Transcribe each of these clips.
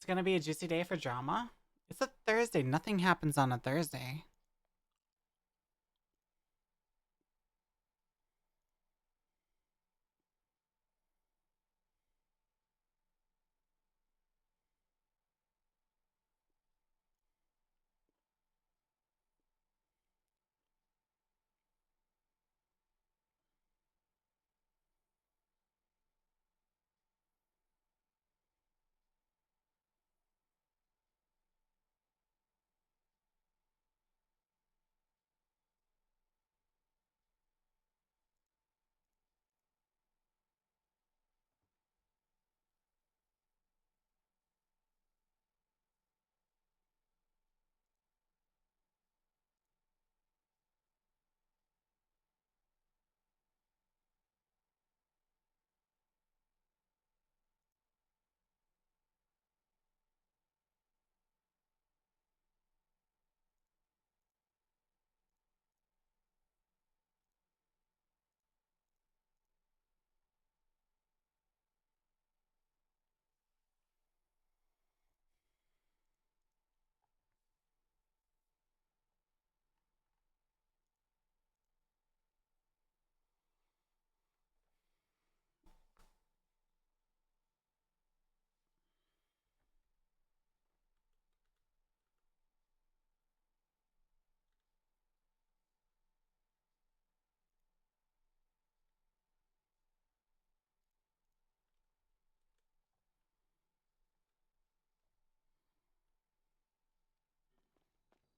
gonna be a juicy day for drama. It's a Thursday. Nothing happens on a Thursday.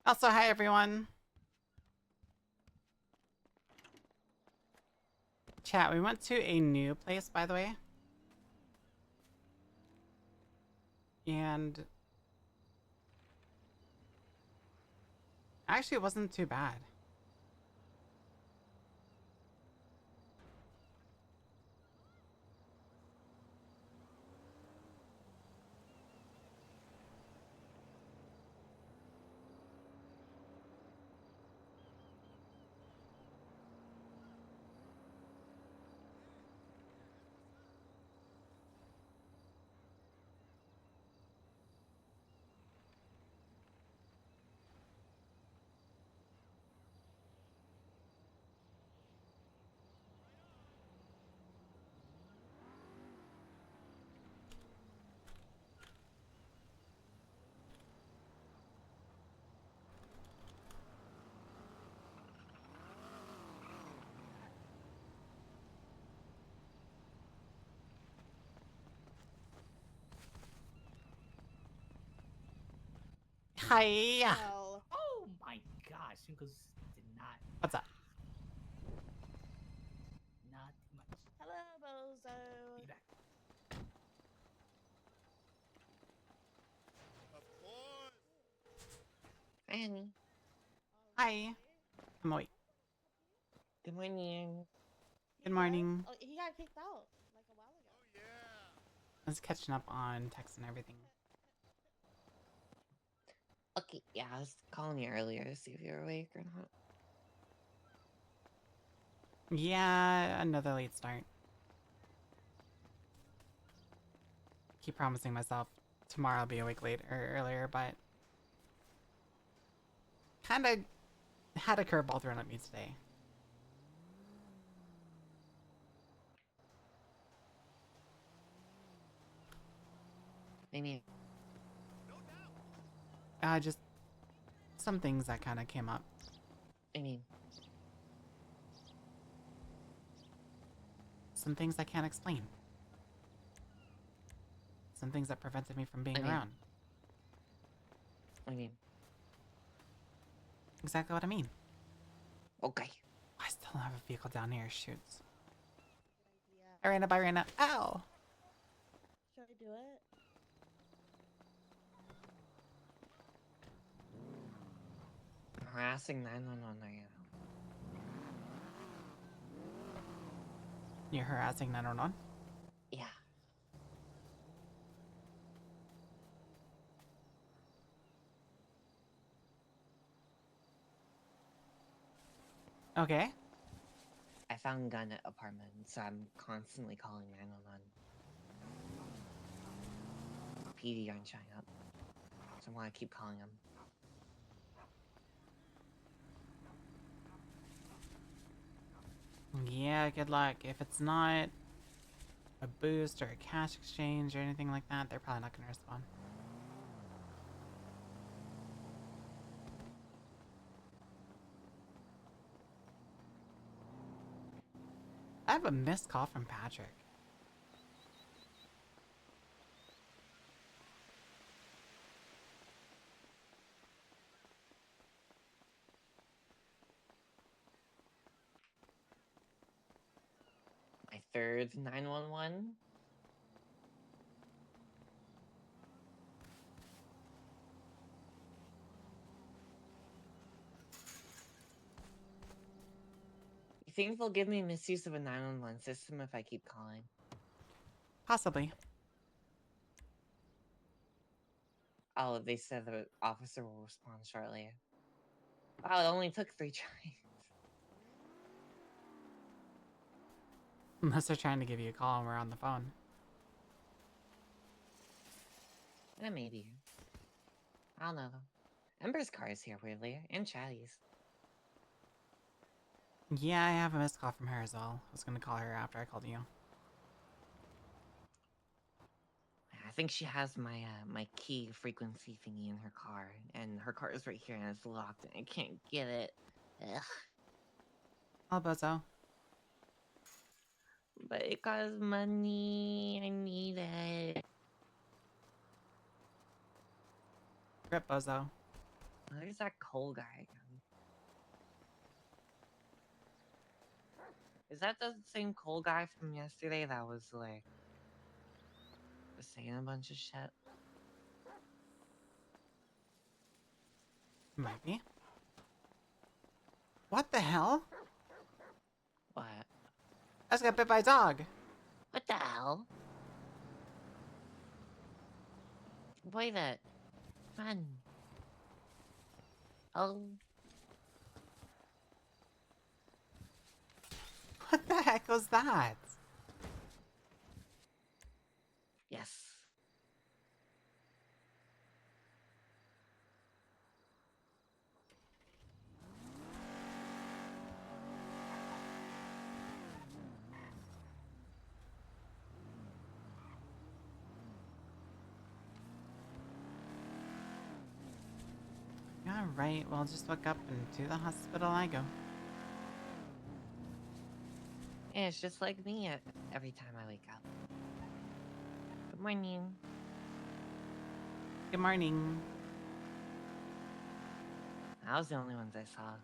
Also, hi everyone. Chat, we went to a new place, by the way. And actually, it wasn't too bad. Hi. Well, Oh my gosh, Jingles did not. What's up? Not much. hello, Bozo. Be back. Of course. Annie, Hi. I'm awake. good morning. Good morning. Oh, he got kicked out like a while ago. Oh yeah. I was catching up on text and everything. Okay, yeah, I was calling you earlier to see if you were awake or not. Yeah, another late start. Keep promising myself tomorrow I'll be awake later or earlier, but kind of had a curveball thrown at me today. I mean, No doubt. Just some things that kind of came up. I mean, Some things I can't explain. Some things that prevented me from being I mean- around. I mean, Exactly what I mean. okay. I still don't have a vehicle down here. Shoots. Good idea. Irena, bye, Irena. Ow! Should I do it? Harassing 911, are you? You're harassing 911? Yeah. Okay. I found gun at apartment, so I'm constantly calling 911. PD aren't showing up. So I want to keep calling them. Yeah, good luck. If it's not a boost or a cash exchange or anything like that, they're probably not going to respond. I have a missed call from Patrick. My third 911. You think they'll give me misuse of a 911 system if I keep calling? Possibly. Oh, they said the officer will respond shortly. Wow, it only took 3 tries. Unless they're trying to give you a call and we're on the phone. Yeah, maybe. I don't know though. Ember's car is here weirdly, and Chatty's. Yeah, I have a missed call from her as well. I was going to call her after I called you. I think she has my my key frequency thingy in her car, and her car is right here and it's locked and I can't get it. Ugh. Oh, bozo. But it costs money. I need it. Rip, bozo. There's that coal guy again. Is that the same coal guy from yesterday that was like saying a bunch of shit? Might be. What the hell? What? I just got bit by a dog. What the hell? Avoid it. Run. Oh. What the heck was that? Yes. Alright, well, just look up and to the hospital I go. Yeah, it's just like me every time I wake up. Good morning. Good morning. That was the only ones I saw.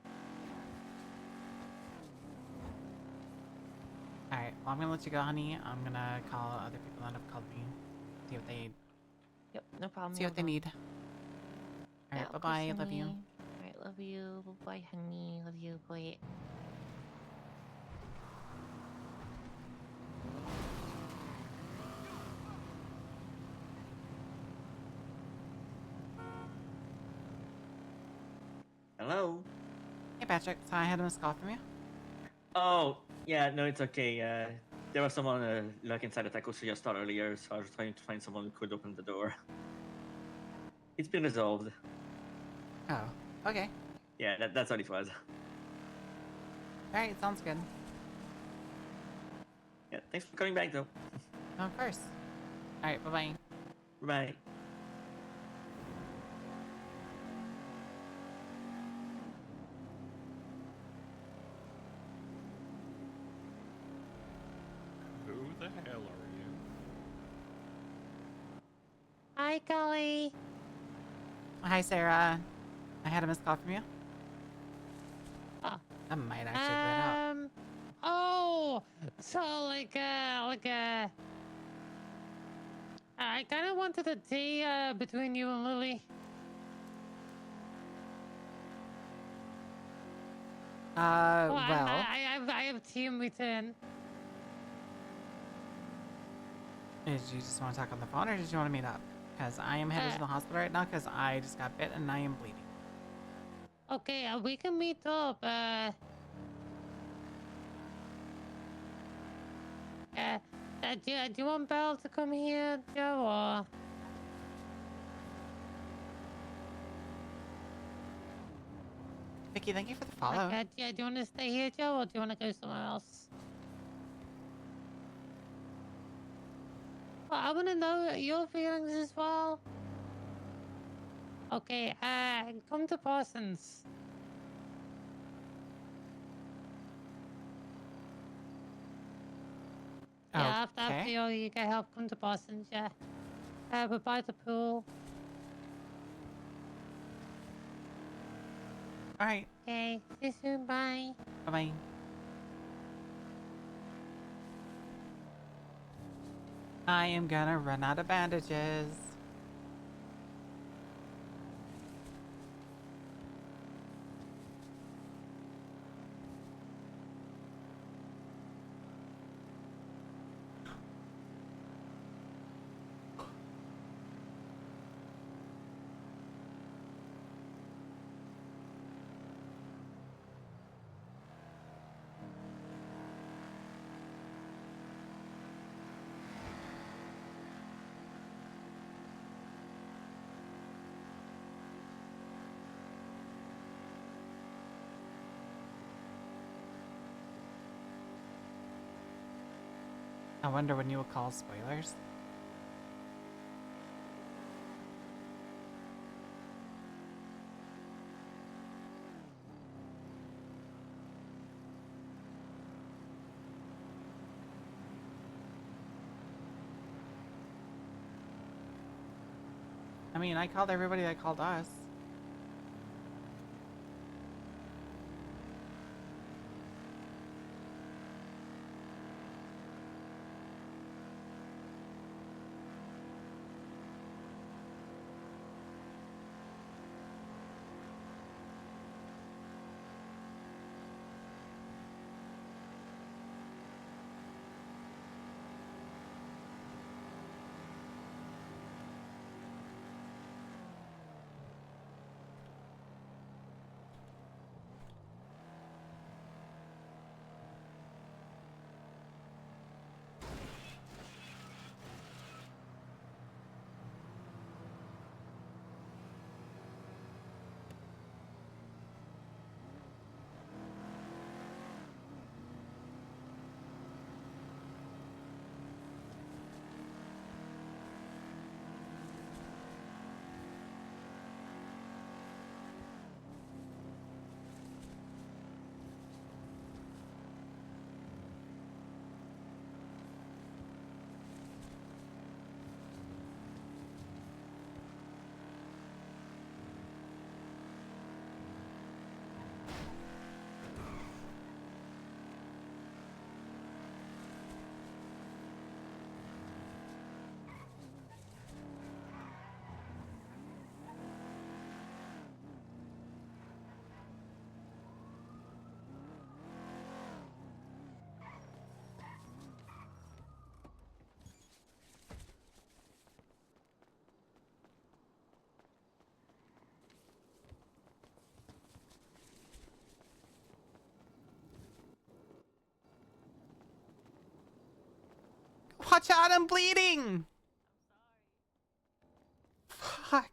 Alright, well, I'm gonna let you go, honey. I'm gonna call other people that have called me. See what they Yep, no problem. see what they need. Alright, Yeah, bye-bye. Love you. Alright, love you. Bye, honey. Love you. Bye. Hello? Hey, Patrick. So I had a missed call from you. Oh, yeah, no, it's okay. There was someone like inside the taco just started earlier, so I was trying to find someone who could open the door. It's been resolved. Oh, okay. Yeah, that's all it was. Alright, sounds good. Yeah, thanks for coming back, though. Of course. Alright, bye-bye. Bye. Who the hell are you? Hi, Golly. Hi, Sarah. I had a missed call from you. Oh. I might actually put it out. Oh, so I kind of wanted a day between you and Lily. Well, I have team within. did you just want to talk on the phone, or did you want to meet up? Because I am headed to the hospital right now because I just got bit and I am bleeding. Okay, we can meet up. Do you want Belle to come here, Joe, or? Stinky, thank you for the follow. Okay, yeah, do you want to stay here, Joe, or do you want to go somewhere else? Well, I want to know your feelings as well. Okay, come to Parsons. Yeah, after Okay. you get help, come to Parsons, yeah. We're by the pool. Alright. Okay, see you soon, bye. Bye-bye. I am gonna run out of bandages. I wonder when you will call spoilers. I mean, I called everybody that called us. Watch out, I'm bleeding! Fuck.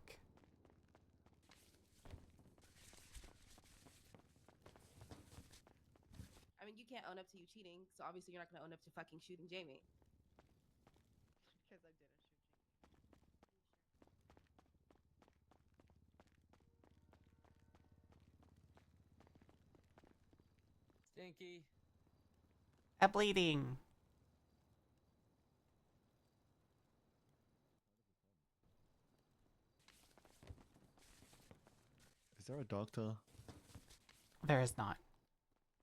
I mean, you can't own up to you cheating, so obviously you're not gonna own up to fucking shooting Jamie. Because I didn't shoot Jamie. Stinky. I'm bleeding. Is there a doctor? There is not.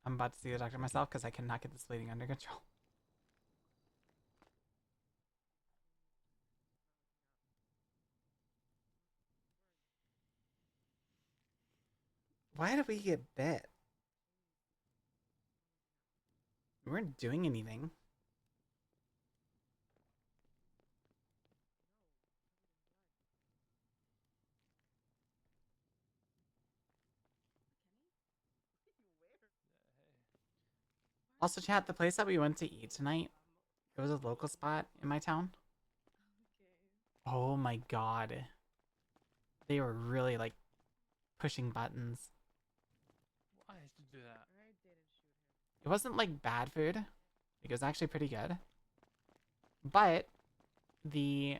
I'm about to see the doctor myself because I cannot get this bleeding under control. Why did we get bit? We weren't doing anything. Also, chat, the place that we went to eat tonight, it was a local spot in my town. Oh my god. They were really, like, pushing buttons. do that. It wasn't like bad food. Like, it was actually pretty good. But the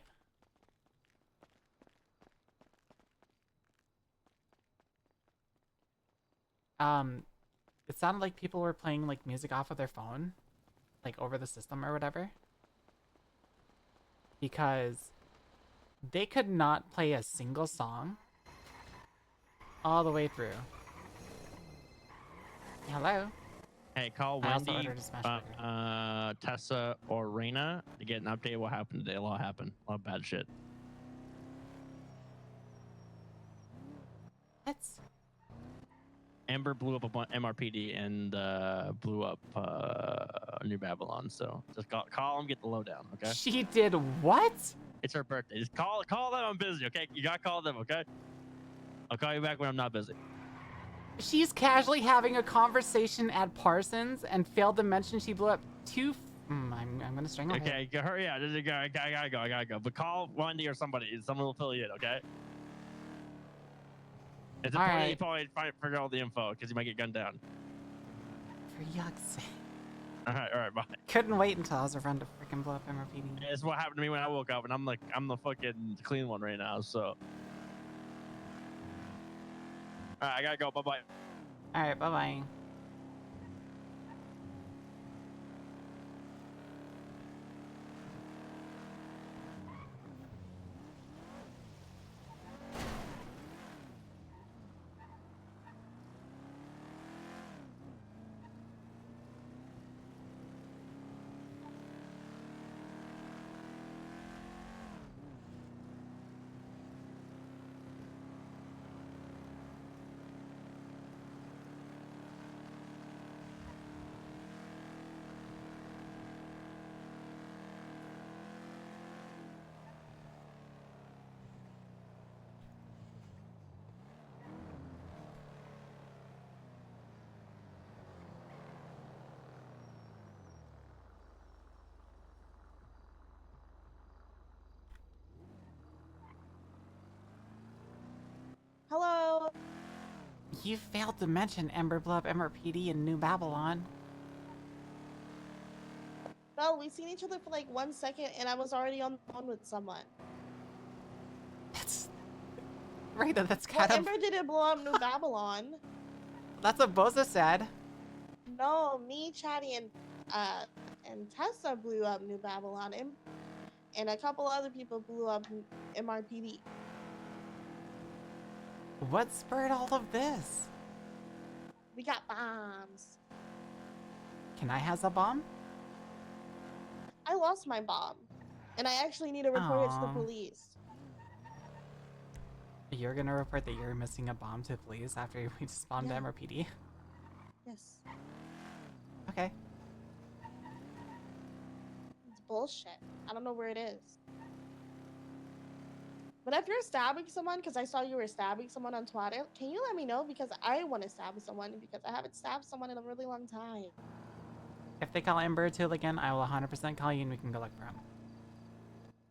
it sounded like people were playing like music off of their phone, like over the system or whatever. Because they could not play a single song all the way through. Hello? Hey, call I also Wendy, ordered a smash burger. Tessa, or Reina to get an update of what happened today. A lot happened. A lot of bad shit. What? Amber blew up a MRPD and blew up New Babylon. So just call them, get the lowdown, okay? She did what? It's her birthday. Just call them. I'm busy, okay? You gotta call them, okay? I'll call you back when I'm not busy. She's casually having a conversation at Parsons and failed to mention she blew up two. I'm gonna strangle her. Okay, hurry up. I gotta go. But call Wendy or somebody. Someone will fill you in, okay? It's important that you probably figure out the info because you might get gunned down. For yuck's sake. All right, bye. Couldn't wait until I was around to freaking blow up MRPD. Yeah, it's what happened to me when I woke up, and I'm the fucking clean one right now. So, all right, I gotta go. Bye. All right, bye. Hello. You failed to mention Ember blew up MRPD in New Babylon. No, we seen each other for like 1 second, and I was already on the phone with someone. That's Rita. That's Well, kind of. Ember didn't blow up New Babylon. That's what Boza said. No, me, Chatty, and Tessa blew up New Babylon, and a couple other people blew up MRPD. What spurred all of this? We got bombs. Can I have a bomb? I lost my bomb, and I actually need to report it to the Aw. police. You're gonna report that you're missing a bomb to police after we spawned Yeah. MRPD? Yes. Okay. It's bullshit. I don't know where it is. But if you're stabbing someone, because I saw you were stabbing someone on Twitter, can you let me know? Because I want to stab someone, because I haven't stabbed someone in a really long time. If they call Ember Tool again, I will 100% call you and we can go look for him.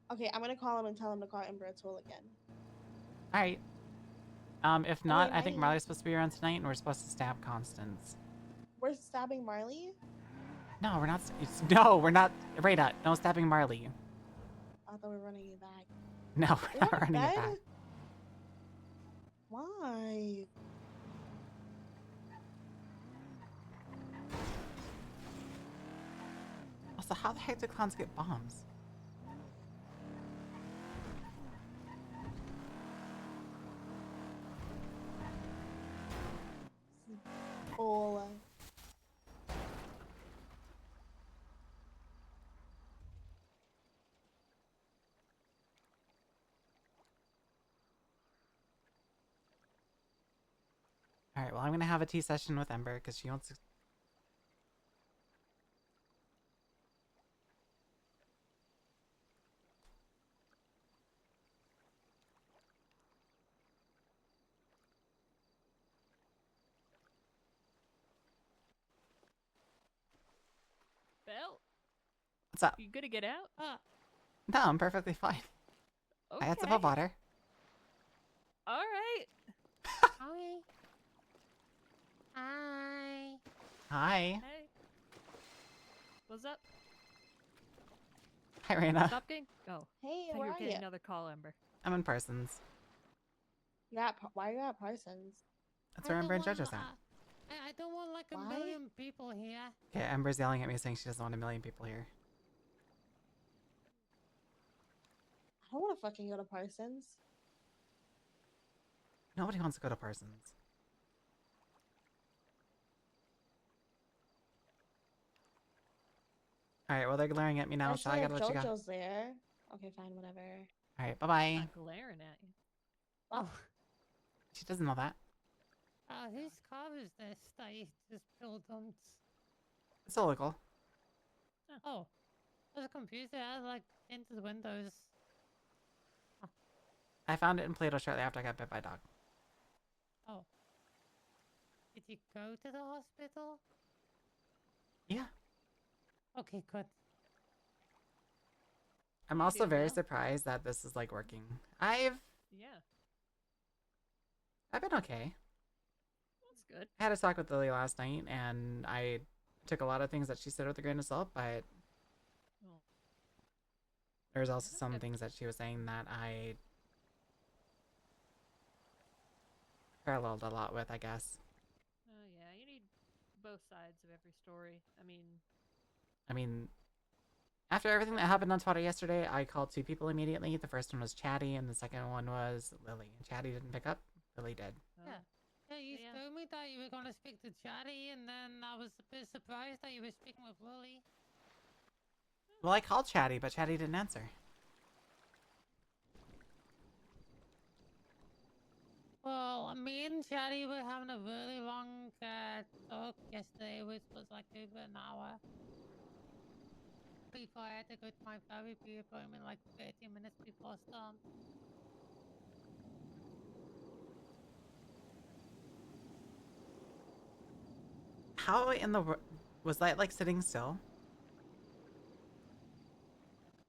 Okay, I'm going to call him and tell him to call Ember Tool again. Alright. If not, Okay, I think bye. Marley's supposed to be around tonight and we're supposed to stab Constance. We're stabbing Marley? No, we're not. No, we're not. Rita, no stabbing Marley. I thought we were running it back. No, You're we're not not running it dead? back. Why? Also, how the heck do clowns get bombs? Bull. Alright, well, I'm gonna have a tea session with Ember because she wants to. Belle, What's up? you gonna get out? No, I'm perfectly fine. Okay. I had some water. All right. Okay. Hi. Hi. Hey. What's up? Hi, Raina. Stop getting. Oh. Hey, I thought where you were are getting you? another call, Ember. I'm in Parsons. Why are you at Parsons? That's where Ember and Judge is at. I don't want like a Why? million people here. Okay, Ember's yelling at me saying she doesn't want a million people here. I don't want to fucking go to Parsons. Nobody wants to go to Parsons. Alright, well, they're glaring at me now, so I Especially gotta if let you go. JoJo's there. Okay, fine, whatever. Alright, bye-bye. Not glaring at you. Oh, She doesn't know that. Whose car is this that you just built on? It's illegal. Oh, there's a computer has like into the windows. I found it in Play-Doh shortly after I got bit by a dog. Oh. Did you go to the hospital? Yeah. Okay, good. I'm you also doing very now? surprised that this is like working. Yeah. I've been okay. That's good. I had a talk with Lily last night, and I took a lot of things that she said with a grain of salt, but Oh. there's also That's some good. things that she was saying that I paralleled a lot with, I guess. Oh yeah, you need both sides of every story. I mean, after everything that happened on Twitter yesterday, I called two people immediately. The first one was Chatty, and the second one was Lily. And Chatty didn't pick up. Lily did. Oh. Yeah. Yeah, you Yeah. told me that you were gonna speak to Chatty, and then I was a bit surprised that you were speaking with Lily. Well, I called Chatty, but Chatty didn't answer. Well, me and Chatty were having a really long talk yesterday, which was like over an hour. Before I had to go to my therapy appointment, like 30 minutes before start. How in the world was that like sitting still?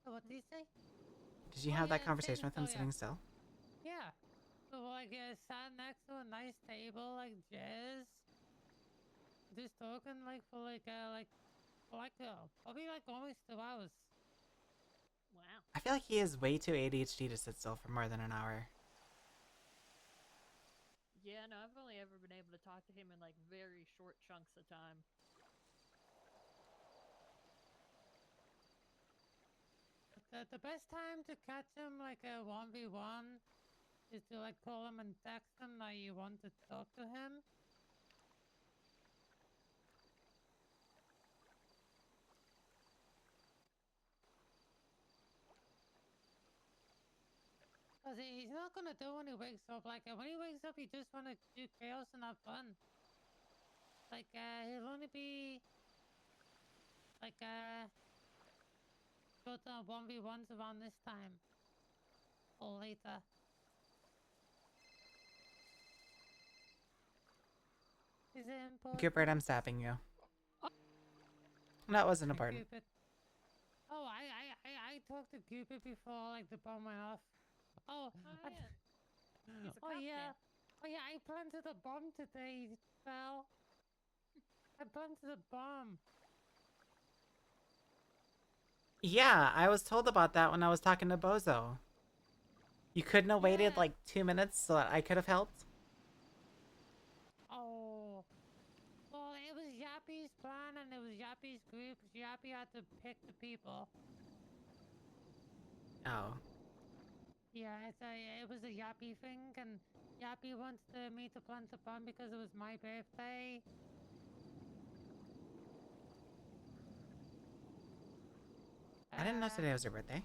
So what did you say? Did you Oh, have yeah, that conversation with him still, yeah. sitting still? Yeah. So like sat next to a nice table, like chairs. Just talking like for probably like almost 2 hours. Wow. I feel like he is way too ADHD to sit still for more than an hour. Yeah, no, I've only ever been able to talk to him in like very short chunks of time. The best time to catch him like a 1v1 is to like call him and text him that you want to talk to him. Cause he's not gonna do when he wakes up. Like when he wakes up, he just wanna do chaos and have fun. Like he'll only be like go to 1v1s around this time or later. Is it important? Cooper, I'm stopping you. That wasn't important. Cupid. Oh, I talked to Cupid before, like the bomb went off. Oh, Oh yeah. He's a oh cop yeah, now. oh yeah. I planted a bomb today, Belle. I planted a bomb. Yeah, I was told about that when I was talking to Bozo. You couldn't have waited Yeah. like 2 minutes so that I could have helped? Oh. Well, it was Yappy's plan and it was Yappy's group. Yappy had to pick the people. Oh. Yeah, it was a Yappy thing, and Yappy wanted me to plant the bomb because it was my birthday. I didn't know today was your birthday.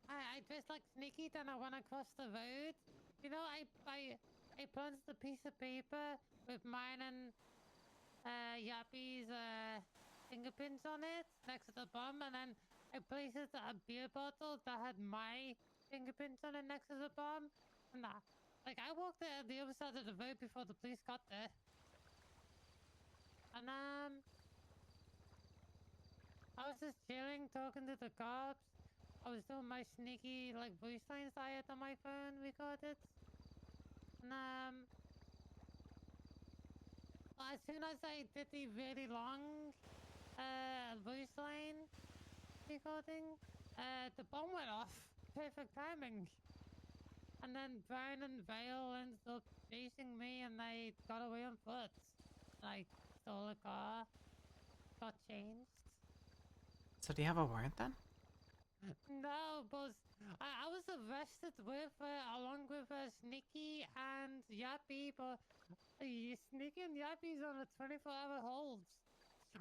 I dressed like Sneaky, then I went across the road. You know, I planted a piece of paper with mine and Yappy's fingerprints on it next to the bomb, and then I placed a beer bottle that had my fingerprints on it next to the bomb. And like I walked the other side of the road before the police got there. And I was just chilling, talking to the cops. I was doing my sneaky like voice lines I had on my phone recorded. And I as soon as I did the really long voice line recording, the bomb went off. Perfect timing. And then Brian and Vale ended up chasing me and I got away on foot. I stole a car, got changed. So do you have a warrant then? No, but I was arrested with, along with Sneaky and Yappy, but Sneaky and Yappy's on a 24-hour hold.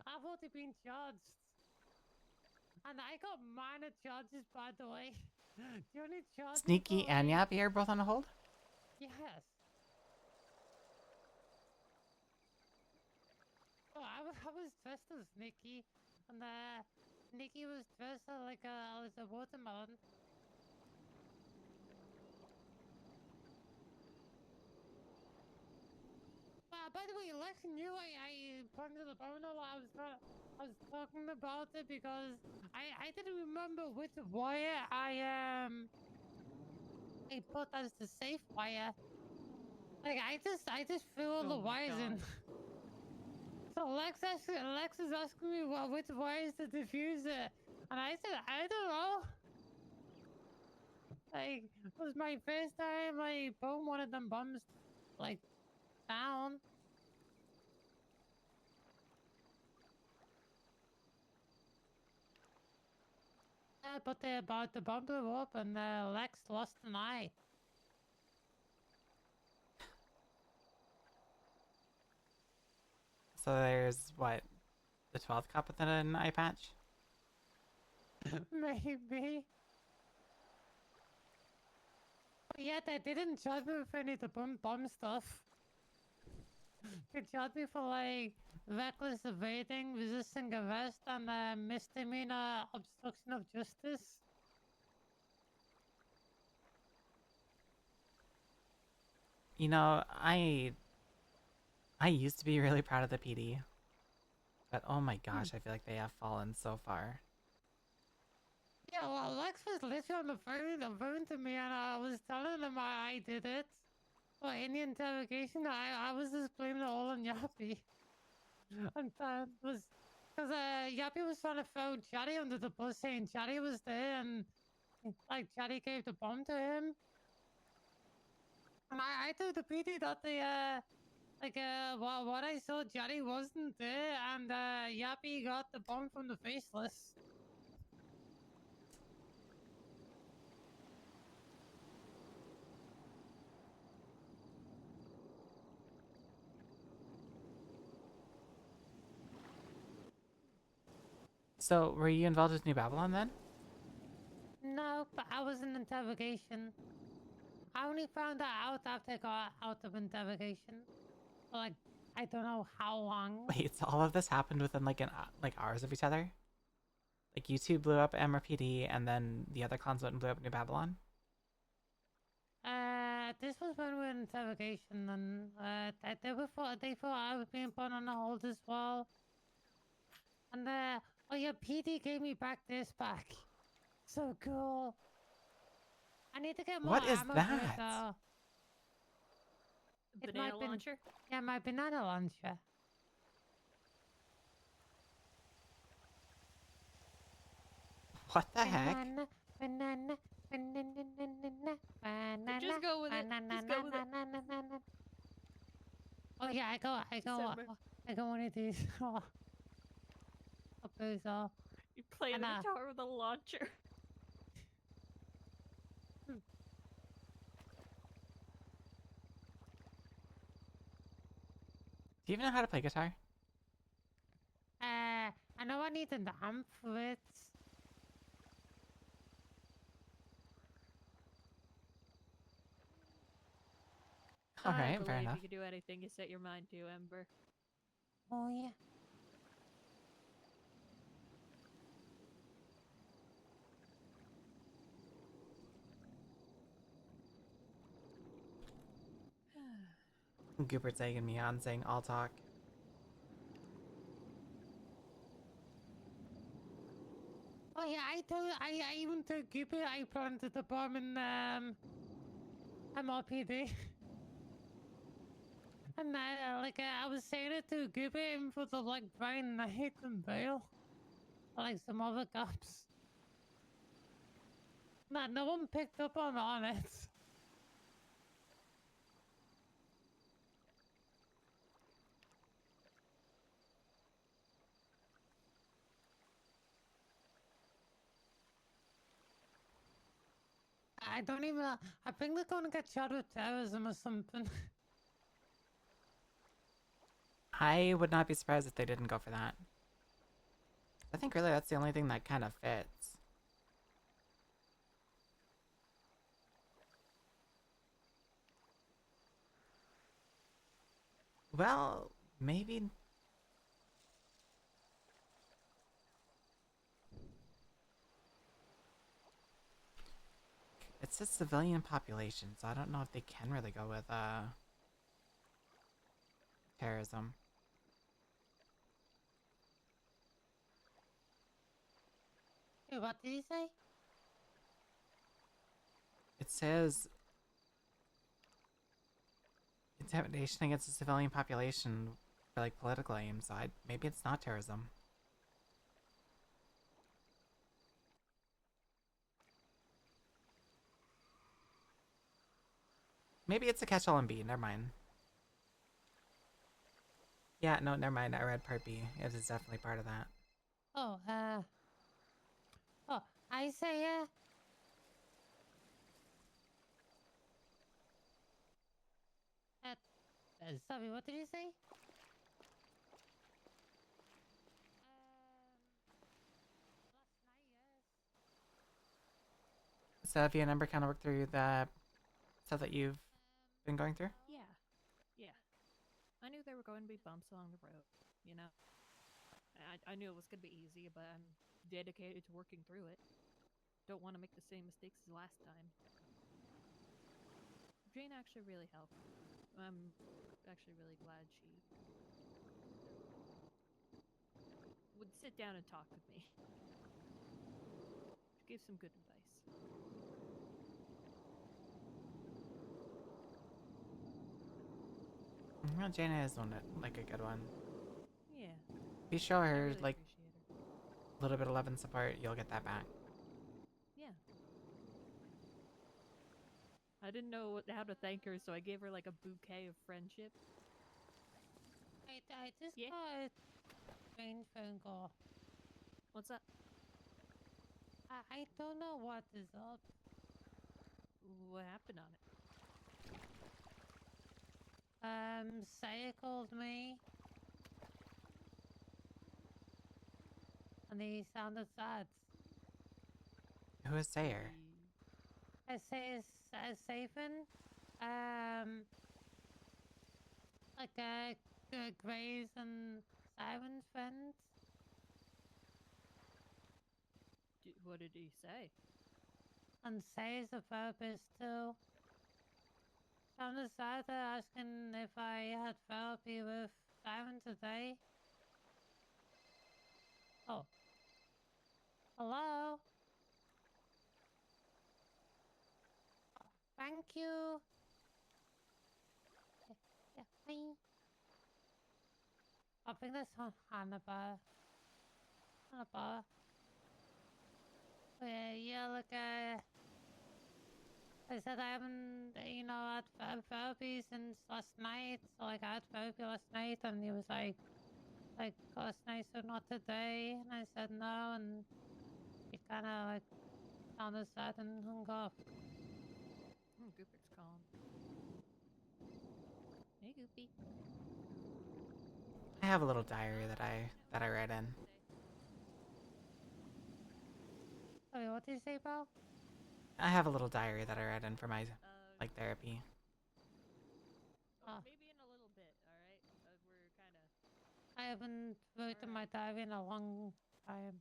I've already been charged. And I got minor charges, by the way. The only charges Sneaky for, and like, Yappy are both on a hold? yes. Oh, I was dressed as Sneaky, and Sneaky was dressed like a watermelon. By the way, Lex knew I planted the bone a lot. I was talking about it because I didn't remember which wire I put as the safe wire. Like I just threw all the wires in. So Lex is asking me which wires to diffuse it, and I said I don't know. Like it was my first time I put one of them bombs like down. But the bomb blew up and Lex lost an eye. So there's what? The 12th cup with an eye patch? Maybe. But yet they didn't charge me for any of the bomb stuff. They charged me for like reckless evading, resisting arrest, and misdemeanor obstruction of justice. You know, I used to be really proud of the PD. But oh my gosh, I feel like they have fallen so far. Yeah, well, Lex was literally on the phone to me, and I was telling him I did it. Well, in the interrogation, I was just blaming it all on Yappy. And that was because Yappy was trying to throw Chatty under the bus, saying Chatty was there, and like Chatty gave the bomb to him. And I told the PD that what I saw, Chatty wasn't there, and Yappy got the bomb from the faceless. So, were you involved with New Babylon then? No, but I was in interrogation. I only found that out after I got out of interrogation. Like, I don't know how long. Wait, so all of this happened within like hours of each other? Like you two blew up MRPD and then the other clans went and blew up New Babylon? This was when we were in interrogation, and they thought I was being put on a hold as well. And oh yeah, PD gave me back this back. So cool. I need to get more What is ammo for it, that? though. It Banana might be- launcher? Yeah, my banana launcher. What the heck? Banana. Just go with it. Just go with it. Oh yeah, I go one of these. Oh, those all. You play in the Anna. tower with a launcher. Do you even know how to play guitar? I know I need an amp for it. Alright, fair believe enough. you can do anything you set your mind to, Ember. Oh yeah. Goobert's egging me on, saying I'll talk. Oh yeah, I even told Cupid I planted the bomb in MRPD. And I was saying it to Gooper in front of like Brian and I hate them bail. Like some other cops. Nah, no one picked up on it. I don't even know. I think they're gonna get charged with terrorism or something. I would not be surprised if they didn't go for that. I think really that's the only thing that kind of fits. Well, maybe. It's a civilian population, so I don't know if they can really go with terrorism. Hey, what did he say? It says intimidation against the civilian population for like political aims. So maybe it's not terrorism. Maybe it's a catch-all in B. Never mind. Yeah, no, never mind. I read part B. It is definitely part of that. Oh, I say, sorry, what did you say? So have you and Ember kind of worked through the stuff that you've been going through? Yeah. Yeah. I knew there were going to be bumps along the road, you know? I knew it was going to be easy, but I'm dedicated to working through it. Don't want to make the same mistakes as last time. Jane actually really helped. I'm actually really glad she would sit down and talk with me. She gave some good advice. Well, Jaina is one like a good one. Yeah. If you show I her really like appreciate her. a little bit of love and support, you'll get that back. Yeah. I didn't know how to thank her, so I gave her like a bouquet of friendship. I just got a strange phone call. What's up? I don't know what is up. What happened on it? Saya called me. And he sounded sad. Who is Sayer? I say Safen. Like Gray's and Siren's friend. What did he say? And Say's a therapist too. Sounded sad asking if I had therapy with Siren today. Oh. Hello? Thank you. Yeah, bye. I think that's Hannibal. Hannibal. Yeah, look, I said I haven't, had therapy since last night. So, like, I had therapy last night, and he was like, last night, so not today. And I said no, and he kind of, like, sounded sad and hung up. Goopert's calm. Hey, Goopy. I have a little diary that I write in. Sorry, what did you say, Bo? I have a little diary that I write in for my like therapy. Maybe in a little bit, alright? We're kind of... I haven't written my diary in a long time.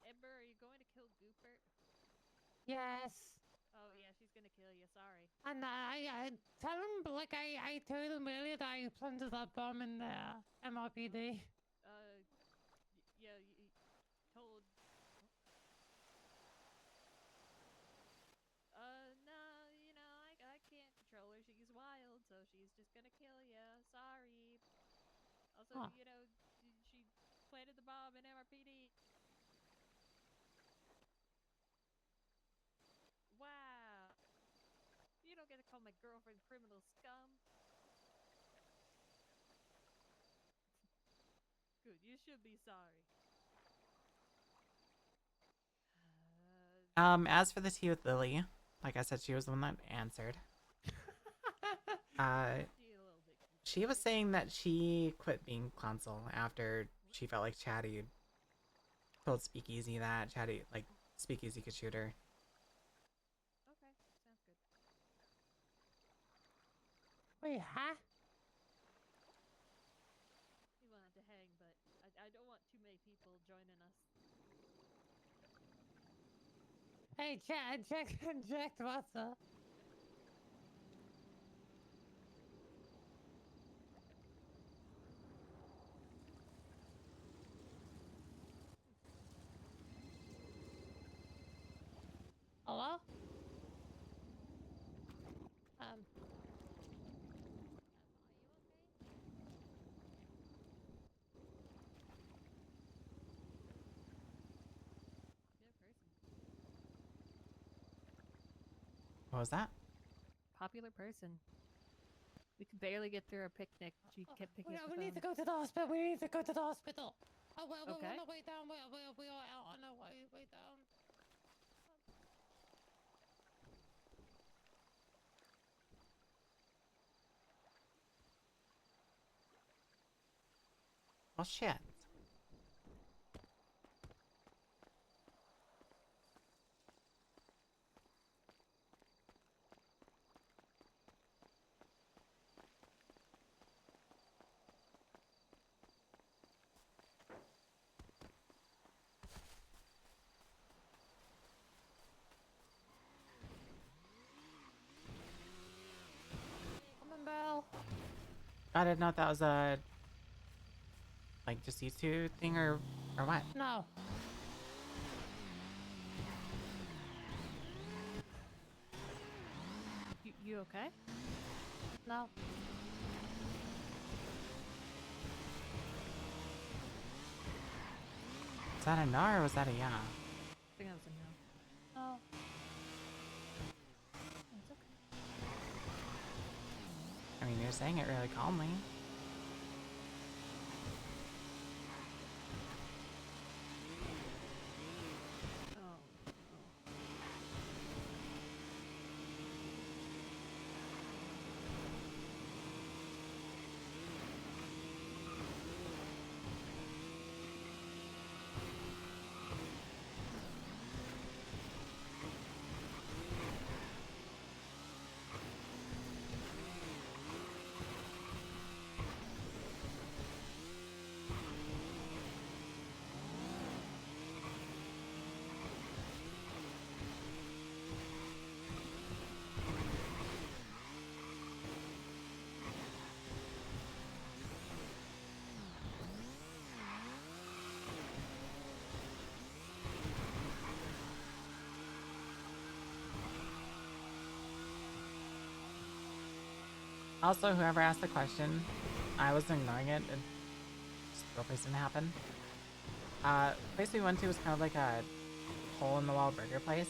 Ember, are you going to kill Goopert? Yes. Oh, yeah, she's gonna kill you, sorry. And I tell him, like, I told him earlier that I planted that bomb in the MRPD. Yeah, you told... no, I can't control her. just gonna kill you. Sorry. Also, Huh. you know, she planted the bomb in MRPD. Wow. You don't get to call my girlfriend criminal scum. Good, you should be sorry. As for the tea with Lily, like I said, she was the one that answered. She was saying that she quit being console after she felt like Chatty told Speakeasy that Speakeasy could shoot her. Okay, sounds good. Wait, huh? He wanted to hang, but I don't want too many people joining us. Hey, Jack, what's up? Hello? Um. What was that? Popular person. We could barely get through our picnic. She kept picking up the We need to phone. go to the hospital. We need to go to the hospital. Oh, we're Okay. on the way down. We are out on the way down. Well, shit. Come on, Belle. I didn't know if that was a just these two thing or what. No. You okay? No. Was that a no or was that a yeah? I think that was a no. No. It's okay. I mean, you're saying it really calmly. Oh. Also, whoever asked the question, I was ignoring it. It just real place didn't happen. The place we went to was kind of like a hole-in-the-wall burger place,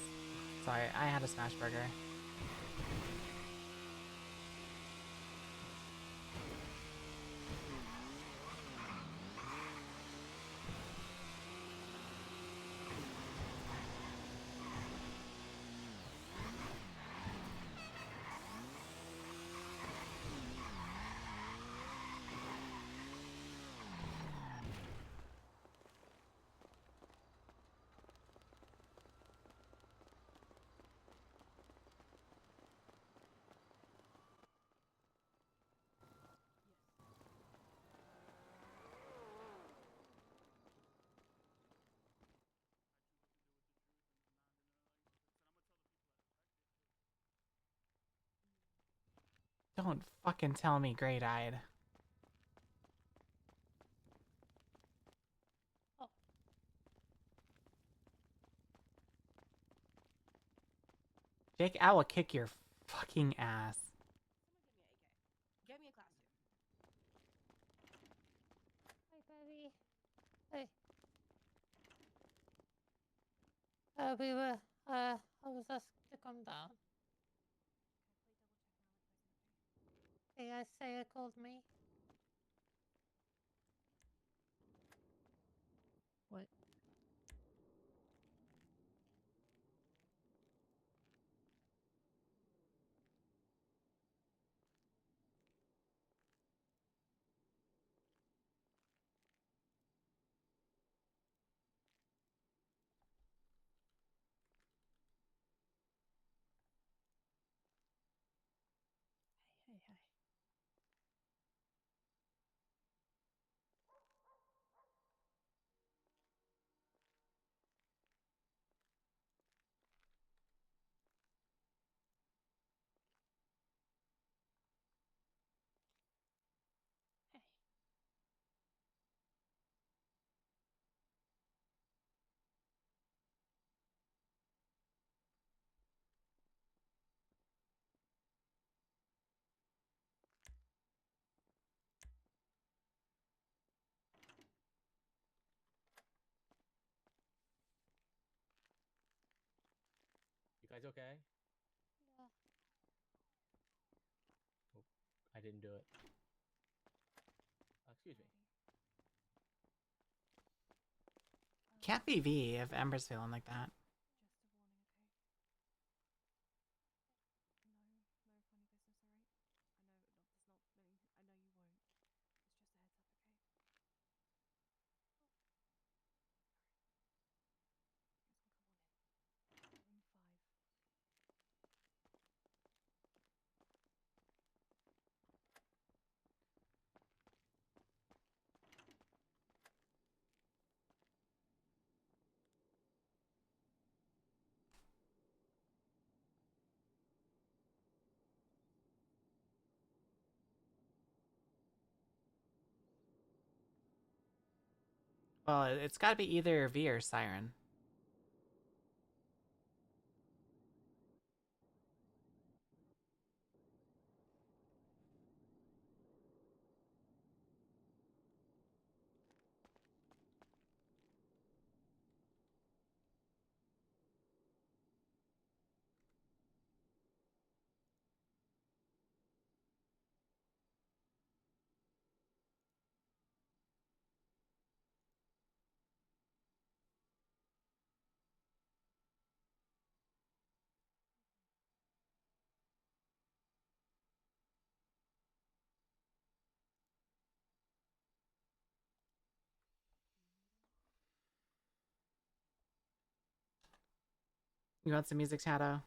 so I had a smash burger. Don't fucking tell me Great-Eyed. Oh. Jake, I will kick your fucking ass. Get me We were, I was asked to come down. Okay, I say it called me. What? Hey, hey, hey. Hey. You guys okay? Yeah. Oh, I didn't do it. Excuse me. Can't be V if Ember's feeling like that. Just a warning, okay? No, no funny business, alright? I know that's not me. I know you won't. It's just a heads up, okay? Guys can come on in. Room 5. Well, it's got to be either V or Siren. You want some music, Shadow?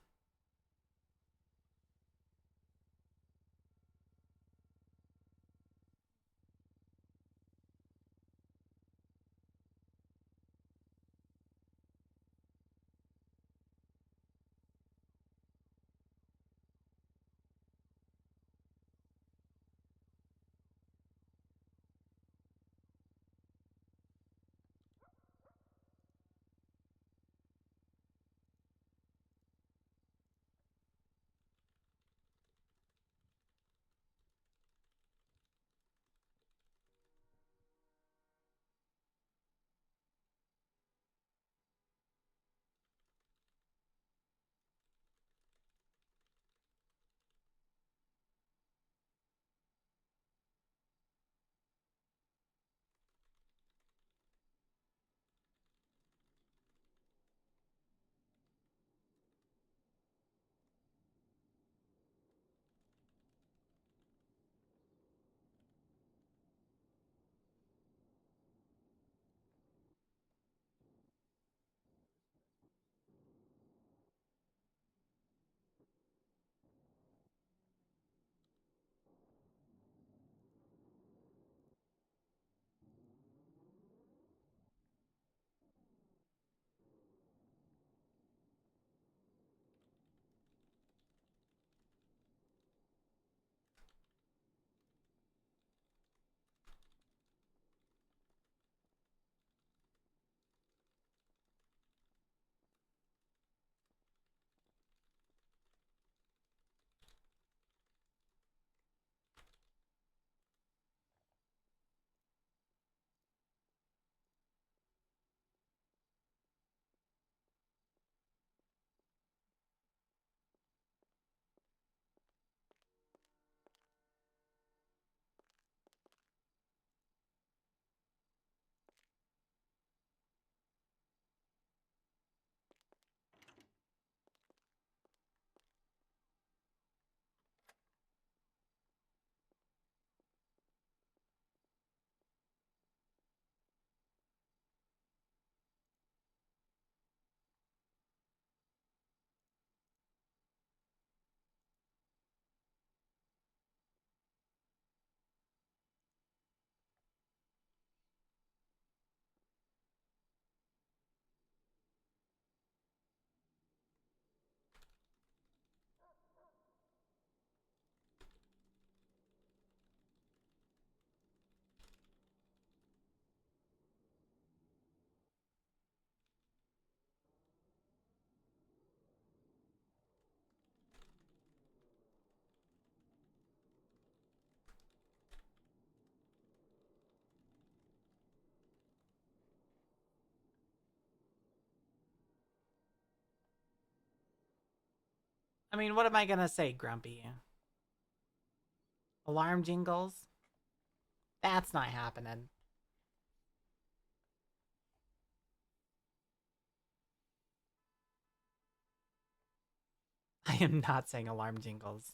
I mean, what am I gonna say, Grumpy? Alarm jingles? That's not happening. I am not saying alarm jingles.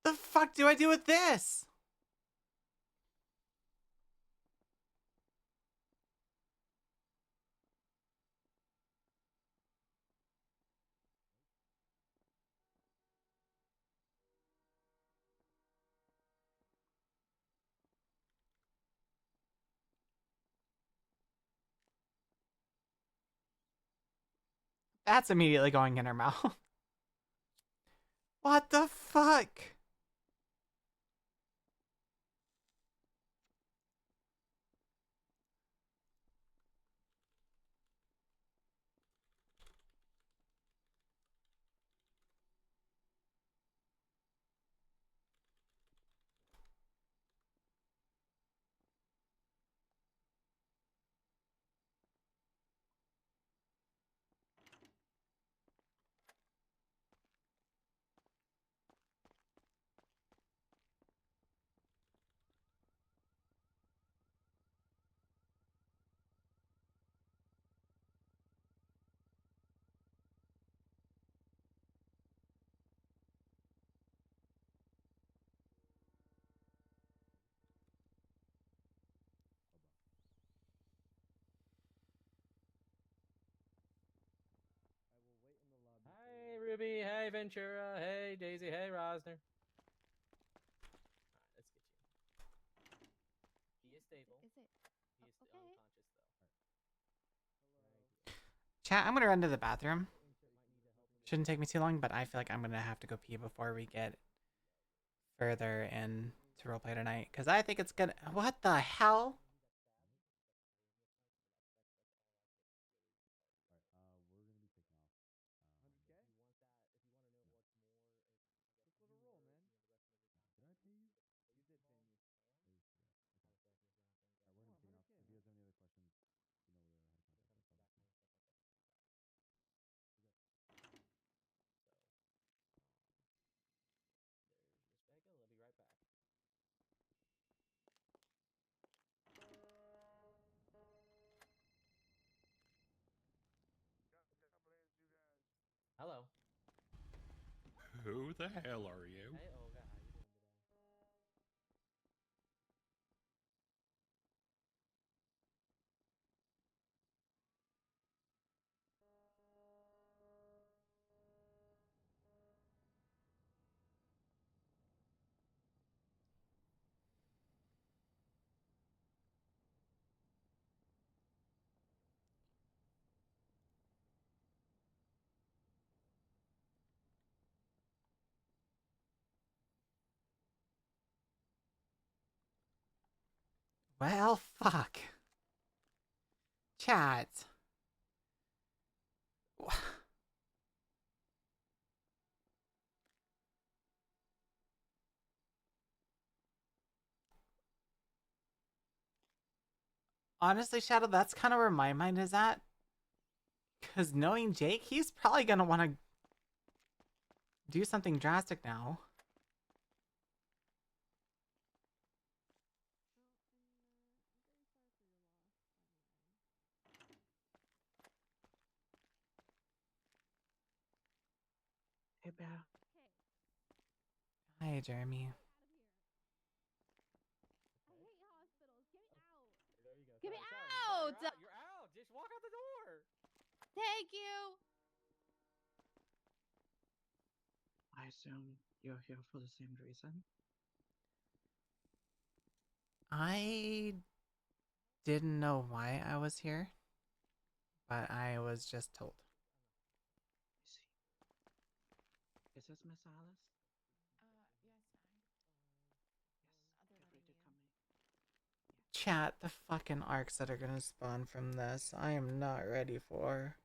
The fuck do I do with this? That's immediately going in her mouth. What the fuck? Hey, Ruby. Hey, Ventura. Hey, Daisy. Hey, Rosner. Alright, let's get you. He is stable. Is it? He is Okay. unconscious, though. Chat, I'm gonna run to the bathroom. Shouldn't take me too long, but I feel like I'm gonna have to go pee before we get further in to roleplay tonight. Because I think it's gonna... What the hell? Who the hell are you? Hey, Olga, how you doing today? Well, fuck. Chat. Honestly, Shadow, that's kind of where my mind is at. Because knowing Jake, he's probably going to want to do something drastic now. Hey, Belle. Hi, Jeremy. There you go. Get me Sorry, out! You're out! You're out! Just walk out the door! Thank you. I assume you're here for the same reason. I didn't know why I was here, but I was just told. I see. Is this Miss Alice? Yes, hi. Yes, Other feel free to than come in. Chat, the fucking arcs that are gonna spawn from this, I am not ready for.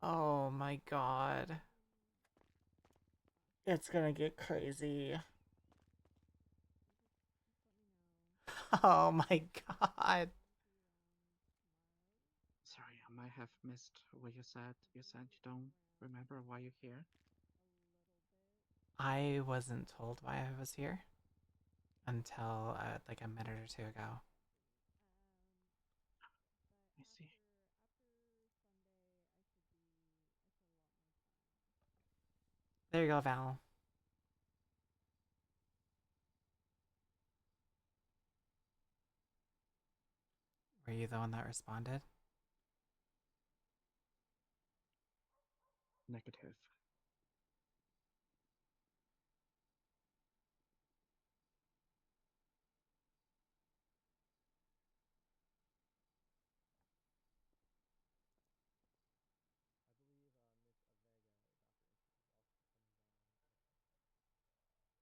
Oh my god. It's gonna get crazy. Oh my god. Sorry, I might have missed what you said. You said you don't remember why you're here? I wasn't told why I was here until like a minute or two ago. I see. There you go, Val. Were you the one that responded? Negative. I believe Miss Avega,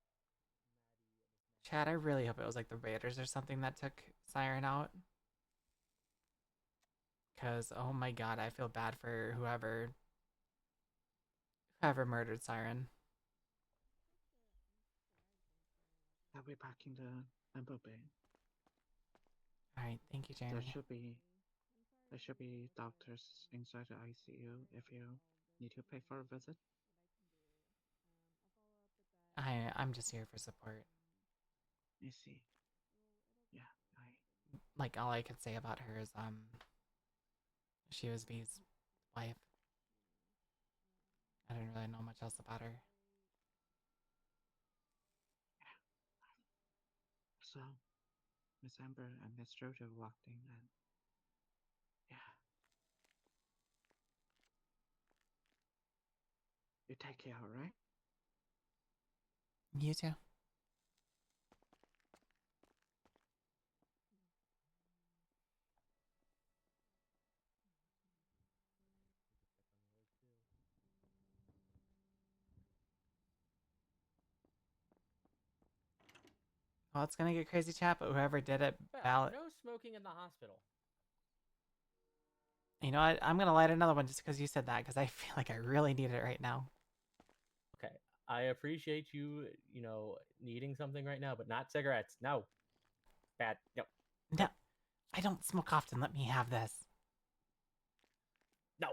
Dr. Instinct, is also coming down. Chad, I really hope it was like the Raiders or something that took Siren out. Cause oh my god, I feel bad for whoever murdered Siren. I'll be back in the Amber Bay. Alright, thank you, Jeremy. There should be doctors inside the ICU if you need to pay for a visit. I'm just here for support. I see. Yeah, Like all I could say about her is she was V's wife. I didn't really know much else about her. So, Miss Amber and Miss Jojo walked in and yeah. You take care, alright? You too. Well, it's gonna get crazy, chat, but whoever did it, Belle, no smoking in the hospital. You know what? I'm gonna light another one just because you said that, because I feel like I really need it right now. Okay, I appreciate you, needing something right now, but not cigarettes. No. Bad. No. No, I don't smoke often. Let me have this. No.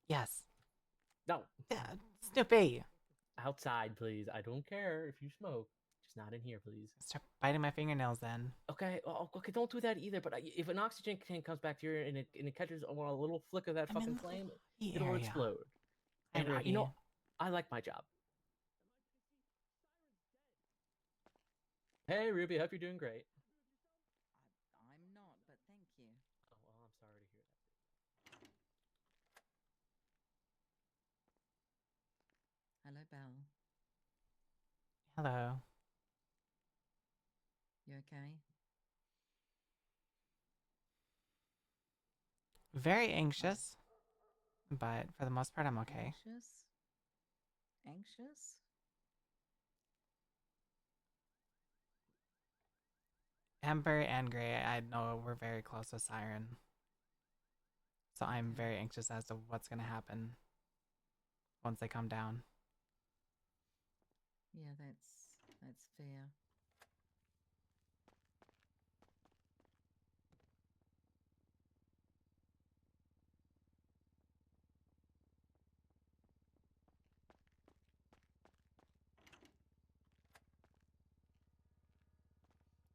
Yes. No. Snoopy. Outside, please. I don't care if you smoke. Just not in here, please. Start biting my fingernails then. Okay, well, okay, don't do that either. But if an oxygen tank comes back here and it catches on a little flick of that fucking flame, it'll explode. And Ruby. you know, I like my job. Hey, Ruby, hope you're doing great. I'm not, but thank you. Oh, well, I'm sorry to hear that. Hello, Belle. Hello. You okay? Very anxious, but for the most part, I'm okay. Anxious? Anxious? Amber and Gray, I know we're very close with Siren. So I'm very anxious as to what's going to happen once they come down. Yeah, that's fair.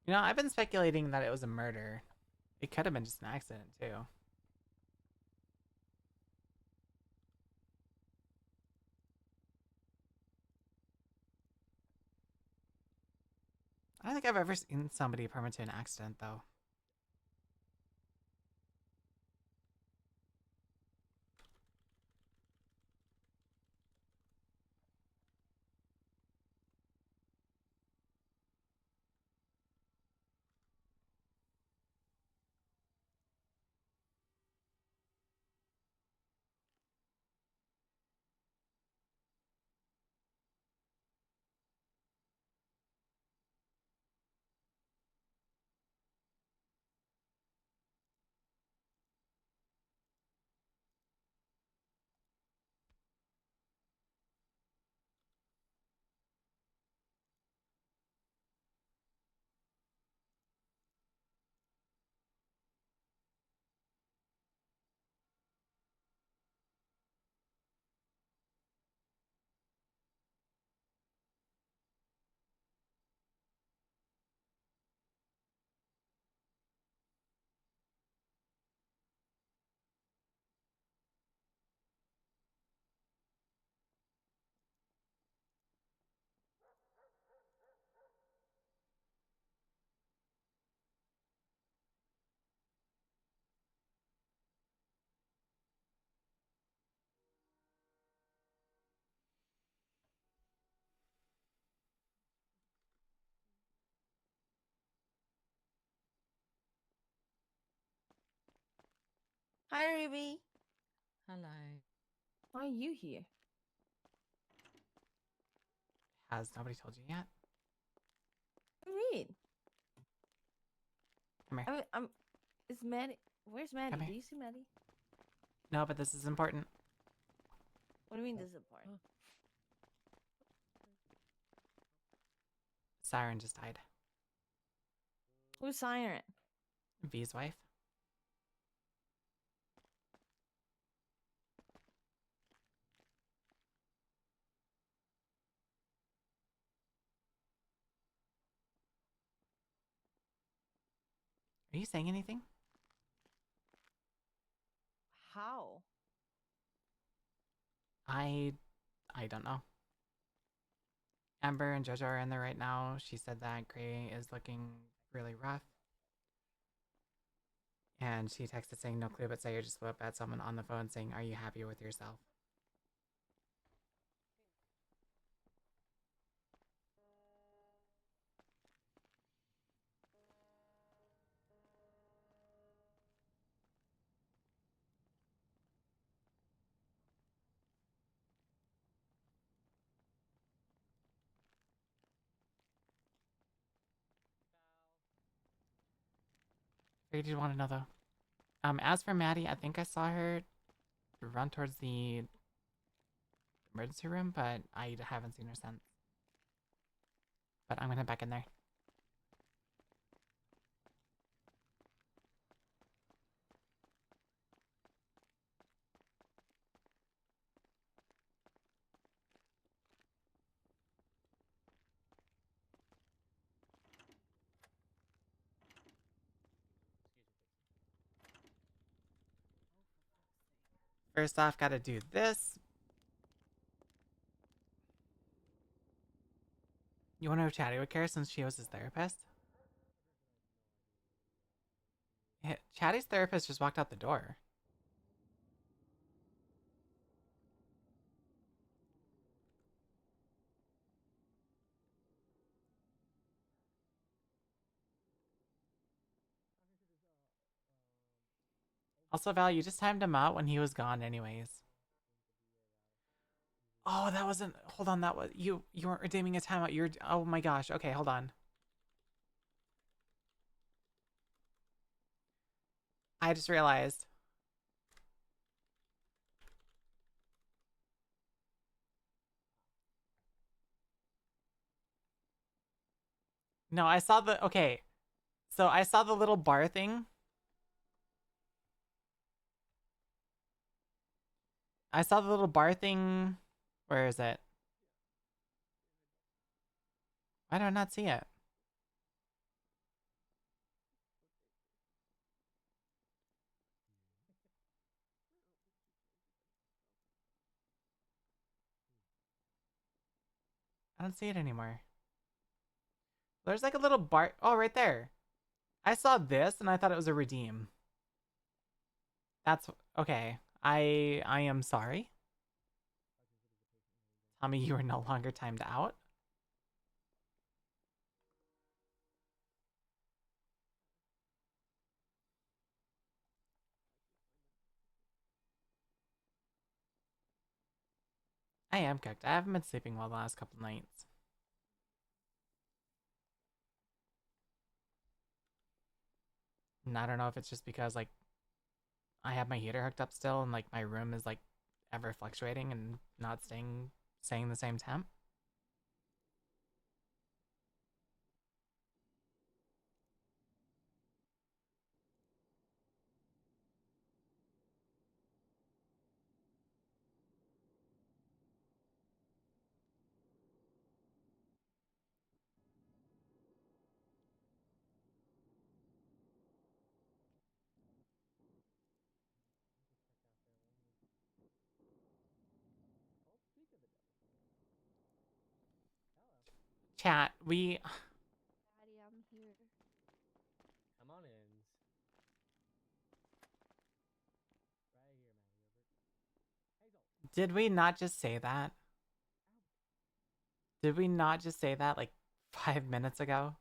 You know, I've been speculating that it was a murder. It could have been just an accident, too. I don't think I've ever seen somebody permit to an accident, though. Hi, Ruby. Hello. Why are you here? Has nobody told you yet? What do you mean? Come here. Is Maddie? Where's Maddie? Come Do here. you see Maddie? No, but this is important. What do you mean this is important? Siren just died. Who's Siren? V's wife. Are you saying anything? How? I don't know. Amber and Jojo are in there right now. She said that Gray is looking really rough. And she texted saying no clue, but Sayer just flew up at someone on the phone saying, "Are you happy with yourself?" Figured you'd want to know though. As for Maddie, I think I saw her run towards the emergency room, but I haven't seen her since. But I'm gonna head back in there. First off, gotta do this. You wonder if Chatty would care since she was his therapist? Yeah, Chatty's therapist just walked out the door. Also, Val, you just timed him out when he was gone anyways. Oh, that wasn't... Hold on, that was... You weren't redeeming a timeout. You're... Oh my gosh. Okay, hold on. I just realized. No, I saw the... Okay. So I saw the little bar thing. I saw the little bar thing. Where is it? Why do I not see it? I don't see it anymore. There's like a little bar. Oh, right there. I saw this and I thought it was a redeem. That's okay. I am sorry. Tell me you are no longer timed out. I am cooked. I haven't been sleeping well the last couple nights. And I don't know if it's just because like I have my heater hooked up still and like my room is like ever fluctuating and not staying the same temp. Chat, we Daddy, I'm here. Come on in. did we not just say that? Did we not just say that like 5 minutes ago?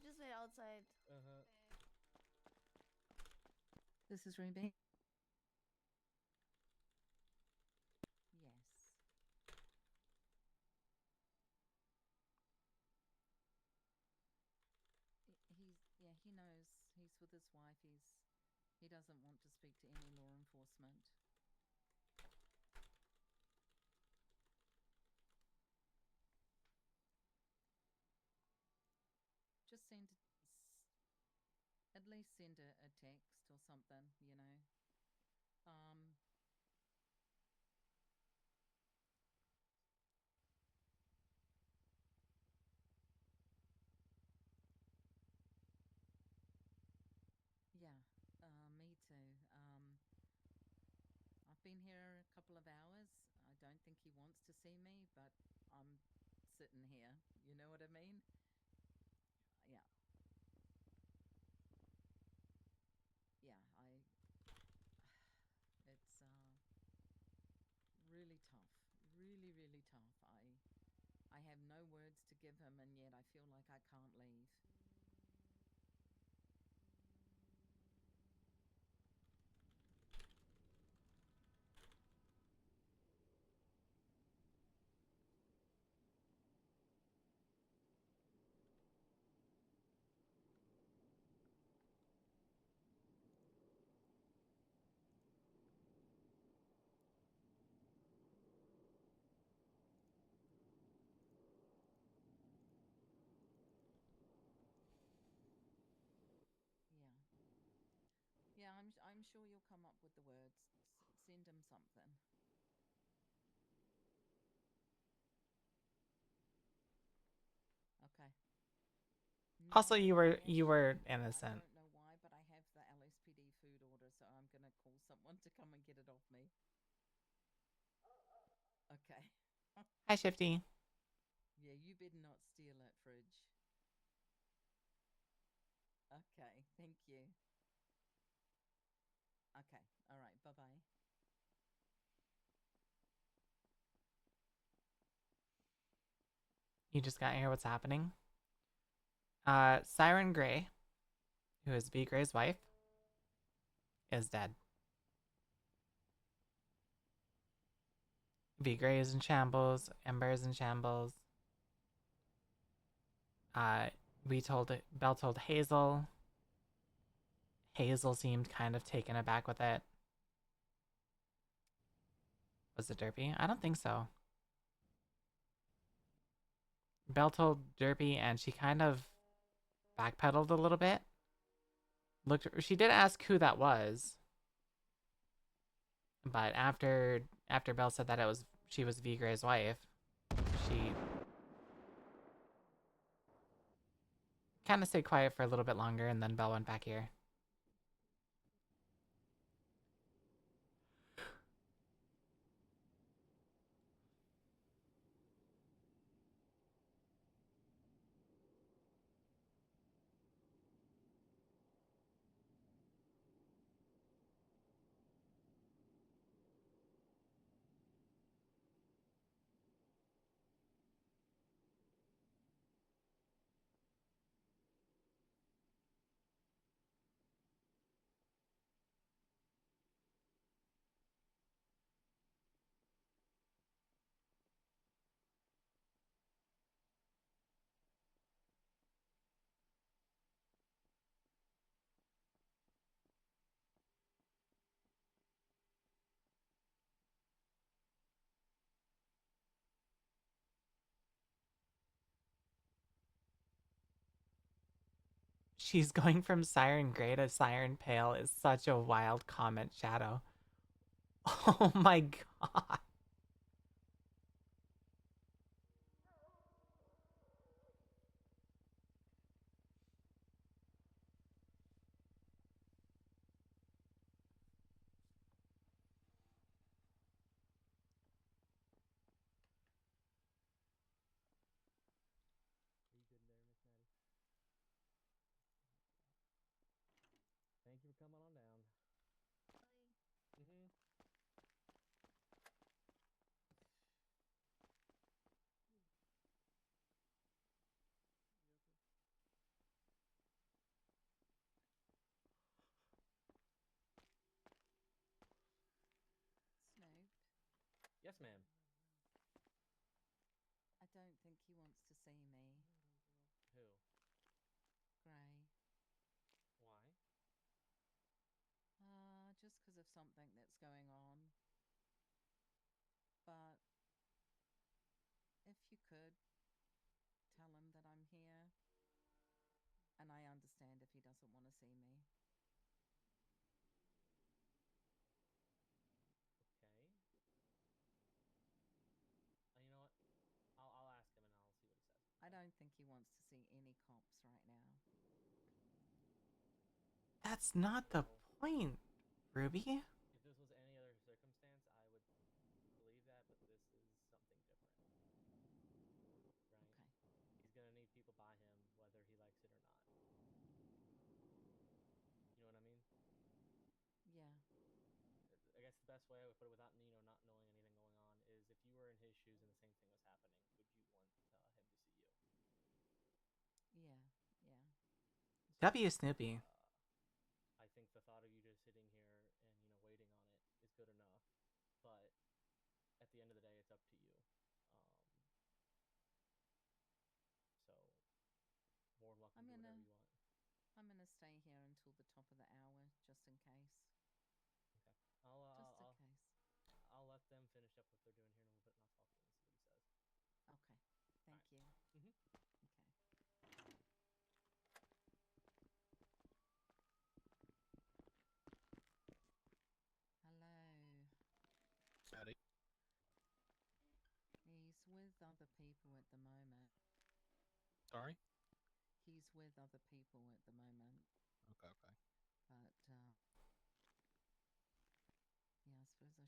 Just wait outside. This is Ruby. Yes. He knows. He's with his wife. He doesn't want to speak to any law enforcement. Just at least send a text or something, you know. Yeah, me too. I've been here a couple of hours. I don't think he wants to see me, but I'm sitting here. You know what I mean? Yeah. Yeah, it's really tough. Really, really tough. I have no words to give him, and yet I feel like I can't leave. Yeah, I'm sure you'll come up with the words. Send him something. Okay. Also, you were innocent. I don't know why, but I have the LSPD food orders so I'm gonna call someone to come and get it off me. Okay. Hi, Shifty. Yeah, you better not steal that fridge. Okay, thank you. Okay, all right, bye-bye. You just got here. What's happening? Siren Gray, who is V Gray's wife, is dead. V Gray is in shambles. Ember is in shambles. Belle told Hazel. Hazel seemed kind of taken aback with it. Was it Derpy? I don't think so. Belle told Derpy and she kind of backpedaled a little bit. She did ask who that was. But after Belle said that she was V Gray's wife, she kind of stayed quiet for a little bit longer, and then Belle went back here. She's going from Siren Gray to Siren Pale is such a wild comment, Shadow. Oh my god. Are you good there, Miss Maddie? Thank you for coming on down. Mm-hmm. Snoop, Yes, ma'am. I don't think he wants to see me. Who? Gray. Why? Just because of something that's going on. But if you could tell him that I'm here, and I understand if he doesn't want to see me. Okay. You know what? I'll ask him and I'll see what he says. I don't think he wants to see any cops right now. That's not the point, Ruby. If this was any other circumstance, I would believe that, but this is something different. Right? Okay. He's gonna need people by him, whether he likes it or not. You know what I mean? Yeah. I guess the best way I would put it without, not knowing anything going on is if you were in his shoes and the same thing was happening, would you want him to see you? Yeah. Yeah. W Snoopy. I think the thought of you just sitting here and, waiting on it is good enough. But at the end of the day, it's up to you. So, more than welcome to do whatever you want. I'm gonna stay here until the top of the hour, just in case. Okay. Just in case. I'll let them finish up what they're doing here in a little bit, and I'll talk to him and see what he says. Okay. Thank you. Mm-hmm. Okay. Hello. Howdy. He's with other people at the moment. Sorry? He's with other people at the moment. Okay. But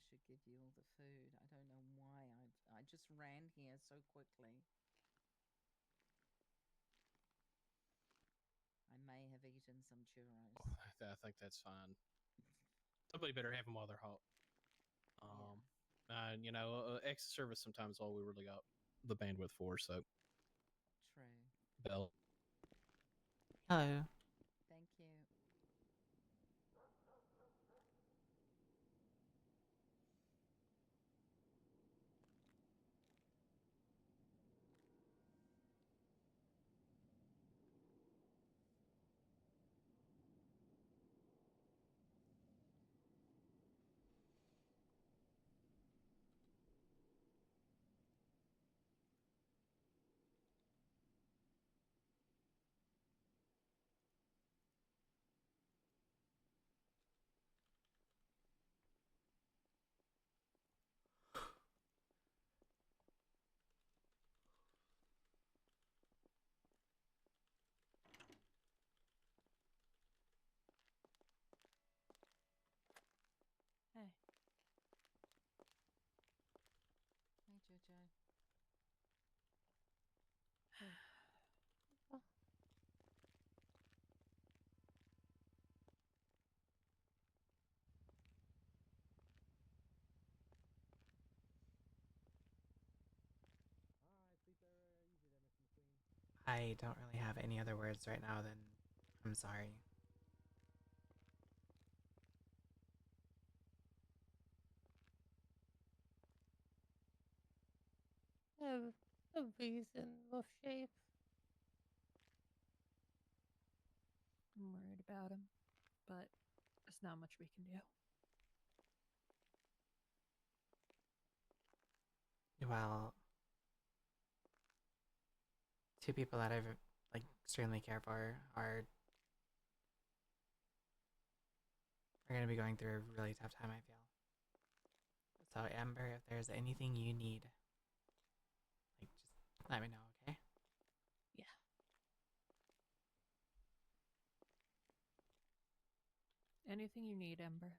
should give you all the food. I don't know why. I just ran here so quickly. I may have eaten some churros. I think that's fine. Somebody better have them while they're hot. You know, extra service sometimes all we really got the bandwidth for. So, True. Bell. Hello. Thank you. Hey. Hey, Jojo. I don't really have any other words right now than I'm sorry. A bee's in rough shape. I'm worried about him, but there's not much we can do. Well, two people that I've like extremely care for are gonna be going through a really tough time, I feel. So Amber, if there's anything you need, like just let me know, okay? Yeah. Anything you need, Ember.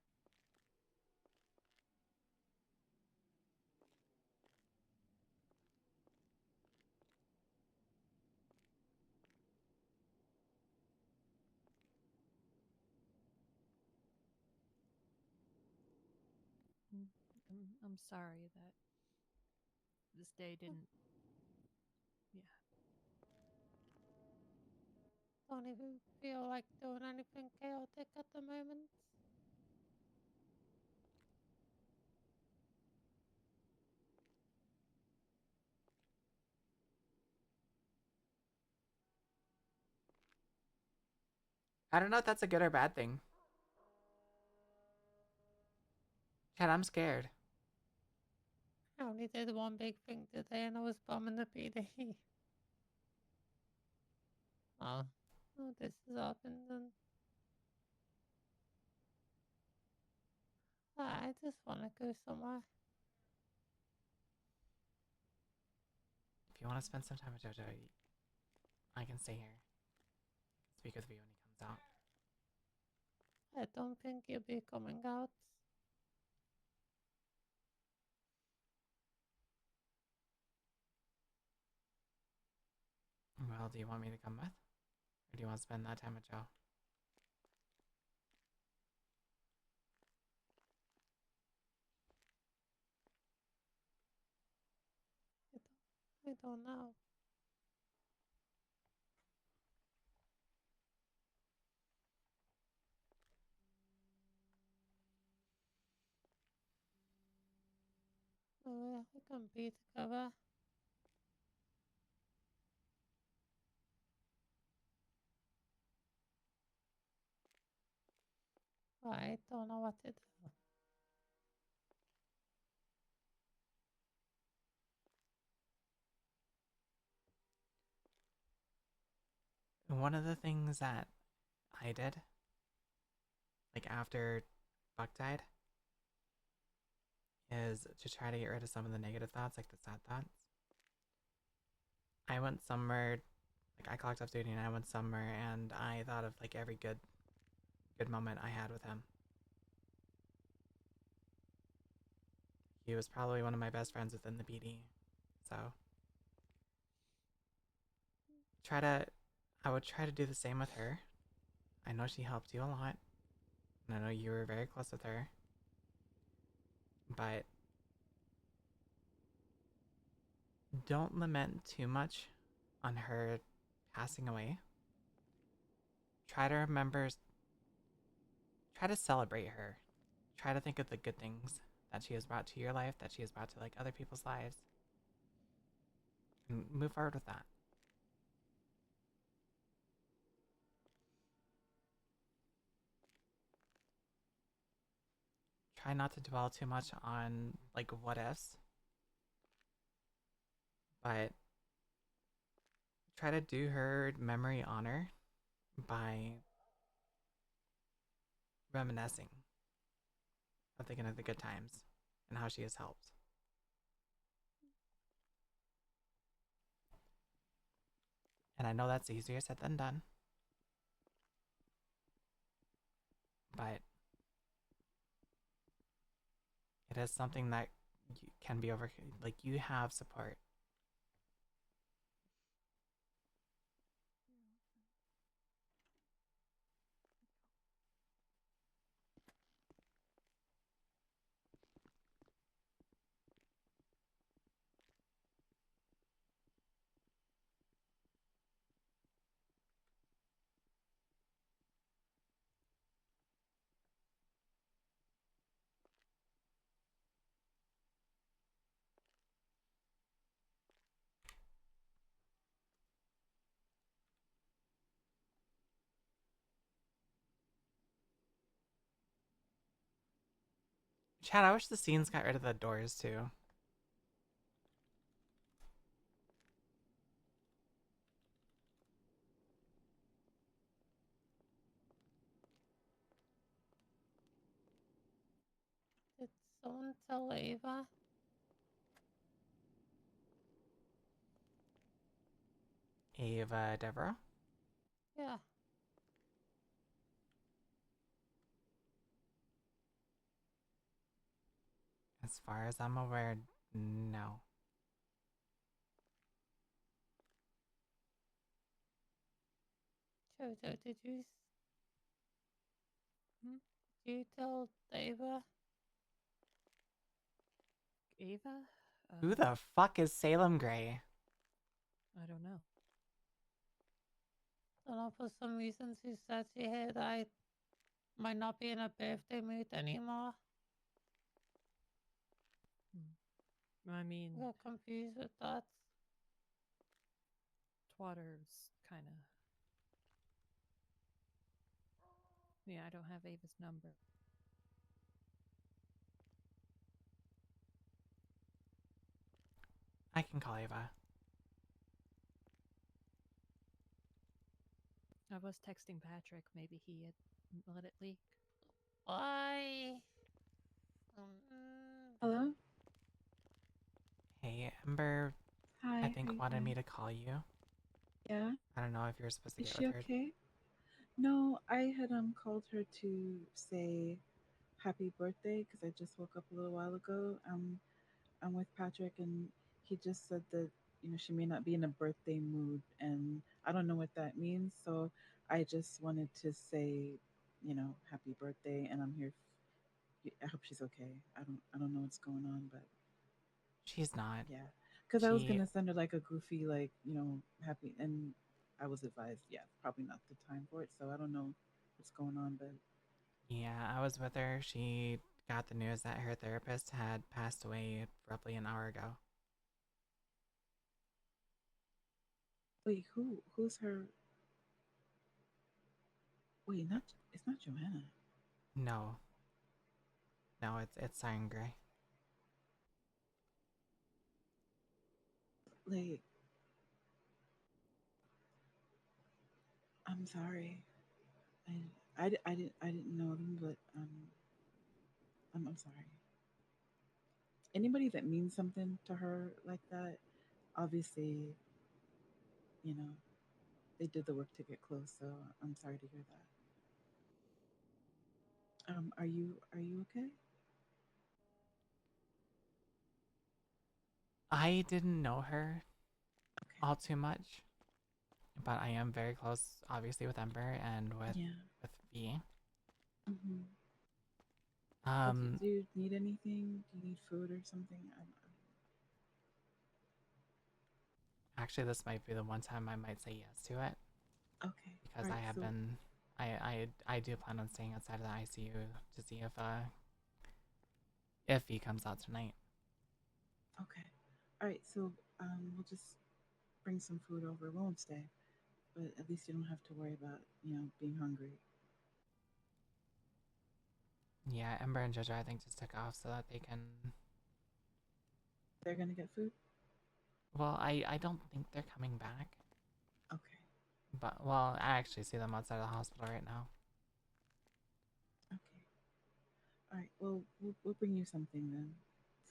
I'm sorry that this day didn't. Yeah. Don't even feel like doing anything chaotic at the moment. I don't know if that's a good or bad thing. Chad, I'm scared. I only did one big thing today and I was bombing the PD. Oh, this has happened then. I just want to go somewhere. If you want to spend some time with JoJo, I can stay here. Speak with V when he comes out. I don't think you'll be coming out. Well, do you want me to come with? Or do you want to spend that time with Joe? I don't know. Oh, yeah, we can be together. I don't know what to do. One of the things that I did, like after Buck died, is to try to get rid of some of the negative thoughts, like the sad thoughts. I went somewhere, like I clocked off duty and I went somewhere and I thought of like every good moment I had with him. She was probably one of my best friends within the BD. So I would try to do the same with her. I know she helped you a lot. And I know you were very close with her. But don't lament too much on her passing away. Try to celebrate her. Try to think of the good things that she has brought to your life, that she has brought to like other people's lives. And move forward with that. Try not to dwell too much on like what ifs. But try to do her memory honor by reminiscing of thinking of the good times and how she has helped. And I know that's easier said than done. But it is something that can be overcome. Like, you have support. Chad, I wish the scenes got rid of the doors too. Did someone tell Ava? Ava Deborah? Yeah. As far as I'm aware, no. Jojo, did you? Did you tell Ava? Ava? Who the fuck is Salem Gray? I don't know. I don't know, for some reason she said she had I might not be in a birthday mood anymore. I mean, I got confused with that. Twatter's kind of. Yeah, I don't have Ava's number. I can call Ava. I was texting Patrick. Maybe he had let it leak. Why? Hello? Hey, Ember, Hi, I how think you wanted me doing? to call you. Yeah? I don't know if you're supposed to Is get she with her. okay? No, I had called her to say happy birthday because I just woke up a little while ago. I'm with Patrick and he just said that she may not be in a birthday mood and I don't know what that means. So I just wanted to say happy birthday and I'm here. I hope she's okay. I don't know what's going on, but She's not. yeah, because I was gonna send her like a goofy happy and I was advised probably not the time for it. So I don't know what's going on, but Yeah, I was with her. She got the news that her therapist had passed away roughly an hour ago. wait, who's her? Wait, it's not Joanna. No. No, it's Siren Gray. Like, I'm sorry. I didn't know them, but I'm sorry. Anybody that means something to her like that, obviously, you know, they did the work to get close. So I'm sorry to hear that. Are you okay? I didn't know her all too much, but I am very close, obviously, with Ember and with V. Mm-hmm. Um, do you need anything? Do you need food or something? Actually, this might be the one time I might say yes to it. Okay. Because Alright, I have so been, I do plan on staying outside of the ICU to see if he comes out tonight. okay. Alright, so we'll just bring some food over. We won't stay, but at least you don't have to worry about being hungry. Yeah, Ember and Jojo I think just took off so that they can. They're gonna get food. Well, I don't think they're coming back. Okay. But well, I actually see them outside of the hospital right now. Okay. All right. Well, we'll bring you something then,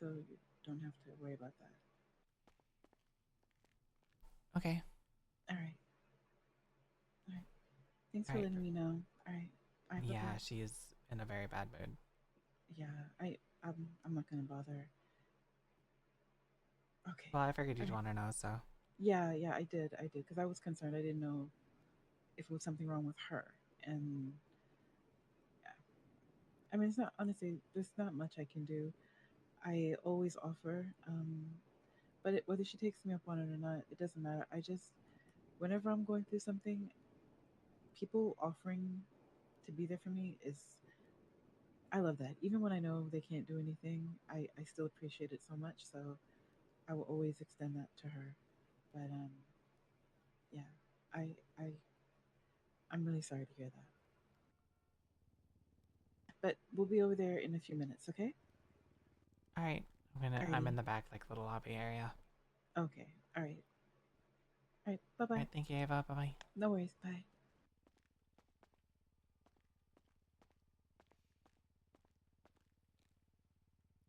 so you don't have to worry about that. Okay. All right. All right. Thanks All for right. letting me know. All right. All right. Yeah, Bye-bye. she's in a very bad mood. Yeah. I'm not gonna bother. Okay. Well, I figured you'd All right. want to know, so. Yeah. Yeah. I did. Because I was concerned. I didn't know if it was something wrong with her. And yeah. I mean, it's not honestly. There's not much I can do. I always offer. But whether she takes me up on it or not, it doesn't matter. I just, whenever I'm going through something, people offering to be there for me is, I love that. Even when I know they can't do anything, I still appreciate it so much. So I will always extend that to her. But yeah, I I I'm really sorry to hear that. But we'll be over there in a few minutes, okay? All right. I'm in Alrighty. the back, like little lobby area. Okay. All right. All right. Bye All bye. right. Thank you, Ava. Bye bye. No worries. Bye.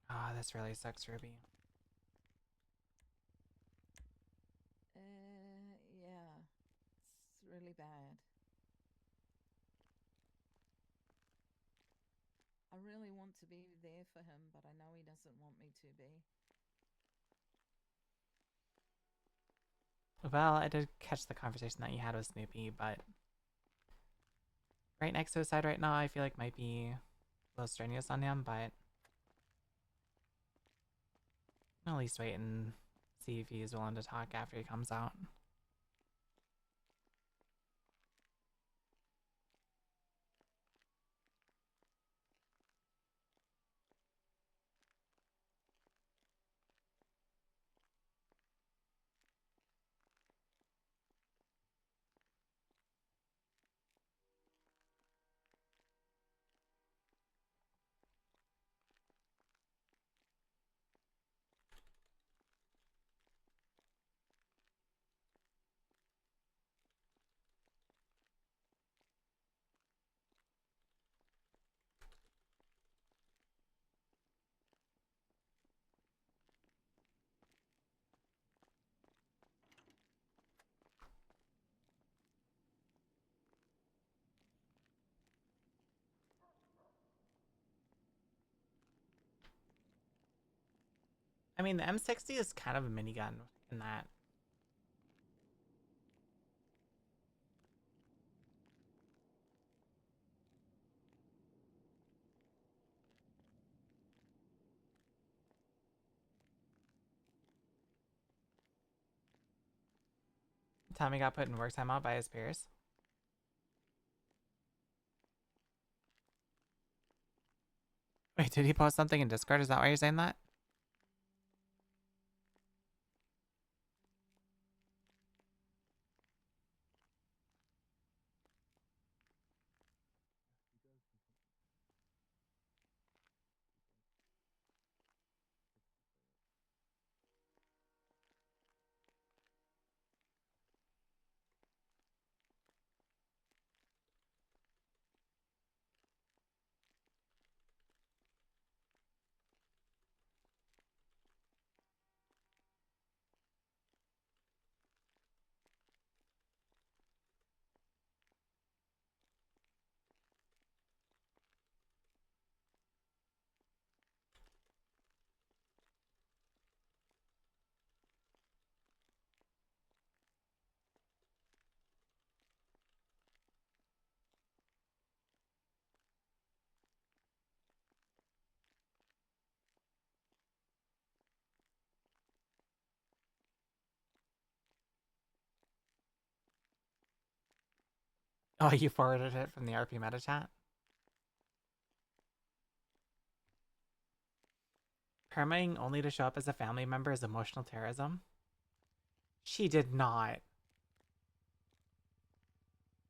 Ah, oh, this really sucks, Ruby. Yeah. It's really bad. I really want to be there for him, but I know he doesn't want me to be. Well, I did catch the conversation that you had with Snoopy, but right next to his side right now, I feel like might be a little strenuous on him, but I'll at least wait and see if he's willing to talk after he comes out. I mean, the M60 is kind of a minigun in that. Tommy got put in work timeout by his peers. Wait, did he post something in Discord? Is that why you're saying that? Oh, you forwarded it from the RP meta chat? Permitting only to show up as a family member is emotional terrorism? She did not.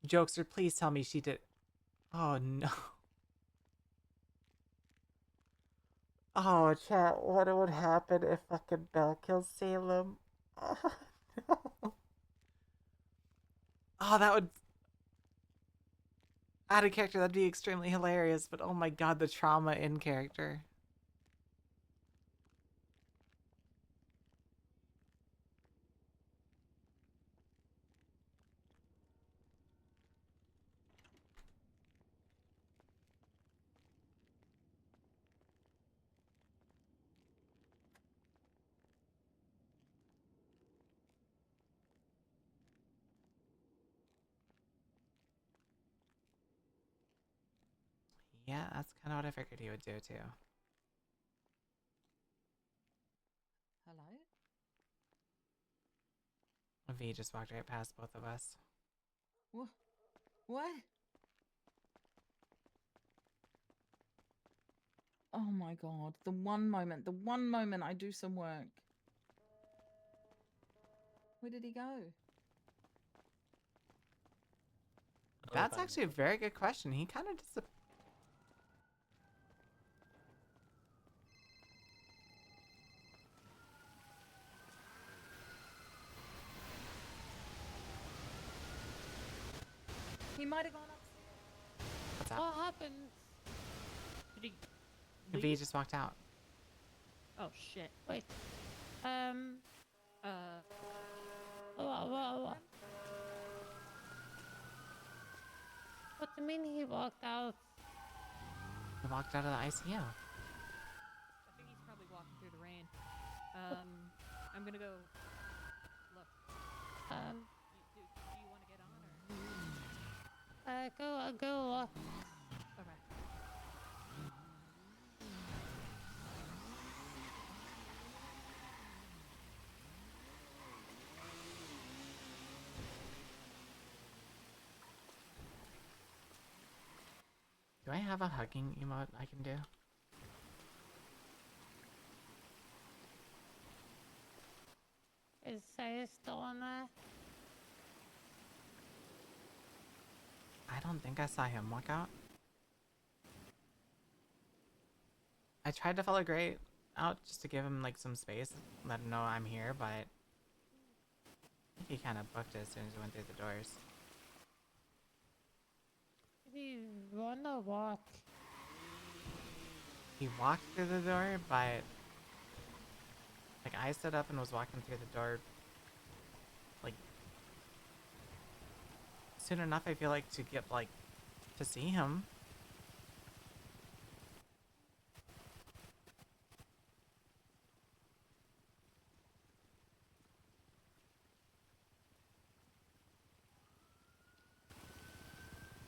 Jokester, please tell me she did. Oh no. Oh, chat, what would happen if fucking Belle kills Salem? Oh, no. Oh, that would... Out of character, that'd be extremely hilarious, but oh my god, the trauma in character. Yeah, that's kind of what I figured he would do too. Hello? V just walked right past both of us. What? What? Oh my god. The one moment I do some work. Where did he go? That's actually a very good question. He kind of disappeared. He might have gone upstairs. What's up? What happened? Did he V leave? just walked out. Oh shit. Wait. What do you mean he walked out? He walked out of the ICU. I think he's probably walking through the rain. I'm gonna go look. Do you want to get on or? Go look. Okay. Do I have a hugging emote I can do? Is Saya still on there? I don't think I saw him walk out. I tried to follow Gray out just to give him like some space, let him know I'm here, but I think he kind of booked it as soon as he went through the doors. Did he run or walk? He walked through the door, but like I stood up and was walking through the door like soon enough I feel like to get like to see him.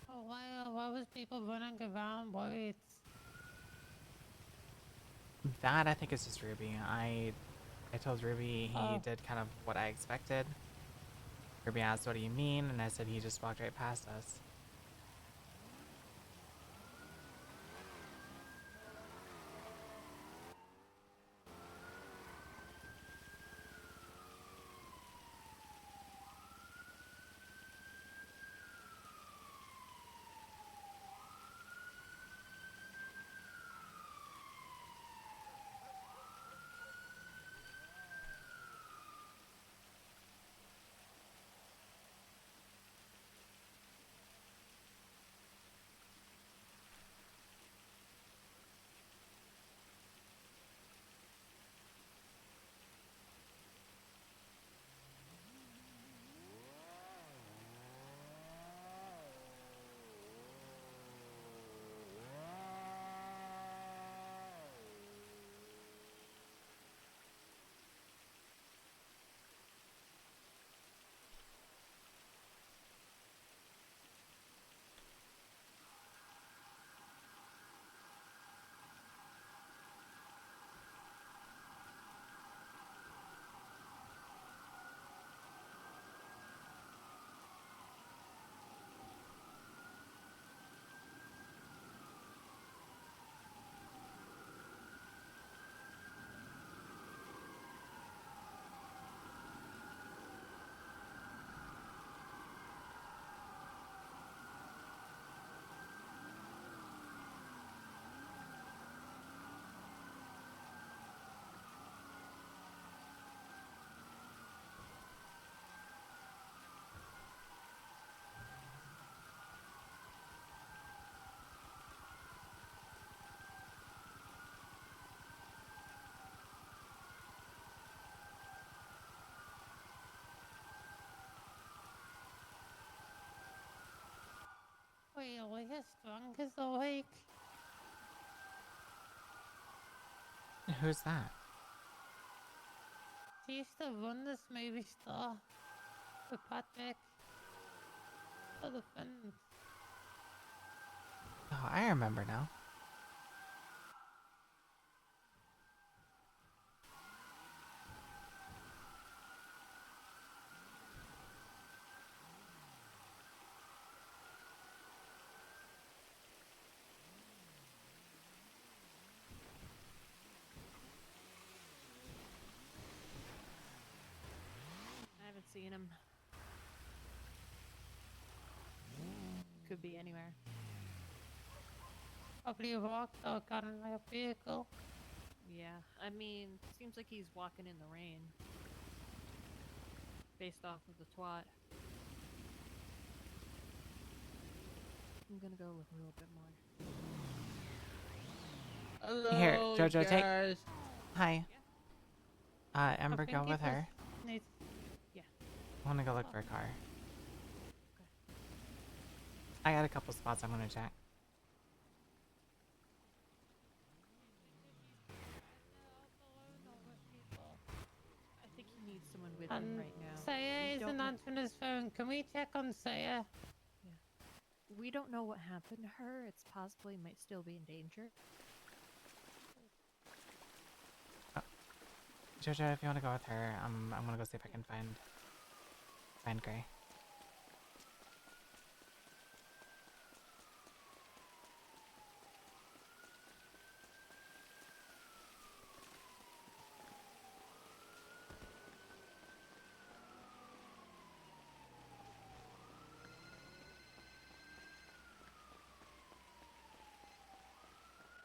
Oh, why was people running around worried? That I think is just Ruby. I told Ruby he did kind of what I expected. Ruby asked, "What do you mean?" And I said he just walked right past us. really as strong as the lake. Who's that? She used to run this movie store with Patrick for the fans. Oh, I remember now. I haven't seen him. Could be anywhere. Probably walked or got in a vehicle. Yeah, I mean, seems like he's walking in the rain. Based off of the twat. I'm gonna go look a little bit more. Here, Hello, Jojo, take. guys. Hi. Ember, I go think with it her. just needs- Yeah. I want to go look for a car. I got a couple spots I'm gonna check. I think he needs someone with him right now. Saya We isn't don't kn- answering his phone. Can we check on Saya? We don't know what happened to her. It's possibly might still be in danger. Jojo, if you want to go with her, I'm gonna go see if I can find Gray.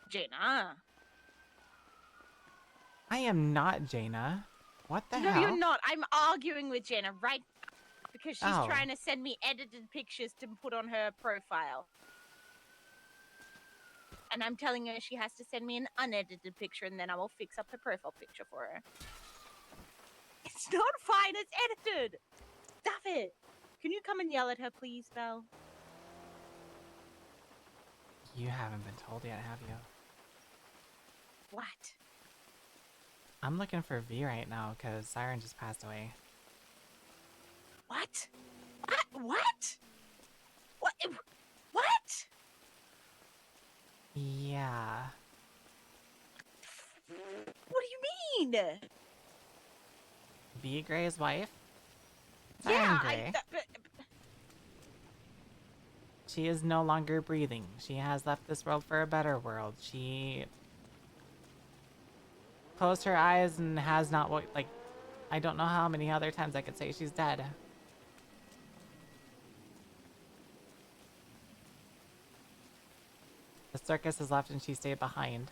Jaina. I am not Jaina. What the No, hell? you're not. I'm arguing with Jaina right now because she's Oh. trying to send me edited pictures to put on her profile. And I'm telling her she has to send me an unedited picture and then I will fix up her profile picture for her. It's not fine, it's edited! Stop it! Can you come and yell at her, please, Belle? You haven't been told yet, have you? What? I'm looking for V right now because Siren just passed away. What? What? What? What? Yeah. What do you mean? V Gray's wife? Yeah, Siren Gray. She is no longer breathing. She has left this world for a better world. She closed her eyes and has not woke. Like, I don't know how many other times I could say she's dead. The circus has left and she stayed behind.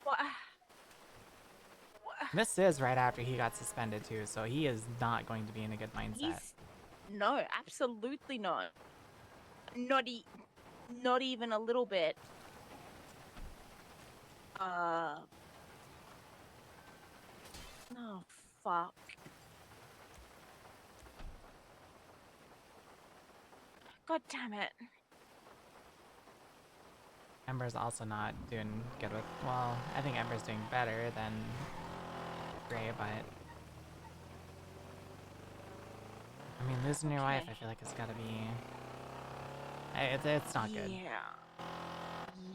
What? This is right after he got suspended too, so he is not going to be in a good mindset. No, absolutely not. Not even a little bit. Oh, fuck. God damn it. Ember's also not doing good with, well, I think Ember's doing better than Gray, but I mean, losing your wife, I feel like it's gotta be, it's not good.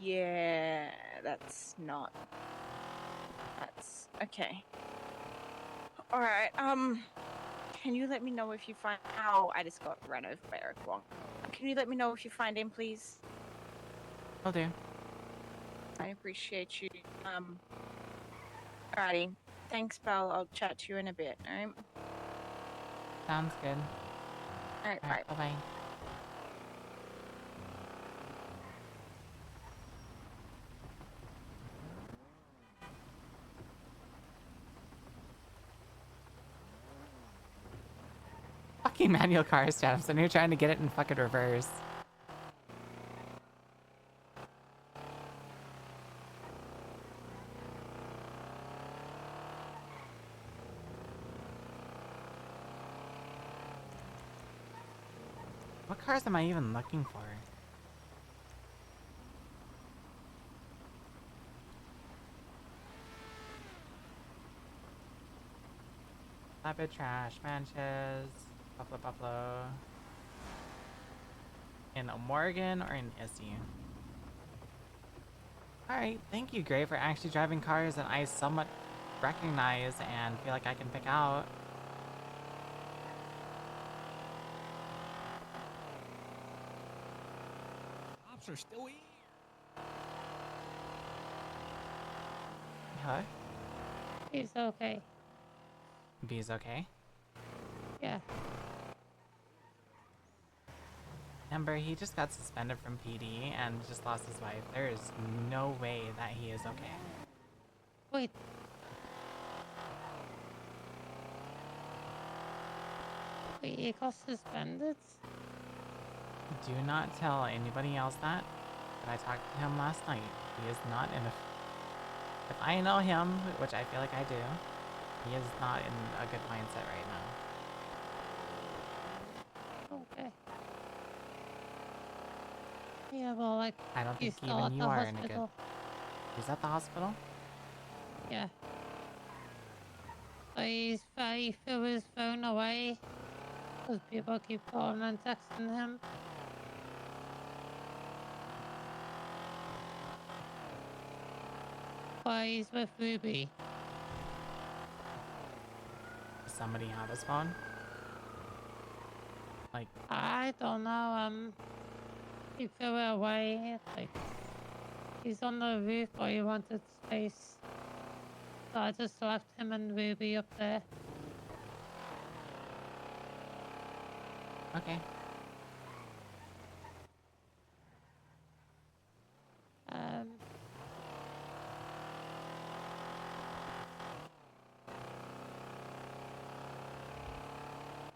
Yeah, that's okay. Alright, can you let me know if you find, I just got run over by Eric Wong. Can you let me know if you find him, please? Will do. I appreciate you. Alrighty. Thanks, Belle. I'll chat to you in a bit, alright? Sounds good. Alright, bye. Bye-bye. Fucking manual cars, Jamson. You're trying to get it in fucking reverse. What cars am I even looking for? Flatbed trash, branches, Buffalo. In Morgan or in Issy? Alright, thank you, Gray, for actually driving cars that I somewhat recognize and feel like I can pick out. Cops are still here. Huh? He's okay. B's okay? Yeah. Ember, he just got suspended from PD and just lost his wife. There is no way that he is okay. Wait. Wait, he got suspended? Do not tell anybody else that. But I talked to him last night. He is not in a... If I know him, which I feel like I do, he is not in a good mindset right now. Okay. Yeah, well, like, I don't he's think still even at you the are in a good... hospital. He's at the hospital? Yeah. But he threw his phone away. Because people keep calling and texting him. But he's with Ruby. Does somebody have his phone? Like... I don't know, he threw it away. Like, he's on the roof, but he wanted space. So I just left him and Ruby up there. Okay.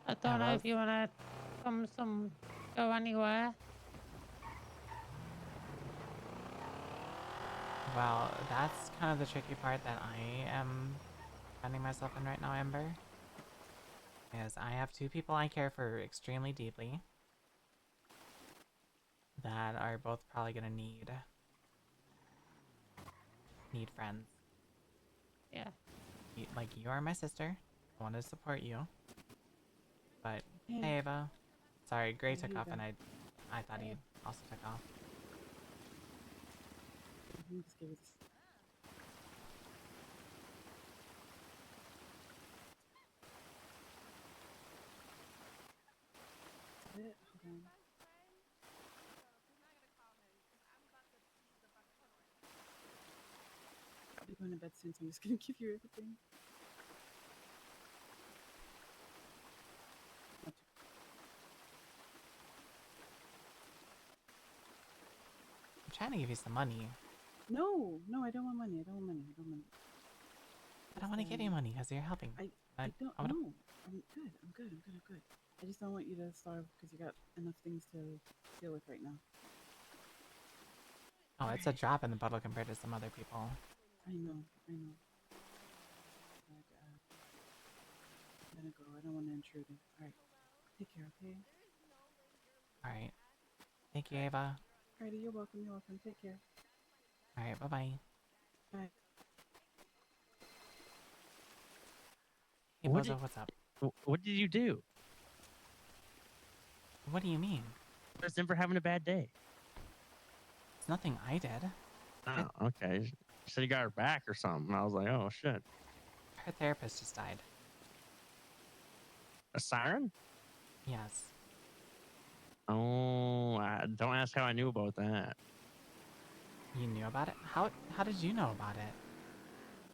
I don't know if you wanna go anywhere. Well, that's kind of the tricky part that I am finding myself in right now, Ember. Is I have two people I care for extremely deeply that are both probably gonna need friends. Yeah. Like, you are my sister. I want to support you. But, Yeah. hey, Ava. Sorry, Gray Yeah, took you off go. and I thought he also took off. Just give it a bit. Hold on. You're going to bed soon, so I'm just gonna give you everything. I'm trying to give you some money. No, I don't want money. I don't want money. I don't want to give you money because you're helping. I don't know. I'm good. I just don't want you to starve because you got enough things to deal with right now. Oh, it's a drop in the bottle compared to some other people. I know. But, I'm gonna go. I don't want to intrude. Alright. Take care, okay? Alright. Thank you, Ava. Alrighty, you're welcome. Take care. Alright, bye-bye. Bye. Hey, Bozo, what's up? What did you do? What do you mean? Just Ember having a bad day. It's nothing I did. Oh, okay. She said you got her back or something. I was like, oh, shit. Her therapist just died. A siren? Yes. Oh, don't ask how I knew about that. You knew about it? How did you know about it?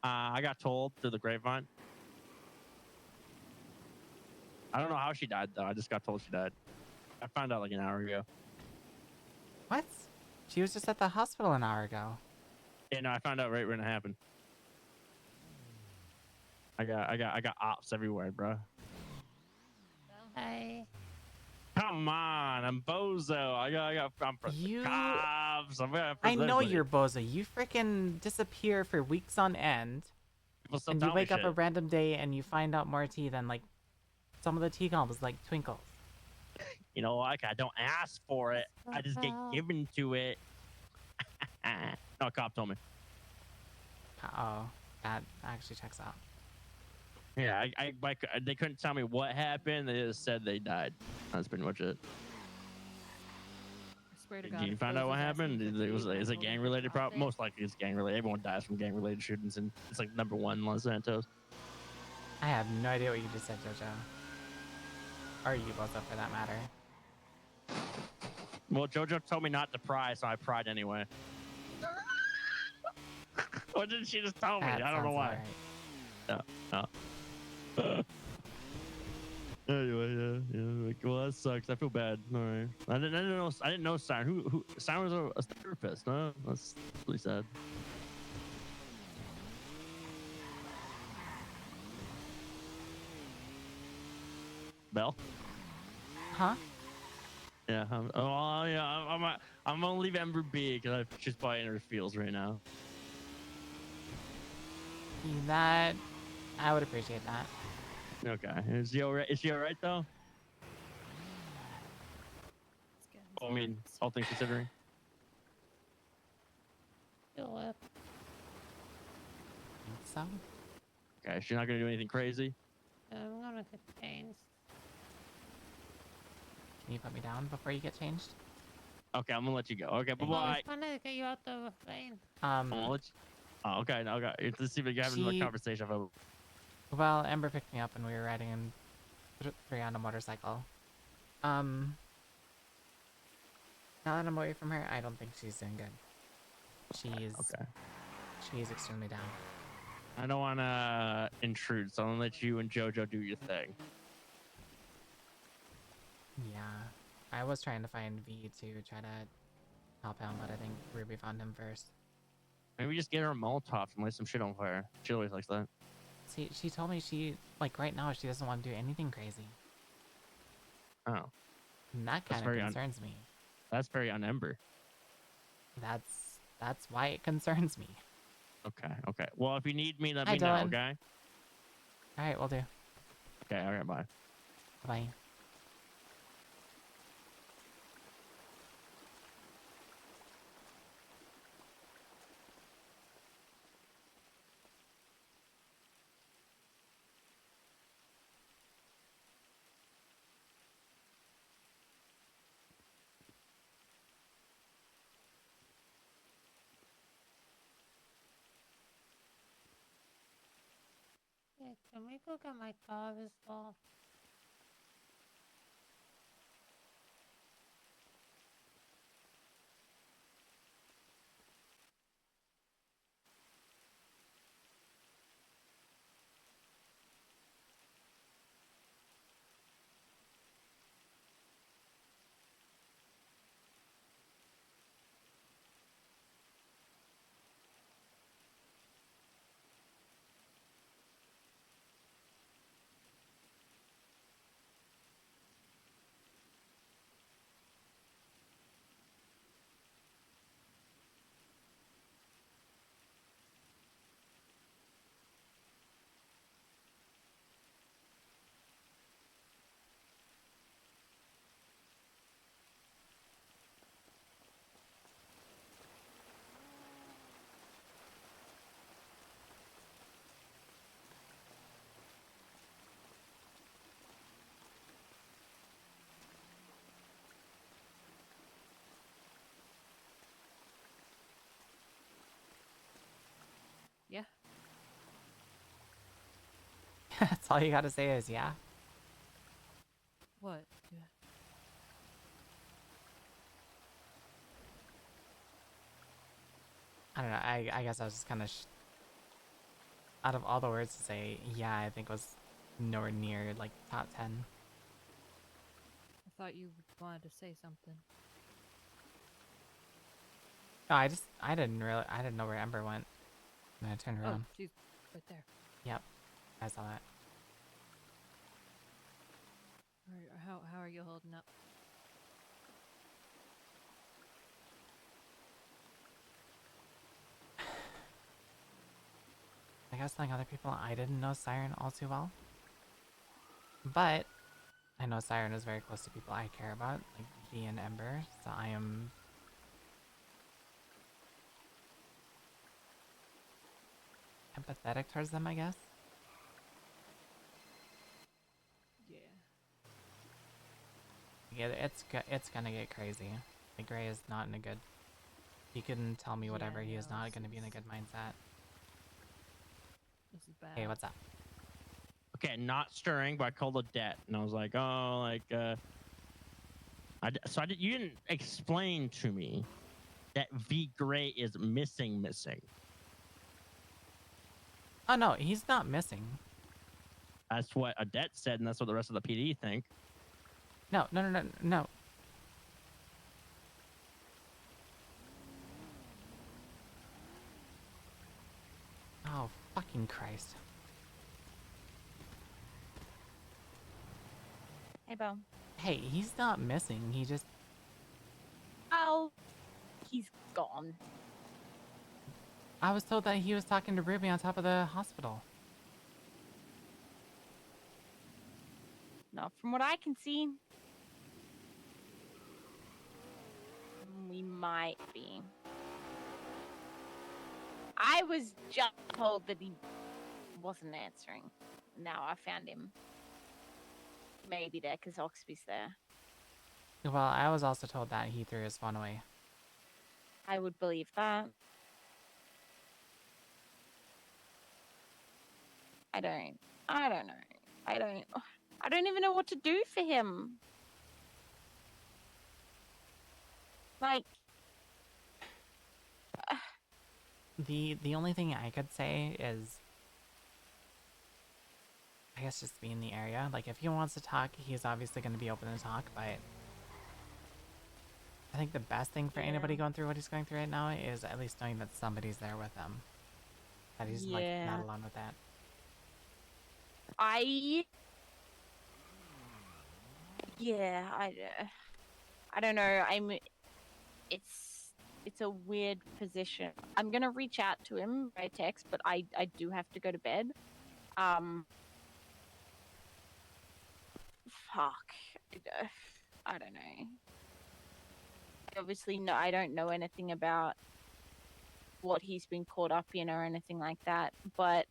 I got told through the grapevine. I don't know how she died, though. I just got told she died. I found out like an hour ago. What? She was just at the hospital an hour ago. Yeah, no, I found out right when it happened. I got ops everywhere, bro. Hey. Come on, I'm Bozo. I'm for the cops. I know you're Bozo. You freaking disappear for weeks on end. People still And tell you me wake up a shit. random day and you find out more tea than, like, some of the tea goblins, like Twinkles. You know, like I don't ask for it. I just get given to it. No, cop told me. Oh, that actually checks out. Yeah, they couldn't tell me what happened. They just said they died. That's pretty much it. I swear to Did God, you if find Rose out what was asking happened? for food and I Is it told her gang to related drop problem? it, Most likely it's gang related. Everyone dies from gang related shootings, and it's like #1 in Los Santos. I have no idea what you just said, Jojo. Or you both, for that matter. Well, JoJo told me not to pry, so I pried anyway. What did she just tell me? That I don't know sounds why. about No. Anyway, yeah. Like, well, that sucks. I feel bad. All right. I didn't know Siren. Who Siren was a therapist, huh? That's really sad. Bell? Huh? Yeah. I'm gonna leave Ember be because she's probably in her feels right now. That I would appreciate that. Okay. Is she alright? Is she alright though? I mean, all things considering. Philip. Think so? Okay. She's not gonna do anything crazy. I'm gonna get changed. Can you put me down before you get changed? Okay, I'm gonna let you go. Okay, bye I bye. was trying to get you out the plane. I'm gonna let you... Oh, okay. Okay. Let's see if we can have another conversation about. Well, Ember picked me up and we were riding in three on a motorcycle. Now that I'm away from her, I don't think she's doing good. She's extremely down. I don't want to intrude, so I'm gonna let you and JoJo do your thing. Yeah, I was trying to find V to try to help him, but I think Ruby found him first. Maybe just get her a Molotov and light some shit on fire. She always likes that. See, she told me right now she doesn't want to do anything crazy. Oh. And that kind of concerns me. That's very un-Ember. That's why it concerns me. Okay. Well, if you need me, let Hi, me know, Dylan. okay? Alright, will do. Okay, alright, bye. Bye. Hey, can we go get my car installed? Yeah. That's all you gotta say is yeah. What? Yeah. I don't know. I guess I was just kind of out of all the words to say, yeah, I think was nowhere near like top 10. I thought you wanted to say something. No, I didn't know where Ember went. And I turned around. Oh, she's right there. Yep, I saw that. How are you holding up? I guess telling other people I didn't know Siren all too well. But I know Siren is very close to people I care about, like V and Ember, so I am empathetic towards them, I guess. Yeah. Yeah, it's gonna get crazy. Like Gray is not in a good. He can tell me whatever. Yeah, He is no, not gonna be in a good mindset. This is bad. Hey, what's up? Okay, not stirring, but I called a debt, and I was like, oh, like, you didn't explain to me that V Gray is missing. Oh no, he's not missing. That's what a debt said, and that's what the rest of the PD think. No. Oh, fucking Christ. Hey, Bo. Hey, he's not missing. He just. Oh, he's gone. I was told that he was talking to Ruby on top of the hospital. No, from what I can see, we might be. I was just told that he wasn't answering. Now I found him. Maybe there, because Oxby's there. Well, I was also told that he threw his phone away. I would believe that. I don't know. I don't even know what to do for him. Like, The only thing I could say is, I guess, just be in the area. Like, if he wants to talk, he's obviously going to be open to talk, but I think the best thing for anybody going through what he's going through right now is at least knowing that somebody's there with him. That he's like not alone with that. I don't know. It's a weird position. I'm gonna reach out to him by text, but I do have to go to bed. Fuck. I don't know. Obviously, no, I don't know anything about what he's been caught up in or anything like that, but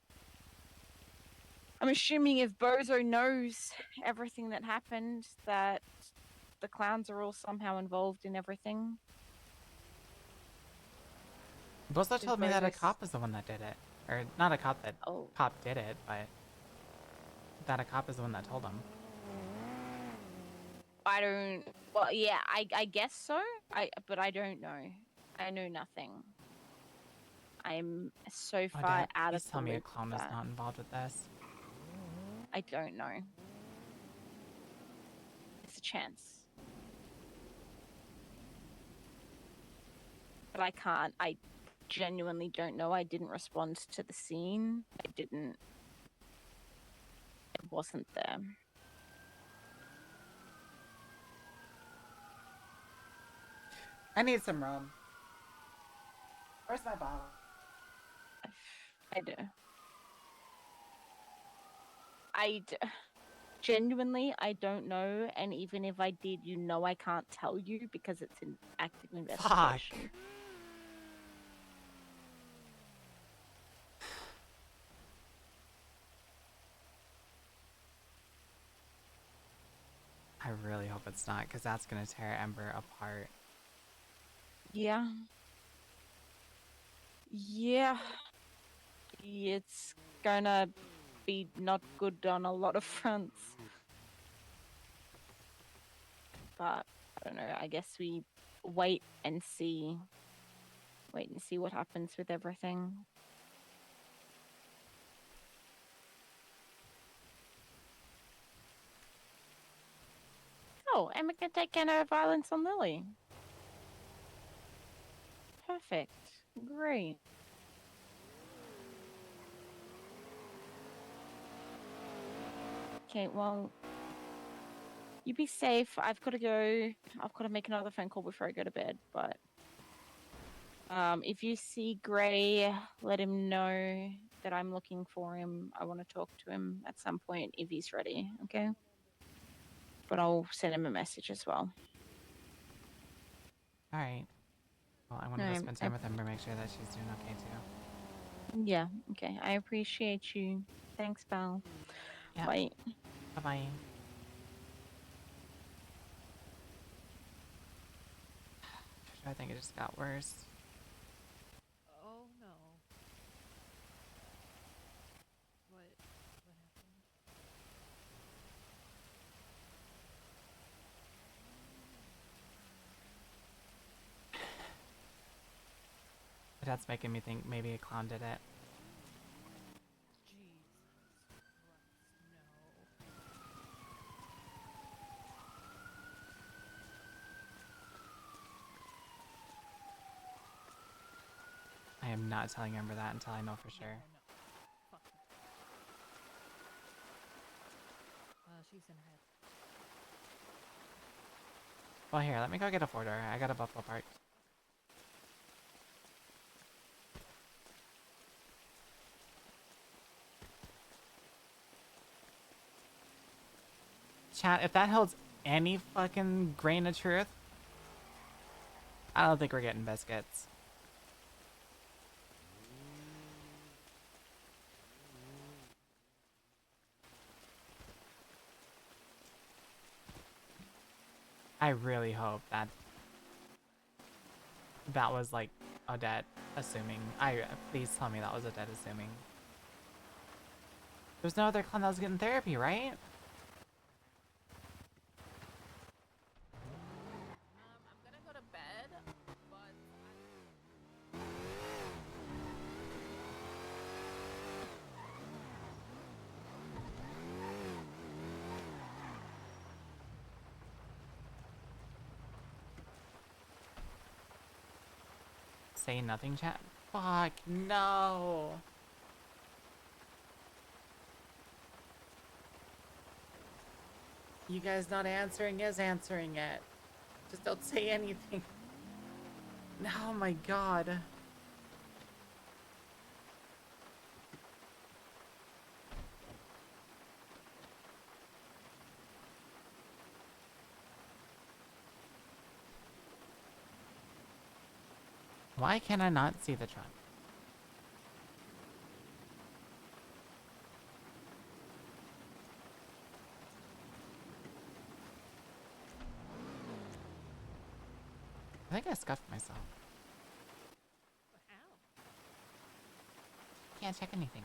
I'm assuming if Bozo knows everything that happened, that the clowns are all somehow involved in everything. Bozo told me that a cop is the one that did it. Or, not a cop that cop did it, but that a cop is the one that told him. Well, yeah, I guess so. But I don't know. I know nothing. I'm so Oh, far Dad, out please of tell the me a loop clown with is that. not involved with this. I don't know. It's a chance. But I can't. I genuinely don't know. I didn't respond to the scene. It wasn't there. I need some rum. Where's my bottle? I do. Genuinely, I don't know, and even if I did, I can't tell you because it's an active investigation. Fuck. I really hope it's not, because that's going to tear Ember apart. Yeah. Yeah. It's gonna be not good on a lot of fronts. But, I don't know, I guess we wait and see. Wait and see what happens with everything. Oh, Emma can take care of violence on Lily. Perfect. Great. Okay, well, you be safe. I've got to go. I've got to make another phone call before I go to bed, but if you see Gray, let him know that I'm looking for him. I want to talk to him at some point if he's ready, okay? but I'll send him a message as well. All right. Well, I wanted to Alright, spend time with Ember, make sure that she's doing okay too. Yeah, okay. I appreciate you. Thanks, Val. Yeah. Bye. Bye-bye. I think it just got worse. Oh no. What happened? But that's making me think maybe a clown did it. Jesus Christ, no. I am not telling Ember that until I know for sure. No. Fuck no. She's in her head. Well, here, let me go get a 4-door. I got a Buffalo Park. Chat, if that holds any fucking grain of truth, I don't think we're getting biscuits. I really hope that that was like Odette assuming. Please tell me that was Odette assuming. There's no other clown that was getting therapy, right? I'm gonna go to bed, but Say nothing, chat. Fuck, no. You guys not answering is answering it. Just don't say anything. Oh my god. Why can I not see the truck? I think I scuffed myself. How? Can't check anything.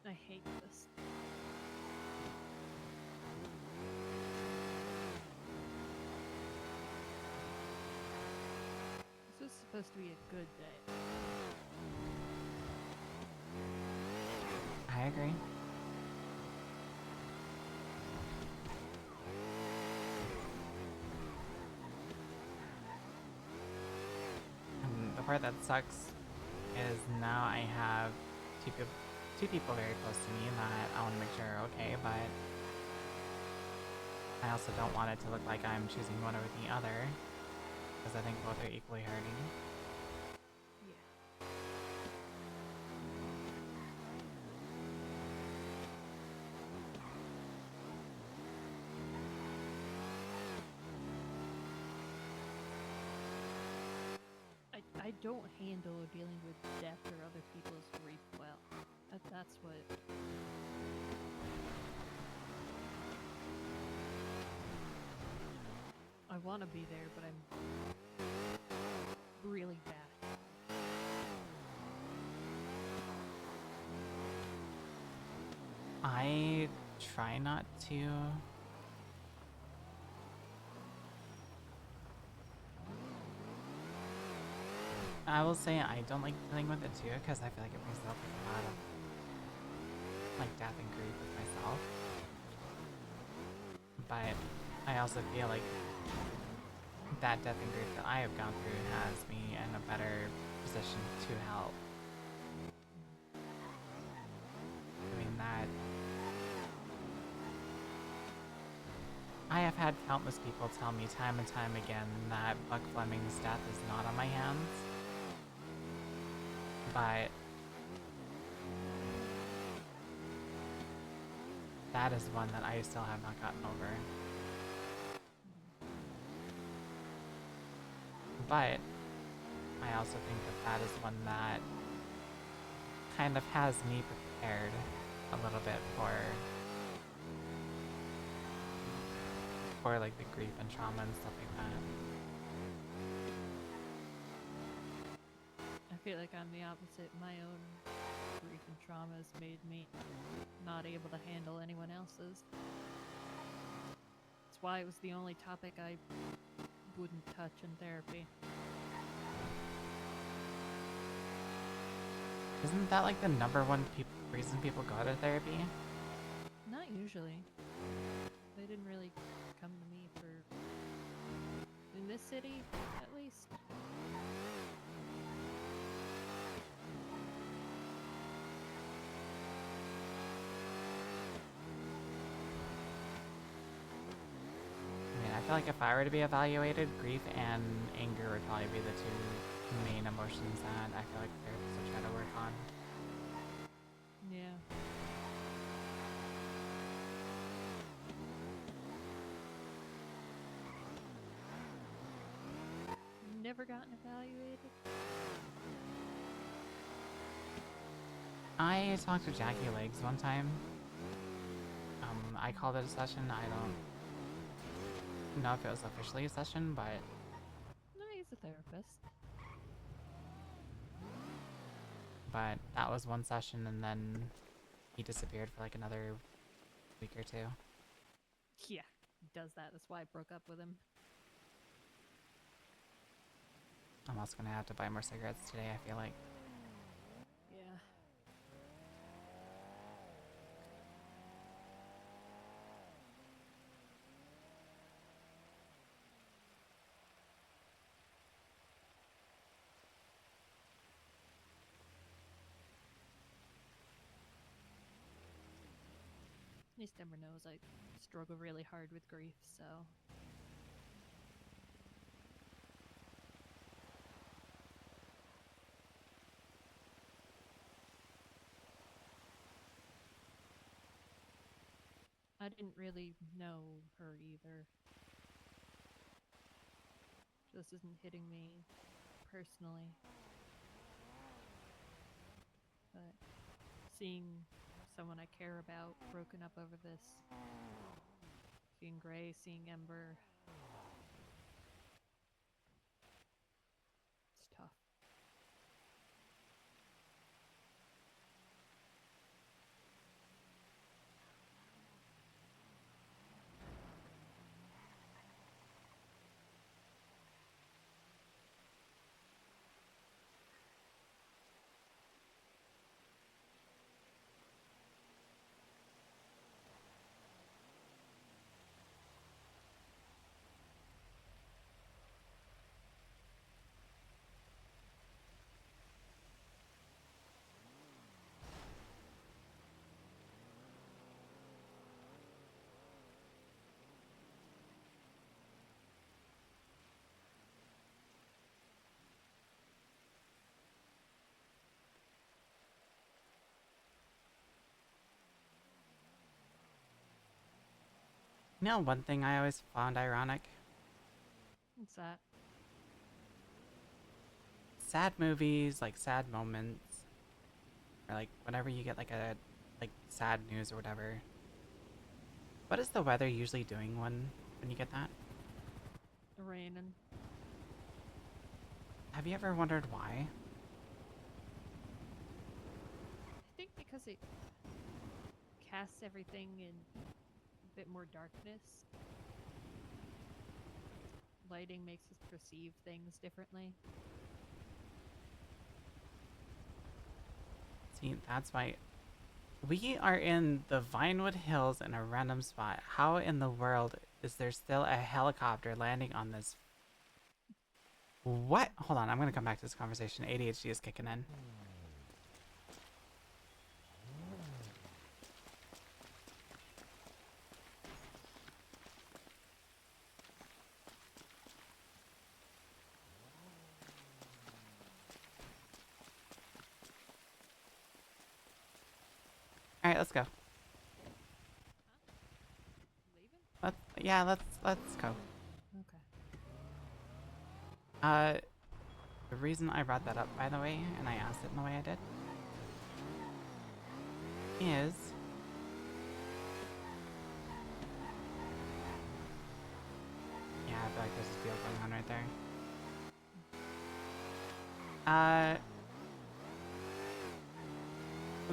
I hate this. This is supposed to be a good day. I agree. And the part that sucks is now I have two people very close to me that I want to make sure are okay, but I also don't want it to look like I'm choosing one over the other, because I think both are equally hurting. I don't handle dealing with death or other people's grief well. That's what. I want to be there, but I'm really bad. I try not to. I will say I don't like dealing with it too, because I feel like it brings up a lot of like death and grief with myself. But I also feel like that death and grief that I have gone through has me in a better position to help. I mean, that I have had countless people tell me time and time again that Buck Fleming's death is not on my hands. But that is one that I still have not gotten over. But I also think that that is one that kind of has me prepared a little bit for like the grief and trauma and stuff like that. I feel like I'm the opposite. My own grief and trauma has made me not able to handle anyone else's. That's why it was the only topic I wouldn't touch in therapy. Isn't that like the number one reason people go to therapy? Not usually. They didn't really come to me for... in this city, at least. I mean, I feel like if I were to be evaluated, grief and anger would probably be the two main emotions that I feel like therapists would try to work on. Yeah. Never gotten evaluated? I talked to Jackie Legs one time. I called it a session. I don't know if it was officially a session, but No, he's a therapist. that was one session, and then he disappeared for like another week or two. Yeah, he does that. That's why I broke up with him. I'm also gonna have to buy more cigarettes today, I feel like. Yeah. At least Ember knows I struggle really hard with grief, so... I didn't really know her either. This isn't hitting me personally. But seeing someone I care about broken up over this, seeing Gray, seeing Ember, it's tough. You know, one thing I always found ironic? What's that? Sad movies, like sad moments, or like whenever you get like sad news or whatever. What is the weather usually doing when you get that? Raining. Have you ever wondered why? I think because it casts everything in a bit more darkness. Lighting makes us perceive things differently. See, that's why we are in the Vinewood Hills in a random spot. How in the world is there still a helicopter landing on this? What? Hold on, I'm gonna come back to this conversation. ADHD is kicking in. All right, let's go. Let's go. Okay. The reason I brought that up, by the way, and I asked it in the way I did, is yeah, I feel like there's a deal going on right there.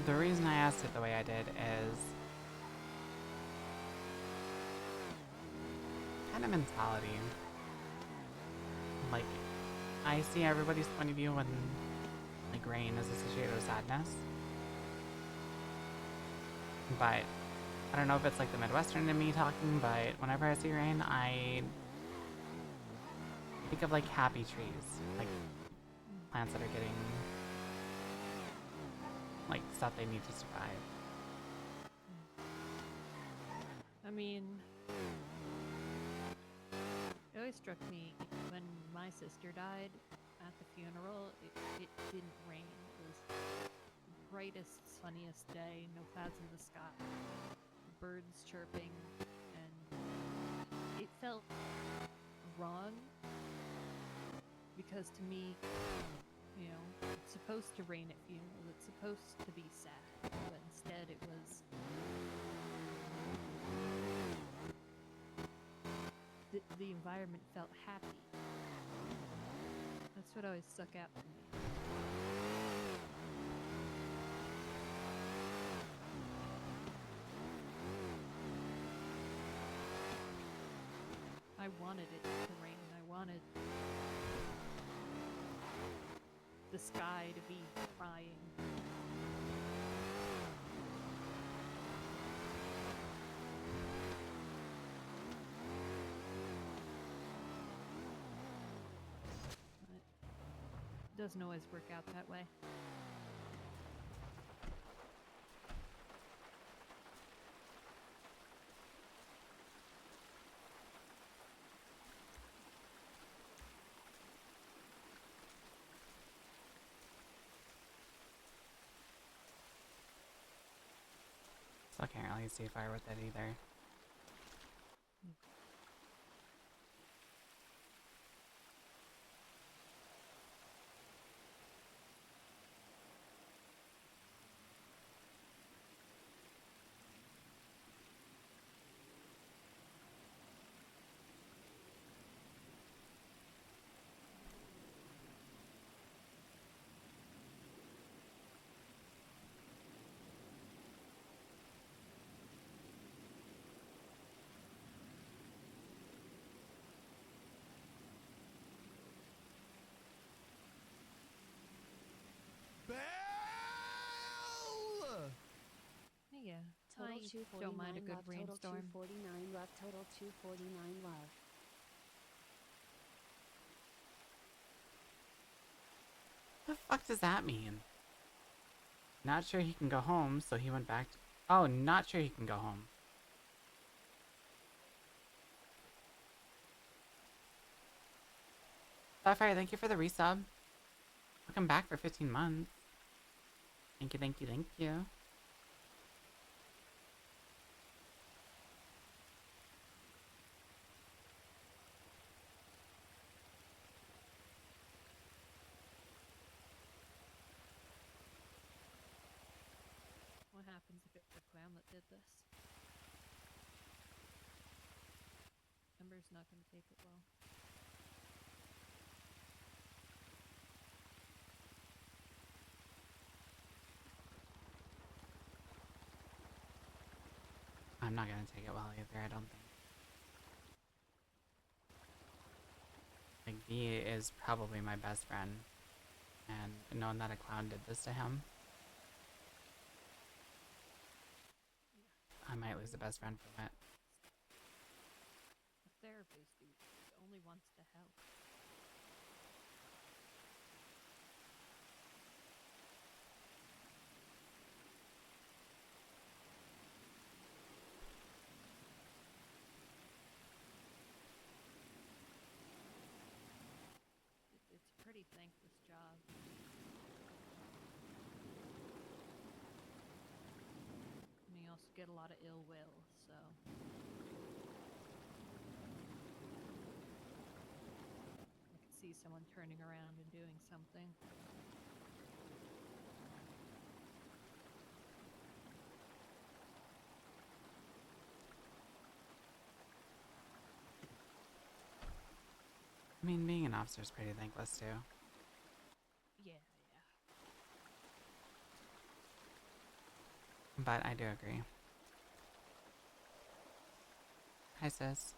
The reason I asked it the way I did is kind of mentality. Like, I see everybody's point of view when, like, rain is associated with sadness. But I don't know if it's like the Midwestern in me talking, but whenever I see rain, I think of like happy trees, like plants that are getting like stuff they need to survive. I mean, it always struck me when my sister died at the funeral, it didn't rain. It was the brightest, sunniest day, no clouds in the sky, birds chirping, and it felt wrong because to me, you know, it's supposed to rain at funerals, it's supposed to be sad, but instead it was the environment felt happy. That's what always stuck out to me. I wanted it to rain. I wanted the sky to be crying. But it doesn't always work out that way. So I can't really see fire with it either. Yeah, Total I 249 don't mind a good love, total rainstorm. 249 love, total 249 love. What the fuck does that mean? Not sure he can go home, so he went back to... Oh, not sure he can go home. Starfire, thank you for the resub. Welcome back for 15 months. Thank you, thank you, thank you. What happens if it's the clown that did this? Ember's not going to take it well. I'm not gonna take it well either, I don't think. Like, V is probably my best friend. And knowing that a clown did this to him, I might lose a best friend from it. A therapist who only wants to help. It's a pretty thankless job. get a lot of ill will, so. I could see someone turning around and doing something. I mean, being an officer is pretty thankless too. Yeah. But I do agree. Hi, sis.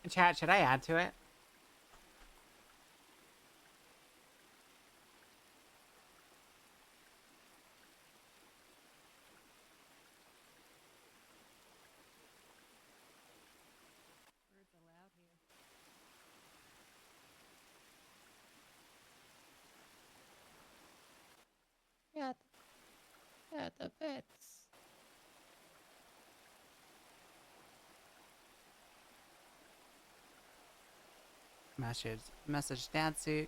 Chat, should I add to it? Birds allowed here. Yeah, the bits. Message Dadsuk.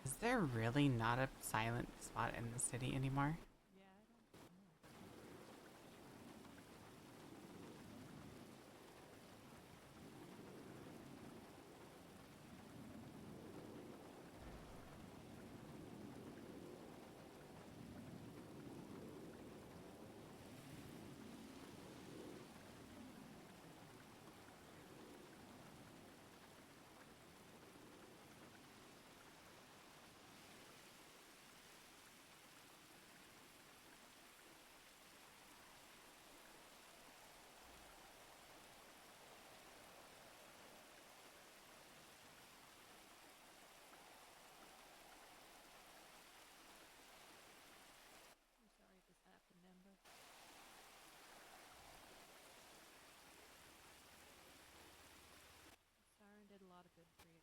Is there really not a silent spot in the city anymore? I'm sorry this happened, Ember. Siren did a lot of good for you.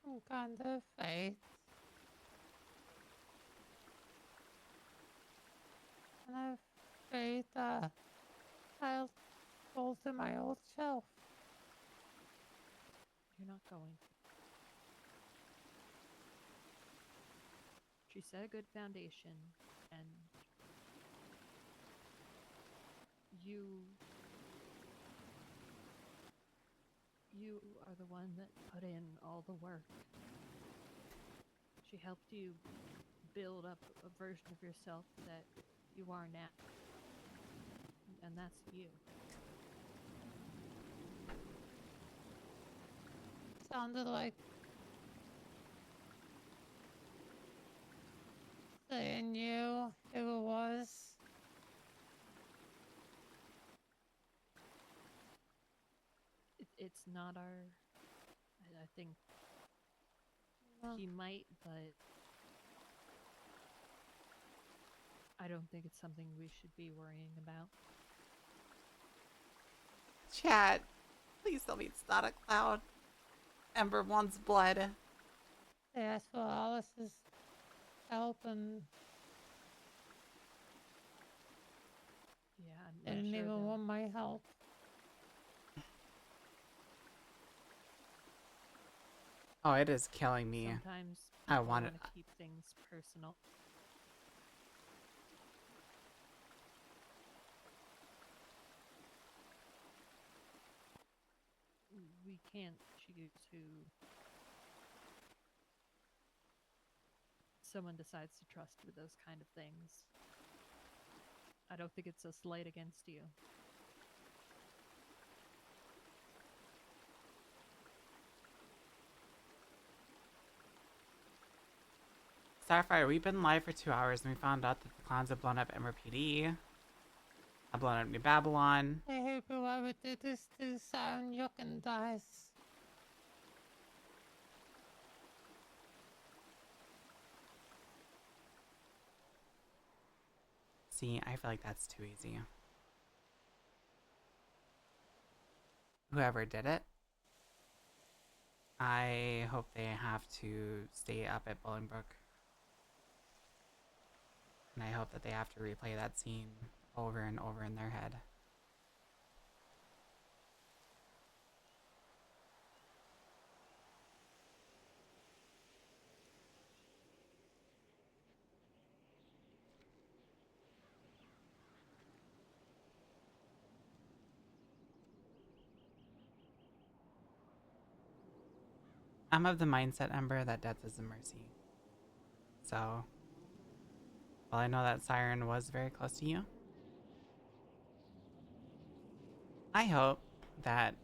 Some kind of faith. And of faith, I'll go to my old self. You're not going to. She set a good foundation, and you are the one that put in all the work. She helped you build up a version of yourself that you are now. And that's you. Sounded like saying you, if it was. It's not our. I think he might, but I don't think it's something we should be worrying about. Chat, please tell me it's not a cloud. Ember wants blood. They asked for Alice's help, and yeah, They didn't sure even they'll- want my help. Oh, it is killing me. Sometimes I people want want it. to keep things personal. We can't choose who someone decides to trust with those kind of things. I don't think it's a slight against you. Starfire, we've been live for 2 hours and we found out that the clowns have blown up MRPD, have blown up New Babylon. I hope whoever did this to Siren Yuckin dies. See, I feel like that's too easy. Whoever did it, I hope they have to stay up at Bolingbroke. And I hope that they have to replay that scene over and over in their head. I'm of the mindset, Ember, that death is a mercy. So, while I know that Siren was very close to you, I hope that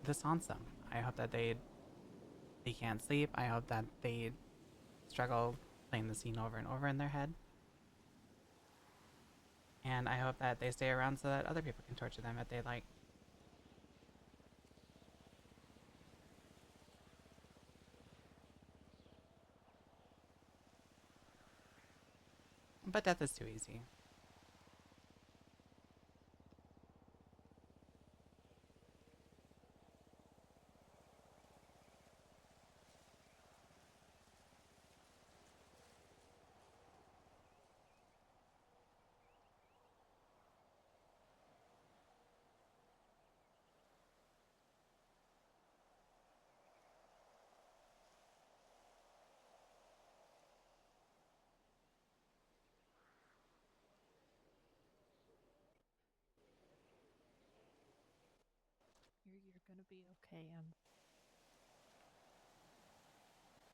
this haunts them. I hope that they can't sleep. I hope that they struggle playing the scene over and over in their head. And I hope that they stay around so that other people can torture them if they like. But death is too easy. You're gonna be okay,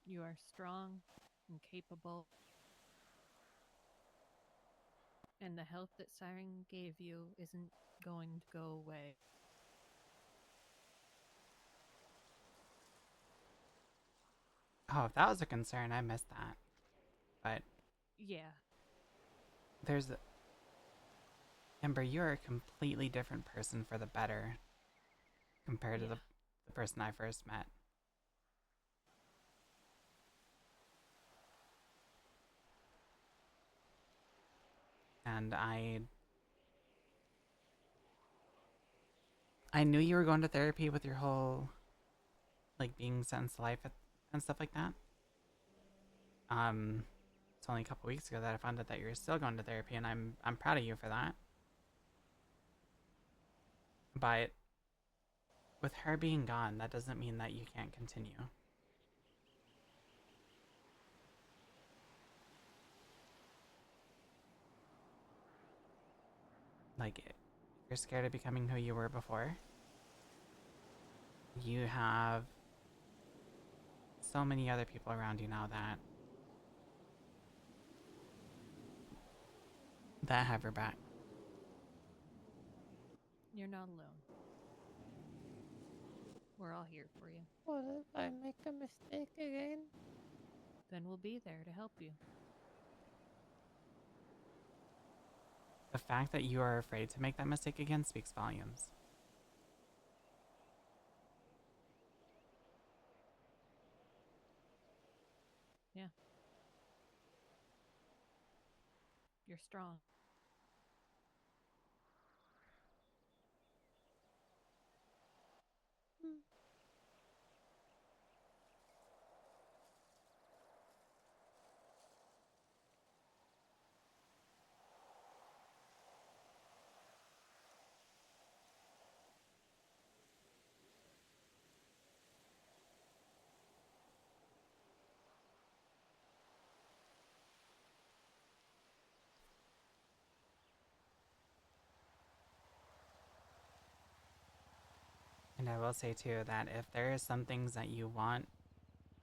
You are strong and capable. And the help that Siren gave you isn't going to go away. Oh, if that was a concern, I missed that. But Yeah. there's Ember, you're a completely different person for the better compared to the person I first met. And I knew you were going to therapy with your whole, like, being sentenced to life and stuff like that. It's only a couple weeks ago that I found out that you're still going to therapy, and I'm proud of you for that. But with her being gone, that doesn't mean that you can't continue. Like, you're scared of becoming who you were before. You have so many other people around you now that have your back. You're not alone. We're all here for you. What if I make a mistake again? Then we'll be there to help you. The fact that you are afraid to make that mistake again speaks volumes. Yeah. You're strong. And I will say too that if there are some things that you want,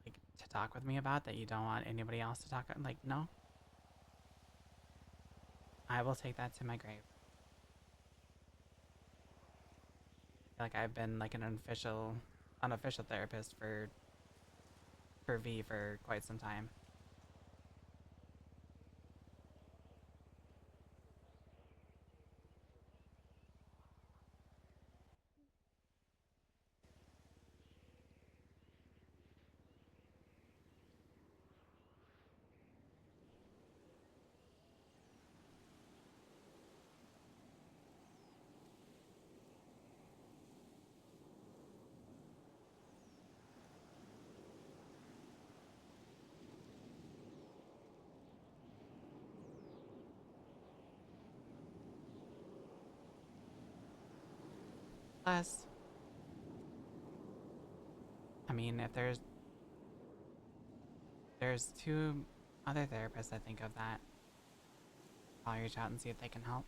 like, to talk with me about that you don't want anybody else to talk about, like, no. I will take that to my grave. I feel like I've been like an unofficial therapist for V for quite some time. Plus, I mean, if there's two other therapists I think of that I'll reach out and see if they can help.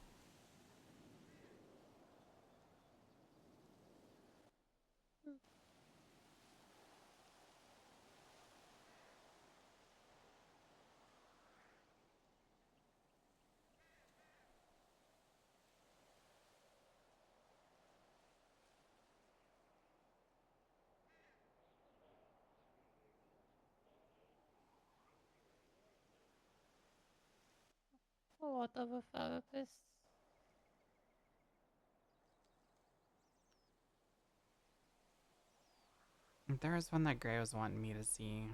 What of a therapist? There was one that Gray was wanting me to see.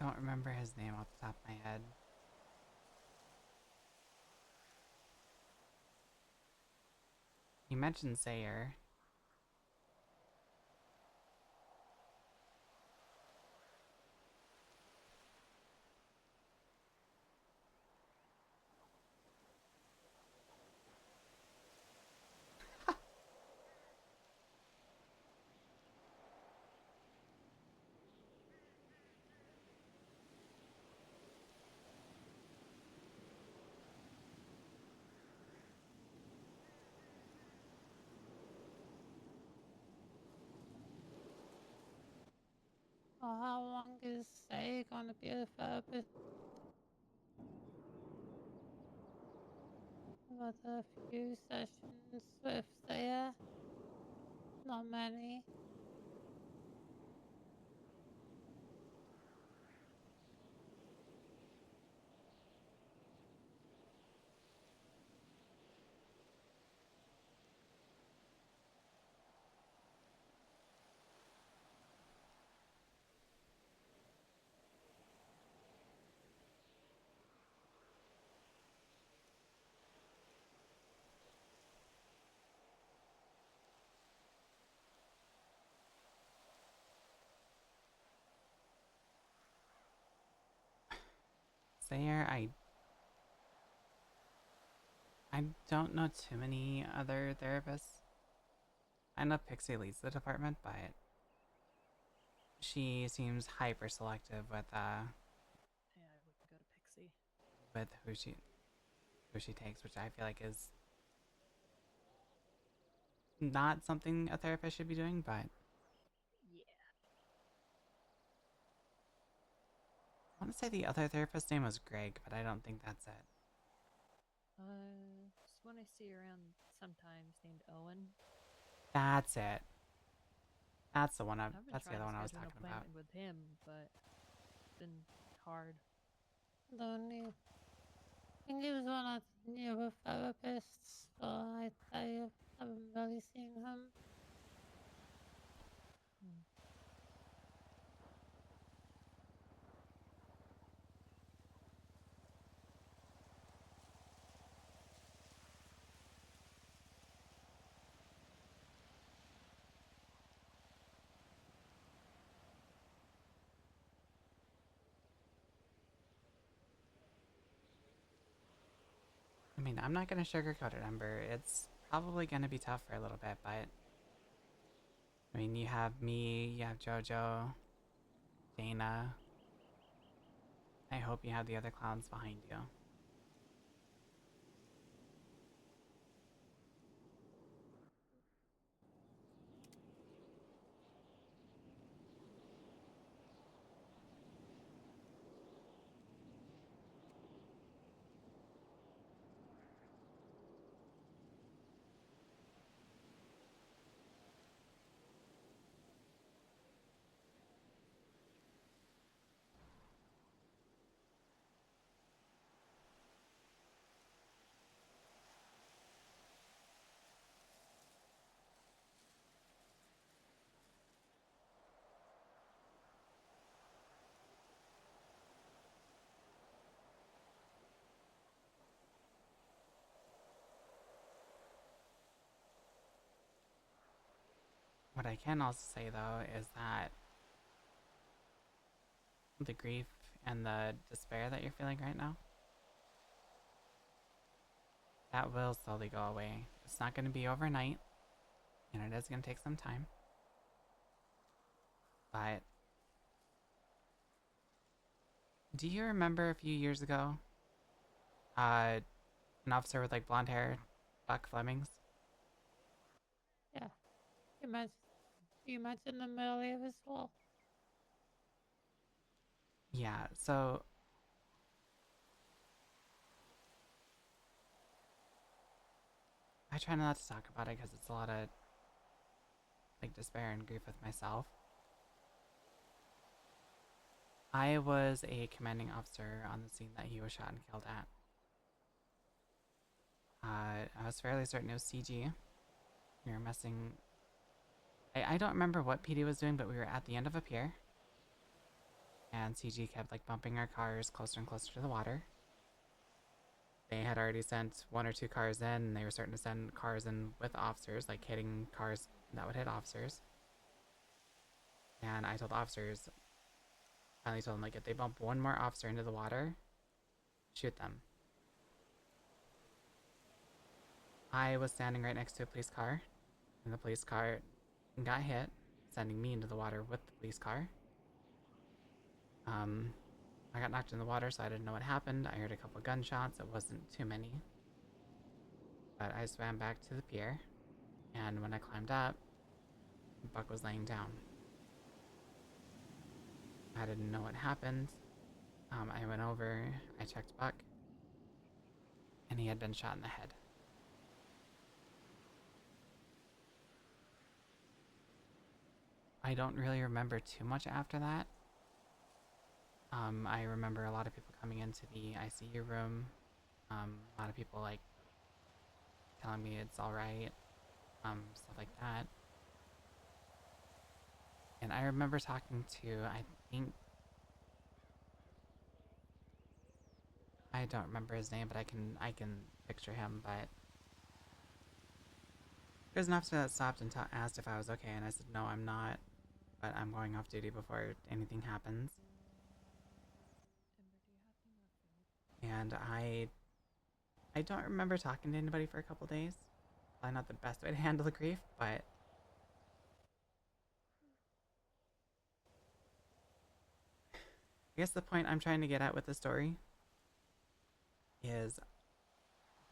Don't remember his name off the top of my head. He mentioned Sayer. How long is Say gonna be a therapist? About a few sessions with Saya. Not many. Sayer, I don't know too many other therapists. I know Pixie leads the department, but she seems hyper selective with Yeah, I wouldn't go to Pixie. with who she takes, which I feel like is not something a therapist should be doing, but Yeah. I want to say the other therapist's name was Greg, but I don't think that's it. Just one I see around sometimes named Owen. That's it. That's the one. I've been That's the trying other to one I was schedule an talking about. appointment with him, but it's been hard. The new. I think he was one of the newer therapists, but I haven't really seen him. I mean, I'm not gonna sugarcoat it, Ember. It's probably gonna be tough for a little bit, but I mean, you have me, you have JoJo, Dana. I hope you have the other clowns behind you. What I can also say though is that the grief and the despair that you're feeling right now, that will slowly go away. It's not going to be overnight, and it is going to take some time. But do you remember a few years ago, an officer with like blonde hair, Buck Flemings? Yeah. You mentioned him earlier as well. Yeah, so I try not to talk about it because it's a lot of like despair and grief with myself. I was a commanding officer on the scene that he was shot and killed at. I was fairly certain it was CG. We were messing. I don't remember what PD was doing, but we were at the end of a pier. And CG kept like bumping our cars closer and closer to the water. They had already sent 1 or 2 cars in, and they were starting to send cars in with officers, like hitting cars that would hit officers. And I told the officers, finally told them, like, if they bump one more officer into the water, shoot them. I was standing right next to a police car, and the police car got hit, sending me into the water with the police car. I got knocked in the water, so I didn't know what happened. I heard a couple gunshots. It wasn't too many. But I swam back to the pier, and when I climbed up, Buck was laying down. I didn't know what happened. I went over, I checked Buck, and he had been shot in the head. I don't really remember too much after that. I remember a lot of people coming into the ICU room. A lot of people like telling me it's alright, stuff like that. And I remember talking to, I think, I don't remember his name, but I can picture him. But there's an officer that stopped and asked if I was okay, and I said no, I'm not, but I'm going off duty before anything happens. And I don't remember talking to anybody for a couple days. Probably not the best way to handle the grief, but I guess the point I'm trying to get at with the story is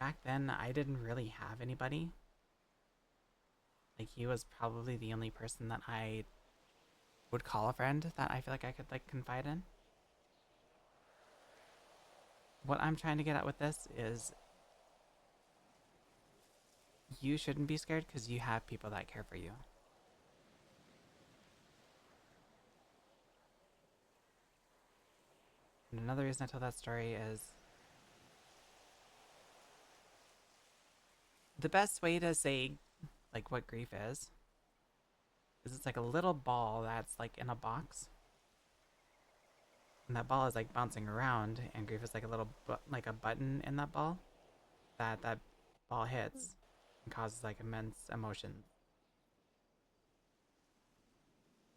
back then I didn't really have anybody. Like, he was probably the only person that I would call a friend that I feel like I could like confide in. What I'm trying to get at with this is you shouldn't be scared because you have people that care for you. And another reason I told that story is the best way to say like what grief is it's like a little ball that's like in a box. And that ball is like bouncing around, and grief is like a little like a button in that ball that ball hits and causes like immense emotion.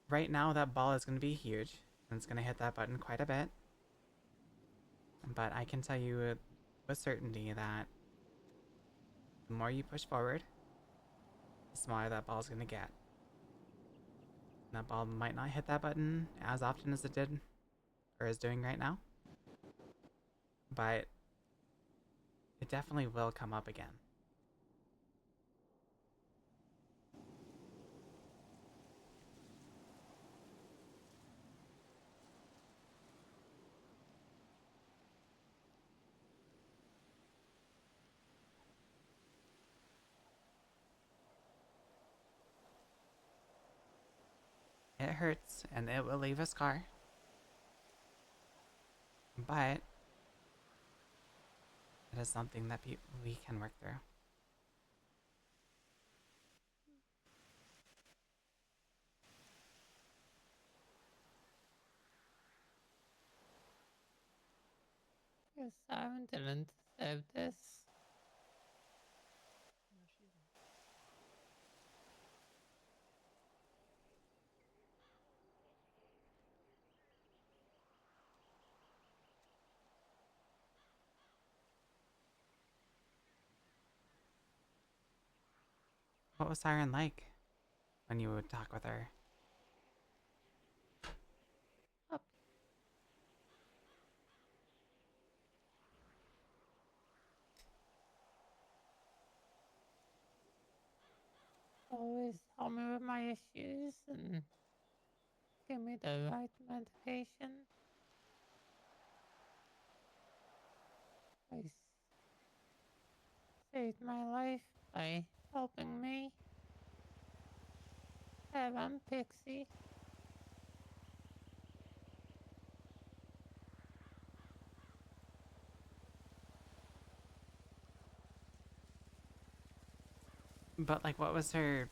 Right now that ball is going to be huge, and it's going to hit that button quite a bit. But I can tell you with certainty that the more you push forward, the smaller that ball is going to get. And that ball might not hit that button as often as it did or is doing right now, but it definitely will come up again. It hurts, and it will leave a scar. But it is something that we can work through. Your Siren didn't deserve this. What was Siren like when you would talk with her? Always help me with my issues and give me the right medication. I saved my life by helping me. I'm Pixie. But like, what was her?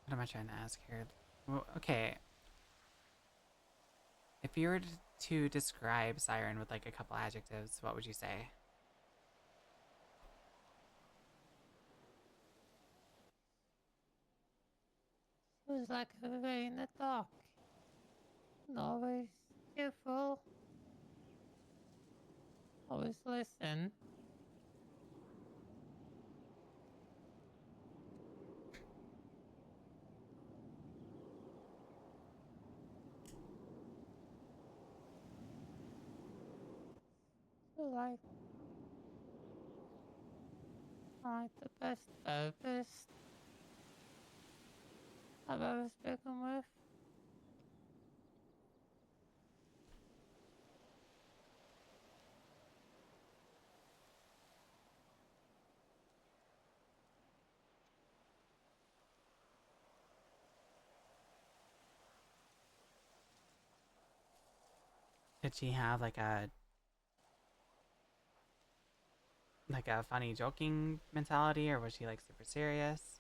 What am I trying to ask here? Well, okay. If you were to describe Siren with like a couple adjectives, what would you say? It was like a ray in the dark. And always cheerful. Always listen. Like the best therapist I've ever spoken with. Did she have like a funny joking mentality, or was she like super serious?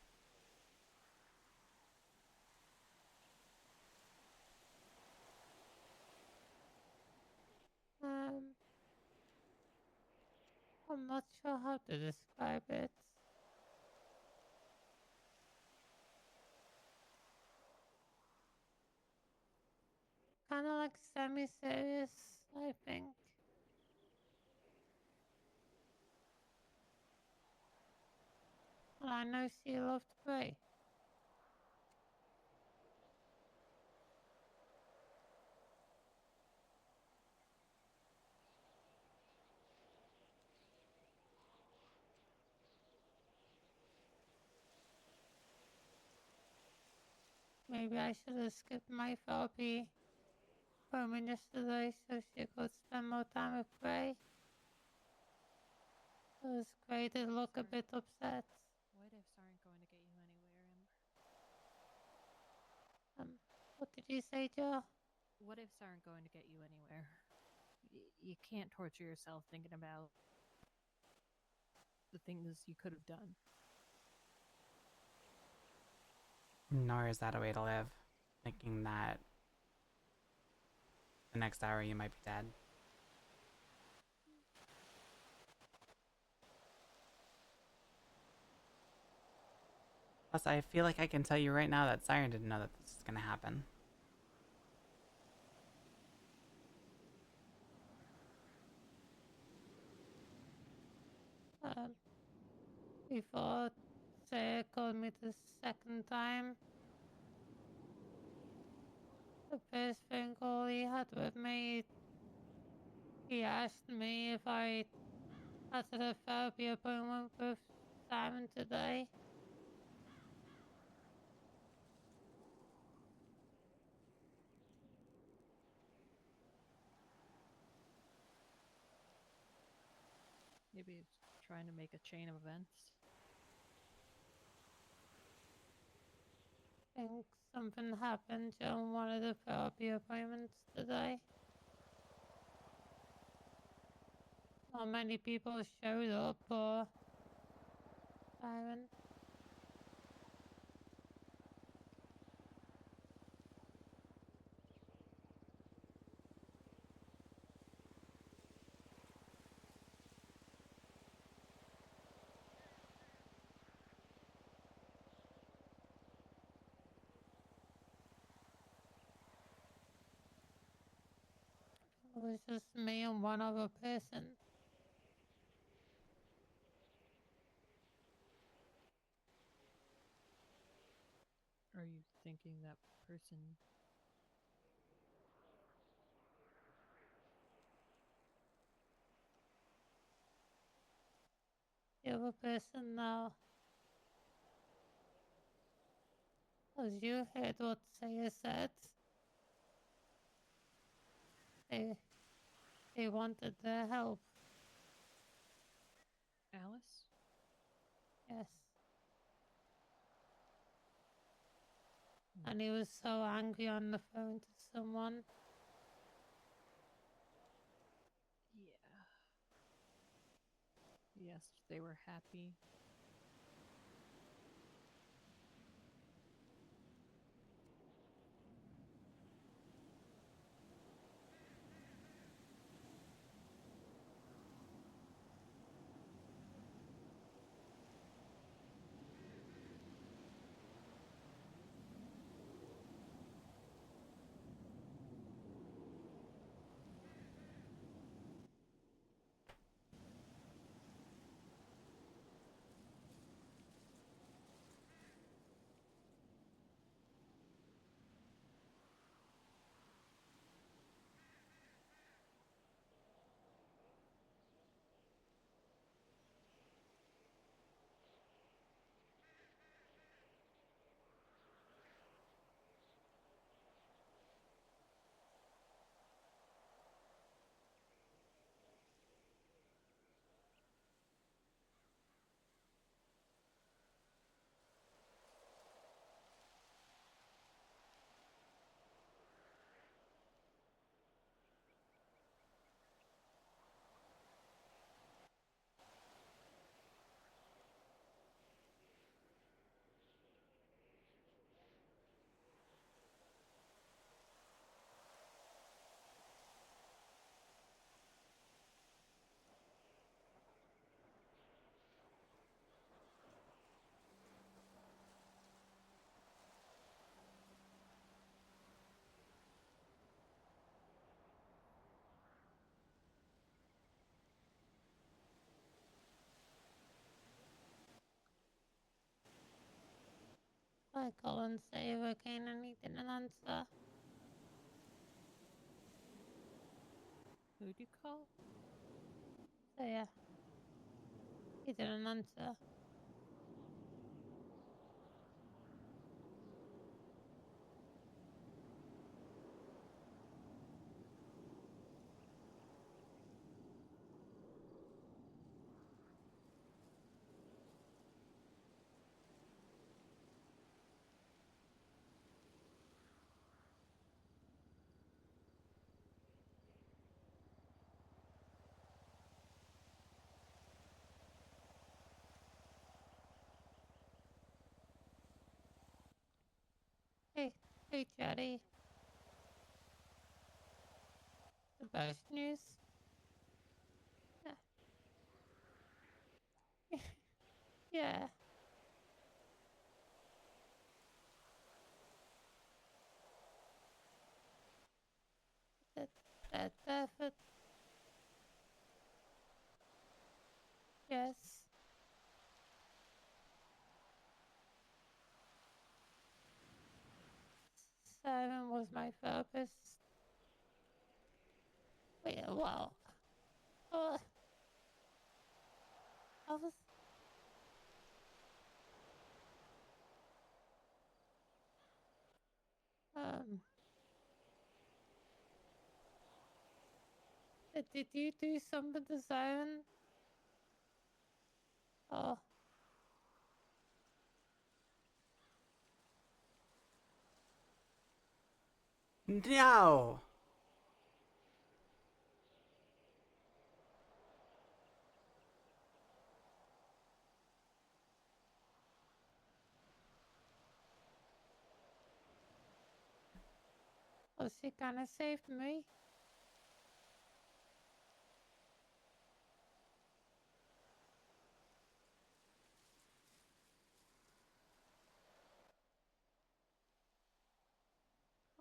I'm not sure how to describe it. Kind of like semi-serious, I think. Well, I know she loved Bray. Maybe I should have skipped my therapy appointment yesterday so she could spend more time with Bray. It was great to look a bit upset. What ifs aren't going to get you anywhere, Ember? What did you say, Joe? What ifs aren't going to get you anywhere. You can't torture yourself thinking about the things you could have done. Nor is that a way to live, thinking that the next hour you might be dead. Plus, I feel like I can tell you right now that Siren didn't know that this is gonna happen. Before Sarah called me the second time, the first phone call he had with me, he asked me if I had a therapy appointment with Simon today. Maybe it's trying to make a chain of events. I think something happened during one of the therapy appointments today. Not many people showed up for Simon. was just me and one other person. Are you thinking that person? The other person now. Cause you heard what Saya said. They wanted their help. Alice? Yes. And he was so angry on the phone to someone. Yeah. Yes, they were happy. I call and save again and he didn't answer. Who'd you call? So yeah. He didn't answer. Hey, Chatty. The best news? Yeah. Yeah. That, yes. Simon was my therapist. Wait, well, I was. Um. Did you do some of the Simon? Oh. No. Well, she kind of saved me.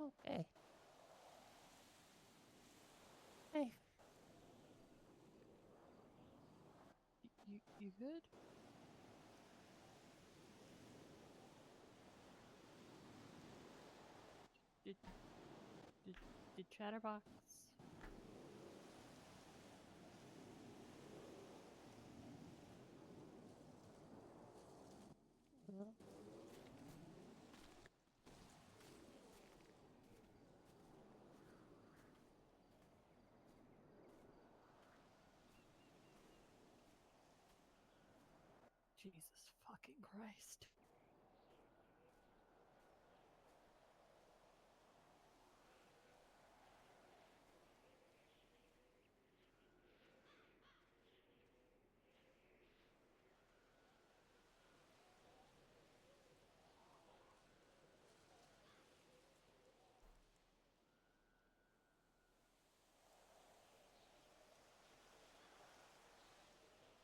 Okay. Hey. You good? Did did Chatterbox? Jesus fucking Christ.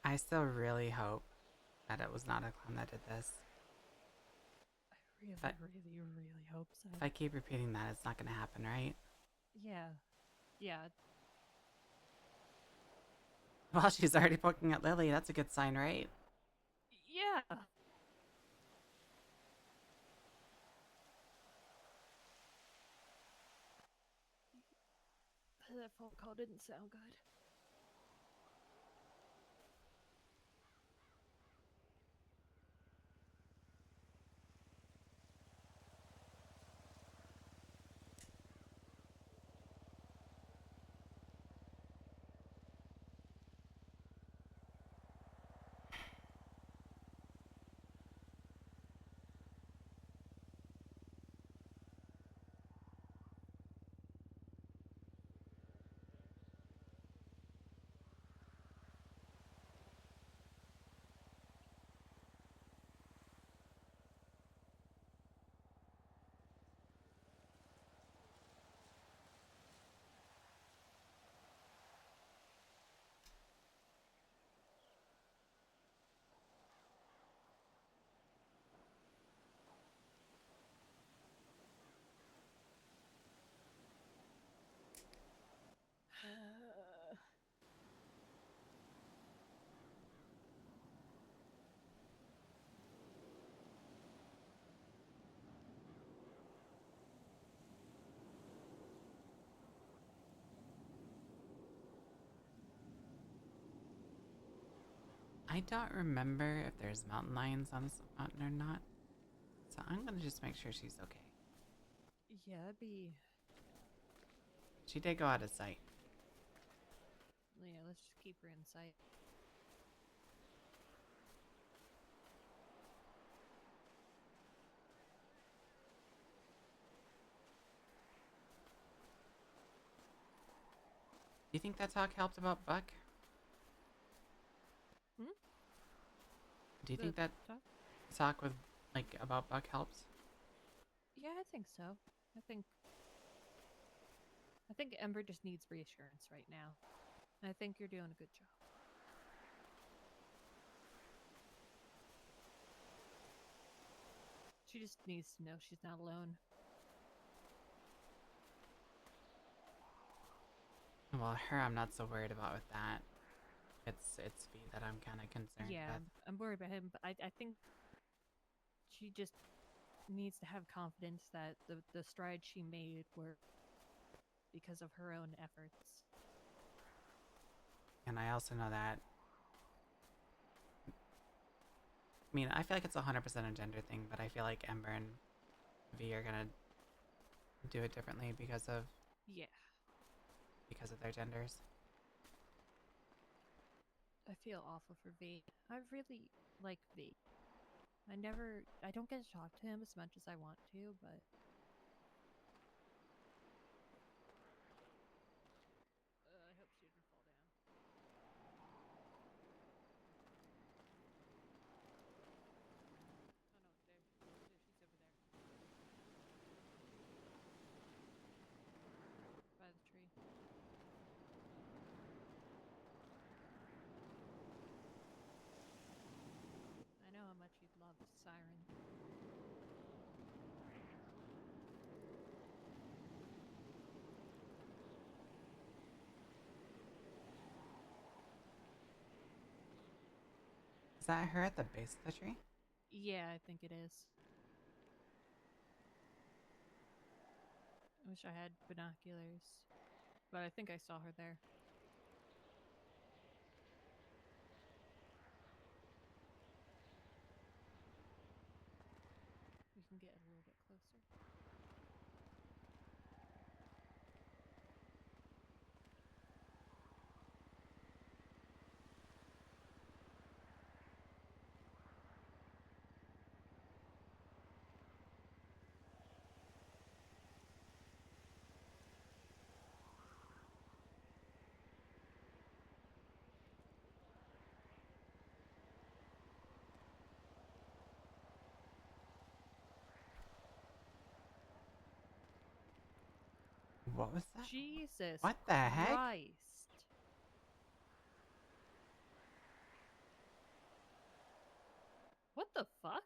I still really hope that it was not a clone that did this. I really hope so. If I keep repeating that, it's not going to happen, right? Yeah. Yeah. Well, she's already poking at Lily. That's a good sign, right? Yeah. That phone call didn't sound good. I don't remember if there's mountain lions on this mountain or not. So I'm going to just make sure she's okay. Yeah, that'd be. She did go out of sight. Yeah, let's just keep her in sight. Do you think that talk helped about Buck? Hmm? Do you think The that talk with, like, about Buck helps? Yeah, I think so. I think Ember just needs reassurance right now. I think you're doing a good job. She just needs to know she's not alone. Well, her I'm not so worried about with that. It's V that I'm kind of concerned Yeah, with. I'm worried about him, but I think she just needs to have confidence that the strides she made were because of her own efforts. And I also know that... I mean, I feel like it's 100% a gender thing, but I feel like Ember and V are gonna do it differently because of their genders. I feel awful for V. I really like V. I don't get to talk to him as much as I want to, but I hope she didn't fall down. Oh no, she's over there. By the tree. I know how much you'd love Siren. that her at the base of the tree? Yeah, I think it is. I wish I had binoculars, but I think I saw her there. We can get a little bit closer. What was that? Jesus What the heck? Christ. What the fuck?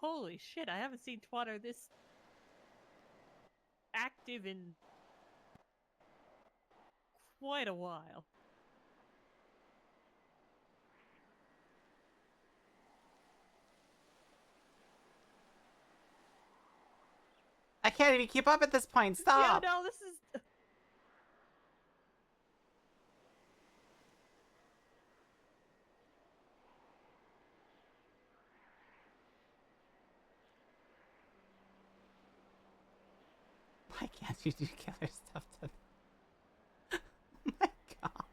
Holy shit, I haven't seen Twatter this active in quite a while. I can't even keep up at this point. Stop. Yeah, no, this is... Why can't you do killer stuff to... Oh my god.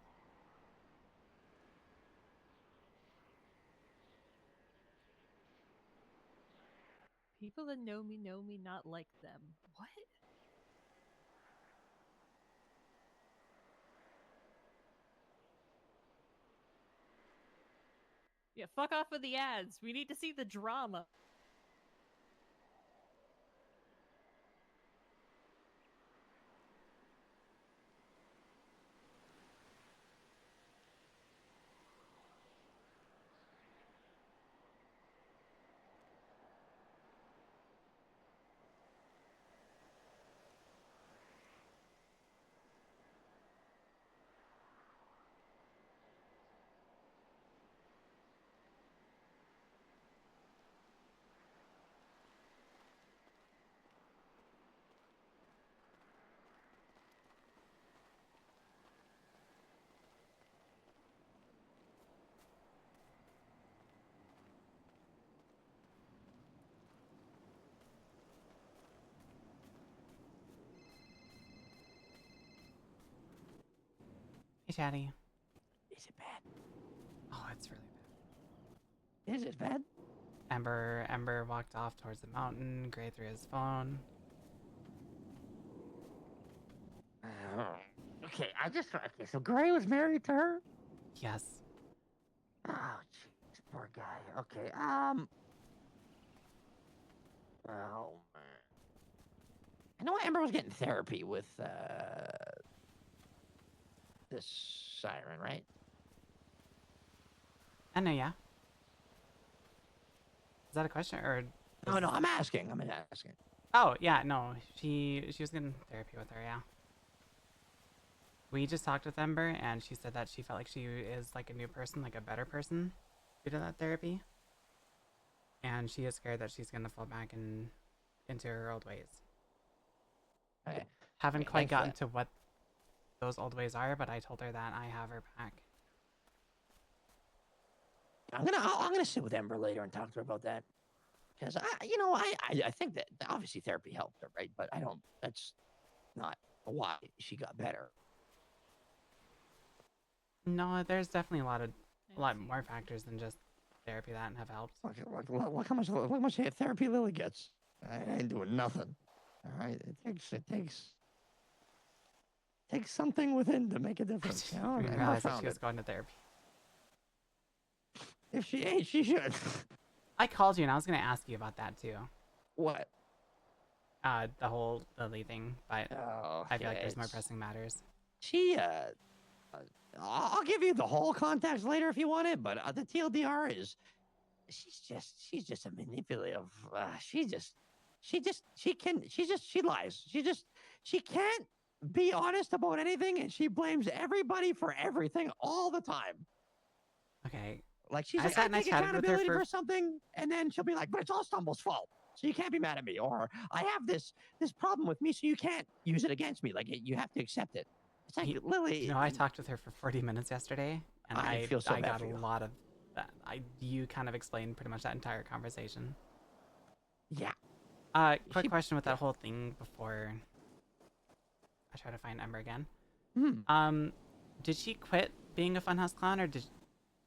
People that know me not like them. What? Yeah, fuck off with the ads. We need to see the drama. Hey, Chatty. Is it bad? Oh, it's really bad. Is it bad? Ember walked off towards the mountain. Gray threw his phone. Okay, okay, so Gray was married to her? Yes. Oh, jeez, poor guy. Okay, well, I know Ember was getting therapy with, this siren, right? I know, yeah. Is that a question or? No, I'm asking. I'm asking. Oh yeah, no. She was getting therapy with her, yeah. We just talked with Ember, and she said that she felt like she is like a new person, like a better person, due to that therapy. And she is scared that she's gonna fall back into her old ways. Okay. Haven't Okay, quite thanks for gotten that. to what those old ways are, but I told her that I have her back. I'm gonna sit with Ember later and talk to her about that. Because I think that obviously therapy helped her, right? But that's not why she got better. No, there's definitely a lot of a lot more factors than just therapy that have helped. Look how much therapy Lily gets. I ain't doing nothing. All right, it takes something within to make a difference. You know, I didn't and I realize that found she was it. going to therapy. If she ain't, she should. I called you and I was gonna ask you about that too. What? The whole Lily thing, but I feel like there's more pressing matters. She I'll give you the whole context later if you want it, but the TLDR is she's just a manipulative. She lies. She can't be honest about anything, and she blames everybody for everything all the time. Okay. Like she's I like, sat I and I take chatted with her accountability for for something, and then she'll be like, but it's all Stumble's fault. So you can't be mad at me, or I have this problem with me, so you can't use it against me. Like you have to accept it. It's like Lily. You know, I talked with her for 40 minutes yesterday, and I feel so I bad got for a you. lot of that. You kind of explained pretty much that entire conversation. Yeah. Quick question with that whole thing before I try to find Ember again. Did she quit being a funhouse clown, or did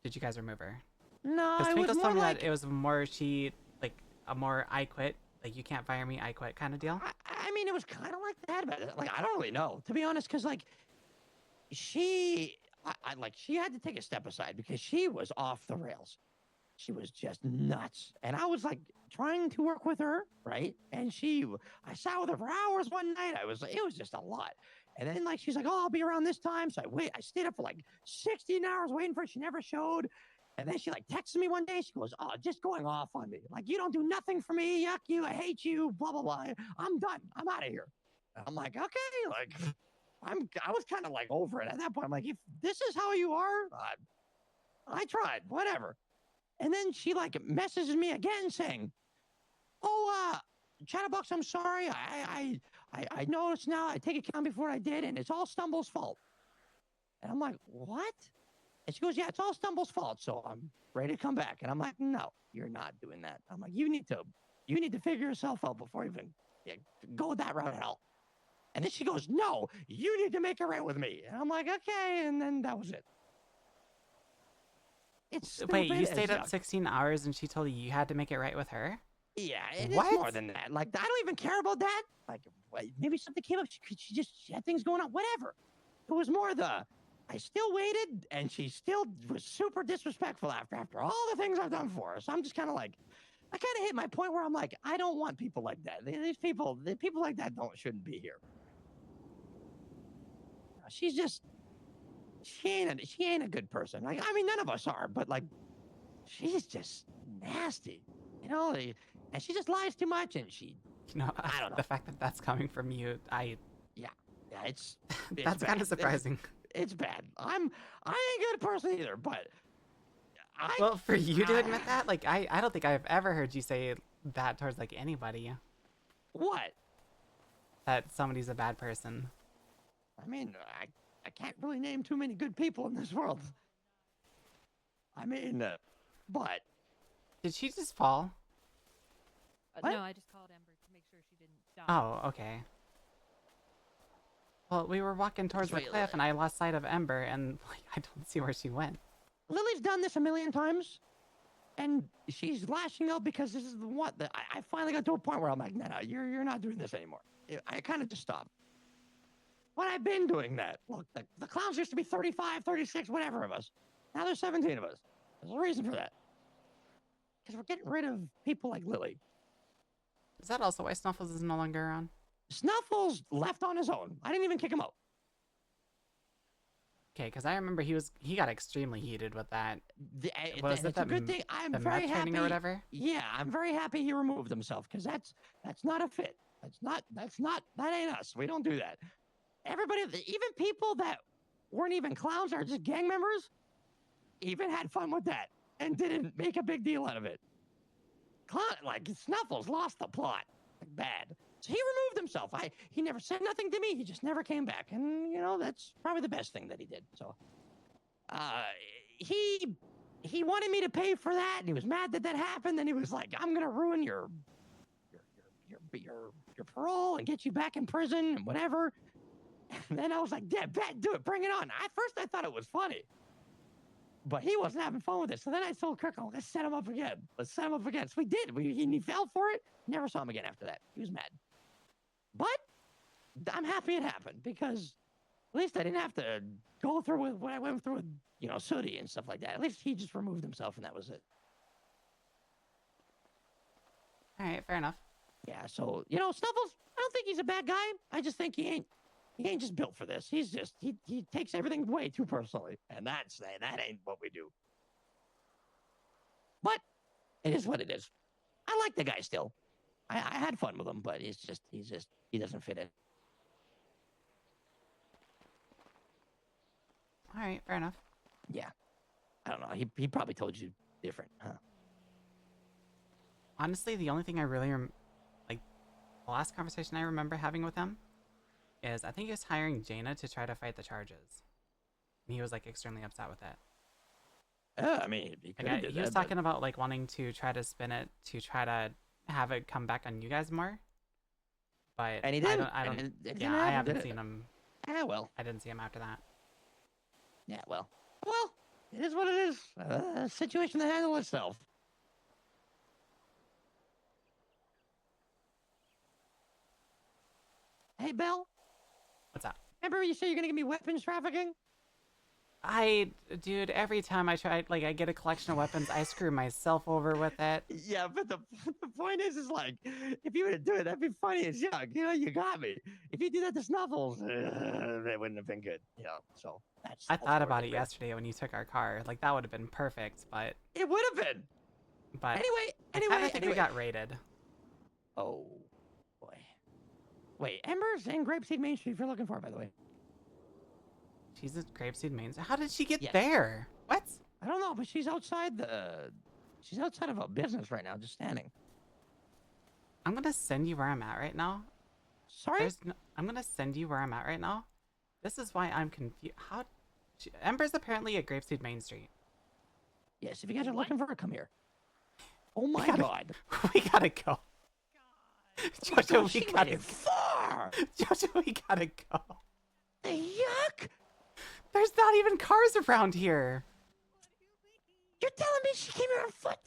you guys remove her? No, Because it was Twinkles more told me like that it was more a more I quit, like you can't fire me, I quit kind of deal. I mean, it was kind of like that, but like I don't really know, to be honest, because like she had to take a step aside because she was off the rails. She was just nuts, and I was like trying to work with her, right? And I sat with her for hours one night. It was just a lot. And then like she's like, "Oh, I'll be around this time." So I stayed up for like 16 hours waiting for her. She never showed. And then she like texted me one day. She goes, "Oh, just going off on me. Like you don't do nothing for me. Yuck you. I hate you. Blah blah blah. I'm done. I'm out of here." And I'm like, okay, like I was kind of like over it at that point. I'm like, if this is how you are, I tried. Whatever. And then she like messages me again saying, "Oh, Chatterbox, I'm sorry. I noticed now. I take account before I did, and it's all Stumble's fault." And I'm like, "What?" And she goes, "Yeah, it's all Stumble's fault. So I'm ready to come back." And I'm like, "No, you're not doing that." I'm like, "You need to figure yourself out before you even go that route at all." And then she goes, "No, you need to make it right with me." And I'm like, "Okay." And then that was it. It's Wait, you stupid stayed as up yuck. 16 hours and she told you had to make it right with her? Yeah, it What? is more than that. Like, I don't even care about that. Like, maybe something came up. She had things going on. Whatever. It was more I still waited, and she still was super disrespectful after all the things I've done for her. So I'm just kind of like, I kind of hit my point where I'm like, I don't want people like that. These people like that shouldn't be here. She's just, she ain't a good person. Like, I mean, none of us are, but like, she's just nasty, you know. And she just lies too much, and You know, I don't know. the fact that that's coming from you, Yeah, it's that's kind of surprising. It's bad. I ain't a good person either, but well, for you to admit that, like, I don't think I've ever heard you say that towards like anybody. What? That somebody's a bad person. I mean, I can't really name too many good people in this world. I mean, but did she just fall? No, I just called Ember to make sure she didn't die. Oh, okay. Well, we were walking towards the cliff, and I lost sight of Ember, and like, I don't see where she went. Lily's done this a million times, and she's lashing out because this is the one that I finally got to a point where I'm like, no, you're not doing this anymore. I kind of just stopped. But I've been doing that. Look, the clowns used to be 35, 36, whatever of us. Now there's 17 of us. There's a reason for that. Because we're getting rid of people like Lily. Is that also why Snuffles is no longer around? Snuffles left on his own. I didn't even kick him out. Okay, because I remember he got extremely heated with that. It's a good thing. I'm very happy. Or whatever? Yeah, I'm very happy he removed himself because that's not a fit. That ain't us. We don't do that. Everybody, even people that weren't even clowns or just gang members, even had fun with that and didn't make a big deal out of it. Like Snuffles lost the plot, like bad. So he removed himself. He never said nothing to me. He just never came back, and you know that's probably the best thing that he did. So, he wanted me to pay for that, and he was mad that happened. And he was like, "I'm gonna ruin your parole and get you back in prison and whatever." And then I was like, "Yeah, bet, do it, bring it on." At first, I thought it was funny. But he wasn't having fun with it. So then I told Kirk, let's set him up again. Let's set him up again. So we did. He fell for it. Never saw him again after that. He was mad. But I'm happy it happened because at least I didn't have to go through with what I went through with, Sooty and stuff like that. At least he just removed himself and that was it. All right, fair enough. Yeah, so, Snuffles, I don't think he's a bad guy. I just think he ain't just built for this. He's just, he takes everything way too personally. And that ain't what we do. But it is what it is. I like the guy still. I had fun with him, but he doesn't fit in. All right, fair enough. Yeah. I don't know. He probably told you different, huh? Honestly, the only thing I really the last conversation I remember having with him is I think he was hiring Jaina to try to fight the charges. And he was like extremely upset with it. I mean, He was talking about like wanting to try to spin it to try to have it come back on you guys more. But and he did. I haven't seen him. Yeah, well. I didn't see him after that. Yeah, well, it is what it is. A situation that handles itself. Hey, Belle. What's up? Remember you said you're gonna give me weapons trafficking? Dude, every time I try, I get a collection of weapons, I screw myself over with it. Yeah, but the point is like, if you were to do it, that'd be funny as yuck. You got me. If you do that to Snuffles, that wouldn't have been good. So that's. I thought about it yesterday when you took our car. Like, that would have been perfect, but... It would have been! But... Anyway, I think we got raided. Oh, boy. Wait, Ember's in Grapeseed Main Street if you're looking for it, by the way. She's at Grapeseed Main. How did she get there? What? I don't know, but she's outside of a business right now, just standing. I'm gonna send you where I'm at right now. Sorry? I'm gonna send you where I'm at right now. This is why I'm confused. Ember's apparently at Grapeseed Main Street. Yes, if you guys are looking for her, come here. Oh my god. We gotta go. Jojo, we gotta go. Far! Jojo, we gotta go. Yuck! There's not even cars around here. You're telling me she came here on foot?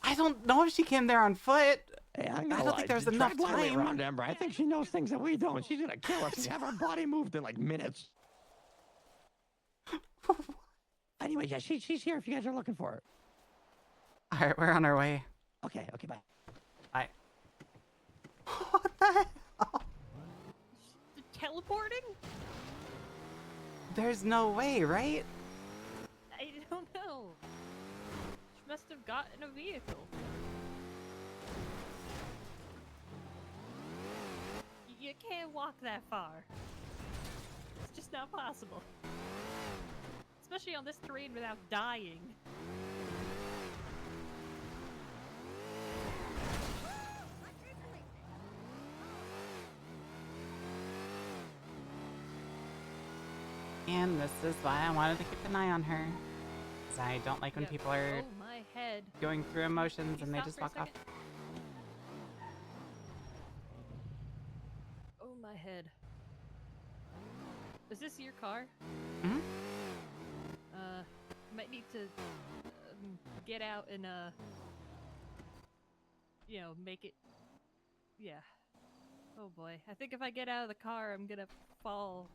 I don't know if she came there on foot. Hey, I don't think there's enough time. Around Ember. I think she knows things that we don't. She's gonna kill us and have her body moved in like minutes. Anyway, yeah, she's here if you guys are looking for her. All right, we're on our way. Okay, bye. Bye. What the hell? Teleporting? There's no way, right? I don't know. She must have gotten a vehicle. You can't walk that far. It's just not possible. Especially on this terrain without dying. And this is why I wanted to keep an eye on her. Because I don't like when people are Oh, my head. going through emotions and they Stop just for a walk off. second. Oh, my head. Is this your car? Mm-hmm. Might need to get out and make it. Yeah. Oh boy. I think if I get out of the car, I'm gonna fall.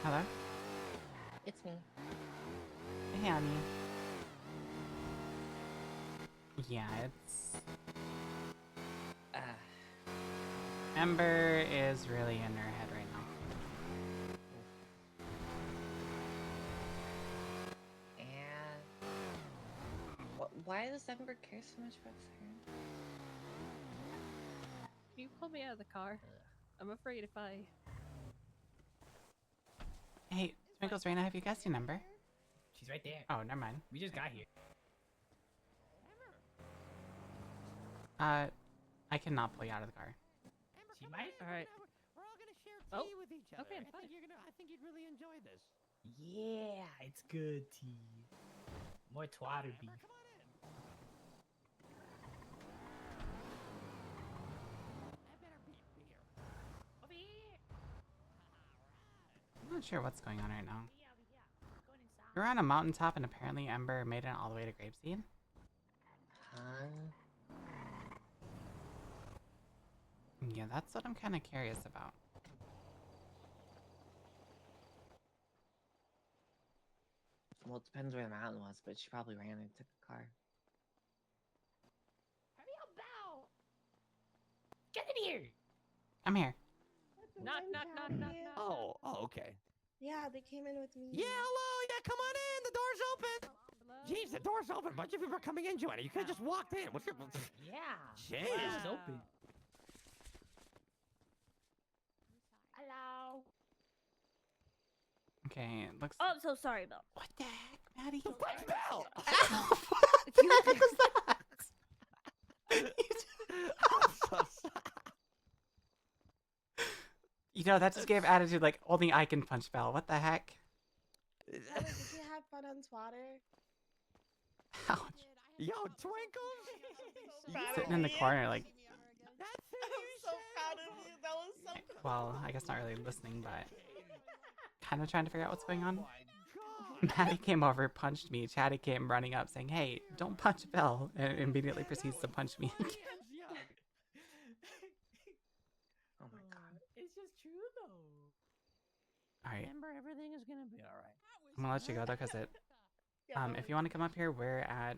Hello? It's me. Hey, Annie. Yeah, it's... Ember is really in her head right now. And why does Ember care so much about her? Can you pull me out of the car? I'm afraid if I... Hey, Twinkles, Raina, have you guessed your number? She's right there. Oh, never mind. We just got here. I cannot pull you out of the car. She might. All right. We're all gonna share Oh, tea with each other. okay, I think you'd really enjoy this. Yeah, it's good tea. More twatter beef. I'm not sure what's going on right now. We're on a mountaintop and apparently Ember made it all the way to Grapeseed. Yeah, that's what I'm kind of curious about. Well, it depends where the mountain was, but she probably ran and took a car. Hurry up, Bow! Get in here! I'm here. Knock, knock, knock, knock, knock. Oh, okay. Yeah, they came in with me. Yeah, hello. Yeah, come on in. The door's open. Jeez, the door's open. A bunch of people are coming in, Joanna. You could have just walked in. What's your... Yeah. Jeez. It's open. Hello. Okay, it looks... Oh, I'm so sorry, Bill. What the heck, Maddie? Punch Bell! What the heck is that? I'm so sorry. You know, that just gave attitude like, only I can punch Bell. What the heck? Did you have fun on Twatter? Ouch. Yo, Twinkles! Sitting in the corner like... That's it. I'm so proud of you. That was so cool. Well, I guess not really listening, but... kind of trying to figure out what's going on. Oh my God. Maddie came over, punched me. Chatty came running up saying, hey, don't punch Bell. And immediately proceeds to punch me again. Oh my god. It's just true though. Alright, Remember, everything is gonna be all right. I'm gonna let you go though, because it... if you want to come up here, we're at...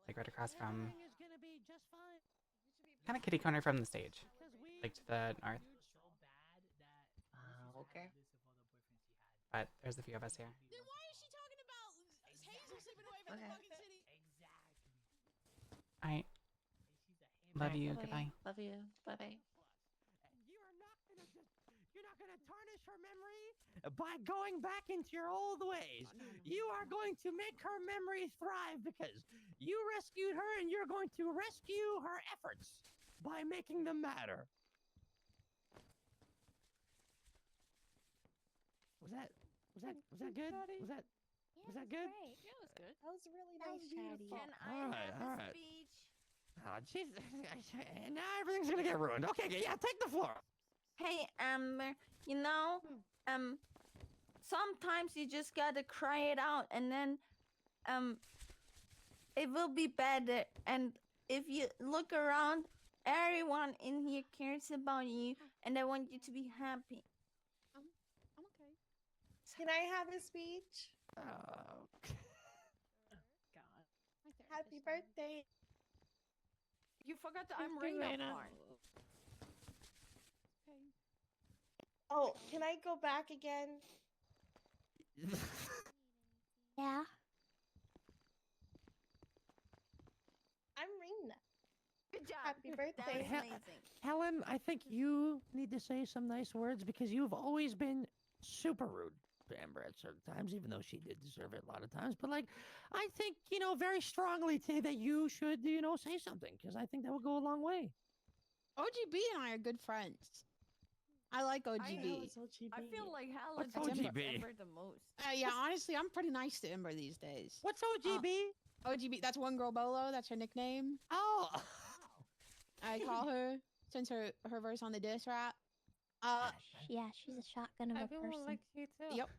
like right across from... Everything is gonna be just fine. kind of kitty corner from the stage. Like to the north. Okay. But there's a few of us here. Then why is she talking about Hazel sleeping away from the fucking city? Alright. Love you. Goodbye. Love you. Bye bye. You're not gonna tarnish her memory by going back into your old ways. You are going to make her memory thrive because you rescued her and you're going to rescue her efforts by making them matter. Was that good? Was that good? Yeah, it was good. That was really nice, Chatty. Can I All right, have all a right. speech? Oh, jeez. And now everything's gonna get ruined. Okay, yeah, take the floor. Hey, you know, sometimes you just gotta cry it out, and then, it will be better. And if you look around, everyone in here cares about you, and they want you to be happy. I'm okay. Can I have a speech? Oh. God. Happy birthday. You forgot the Thank I'm you, Raina Raina. part. Oh, can I go back again? Yeah. I'm Rena. Good job. Happy birthday. That was amazing. Helen, I think you need to say some nice words because you've always been super rude to Amber at certain times, even though she did deserve it a lot of times. But, like, I think, very strongly that you should, say something because I think that would go a long way. OGB and I are good friends. I like OGB. I feel like Helen What's likes OGB? Ember the most. Yeah, honestly, I'm pretty nice to Ember these days. What's OGB? OGB, that's One Girl Bolo. That's her nickname. Oh. I call her since her verse on the diss rap. Yeah, she's a shotgun of a person. Yep.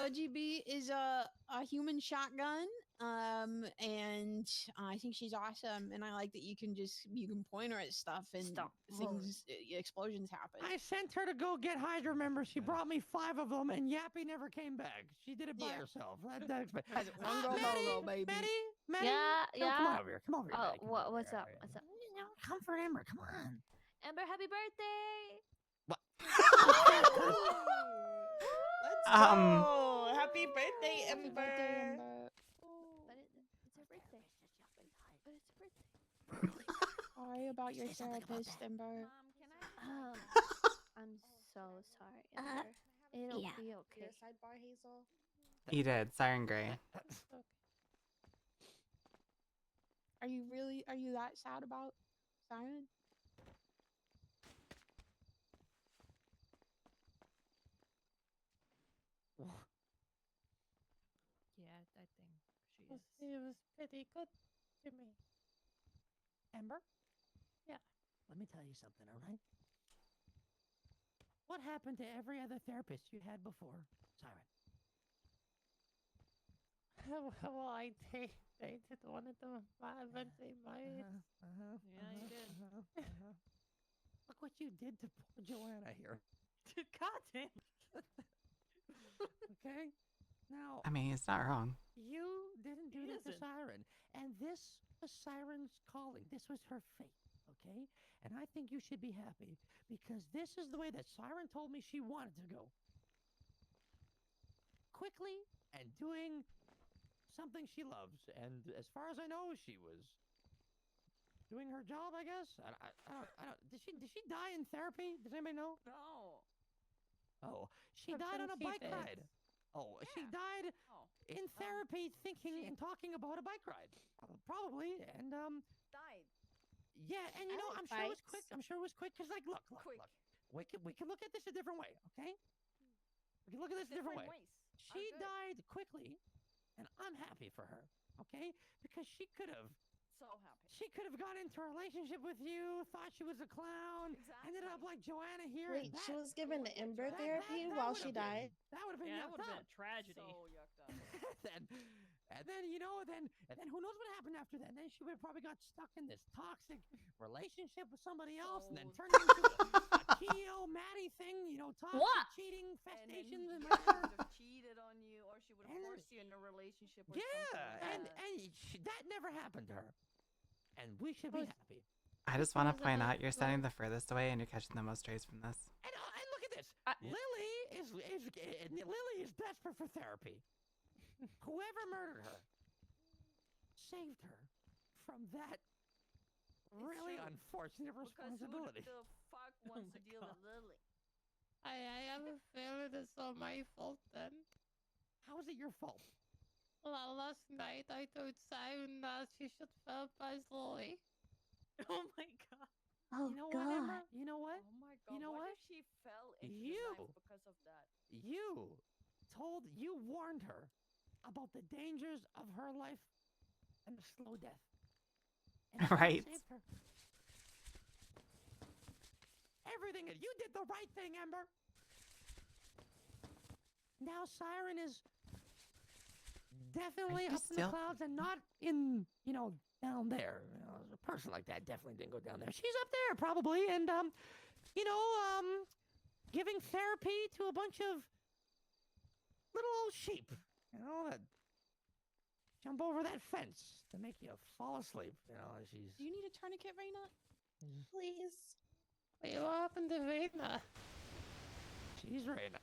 OGB is a human shotgun. And I think she's awesome, and I like that you can point her at stuff and things, explosions happen. I sent her to go get Hydra members. She brought me 5 of them, and Yappy never came back. She did it by herself. That's One girl solo, baby. Maddie, Yeah. come on over here. Come over here. Oh, Maddie. Come over what's here. up? What's up? Comfort Ember. Come on. Ember, happy birthday! Let's go! Happy birthday, Ember! But it's her birthday. But it's her birthday. Sorry about your therapist, Ember. I'm so sorry, Ember. It'll be okay. Your sidebar, Hazel. He did. Siren Gray. Are you that sad about Siren? Yeah, I think she is. It was pretty good to me. Ember? Yeah. Let me tell you something, all right? What happened to every other therapist you had before, Siren? Well, I dated one of them when they married. Yeah, you did. Look what you did to poor Joanna here. God damn. Okay? Now, I mean, he's not wrong. you didn't do this to Siren, and this was Siren's calling. This was her fate, okay? And I think you should be happy, because this is the way that Siren told me she wanted to go. Quickly and doing something she loves. And as far as I know, she was doing her job, I guess. I don't. Did she die in therapy? Does anybody know? No. Oh, she I died on a think bike she did. ride. Oh, she died in therapy thinking and talking about a bike ride. Probably. And, Died. yeah, and you I know, like I'm sure it was bikes. quick. I'm sure it was quick because, like, look. We can look at this a different way, okay? We can look at this a different way. Ways. She died quickly, and I'm happy for her, okay? Because she could have So happy. She could have gone into a relationship with you, thought she was a clown, ended up like Joanna here. Wait, she was given Ember therapy while she died? That would have been Yeah, that yucked would have up. been a tragedy. So yucked up. and then you know, then who knows what happened after that? Then she would have probably got stuck in this toxic relationship with somebody else, and then turned into a Keo Maddie thing. You know, toxic cheating festations and She would have cheated on you, or she would have forced you in a relationship. Or something like that. that never happened to her, and we should be happy. I just want to point out you're standing the furthest away and you're catching the most strays from this. And look at this. Lily is desperate for therapy. Whoever murdered her saved her from that really unfortunate responsibility. Because who the fuck wants to deal with Lily? I have a feeling it's all my fault then. How is it your fault? Well, last night I told Siren that she should vampirize Lily. Oh my god. Oh you know god. what, Emma? You know what? Oh my god. You know what what? if she fell into the knife because of that? You warned her about the dangers of her life and a slow death. And Right. saved her. Everything. You did the right thing, Ember. Now Siren is definitely you up in the clouds and not in, down there. A person like that definitely didn't go down there. She's up there probably, and giving therapy to a bunch of little old sheep, that jump over that fence to make you fall asleep. She's. Do you need a tourniquet, Raina? Please. Wait, what happened to Raina? She's Raina.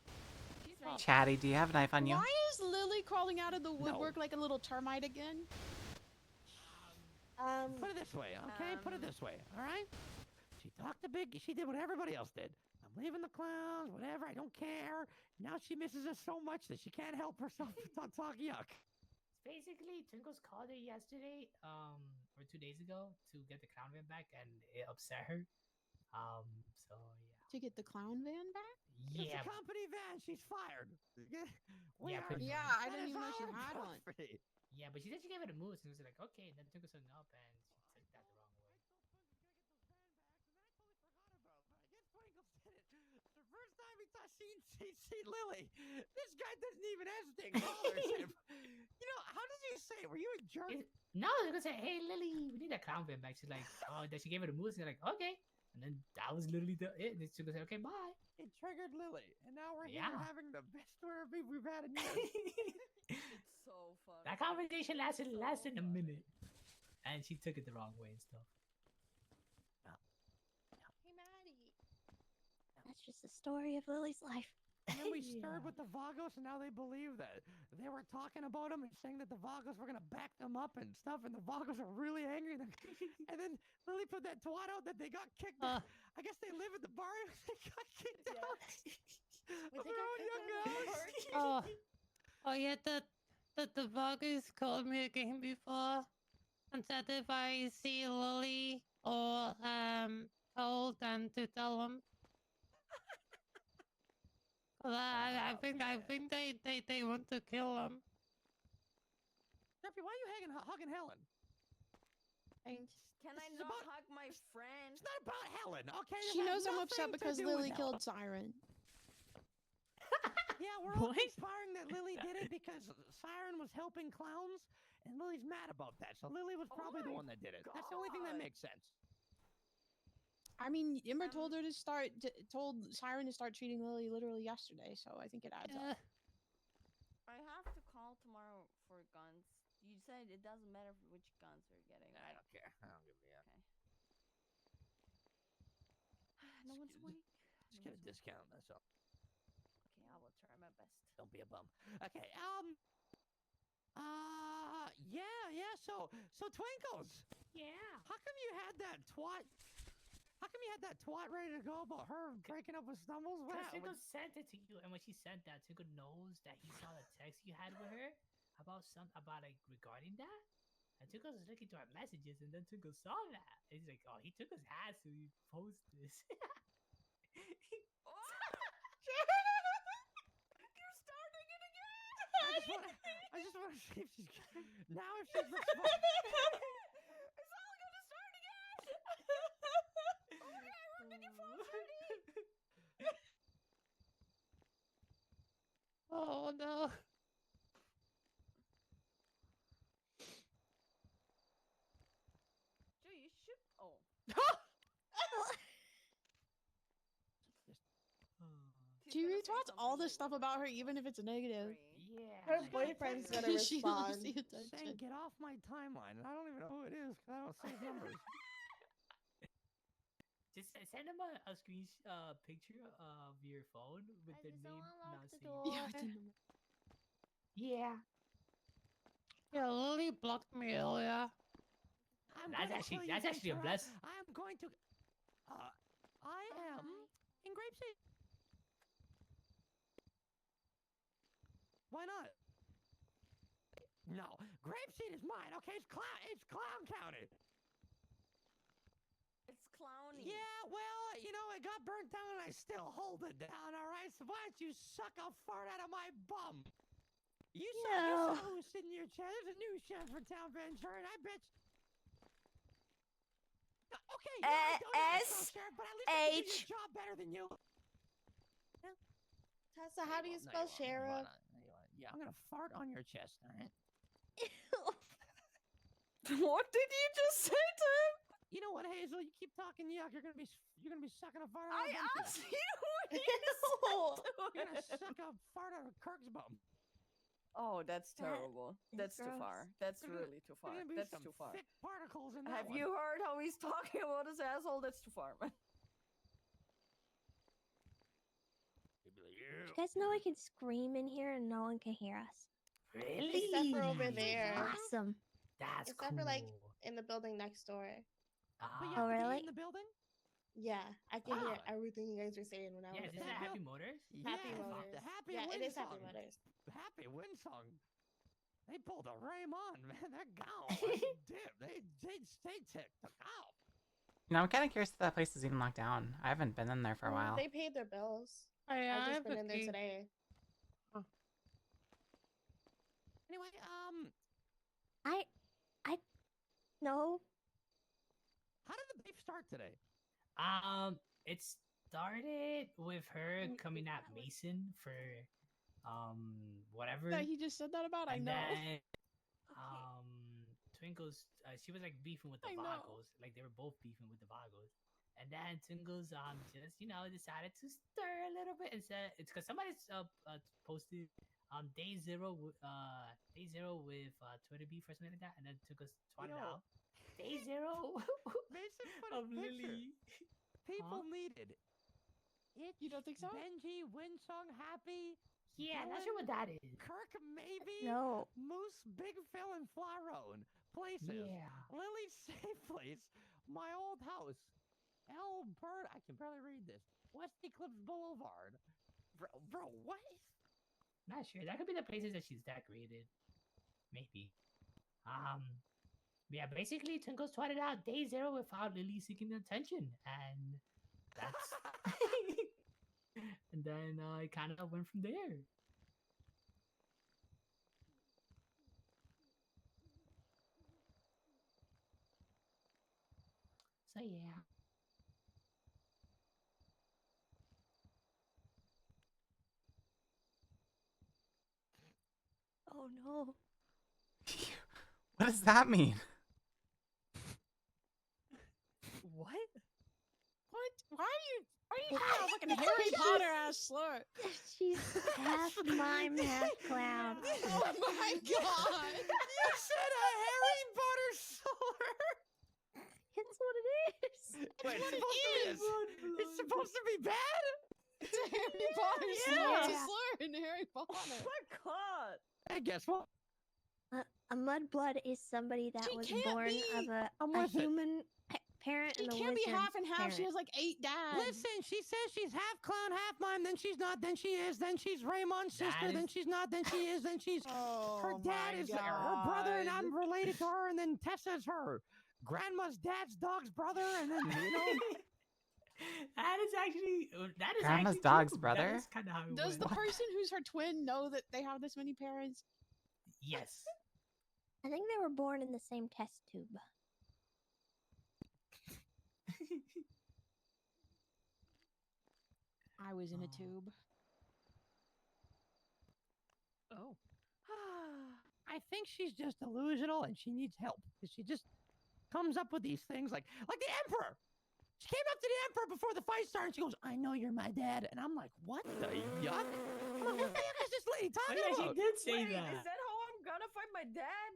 Chatty, do you have a knife on you? Why is Lily crawling out of the woodwork like a little termite again? Put it this way, okay? Put it this way, all right? She talked to Big. She did what everybody else did. I'm leaving the clowns, whatever. I don't care. Now she misses us so much that she can't help herself to talk yuck. Basically, Jingles called her yesterday, or 2 days ago, to get the clown van back, and it upset her. So yeah. To get the clown van back? It's Yeah. a company van. She's fired. Yeah, I didn't even know she had one. Yeah, but she said she gave it a move, and was like, okay, and then took us up, and she took that the wrong way. The first time he thought see Lily, this guy doesn't even hesitate. Call her. How does he say? Were you a jerk? No, they're gonna say, "Hey, Lily, we need that crown van back." She's like, "Oh," then she gave it a moose. And they're like, "Okay," and then that was literally it. And she's gonna say, "Okay, bye." It triggered Lily, and now we're here Yeah. having the best tour we've had in years. It's so funny. That conversation lasted less than a minute, and she took it the wrong way and stuff. Hey, Maddie. That's just the story of Lily's life. And then we stirred with the Vagos, and now they believe that they were talking about them and saying that the Vagos were gonna back them up and stuff, and the Vagos are really angry. And then Lily put that twat out that they got kicked out. I guess they live at the bar and they got kicked out. Of their own young house. Oh yeah, the Vagos called me again before and said if I see Lily or Cold, then to tell them. I think they want to kill him. Jeffrey, why are you hugging Helen? Can I not hug my friend? It's not about Helen, okay? She knows I'm upset because Lily killed Siren. Yeah, we're all conspiring that Lily did it because Siren was helping clowns, and Lily's mad about that. So Lily was probably the one that did it. That's the only thing that makes sense. I mean, Ember told her to told Siren to start treating Lily literally yesterday, so I think it adds up. I have to call tomorrow for guns. You said it doesn't matter which guns we're getting. I don't care. I don't give a damn. Okay. No one's awake. Just get a discount, that's all. Okay, I will try my best. Don't be a bum. Okay, so Twinkles. Yeah. How come you had that twat? How come you had that twat ready to go about her breaking up with Stumbles? Because Tingle sent it to you, and when she sent that, Tingle knows that he saw the text you had with her about like regarding that. And Tingle was looking through our messages, and then Tingle saw that. And he's like, "Oh, he took his hat, so he posted this." You're starting it again. I just want to see if she's now if she's responding. It's all gonna start again. Oh my God, we're getting Oh no. Joe, you should. Oh. She retweets all this stuff about her, even if it's negative. Yeah. Her boyfriend's gonna She loves respond. the attention. Saying, get off my timeline. And I don't even know who it is because I don't save numbers. Just send him a screen picture of your phone with the name not seen. Yeah. Yeah, Lily blocked me earlier. That's actually a blessing. I am going to. I am in Grapeseed. Why not? No, Grapeseed is mine. Okay, it's Clown County. It's clowny. Yeah, well, it got burnt down and I still hold it down. All right, so why don't you suck a fart out of my bum? You saw who's sitting in your chair. There's a new chef for Town Ventura, and I bet. Okay, I don't know, Sheriff, but at least I can do your job better than you. Tessa, how do you spell sheriff? Yeah, I'm gonna fart on your chest, all right? What did you just say to him? You know what, Hazel? You keep talking yuck. You're gonna be sucking a fart out I of Bunty. asked you what you You're gonna suck a fart out of Kirk's bum. Oh, that's terrible. That's too gross. far. That's really too far. There's gonna be That's some too far. thick particles in that Have one. you heard how he's talking about his asshole? That's too far, man. You guys know I can scream in here and no one can hear us. Really? Except for over there. Awesome. That's Except for like in the building next door. But you Oh, have to be really? in the building? Yeah, I can hear everything you guys were saying when I Yeah, was is there. that Happy Motors? Happy Yeah, Motors. the Happy Yeah, Wind it is song. Happy Motors. Happy Wind song. They pulled a Raymond, man. They're gone. They ticked out. I'm kind of curious if that place is even locked down. I haven't been in there for a while. They paid their bills. I I've just have been a in there key. today. Anyway, No. how did the beef start today? It started with her coming at Mason for whatever. That he just said that about. I and know. then Twinkles, she was like beefing with the I know. Vagos. Like they were both beefing with the Vagos. And then Twinkles just decided to stir a little bit and said it's because somebody's posted day zero with Twitter beef or something like that, and then Twinkles twatted out day zero Mason put of a picture. Lily. People Huh? needed. Itch, You don't think so? Benji, Winsong, Happy. Yeah, not Dylan, sure what that is. Kirk, maybe. No. Moose, Big Phil, and Flyrone. Places. Yeah. Lily's safe place. My old house. L. Bird. I can barely read this. West Eclipse Boulevard. Bro, what? Not sure. That could be the places that she's decorated. Maybe. Yeah, basically Twinkles twatted out day zero without Lily seeking attention. And that's and then it kind of went from there. So yeah. Oh no. What does that mean? What? What? Why are you using a fucking Harry Potter ass slur? She's half mime, half clown. Oh my god! You said a Harry Potter slur. It's what it is. Wait, what it's supposed to be bad? It's a Harry Potter slur. It's a slur in Harry Potter. Oh my god! Hey, guess what? A mudblood is somebody that She was can't born be. of a with it. human parent She and a can't be wizard half and half. She parent. has like 8 dads. Listen, she says she's half clown, half mime, then she's not, then she is, then she's Raymond's That sister, then is- she's not, then she is, then she's her Oh dad my is her brother, and God. I'm related to her, and then Tessa's her grandma's dad's dog's brother, and then That is actually Grandma's actually dog's true. brother? That is kind of how it Does went. the person who's her twin know that they have this many parents? Yes. I think they were born in the same test tube. I was in a tube. Oh. I think she's just delusional and she needs help because she just comes up with these things like the Emperor. She came up to the Emperor before the fight started and she goes, "I know you're my dad," and I'm like, "What the yuck?" I'm like, "What the heck is this lady Oh, talking yeah, about?" she did say Wait, that. is that how I'm gonna find my dad?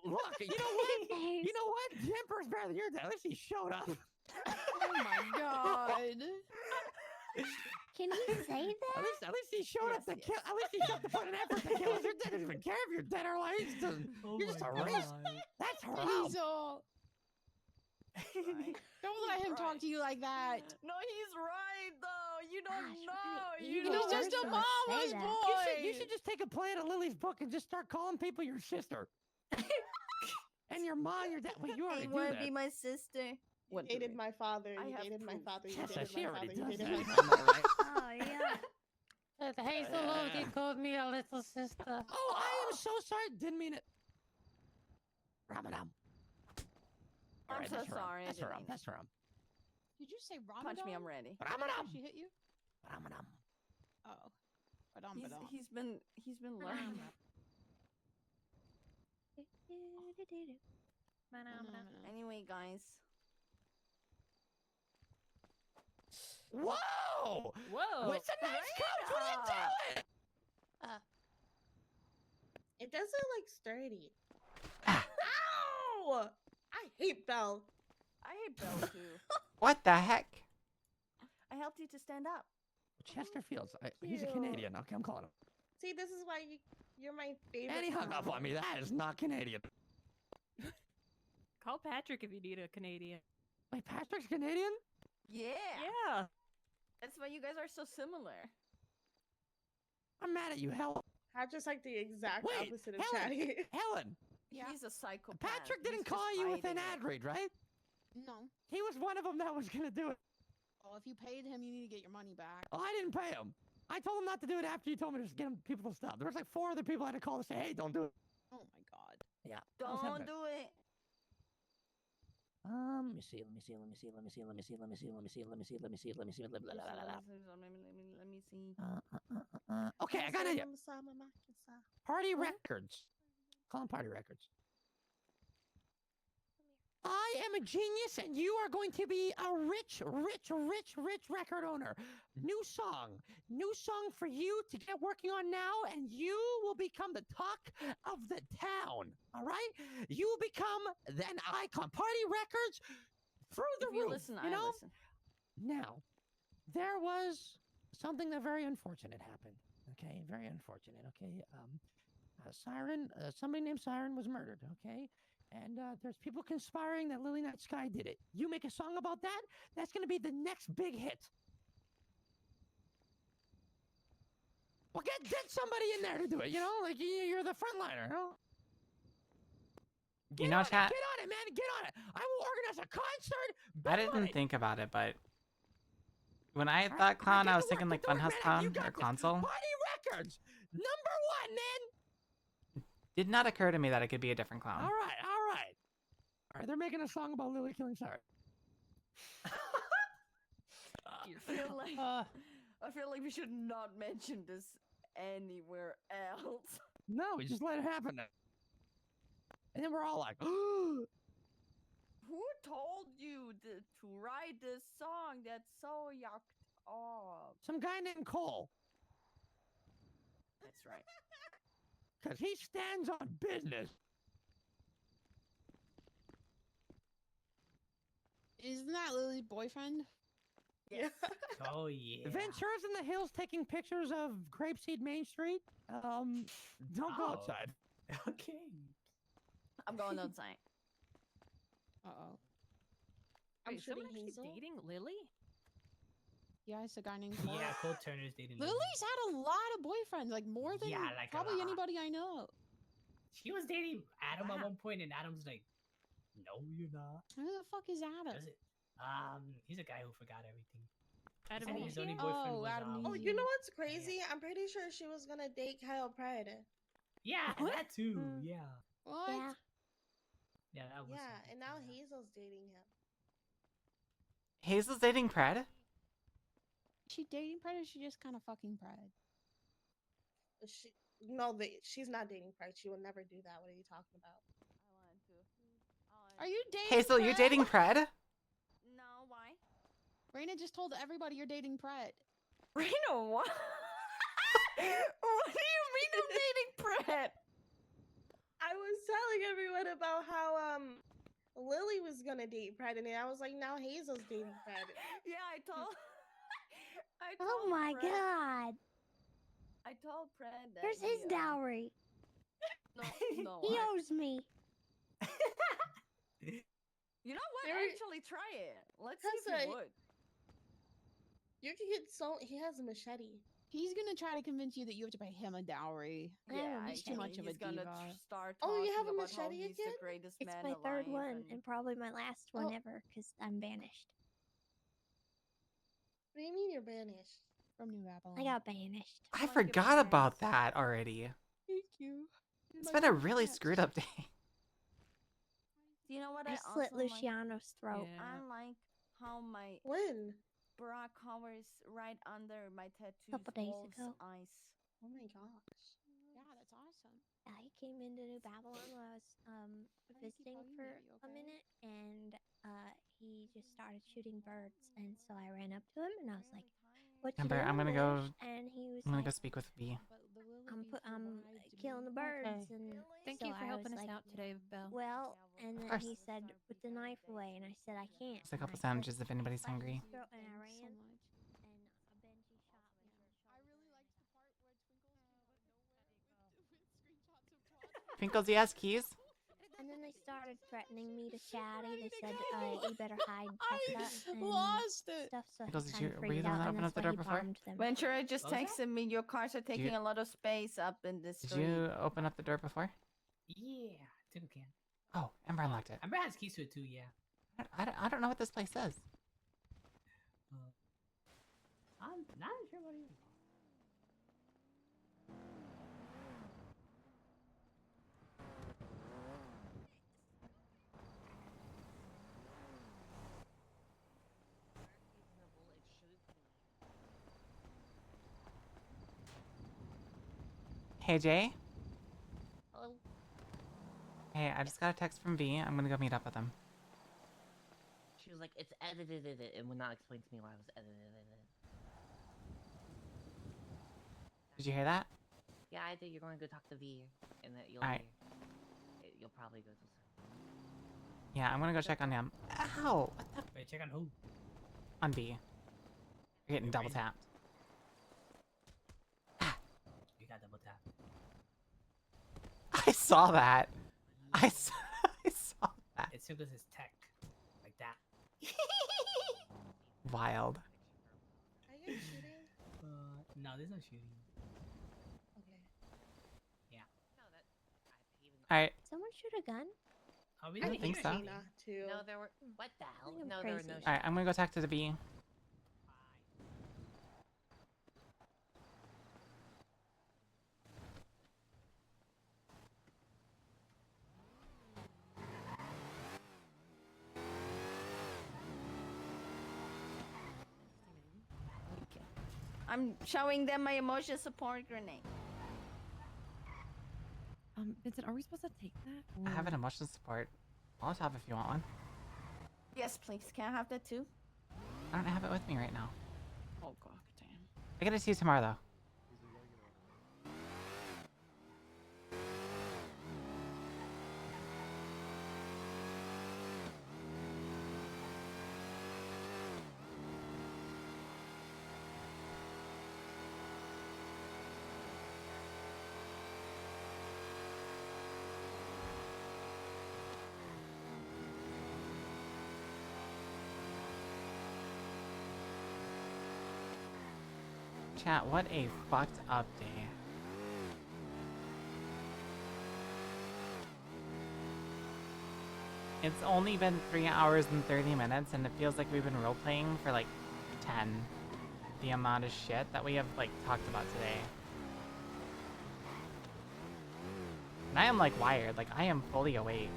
Look, you know what? You know what? The Emperor's better than your dad. At least he showed up. Oh my god. Can he say that? At least he showed up to kill. At least he showed up to put an effort to kill us. Your dad doesn't even care if you're dead or alive. He's just, Oh you're just my a race. God. That's her. He's all. Don't let him talk to you like that. No, he's right though. You don't Gosh, know. what an You evil don't He's just a person to say mama's that. boy. You should just take a play out of Lily's book and just start calling people your sister. And your mom, your dad. Wait, you already They do want that. to be my sister. You dated my father. I You have dated my proof. father. You Tessa, dated she my already father. You does dated that. my I know, right? Oh yeah. Hazel called me a little sister. Oh, I am so sorry. Didn't mean it. Ramadan. I'm so that's her. sorry. That's her. That's her. Did you say Ramadan? Punch me, I'm ready. Ramadan. She hit you? Ramadan. Oh. He's been learning. Anyway, guys. Whoa! Whoa! What's a nice couch? What are you doing? It does look like sturdy. Ow! I hate Belle. I hate Belle too. What the heck? I helped you to stand up. Chesterfield's. He's a Canadian. Okay, I'm calling him. See, this is why you're my favorite. And he hung up on me. That is not Canadian. Call Patrick if you need a Canadian. Wait, Patrick's Canadian? Yeah. Yeah. That's why you guys are so similar. I'm mad at you, Helen. Patrick's like the exact Wait, opposite of Helen. Chatty. Helen. He's a psychopath. Patrick didn't He's call just you with an hiding ad read, right? No. He was one of them that was gonna do it. Oh, if you paid him, you need to get your money back. Oh, I didn't pay him. I told him not to do it after you told me to just get him people to stop. There was like 4 other people I had to call to say, "Hey, don't do it." Oh my god. Yeah. Don't do it. me see. Let me see. Let me see. Let me see. Let me see. Let me see. Let me see. Let me see. Let me see. Let me see. Let me see. Let me see. Okay, I got it. Party What? Records. Call them Party Records. I am a genius, and you are going to be a rich record owner. New song for you to get working on now, and you will become the talk of the town. All right, you will become an icon. Party Records through the If you roof. listen, you know. I listen. Now, there was something that very unfortunate happened. Okay, very unfortunate. Okay, Siren, somebody named Siren was murdered. Okay. And there's people conspiring that Lily Night Sky did it. You make a song about that, that's going to be the next big hit. Well, get somebody in there to do it, you know? Like, you're the frontliner, you know? You know, chat, Get on it, man. Get on it. I will organize a concert. I didn't think about it, but when I thought clown, I was thinking like Funhouse Clown or Console. Party Records, #1, man. Did not occur to me that it could be a different clown. All right. All right, they're making a song about Lily killing Siren. I feel like we should not mention this anywhere else. No, we just let it happen. And then we're all like, "Who told you to write this song that's so yucked up? Some guy named Cole. That's right. Because he stands on business. Isn't that Lily's boyfriend? Yeah. Oh yeah. Ventura's in the hills taking pictures of Grapeseed Main Street. Don't go outside. Okay. I'm going outside. Uh-oh. I'm Wait, someone shooting actually Hazel. dating Lily? Yeah, it's a guy named Cole. Yeah, Cole Turner's dating Lily. Lily's had a lot of boyfriends, like more than Yeah, like a probably lot. anybody I know. She was dating Adam at one point, and Adam's like, "No, you're not." Who the fuck is Adam? Does it? He's a guy who forgot everything. Adam He said his only Neesmith? boyfriend Oh, was Adam Oh, Neesmith. you know what's crazy? I'm pretty sure she was gonna date Kyle Pride. Yeah, that too. Yeah. What? Yeah. Yeah, that was. Yeah, and now Hazel's dating him. Hazel's dating Pred? Is she dating Pred or is she just kind of fucking Pred? She's not dating Pride. She would never do that. What are you talking about? Are you dating Hazel, you're dating Pred? No, why? Raina just told everybody you're dating Pred. Raina, what? What do you mean I'm dating Brett? I was telling everyone about how Lily was gonna date Pred, and I was like, now Hazel's dating Pred. Yeah, I told. Oh my Fred- god. I told Fred that. Here's his dowry. No, He owes me. You know what? There- Actually, try it. Let's see if Tessa, you would. You can get he has a machete. He's gonna try to convince you that you have to pay him a dowry. Yeah, he's too much of a he's gonna diva. start Oh, talking you have a about how machete he's the again? greatest It's man my alive. third one and probably my last one ever because I'm banished. What do you mean you're banished? From New Babylon. I got banished. I forgot about that already. Thank you. It's been a really screwed up day. Do you know what I I slit also Luciano's throat. I like how my bra covers right under my tattoos. Couple days wolf's ago. eyes. Oh my gosh. Yeah, that's awesome. Yeah, he came into New Babylon while I was visiting for a minute, and he just started shooting birds, and so I ran up to him and I was like, "What you Amber, doing?" I'm gonna there?" go. And he was I'm gonna like, go speak with B. I'm killing the birds, and Thank so you for I helping was us like, out today, Belle. Well, and then course. he said, "Put the knife away," and I said, "I can't." Just a couple And I sandwiches if anybody's slit his hungry. throat, and I ran, So much. and a Benji shot me in the shoulder. I really liked the part where Twinkles came out of nowhere with screenshots of Todd. Twinkles, do you have keys? And then they started threatening me to chatty. They said, "You better hide Tessa and lost it. stuff." So Twinkles, he did kind you of were you freaked the one out, that and opened up that's the why door he before? bombed them. Ventura just What was that? texted me. Your cars are taking you- a lot of space up in this Did street. you open up the door before? Yeah, Tinkle can. Oh, Amber unlocked it. Amber has keys to it too. Yeah. I don't know what this place says. I'm not sure what it is. Hey, Jay. Hello. Hey, I just got a text from V. I'm gonna go meet up with him. She was like, it's edited and would not explain to me why it was edited. Did you hear that? Yeah, I think you're going to go talk to V, and that you'll Alright. you'll probably go to. Yeah, I'm gonna go check on him. Ow! What the? Wait, check on who? On V. You're getting double crazy. tapped. You got double tap. I saw that. I saw that. It's because it's tech. Like that. Wild. Are you guys shooting? No, there's no shooting. Okay. Yeah. Alright. Someone shoot a gun? Oh, we I don't didn't think hear so. anything. Gina, too. No, there were. What the hell? I'm No, there were crazy. no. Alright, I'm gonna go talk to the V. I'm showing them my emotion support grenade. Vincent, are we supposed to take that? I have an emotional support Molotov if you want one. Yes, please. Can I have that too? I don't have it with me right now. Oh god, damn. I gotta see you tomorrow though. Chat, what a fucked up day. It's only been 3 hours and 30 minutes and it feels like we've been role-playing for like 10. The amount of shit that we have like talked about today. And I am like wired, like I am fully awake.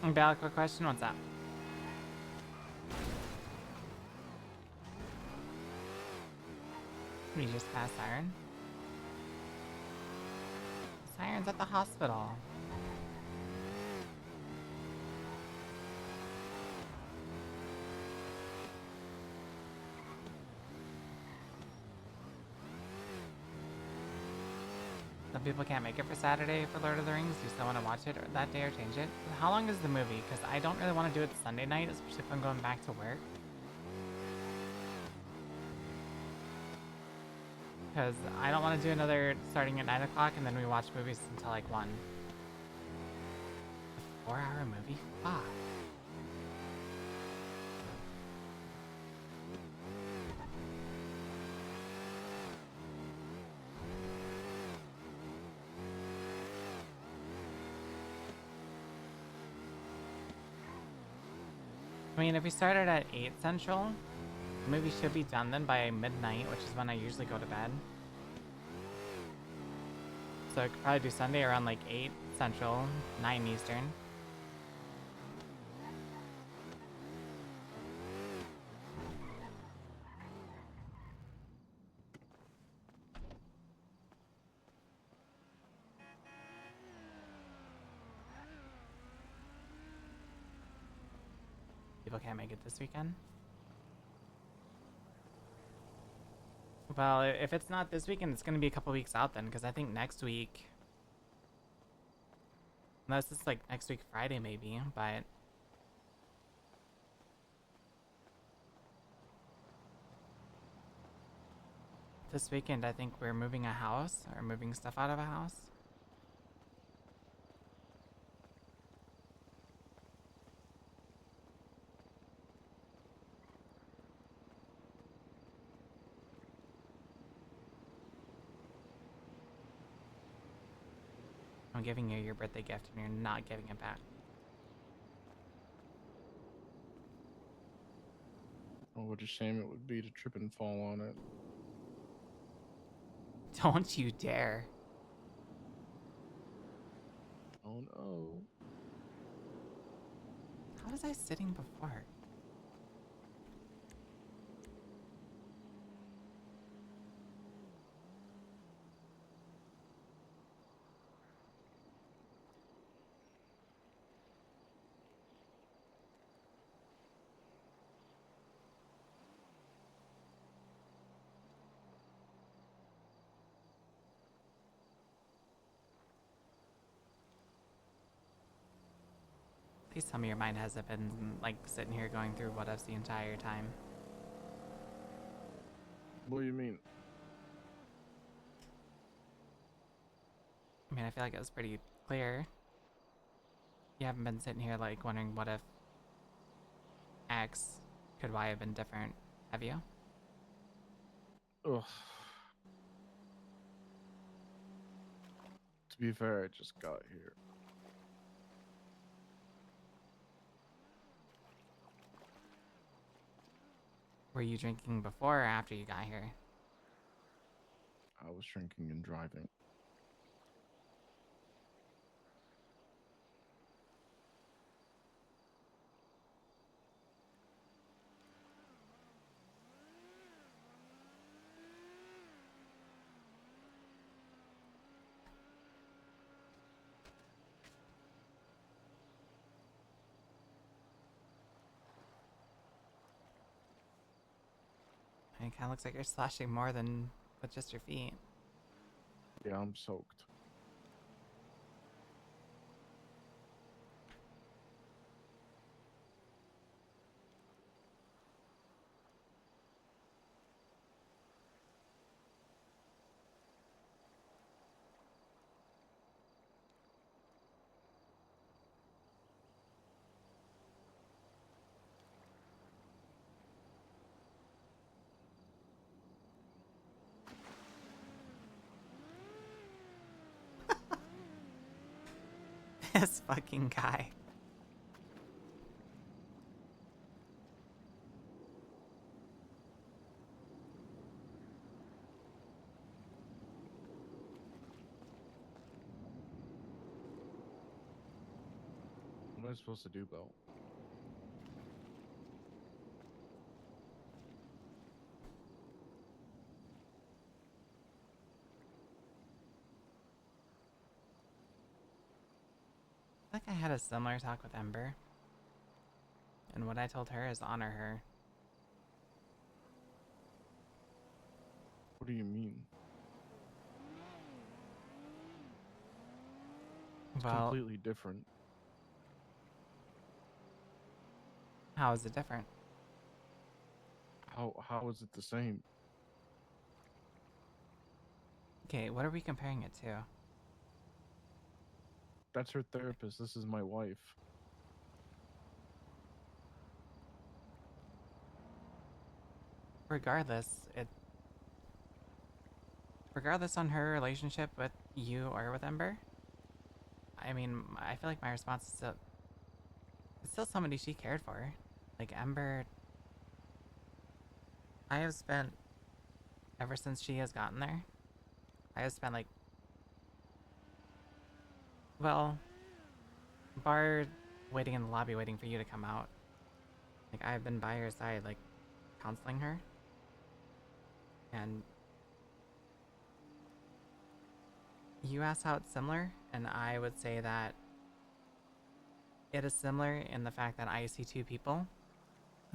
Valid, quick question, what's up? We just passed Siren. Siren's at the hospital. Some people can't make it for Saturday for Lord of the Rings. You still want to watch it that day or change it? How long is the movie? Because I don't really want to do it Sunday night, especially if I'm going back to work. Because I don't want to do another starting at 9 o'clock and then we watch movies until like 1. A 4-hour movie? Fuck. I mean, if we started at 8 Central, the movie should be done then by midnight, which is when I usually go to bed. So I could probably do Sunday around like 8 Central, 9 Eastern. People can't make it this weekend. Well, if it's not this weekend, it's going to be a couple weeks out then, because I think next week... Unless it's like next week Friday maybe, but... This weekend I think we're moving a house, or moving stuff out of a house. I'm giving you your birthday gift and you're not giving it back. Oh, what a shame it would be to trip and fall on it. Don't you dare. Oh no. How was I sitting before? Please tell me your mind hasn't been, like, sitting here going through what ifs the entire time. What do you mean? I mean, I feel like it was pretty clear. You haven't been sitting here, like, wondering what if X could Y have been different, have you? Ugh. To be fair, I just got here. Were you drinking before or after you got here? I was drinking and driving. It kind of looks like you're splashing more than with just your feet. Yeah, I'm soaked. This fucking guy. What am I supposed to do, Belle? I think I had a similar talk with Ember. And what I told her is honor her. What do you mean? It's Well, completely different. how is it different? How is it the same? Okay, what are we comparing it to? That's her therapist. This is my wife. Regardless on her relationship with you or with Ember, I mean, I feel like my response is still, it's still somebody she cared for. Like Ember, I have spent, ever since she has gotten there, I have spent like, well, bar waiting in the lobby waiting for you to come out. Like I've been by her side, like counseling her. And you asked how it's similar, and I would say that it is similar in the fact that I see two people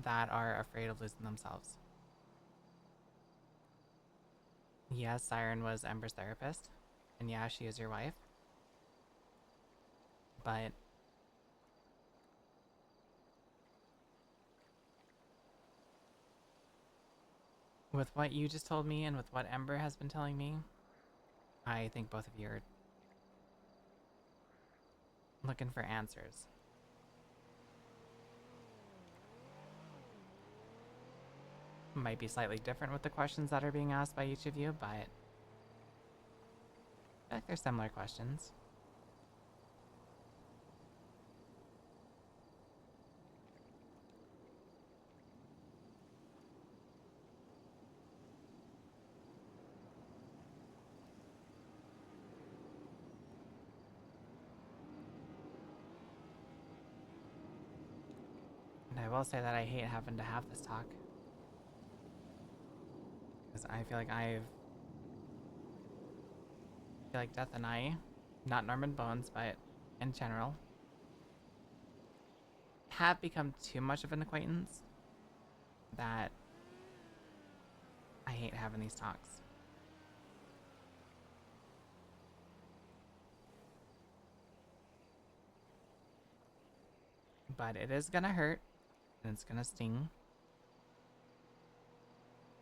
that are afraid of losing themselves. Yes, Siren was Ember's therapist, and yeah, she is your wife. But with what you just told me and with what Ember has been telling me, I think both of you are looking for answers. Might be slightly different with the questions that are being asked by each of you, but I feel like they're similar questions. And I will say that I hate having to have this talk. Because I feel like Death and I, not Norman Bones, but in general, have become too much of an acquaintance that I hate having these talks. But it is gonna hurt, and it's gonna sting.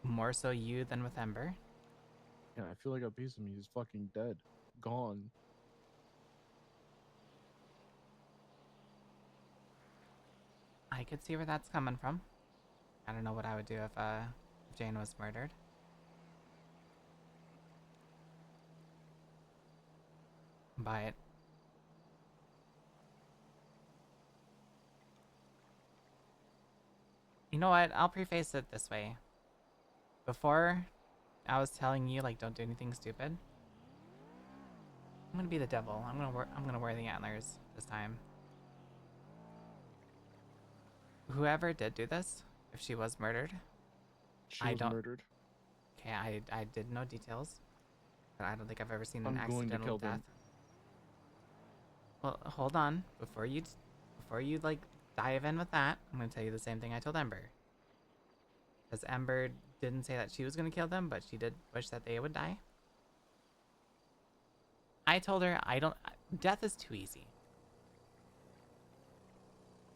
More so you than with Ember. Yeah, I feel like a piece of me is fucking dead. Gone. I could see where that's coming from. I don't know what I would do if Jane was murdered. But you know what? I'll preface it this way. Before I was telling you like don't do anything stupid, I'm gonna be the devil. I'm gonna wear the antlers this time. Whoever did do this, if she was murdered, She was murdered. Okay, I did know details, but I don't think I've ever seen an I'm going to accidental kill death. them. Well, hold on. Before you like dive in with that, I'm gonna tell you the same thing I told Ember. Because Ember didn't say that she was gonna kill them, but she did wish that they would die. I told her death is too easy.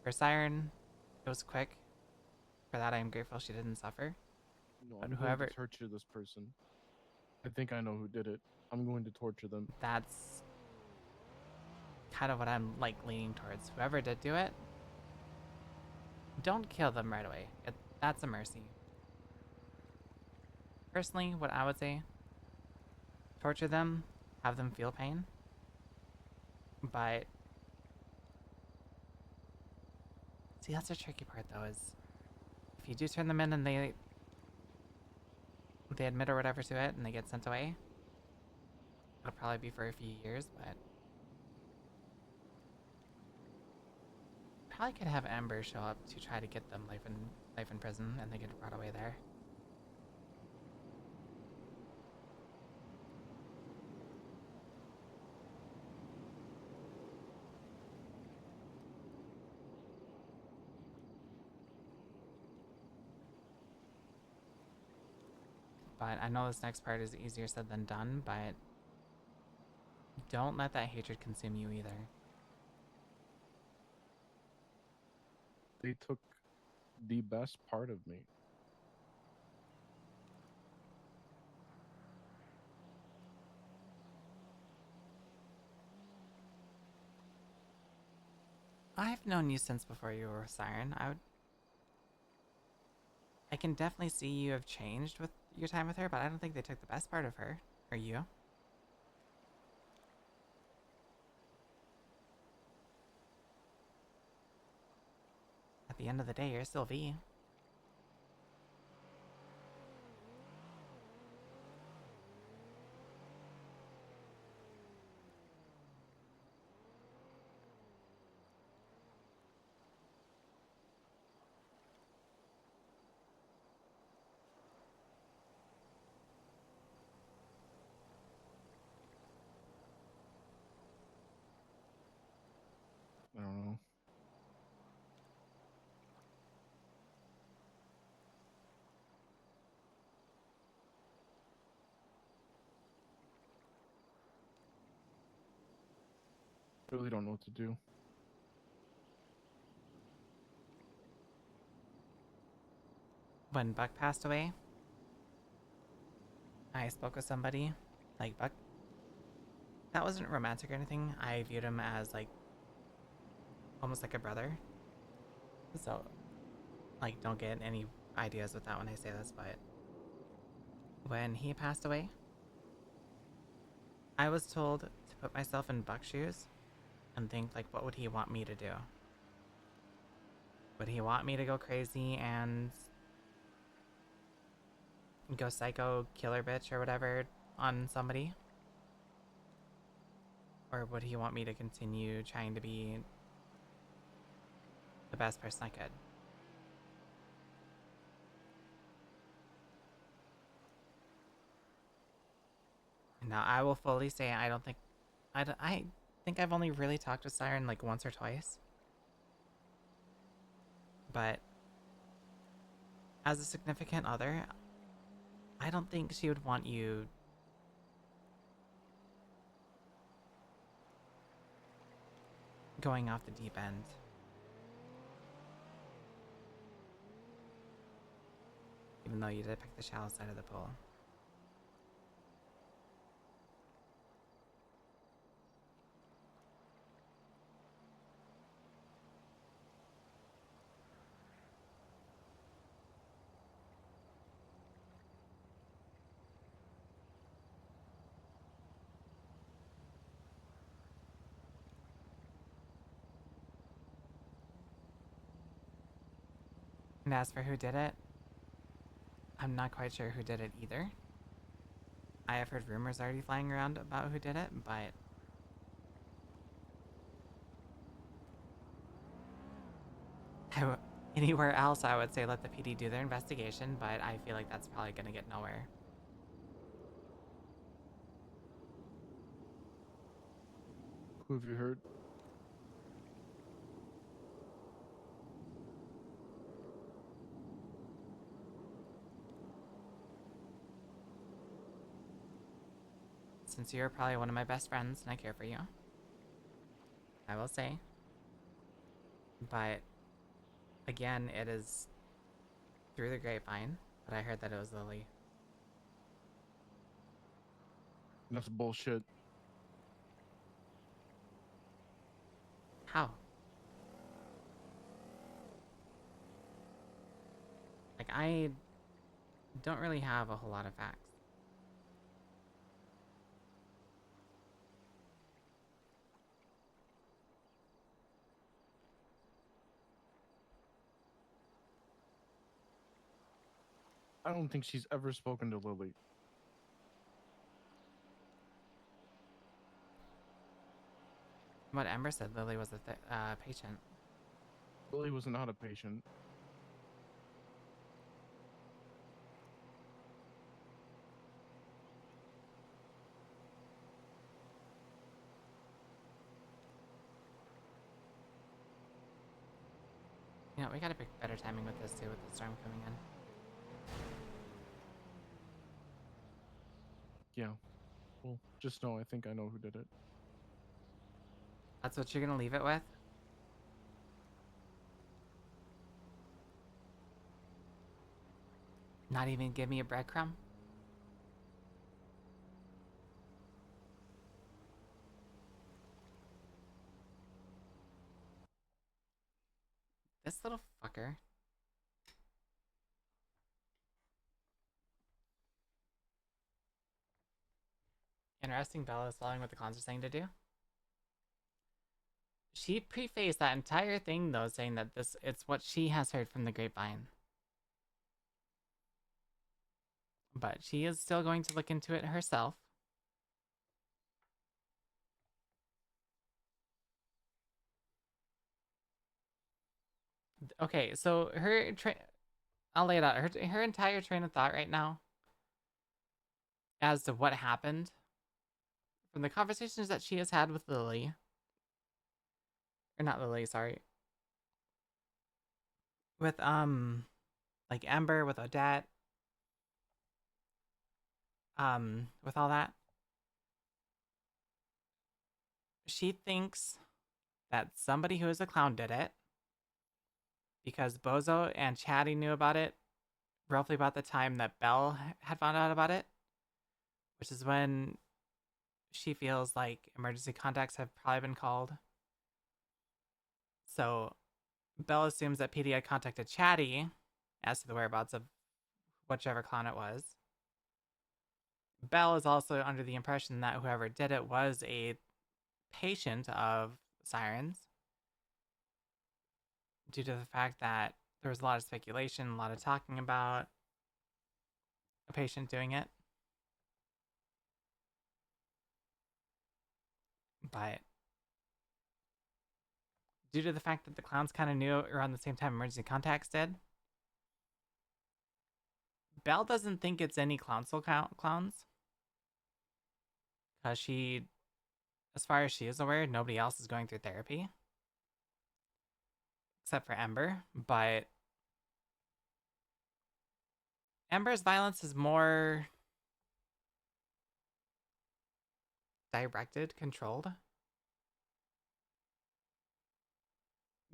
For Siren, it was quick. For that, I am grateful she didn't suffer. No, But I'm going to torture this person. I think I know who did it. I'm going to torture them. That's kind of what I'm like leaning towards. Whoever did do it, don't kill them right away. That's a mercy. Personally, what I would say, torture them, have them feel pain. But see, that's the tricky part though, is if you do turn them in and they admit or whatever to it and they get sent away, it'll probably be for a few years, but probably could have Ember show up to try to get them life in prison and they get brought away there. But I know this next part is easier said than done, but Don't let that hatred consume you either. They took the best part of me. I've known you since before you were a Siren. I can definitely see you have changed with your time with her, but I don't think they took the best part of her. Or you. At the end of the day, you're still V. I don't know. I really don't know what to do. When Buck passed away, I spoke with somebody, like Buck. That wasn't romantic or anything. I viewed him as like almost like a brother. So, like, don't get any ideas with that when I say this, but when he passed away, I was told to put myself in Buck's shoes and think, like, what would he want me to do? Would he want me to go crazy and go psycho, killer bitch, or whatever on somebody? Or would he want me to continue trying to be the best person I could? Now, I will fully say I don't think... I think I've only really talked with Siren like once or twice. But as a significant other, I don't think she would want you going off the deep end. Even though you did pick the shallow side of the pool. And as for who did it, I'm not quite sure who did it either. I have heard rumors already flying around about who did it, but anywhere else I would say let the PD do their investigation, but I feel like that's probably gonna get nowhere. Who have you heard? Since you're probably one of my best friends and I care for you, I will say. But again, it is through the grapevine, but I heard that it was Lily. That's bullshit. How? Like, I don't really have a whole lot of facts. I don't think she's ever spoken to Lily. What Ember said, Lily was a patient. Lily was not a patient. You know, we gotta pick better timing with this too, with the storm coming in. Yeah. Well, just know I think I know who did it. That's what you're gonna leave it with? Not even give me a breadcrumb? This little fucker. Interesting, Bella is following what the clowns are saying to do. She prefaced that entire thing though, saying that it's what she has heard from the grapevine. But she is still going to look into it herself. Okay, so I'll lay it out. Her entire train of thought right now as to what happened from the conversations that she has had with Lily. Or not Lily, sorry. With, like Ember, with Odette. With all that. She thinks that somebody who is a clown did it. Because Bozo and Chatty knew about it roughly about the time that Belle had found out about it. Which is when she feels like emergency contacts have probably been called. So Belle assumes that PD had contacted Chatty as to the whereabouts of whichever clown it was. Belle is also under the impression that whoever did it was a patient of Siren's, due to the fact that there was a lot of speculation, a lot of talking about a patient doing it. But due to the fact that the clowns kind of knew around the same time emergency contacts did, Belle doesn't think it's any clowns. Because she, as far as she is aware, nobody else is going through therapy. Except for Ember. But Ember's violence is more directed, controlled.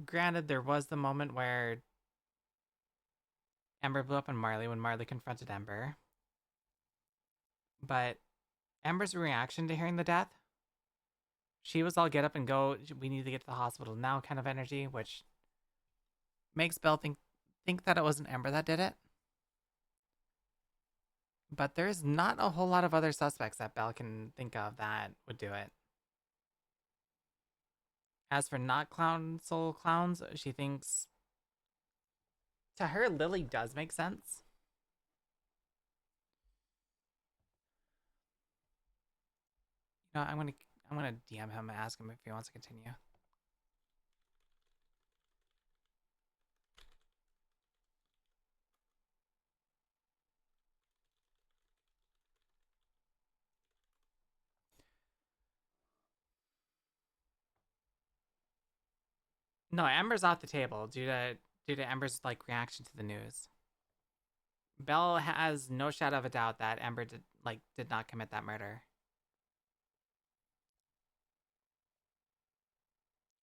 Granted, there was the moment where Ember blew up on Marley when Marley confronted Ember. But Ember's reaction to hearing the death, she was all get up and go, we need to get to the hospital now kind of energy, which makes Belle think that it wasn't Ember that did it. But there's not a whole lot of other suspects that Belle can think of that would do it. As for not clowns, she thinks to her Lily does make sense. You know, I'm gonna DM him and ask him if he wants to continue. No, Ember's off the table due to Ember's like reaction to the news. Belle has no shadow of a doubt that Ember did not commit that murder.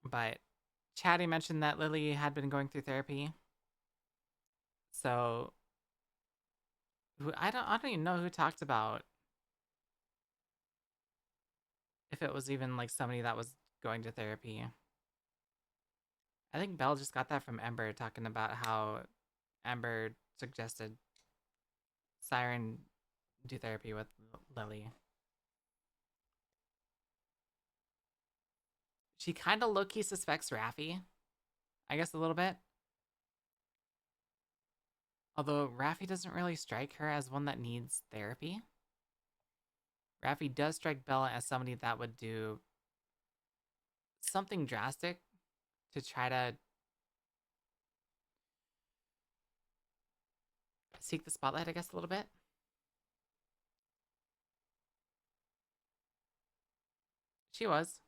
But Chatty mentioned that Lily had been going through therapy. So I don't even know who talked about if it was even like somebody that was going to therapy. I think Belle just got that from Ember talking about how Ember suggested Siren do therapy with Lily. She kind of low-key suspects Raffi, I guess a little bit. Although Raffi doesn't really strike her as one that needs therapy. Raffi does strike Bella as somebody that would do something drastic to try to seek the spotlight, I guess, a little bit. She was.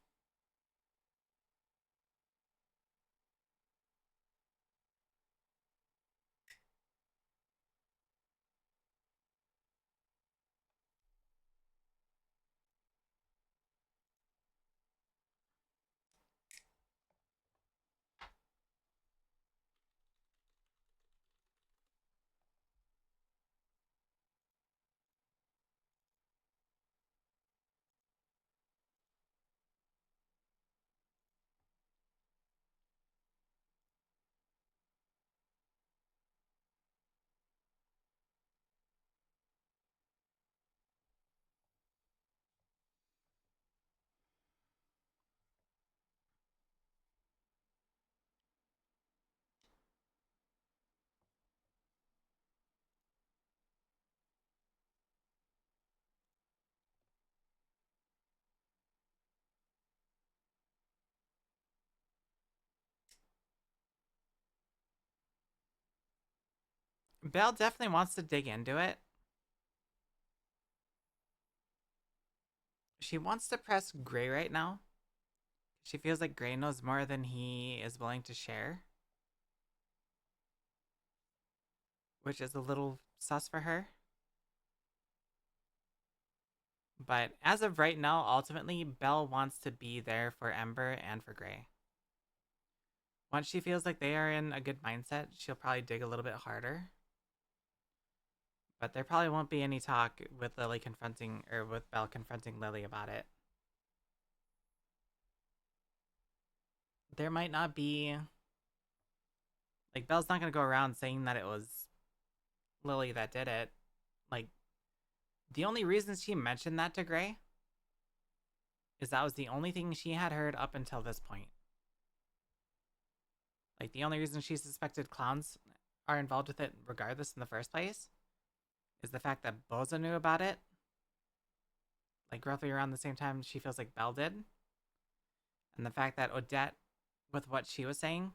Belle definitely wants to dig into it. She wants to press Gray right now. She feels like Gray knows more than he is willing to share, which is a little sus for her. But as of right now, ultimately, Belle wants to be there for Ember and for Gray. Once she feels like they are in a good mindset, she'll probably dig a little bit harder. But there probably won't be any talk with Lily confronting, or with Belle confronting Lily about it. There might not be... Like, Belle's not going to go around saying that it was Lily that did it. Like, the only reason she mentioned that to Gray is that was the only thing she had heard up until this point. Like, the only reason she suspected clowns are involved with it regardless in the first place is the fact that Boza knew about it. Like, roughly around the same time she feels like Belle did. And the fact that Odette, with what she was saying,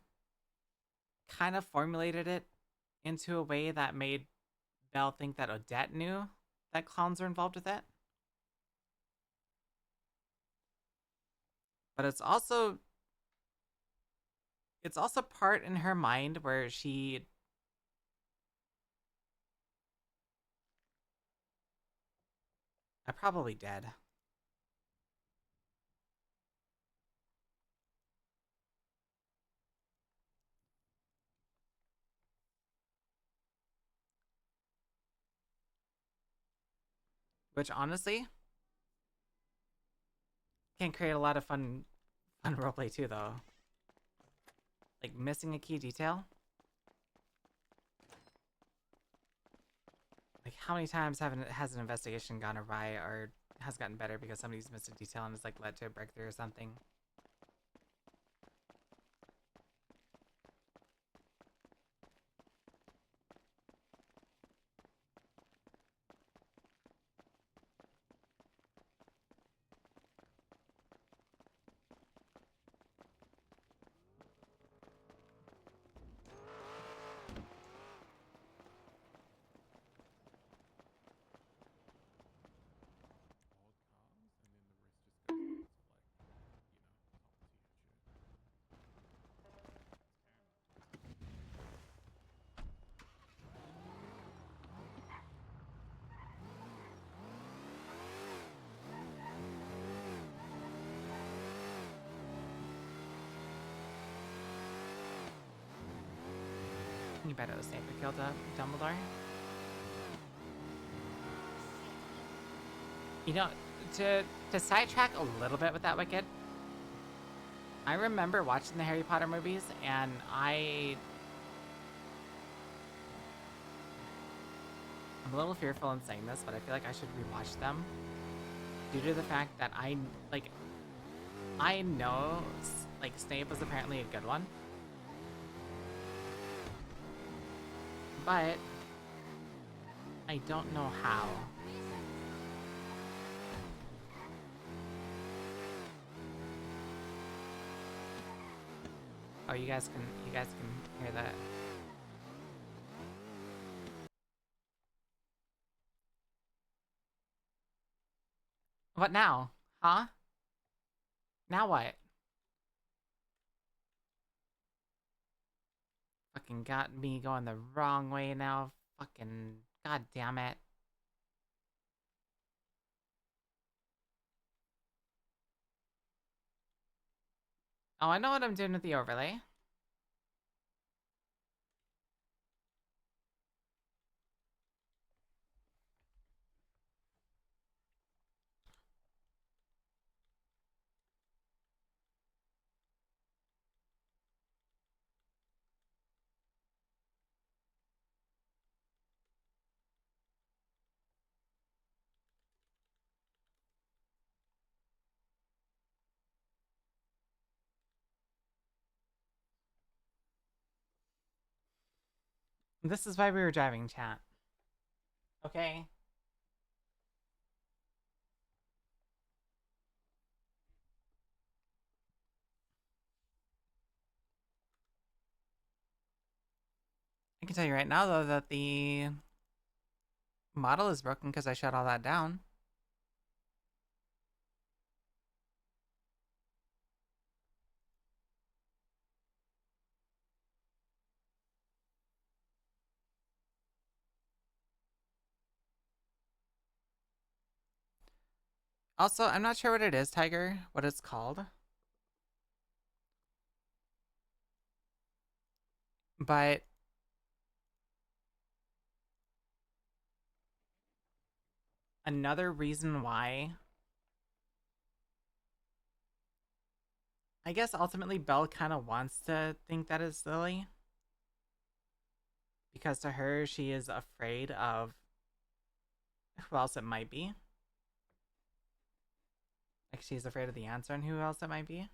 kind of formulated it into a way that made Belle think that Odette knew that clowns were involved with it. But it's also part in her mind where she probably dead. Which honestly can create a lot of fun roleplay too, though. Like missing a key detail. Like how many times has an investigation gone awry or has gotten better because somebody's missed a detail and has like led to a breakthrough or something? You better the sniper killed Dumbledore. You know, to sidetrack a little bit with that Wicked, I remember watching the Harry Potter movies and I'm a little fearful in saying this, but I feel like I should rewatch them due to the fact that I know like Snape was apparently a good one, but I don't know how. Oh, you guys can hear that. What now? Huh? Now what? Fucking got me going the wrong way now. Fucking god damn it. Oh, I know what I'm doing with the overlay. This is why we were driving, chat. Okay? I can tell you right now, though, that the model is broken because I shut all that down. Also, I'm not sure what it is, Tiger, what it's called. But another reason why, I guess ultimately Belle kind of wants to think that it's Lily. Because to her, she is afraid of who else it might be. Like, she's afraid of the answer and who else it might be.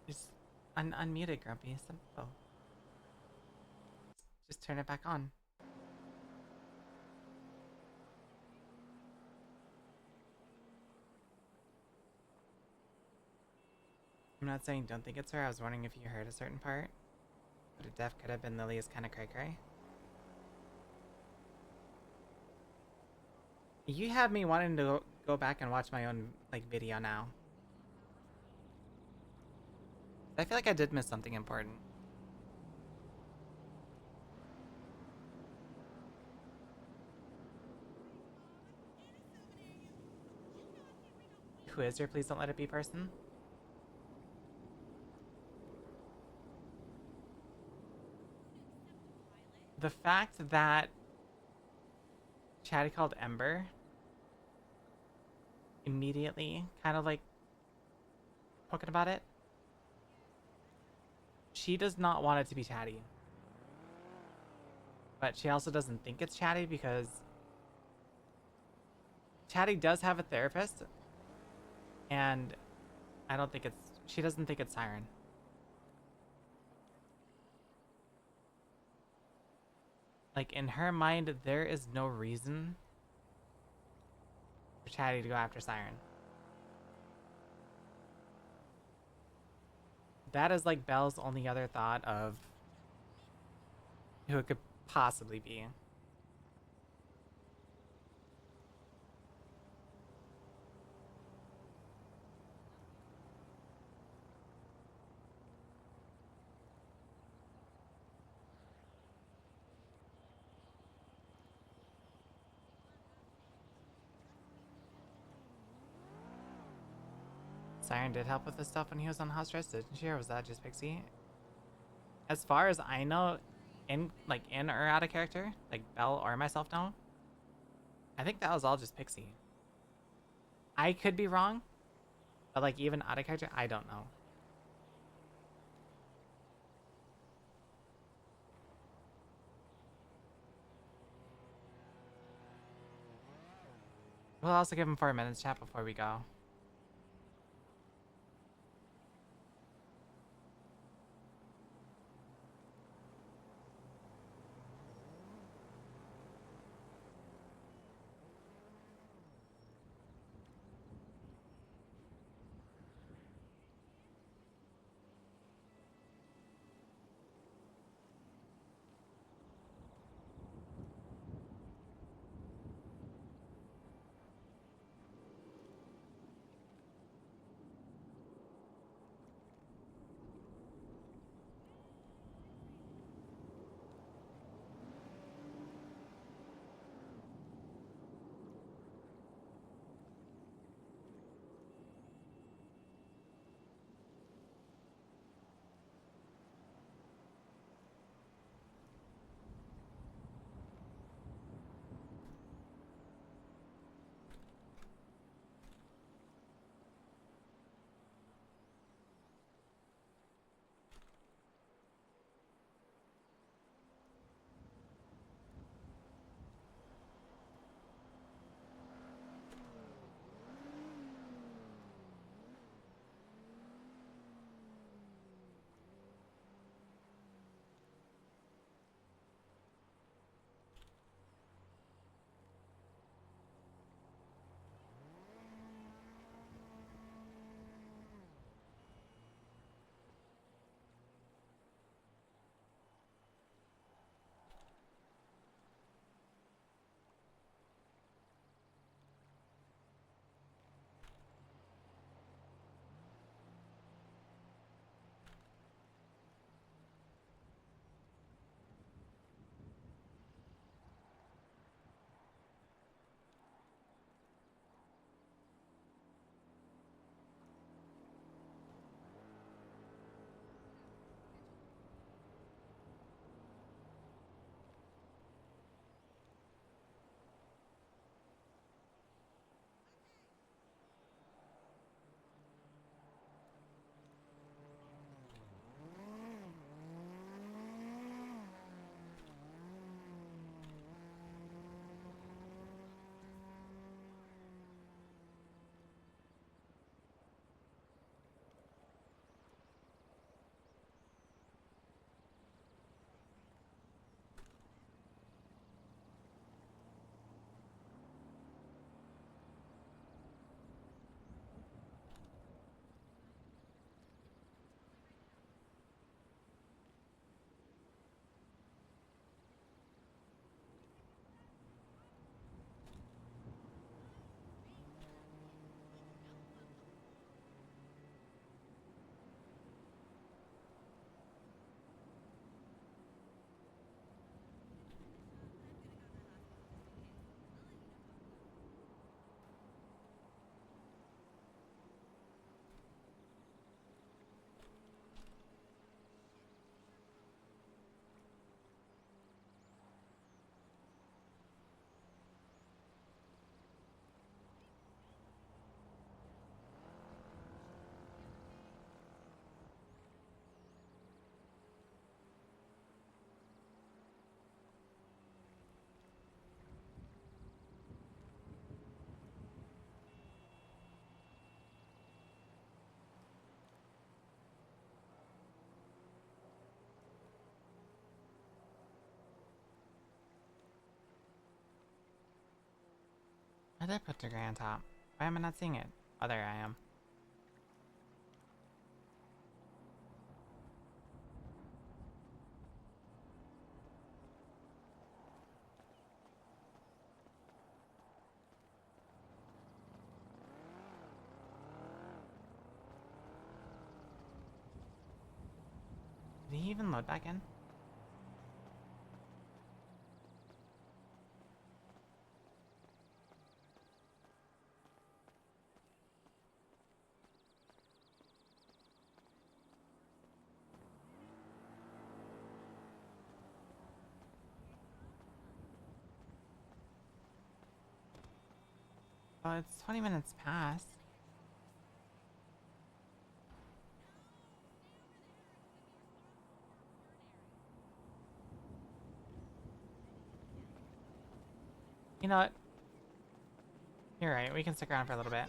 Just unmute it, Grumpy. Simple. Just turn it back on. I'm not saying don't think it's her. I was wondering if you heard a certain part. But a deaf could have been Lily is kind of cray-cray. You have me wanting to go back and watch my own like video now. I feel like I did miss something important. Who is your please don't let it be person? The fact that Chatty called Ember immediately kind of like poking about it. She does not want it to be Chatty. But she also doesn't think it's Chatty because Chatty does have a therapist. And I don't think it's... She doesn't think it's Siren. Like, in her mind, there is no reason for Chatty to go after Siren. That is, like, Belle's only other thought of who it could possibly be. Siren did help with this stuff when he was on house arrest, didn't she? Or was that just Pixie? As far as I know, in or out of character, like Belle or myself know, I think that was all just Pixie. I could be wrong, but like even out of character, I don't know. We'll also give him 4 minutes chat before we go. did I put the gray on top? Why am I not seeing it? Oh, there I am. Did he even load back in? Oh, it's 20 minutes past. You know what? You're right, we can stick around for a little bit.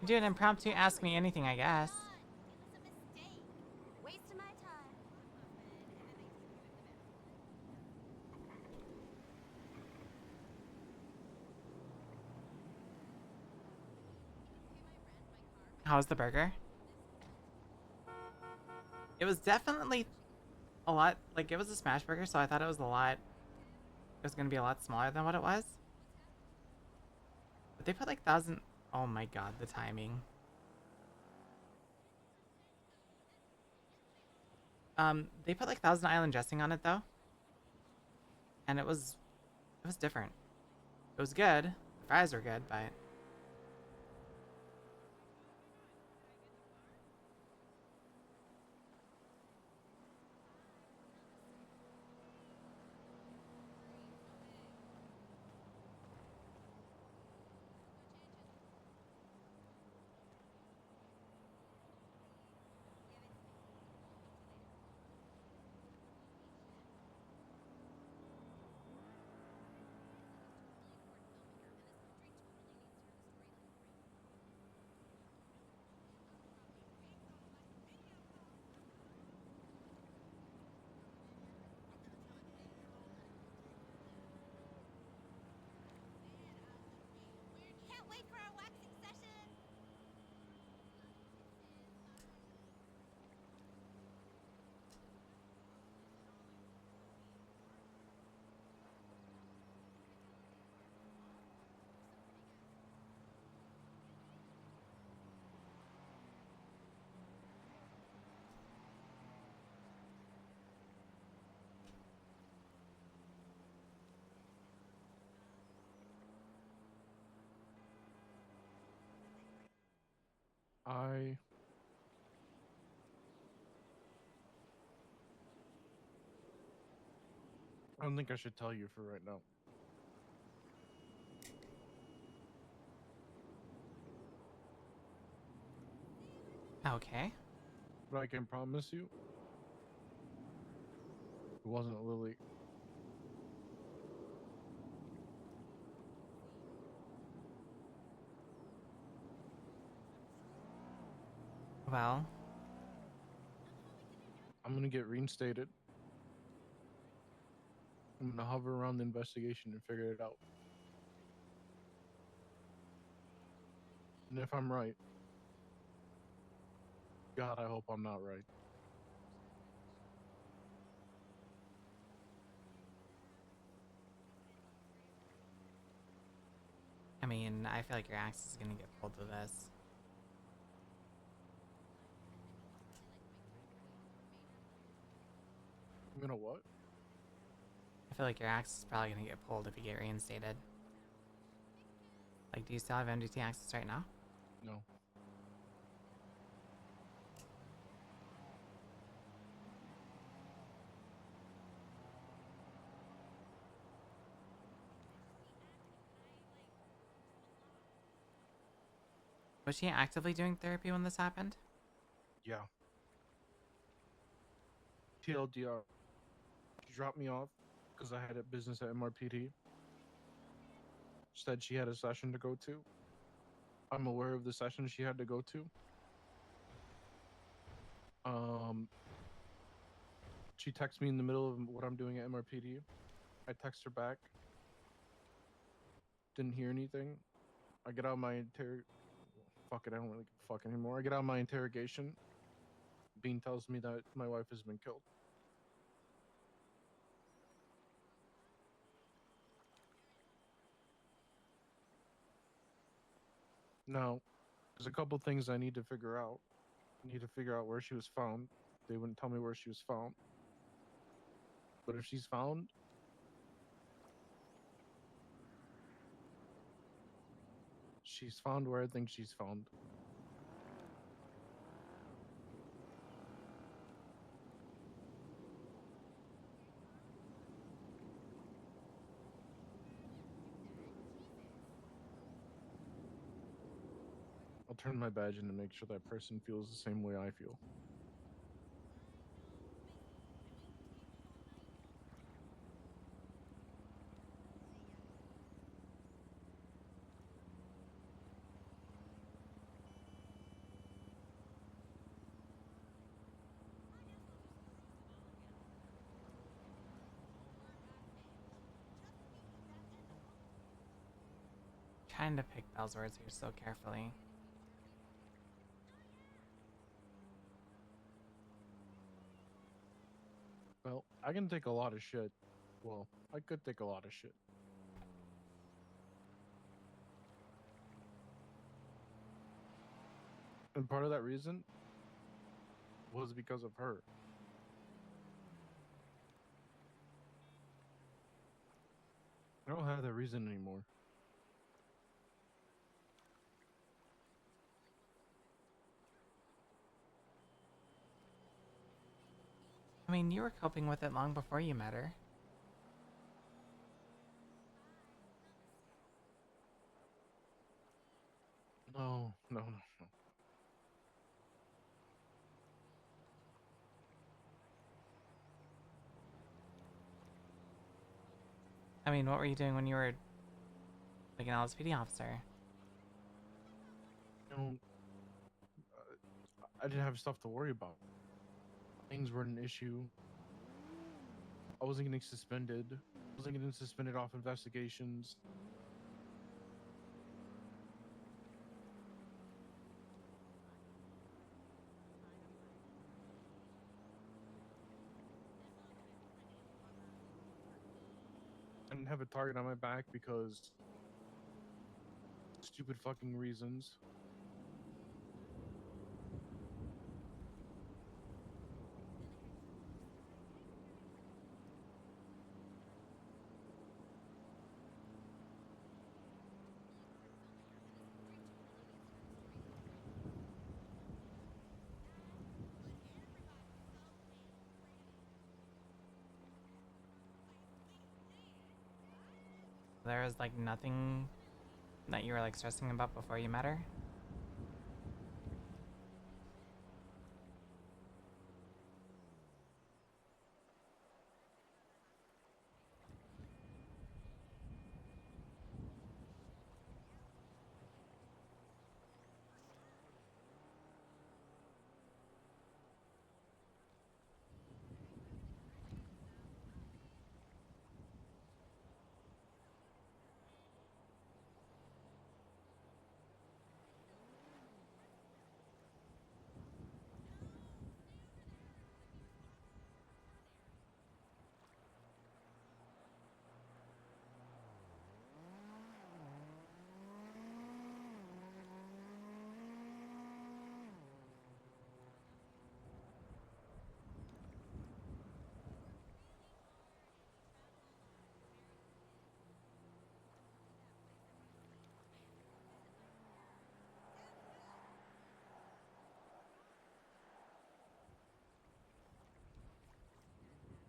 Do an impromptu ask me anything, I guess. Wasting my time. How's the burger? It was definitely a lot, like, it was a smash burger, so I thought it was gonna be a lot smaller than what it was. But they put like 1,000, oh my god, the timing. They put like Thousand Island dressing on it though. And it was different. It was good. The fries were good, but Can't wait for our waxing session. I don't think I should tell you for right now. okay. But I can promise you, it wasn't Lily. Well, I'm gonna get reinstated. I'm gonna hover around the investigation and figure it out. And if I'm right, God, I hope I'm not right. I mean, I feel like your axe is gonna get pulled to this. I'm gonna what? I feel like your axe is probably gonna get pulled if you get reinstated. Like, do you still have MDT access right now? No. Was she actively doing therapy when this happened? Yeah. TLDR. She dropped me off because I had a business at MRPD. Said she had a session to go to. I'm aware of the session she had to go to. She texts me in the middle of what I'm doing at MRPD. I text her back. Didn't hear anything. I get out my fuck it, I don't really give a fuck anymore. I get out my interrogation. Bean tells me that my wife has been killed. Now, there's a couple things I need to figure out. I need to figure out where she was found. They wouldn't tell me where she was found. But if she's found, she's found where I think she's found. I'll turn my badge in to make sure that person feels the same way I feel. Trying to pick Belle's words here so carefully. Well, I can take a lot of shit. Well, I could take a lot of shit. And part of that reason was because of her. I don't have that reason anymore. I mean, you were coping with it long before you met her. No. I mean, what were you doing when you were like an LSPD officer? You know, I didn't have stuff to worry about. Things weren't an issue. I wasn't getting suspended. I wasn't getting suspended off investigations. I didn't have a target on my back because stupid fucking reasons. There was like nothing that you were like stressing about before you met her?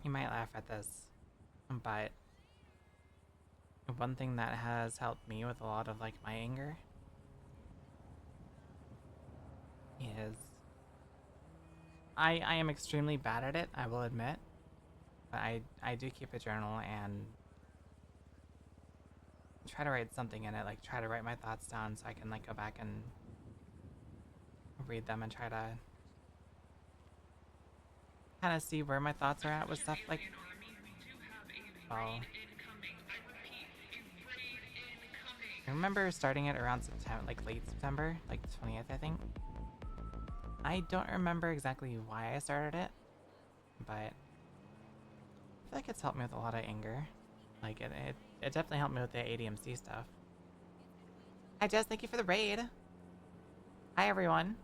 You might laugh at this, but one thing that has helped me with a lot of like my anger is I am extremely bad at it, I will admit, but I do keep a journal and try to write something in it, like try to write my thoughts down so I can like go back and read them and try to kind of see where my thoughts are at with stuff like, well, I remember starting it around September, like late September, like 20th, I think. I don't remember exactly why I started it, but I feel like it's helped me with a lot of anger. Like, it definitely helped me with the ADMC stuff. Hi, Jess. Thank you for the raid. Hi, everyone.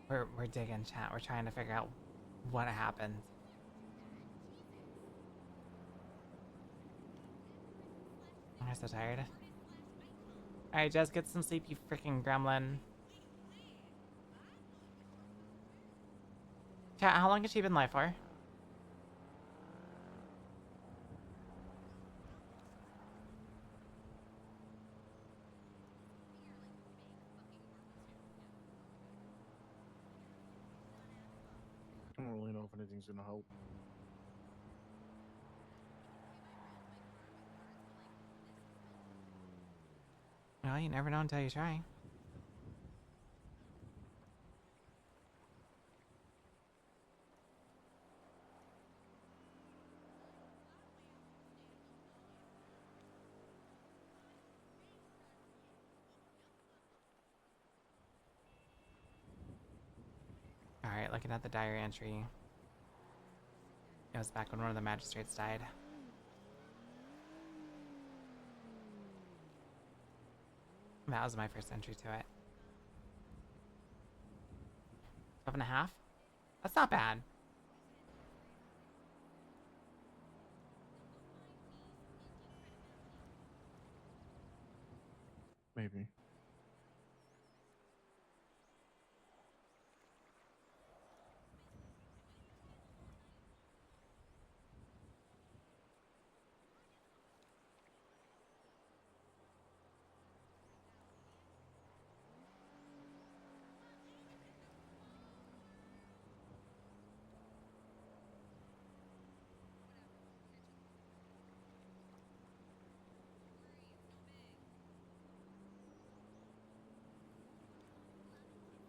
We're digging chat. We're trying to figure out what happened. I'm so tired. Alright, Jess, get some sleep, you freaking gremlin. Chat, how long has she been live for? I don't really know if anything's gonna help. Well, you never know until you try. Alright, looking at the diary entry. It was back when one of the magistrates died. That was my first entry to it. 12.5? That's not bad. Maybe.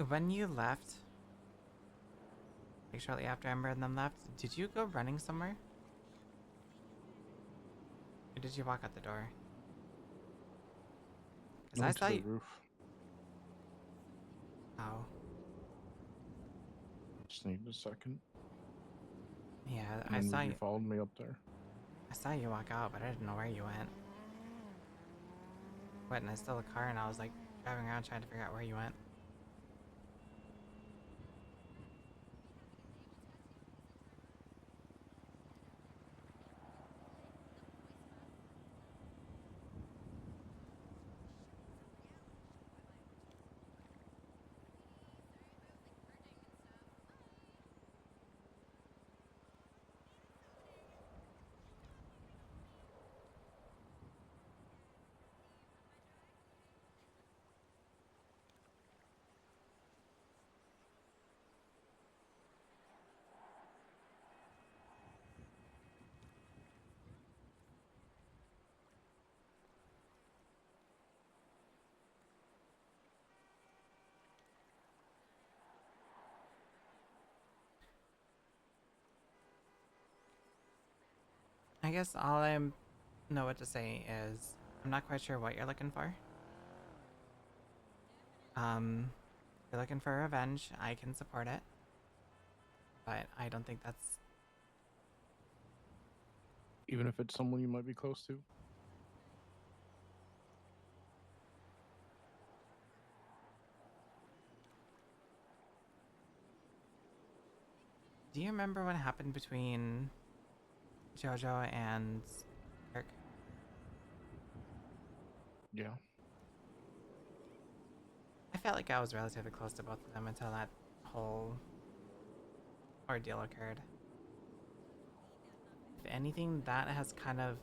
When you left, like shortly after Ember and them left, did you go running somewhere? Or did you walk out the door? Because I I went saw to the you. roof. Oh. Just need a second. Yeah, And I then saw you you. followed me up there. I saw you walk out, but I didn't know where you went. What, and I stole a car and I was like driving around trying to figure out where you went. I guess all I know what to say is I'm not quite sure what you're looking for. If you're looking for revenge, I can support it. But I don't think that's... Even if it's someone you might be close to. Do you remember what happened between Jojo and Kirk? Yeah. I felt like I was relatively close to both of them until that whole ordeal occurred. If anything, that has kind of...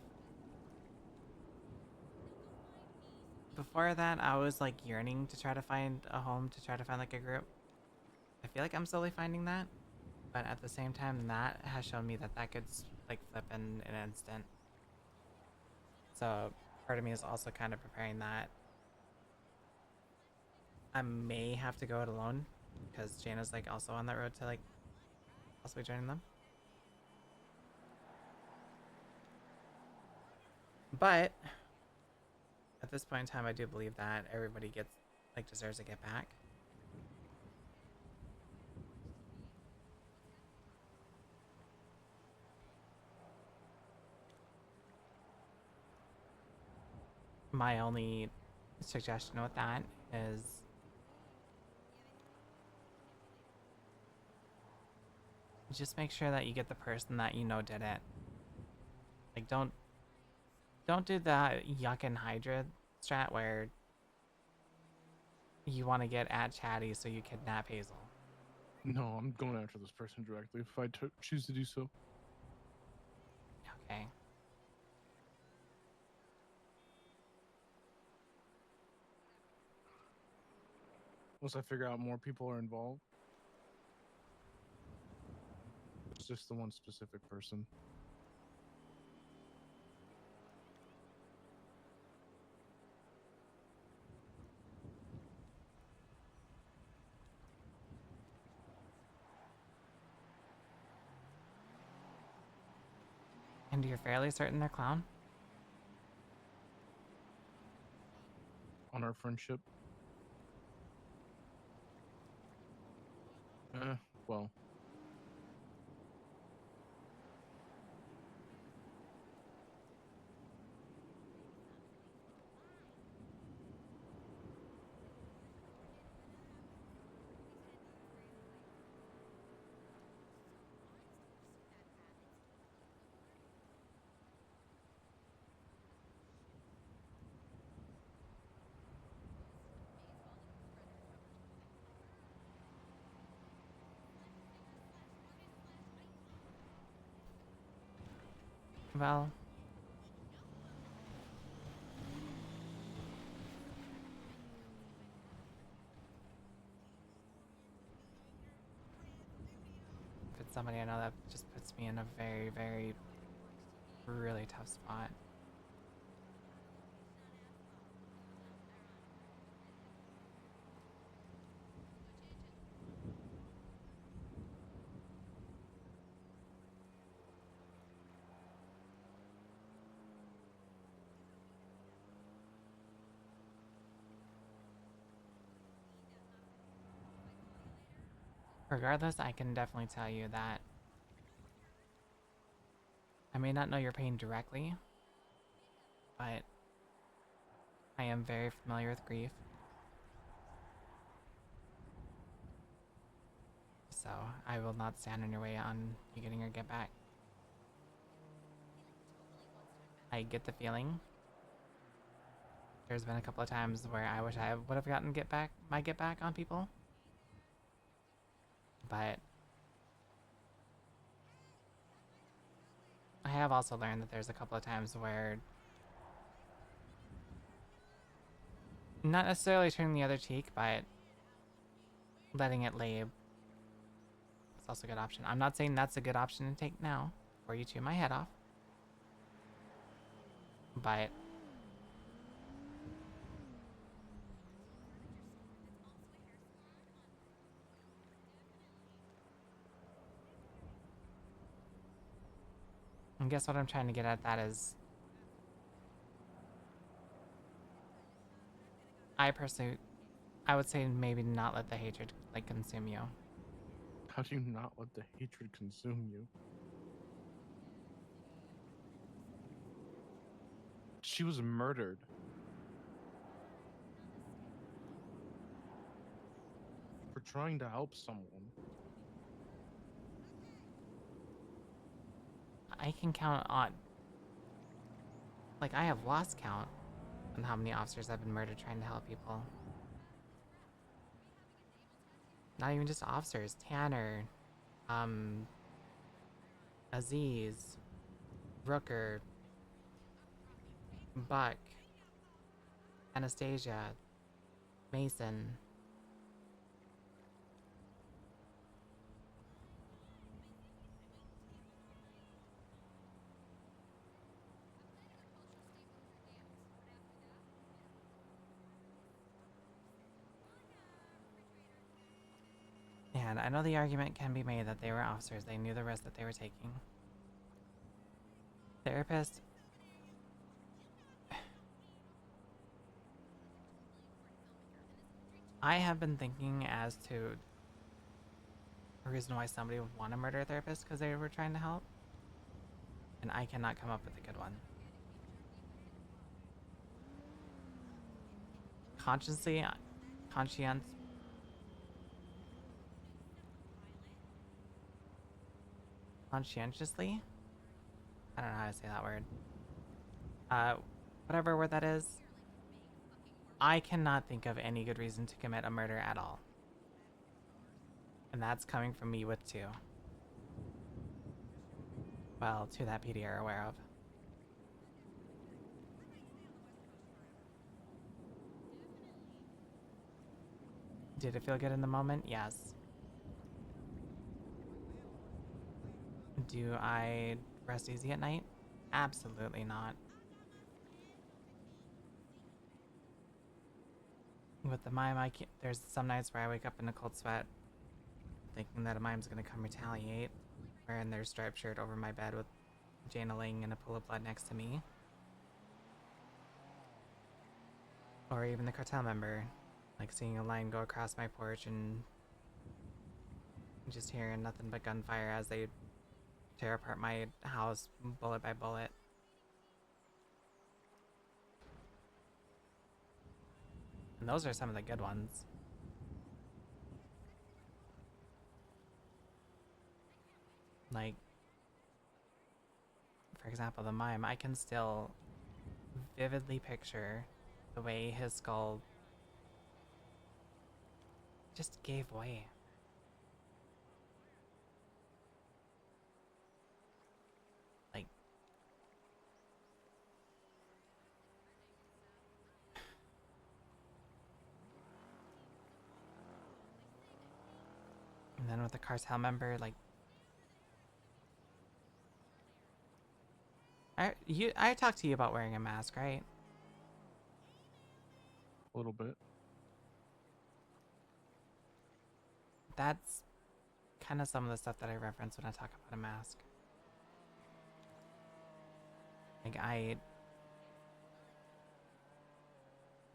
Before that, I was like yearning to try to find a home, to try to find like a group. I feel like I'm slowly finding that, but at the same time, that has shown me that that could like flip in an instant. So part of me is also kind of preparing that I may have to go it alone because Jaina's like also on that road to like possibly joining them. But At this point in time, I do believe that everybody deserves to get back. My only suggestion with that is just make sure that you get the person that you know did it. Like, don't do the yuck and Hydra strat where you want to get at Chatty so you kidnap Hazel. No, I'm going after this person directly if I choose to do so. Okay. Once I figure out more people are involved. It's just the one specific person. And you're fairly certain they're clown? On our friendship. Well. Well, if it's somebody I know, that just puts me in a very, very, really tough spot. Regardless, I can definitely tell you that I may not know your pain directly, but I am very familiar with grief. So I will not stand in your way on you getting your get back. I get the feeling. There's been a couple of times where I wish I would have gotten my get back on people. But I have also learned that there's a couple of times where not necessarily turning the other cheek, but letting it lay is also a good option. I'm not saying that's a good option to take now, before you chew my head off. But I guess what I'm trying to get at that is I would say maybe not let the hatred consume you. How do you not let the hatred consume you? She was murdered. For trying to help someone. I can count on, I have lost count on how many officers have been murdered trying to help people. Not even just officers. Tanner, Aziz, Rooker, Buck, Anastasia, Mason. And I know the argument can be made that they were officers, they knew the risk that they were taking. Therapist. I have been thinking as to a reason why somebody would want to murder a therapist because they were trying to help, and I cannot come up with a good one. Consciously, conscientiously? I don't know how to say that word. Whatever word that is. I cannot think of any good reason to commit a murder at all. And that's coming from me with two. Well, two that PD are aware of. Did it feel good in the moment? Yes. Do I rest easy at night? Absolutely not. With the mime, there's some nights where I wake up in a cold sweat thinking that a mime's gonna come retaliate, wearing their striped shirt over my bed with Jaina laying in a pool of blood next to me. Or even the cartel member, like seeing a line go across my porch and just hearing nothing but gunfire as they tear apart my house bullet by bullet. And those are some of the good ones. Like, for example, the mime, I can still vividly picture the way his skull just gave way. Like, and then with the cartel member, like, I talked to you about wearing a mask, right? A little bit. That's kind of some of the stuff that I reference when I talk about a mask. Like,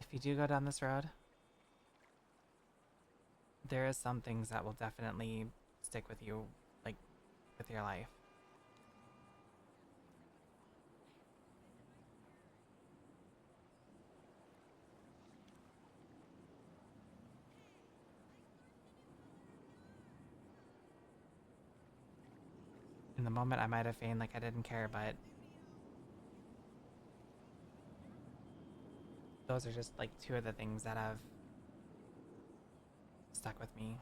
if you do go down this road, there is some things that will definitely stick with you, like, with your life. In the moment, I might have feigned like I didn't care, but those are just like two of the things that have stuck with me.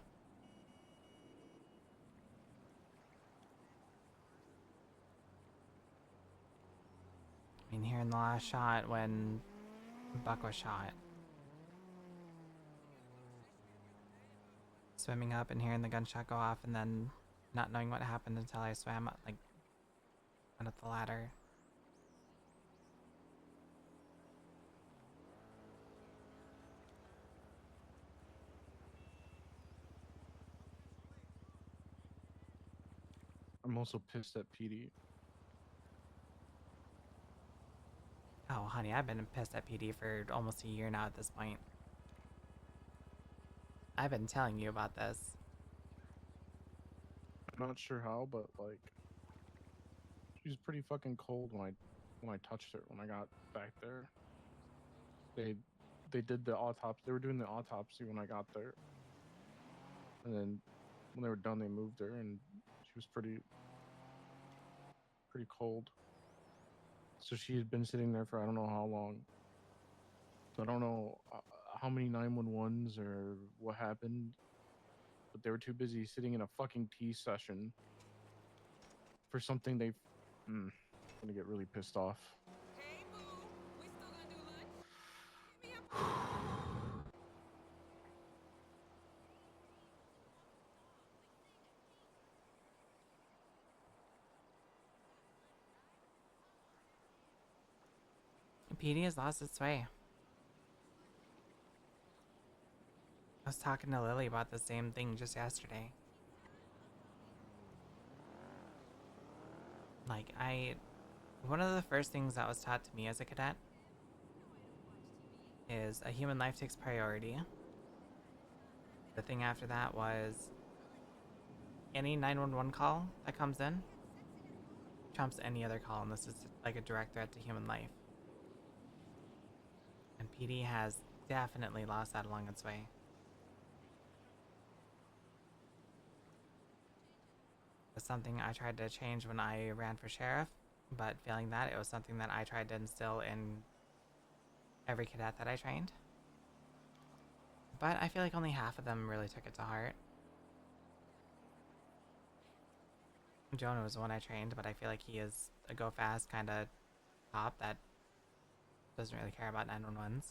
I mean, here in the last shot when Buck was shot, swimming up and hearing the gunshot go off and then not knowing what happened until I swam like went up the ladder. I'm also pissed at PD. Oh, honey, I've been pissed at PD for almost a year now at this point. I've been telling you about this. I'm not sure how, but like, she's pretty fucking cold when I touched her when I got back there. They did the autopsy. They were doing the autopsy when I got there, and then when they were done, they moved her, and she was pretty cold. So she had been sitting there for I don't know how long. So I don't know how many 911s or what happened, but they were too busy sitting in a fucking tea session for something they. I'm gonna get really pissed off. PD has lost its way. I was talking to Lily about the same thing just yesterday. Like, one of the first things that was taught to me as a cadet is a human life takes priority. the thing after that was any 911 call that comes in trumps any other call, and this is like a direct threat to human life. And PD has definitely lost that along its way. It's something I tried to change when I ran for sheriff, but failing that, it was something that I tried to instill in every cadet that I trained. But I feel like only half of them really took it to heart. Jonah was the one I trained, but I feel like he is a go fast kind of cop that doesn't really care about 911s.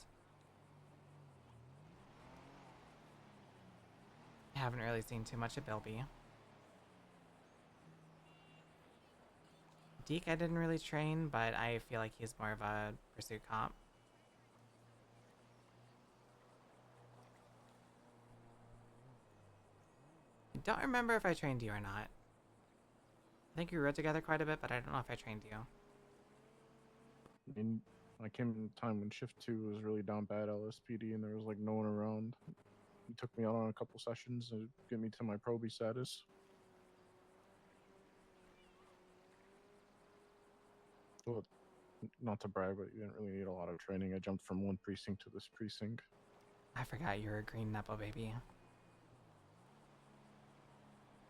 I haven't really seen too much of Bilby. Deke I didn't really train, but I feel like he's more of a pursuit cop. I don't remember if I trained you or not. I think we rode together quite a bit, but I don't know if I trained you. I mean, I came in a time when shift 2 was really down bad LSPD and there was like no one around. He took me out on a couple sessions to get me to my probie status. Well, not to brag, but you didn't really need a lot of training. I jumped from one precinct to this precinct. I forgot you were a green Nepo baby.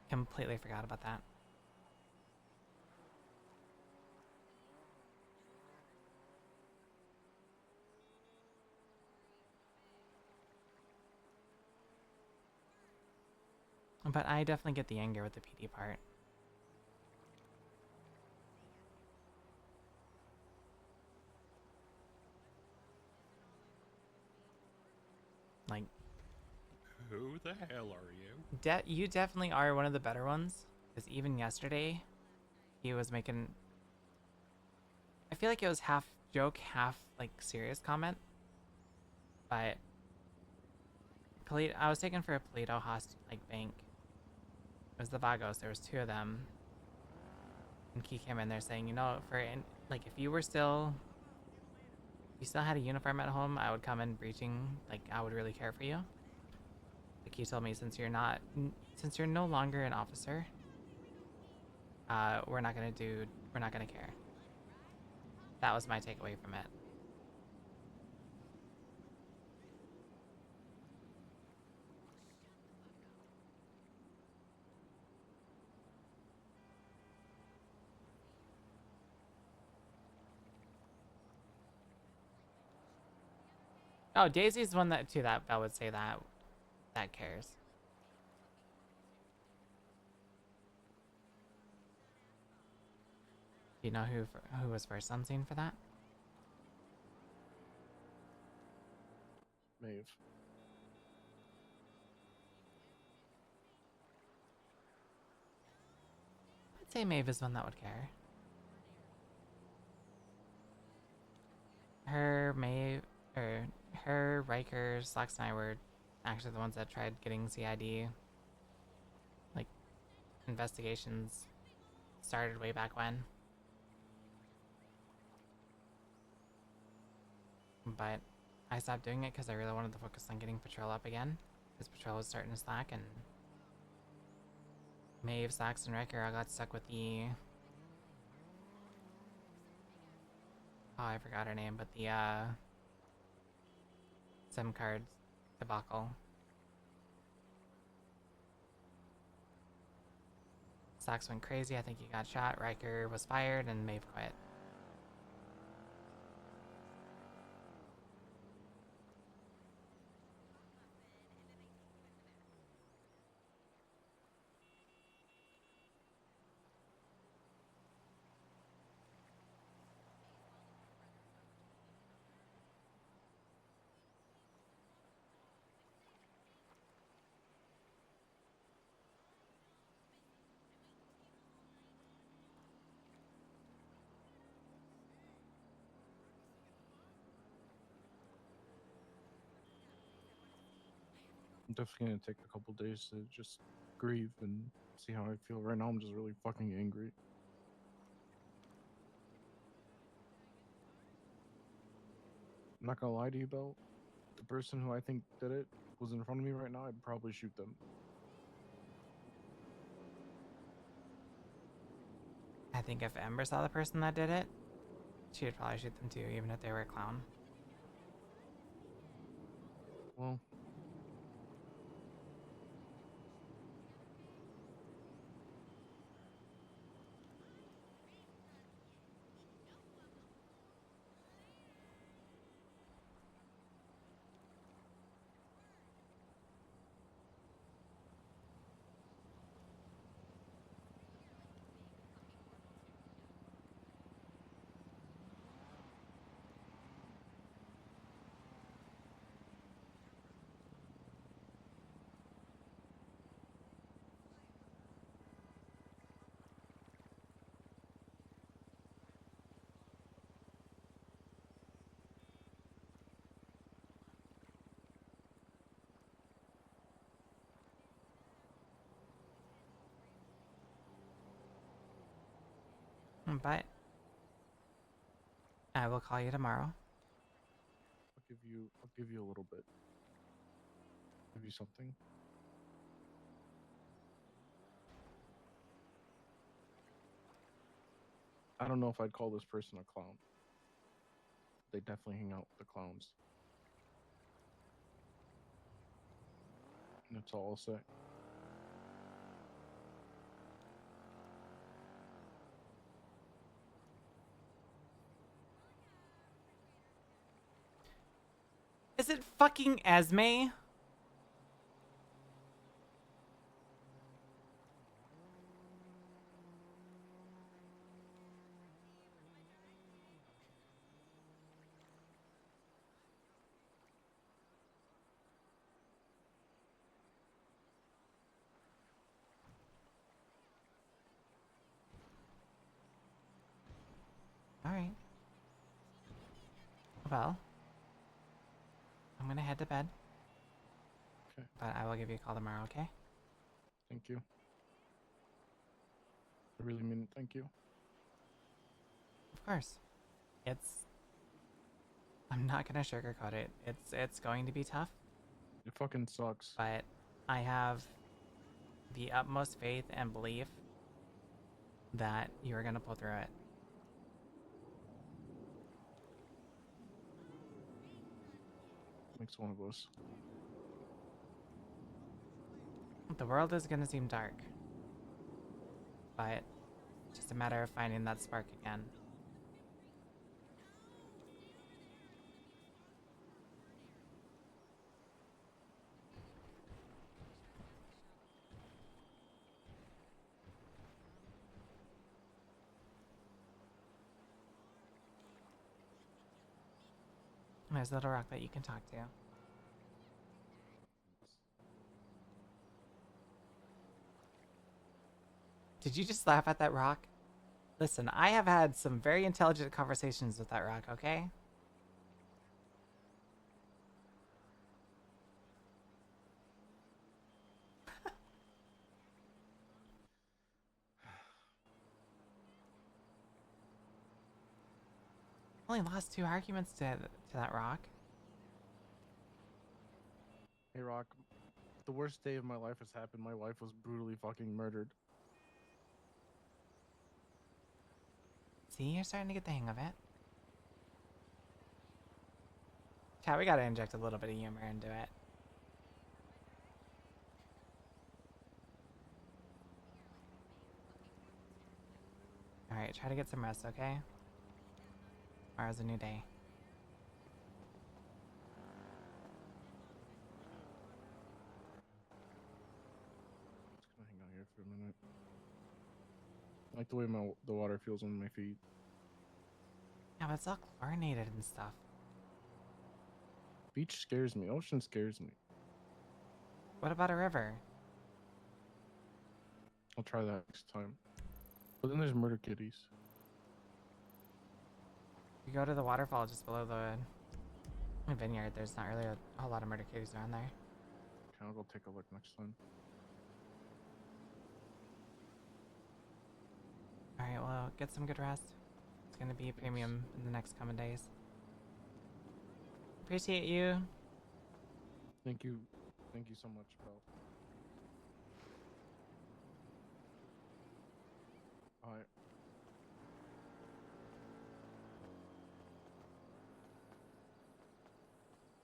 Completely forgot about that. But I definitely get the anger with the PD part. Like, Who the hell are you? you definitely are one of the better ones. Because even yesterday, he was making... I feel like it was half joke, half, like, serious comment. But... I was taken for a Polito bank. It was the Vagos. There was 2 of them. And Key came in there saying, you know, if you were still... If you still had a uniform at home, I would come in breaching. Like, I would really care for you. Like, he told me, since you're no longer an officer, we're not gonna care. That was my takeaway from it. Oh, Daisy's the one that would say that cares. Do you know who was first on scene for that? Maeve. I'd say Maeve is one that would care. Her, Riker, Slacks, and I were actually the ones that tried getting CID. Like, investigations started way back when. But I stopped doing it because I really wanted to focus on getting Patrol up again. Because Patrol was starting to slack, and Maeve, Slacks, and Riker all got stuck with the... Oh, I forgot her name, but the, SIM card debacle. Slacks went crazy, I think he got shot, Riker was fired, and Maeve quit. I'm definitely gonna take a couple days to just grieve and see how I feel. Right now, I'm just really fucking angry. I'm not gonna lie to you though, the person who I think did it, was in front of me right now, I'd probably shoot them. I think if Ember saw the person that did it, she would probably shoot them too, even if they were a clown. Well, But I will call you tomorrow. I'll give you a little bit. Give you something. I don't know if I'd call this person a clown. They definitely hang out with the clowns. And that's all I'll say. Is it fucking Esme? Alright. Well, I'm gonna head to bed. Okay. But I will give you a call tomorrow, okay? Thank you. I really mean it. Thank you. Of course. I'm not gonna sugarcoat it. It's going to be tough. It fucking sucks. But I have the utmost faith and belief that you are gonna pull through it. Makes one of us. The world is gonna seem dark. But it's just a matter of finding that spark again. There's a little rock that you can talk to. Did you just laugh at that rock? Listen, I have had some very intelligent conversations with that rock, okay? Only lost 2 arguments to that rock. Hey, Rock. The worst day of my life has happened. My wife was brutally fucking murdered. See, you're starting to get the hang of it. Chat, we gotta inject a little bit of humor into it. Alright, try to get some rest, okay? Tomorrow's a new day. Just gonna hang out here for a minute. I like the way the water feels on my feet. Yeah, but it's all chlorinated and stuff. Beach scares me. Ocean scares me. What about a river? I'll try that next time. But then there's murder kitties. You go to the waterfall just below the vineyard. There's not really a whole lot of murder kitties around there. Okay, I'll go take a look next time. Alright, well, get some good rest. It's gonna be a premium in the next coming days. Appreciate you. Thank you. Thank you so much, Belle. All right.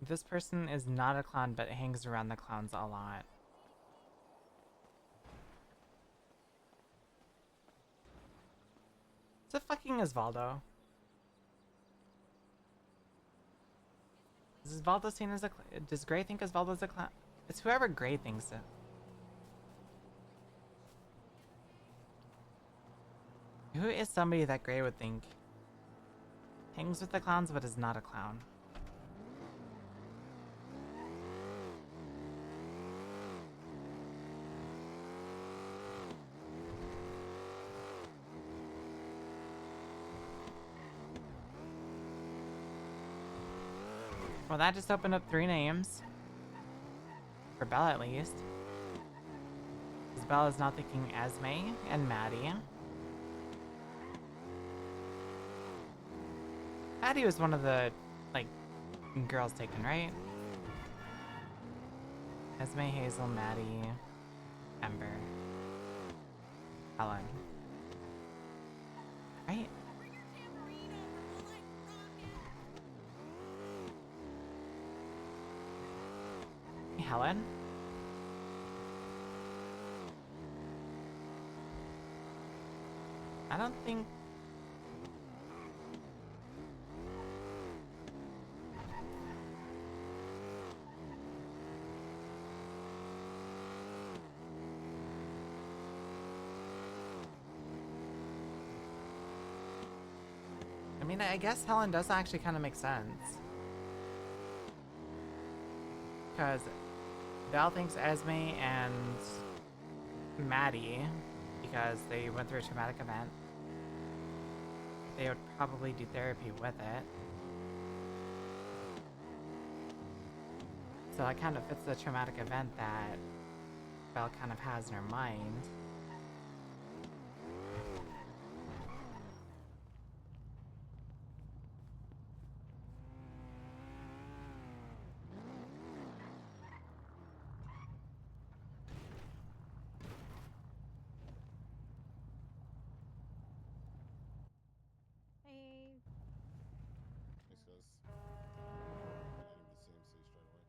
This person is not a clown, but hangs around the clowns a lot. Is it fucking Osvaldo? Is Osvaldo seen as a does Gray think Osvaldo's a clown? It's whoever Gray thinks it. Who is somebody that Gray would think hangs with the clowns but is not a clown? Well, that just opened up 3 names. For Belle, at least. Because Belle is now thinking Esme and Maddie. Maddie was one of the, like, girls taken, right? Esme, Hazel, Maddie, Ember, Helen. Right? Helen? I don't think... I mean, I guess Helen does actually kind of make sense. Because Belle thinks Esme and Maddie, because they went through a traumatic event, they would probably do therapy with it. So that kind of fits the traumatic event that Belle kind of has in her mind. Hey. Thanks, guys. Heading to CMC straight away.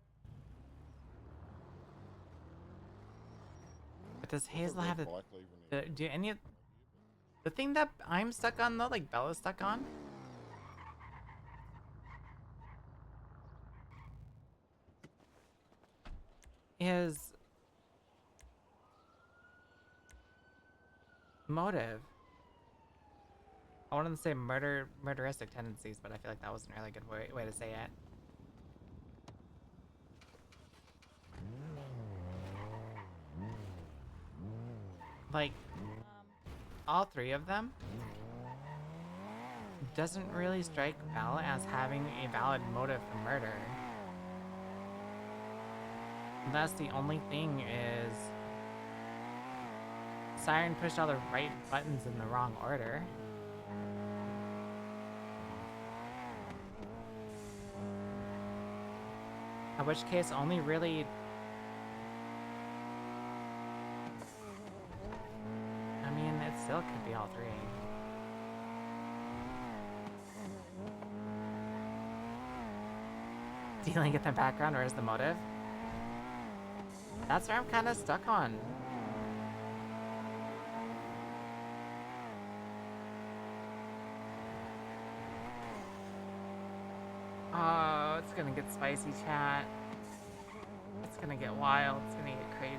But does Also Hazel got have bike leaving do any of... The thing that I'm stuck on though, like Bella's stuck on? Is... motive. I wanted to say murderistic tendencies, but I feel like that wasn't a really good way to say it. Like, all 3 of them doesn't really strike Belle as having a valid motive for murder. That's the only thing is Siren pushed all the right buttons in the wrong order. In which case, only really... I mean, it still could be all 3. Dealing in the background, where's the motive? That's where I'm kind of stuck on. Oh, it's gonna get spicy, chat. It's gonna get wild. It's gonna get crazy.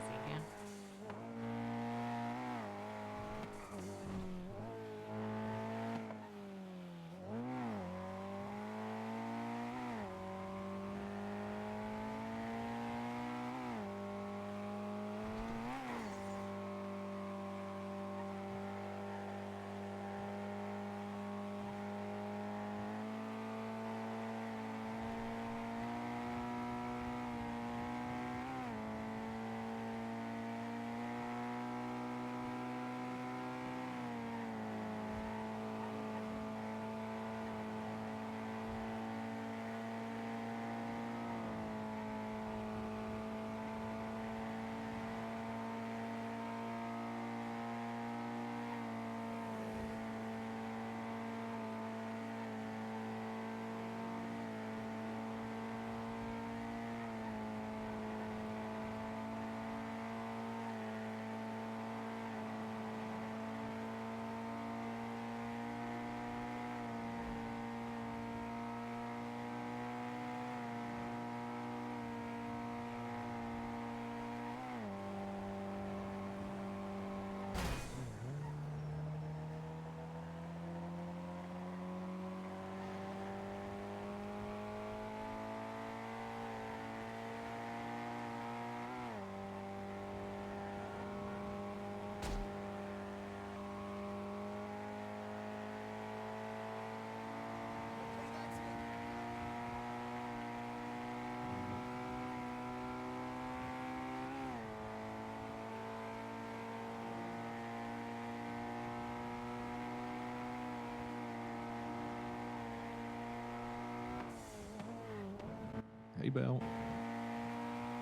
Hey, Belle.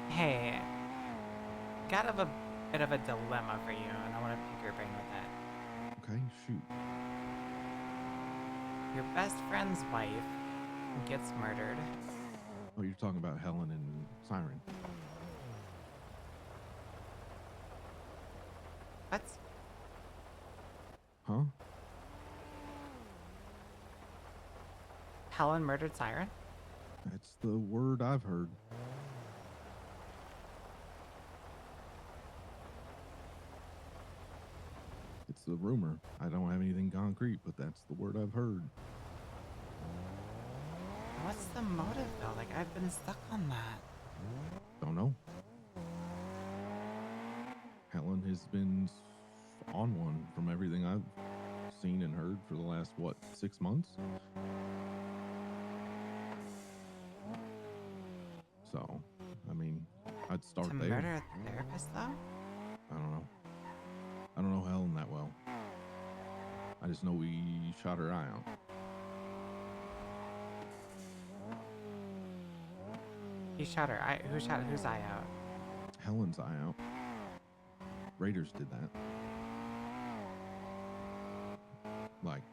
Hey, got a bit of a dilemma for you, and I want to pick your brain with that. Okay, shoot. Your best friend's wife gets murdered. Oh, you're talking about Helen and Siren. What? Huh? Helen murdered Siren? That's the word I've heard. It's the rumor. I don't have anything concrete, but that's the word I've heard. What's the motive, though? Like, I've been stuck on that. Don't know. Helen has been on one from everything I've seen and heard for the last, 6 months? So, I mean, I'd start To there. murder a therapist, though? I don't know. I don't know Helen that well. I just know we shot her eye out. He shot her eye. Who shot whose eye out? Helen's eye out. Raiders did that. Like,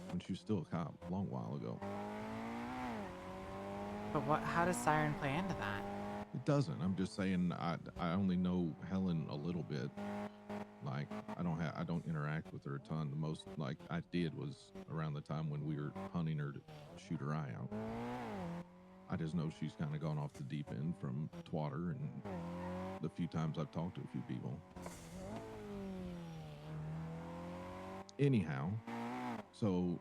when she was still a cop a long while ago. But how does Siren play into that? It doesn't. I'm just saying I only know Helen a little bit. Like, I don't interact with her a ton. The most like I did was around the time when we were hunting her to shoot her eye out. I just know she's kind of gone off the deep end from Twatter and the few times I've talked to a few people. Anyhow, so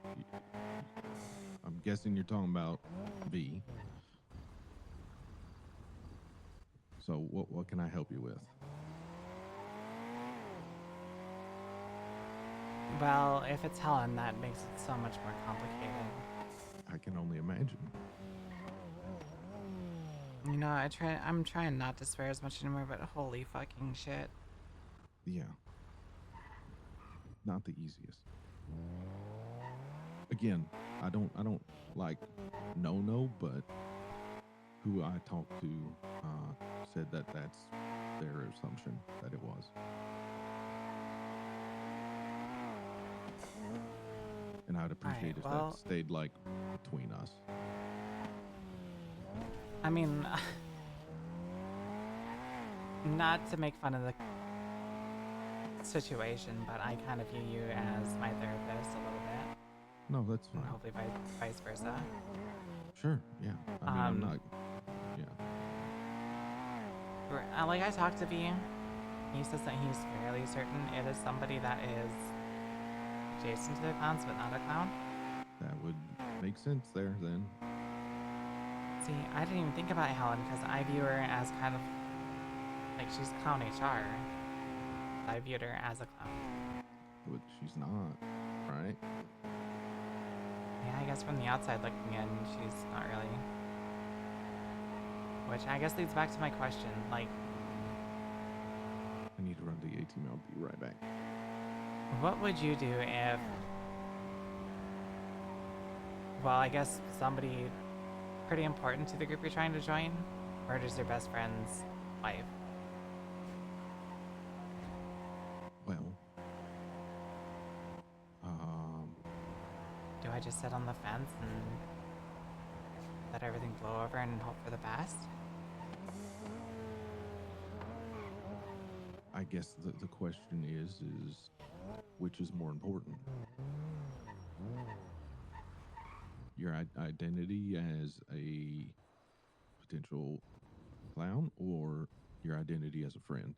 I'm guessing you're talking about V. So what can I help you with? Well, if it's Helen, that makes it so much more complicated. I can only imagine. You know, I'm trying not to swear as much anymore, but holy fucking shit. Yeah. Not the easiest. Again, I don't like no, but who I talked to said that that's their assumption that it was. And I'd appreciate if that stayed like between us. I mean, not to make fun of the situation, but I kind of view you as my therapist a little bit. No, that's fine. And hopefully vice versa. Sure, yeah. I mean, I'm not... Yeah. Like, I talked to V. He says that he's fairly certain it is somebody that is adjacent to the clowns, but not a clown. That would make sense there, then. See, I didn't even think about Helen, because I view her as kind of... like, she's clown HR. I viewed her as a clown. But she's not, right? Yeah, I guess from the outside looking in, she's not really. Which I guess leads back to my question, like... I need to run to the ATM. I'll be right back. What would you do if... well, I guess somebody pretty important to the group you're trying to join murders their best friend's wife? Well... do I just sit on the fence and let everything blow over and hope for the best? I guess the question is which is more important? Your identity as a potential clown or your identity as a friend?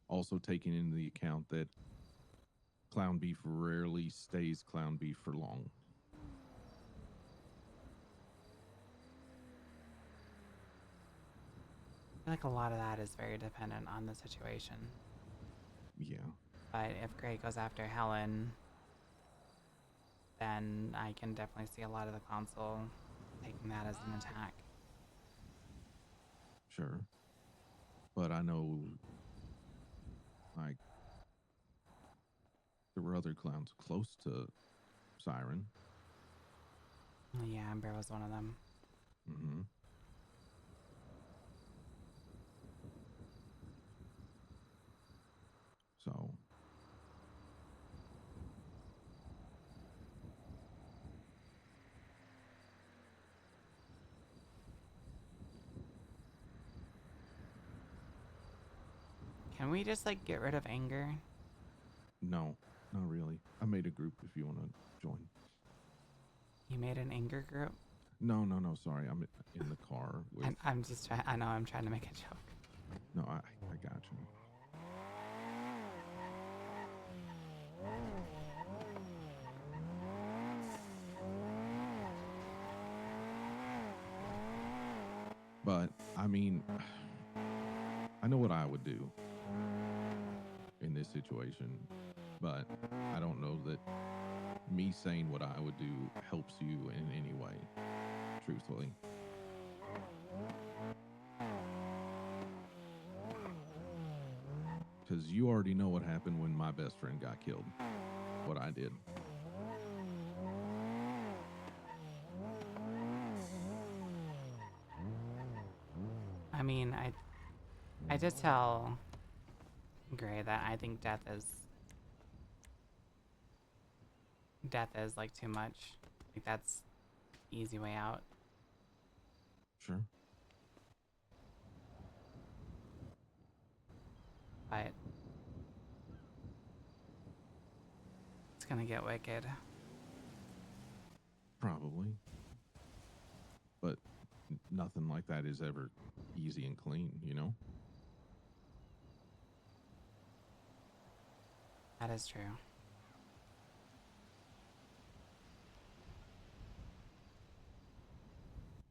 Also taking into the account that clown beef rarely stays clown beef for long. I feel like a lot of that is very dependent on the situation. Yeah. But if Gray goes after Helen, then I can definitely see a lot of the council taking that as an attack. Sure. But I know, like, there were other clowns close to Siren. Yeah, Amber was one of them. Mm-hmm. So Can we just like get rid of anger? no, not really. I made a group if you want to join. You made an anger group? No, sorry. I'm in the car with. I'm just trying. I know I'm trying to make a joke. No, I got you. But I mean, I know what I would do in this situation, but I don't know that me saying what I would do helps you in any way, truthfully. Because you already know what happened when my best friend got killed, what I did. I mean, I did tell Gray that I think death is like too much. Like that's the easy way out. Sure. But it's gonna get wicked. Probably. But nothing like that is ever easy and clean, you know? That is true.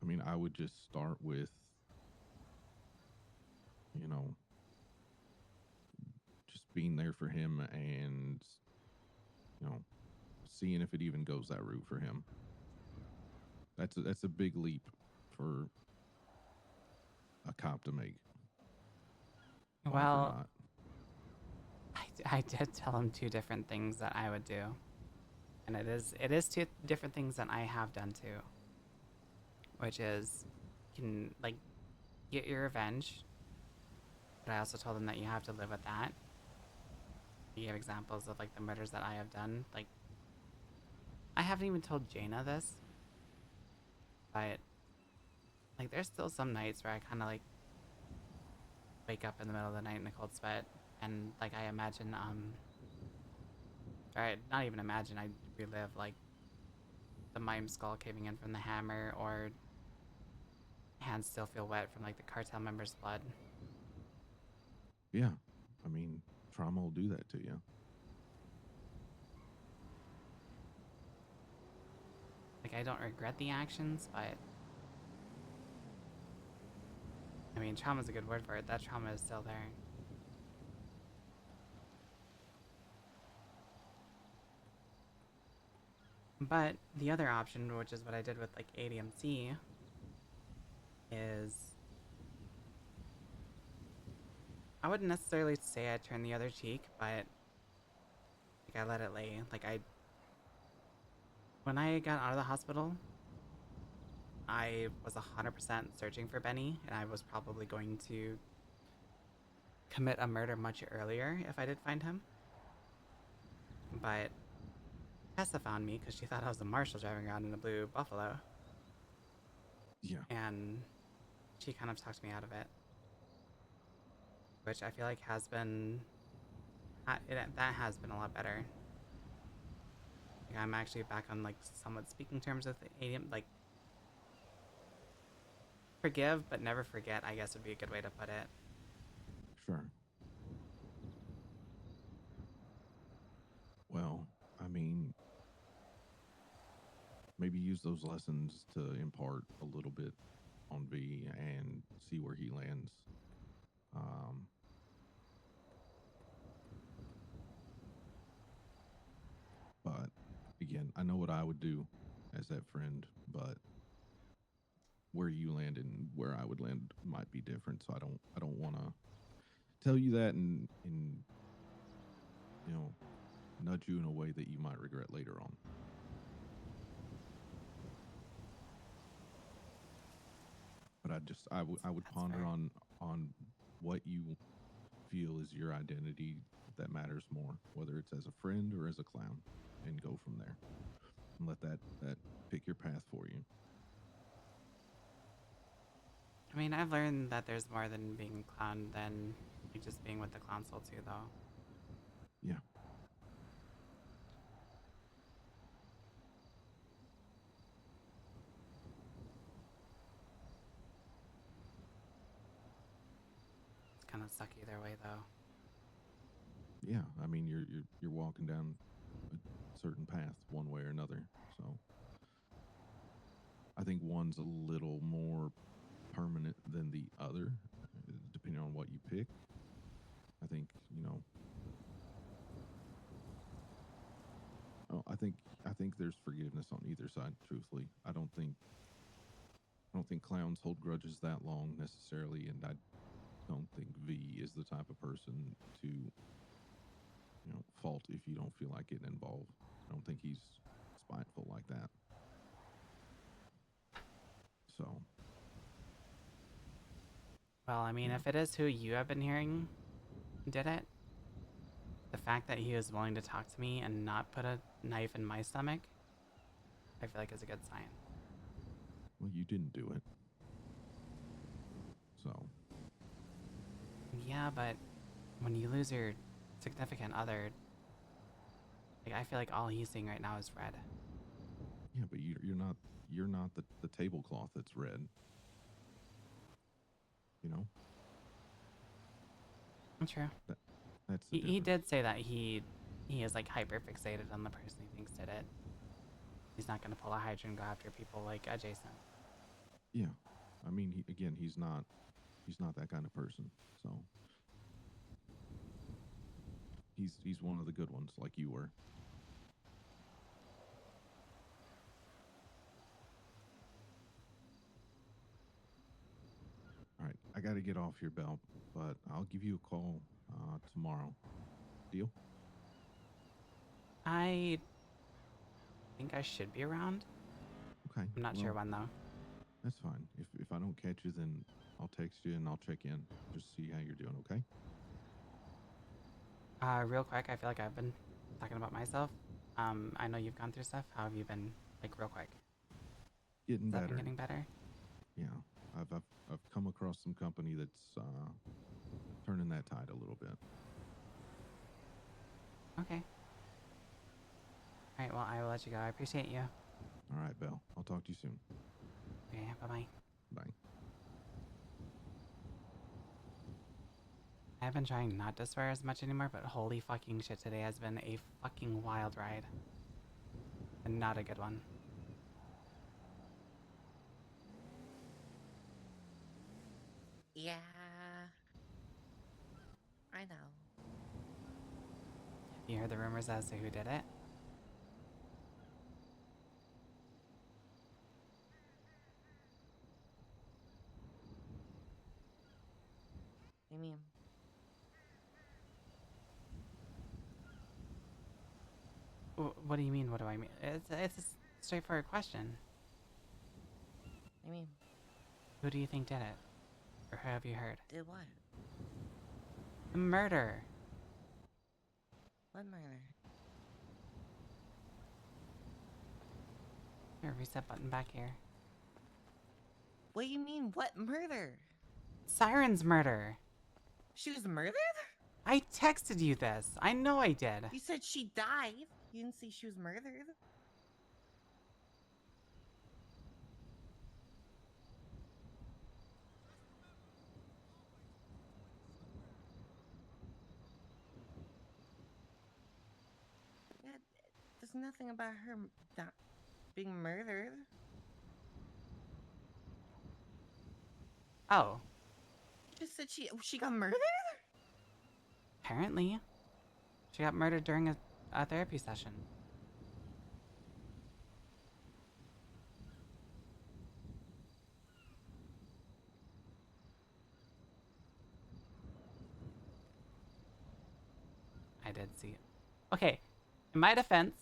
I mean, I would just start with, you know, just being there for him and, you know, seeing if it even goes that route for him. That's a big leap for a cop to make. Well, I did tell him two different things that I would do, and it is two different things that I have done too. Which is, you can like get your revenge, but I also told him that you have to live with that. He gave examples of like the murders that I have done. Like, I haven't even told Jaina this, but like there's still some nights where I kind of like wake up in the middle of the night in a cold sweat, and like I imagine, or not even imagine, I relive like the mime skull caving in from the hammer, or hands still feel wet from like the cartel members' blood. Yeah. I mean, trauma will do that to you. Like, I don't regret the actions, but I mean, trauma's a good word for it. That trauma is still there. But the other option, which is what I did with like ADMC, is I wouldn't necessarily say I turned the other cheek, but like I let it lay. Like when I got out of the hospital, I was 100% searching for Benny, and I was probably going to commit a murder much earlier if I did find him. But Tessa found me because she thought I was a marshal driving around in a blue Buffalo. Yeah. And she kind of talked me out of it. Which I feel like has been... that has been a lot better. Like, I'm actually back on, like, somewhat speaking terms with ADM. Like, forgive, but never forget, I guess would be a good way to put it. Sure. Well, I mean, maybe use those lessons to impart a little bit on V and see where he lands. But again, I know what I would do as that friend, but where you land and where I would land might be different. So I don't want to tell you that and you know nudge you in a way that you might regret later on. But I would ponder on what you feel is your identity that matters more, whether it's as a friend or as a clown, and go from there. And let that pick your path for you. I mean, I've learned that there's more than being a clown than just being with the clown soul too, though. Yeah. It's kind of suck either way, though. Yeah, I mean, you're walking down a certain path one way or another. So I think one's a little more permanent than the other, depending on what you pick. I think, you know. Oh, I think there's forgiveness on either side. Truthfully, I don't think clowns hold grudges that long necessarily, and I don't think V is the type of person to, you know, fault if you don't feel like getting involved. I don't think he's spiteful like that. So. Well, I mean, if it is who you have been hearing did it, the fact that he was willing to talk to me and not put a knife in my stomach, I feel like is a good sign. Well, you didn't do it. So. Yeah, but when you lose your significant other, like, I feel like all he's seeing right now is red. Yeah, but you're not the tablecloth that's red. You know? True. That's he did say that he is like hyper fixated on the person he thinks did it. He's not gonna pull a Hydra and go after people like Jason. Yeah, I mean, he's not that kind of person. So he's one of the good ones, like you were. All right, I got to get off here, Belle, but I'll give you a call tomorrow. Deal? I think I should be around. Okay. I'm not sure when though. That's fine. If I don't catch you, then I'll text you and I'll check in. Just see how you're doing, okay? Real quick, I feel like I've been talking about myself. I know you've gone through stuff. How have you been, like, real quick? Getting Has that better. been getting better? Yeah. I've come across some company that's turning that tide a little bit. Okay. Alright, well, I will let you go. I appreciate you. All right, Belle. I'll talk to you soon. Okay, bye-bye. Bye. I've been trying not to swear as much anymore, but holy fucking shit, today has been a fucking wild ride. And not a good one. Yeah. I know. You heard the rumors as to who did it? I mean, What do you mean, what do I mean? It's a straightforward question. I mean, who do you think did it? Or who have you heard? did what? The murder. What murder? Here, reset button back here. What do you mean, what murder? Siren's murder. She was murdered? I texted you this. I know I did. You said she died. You didn't say she was murdered. Yeah, there's nothing about her not being murdered. Oh. You just said she got murdered? Apparently. She got murdered during a therapy session. I did see it. Okay, In my defense,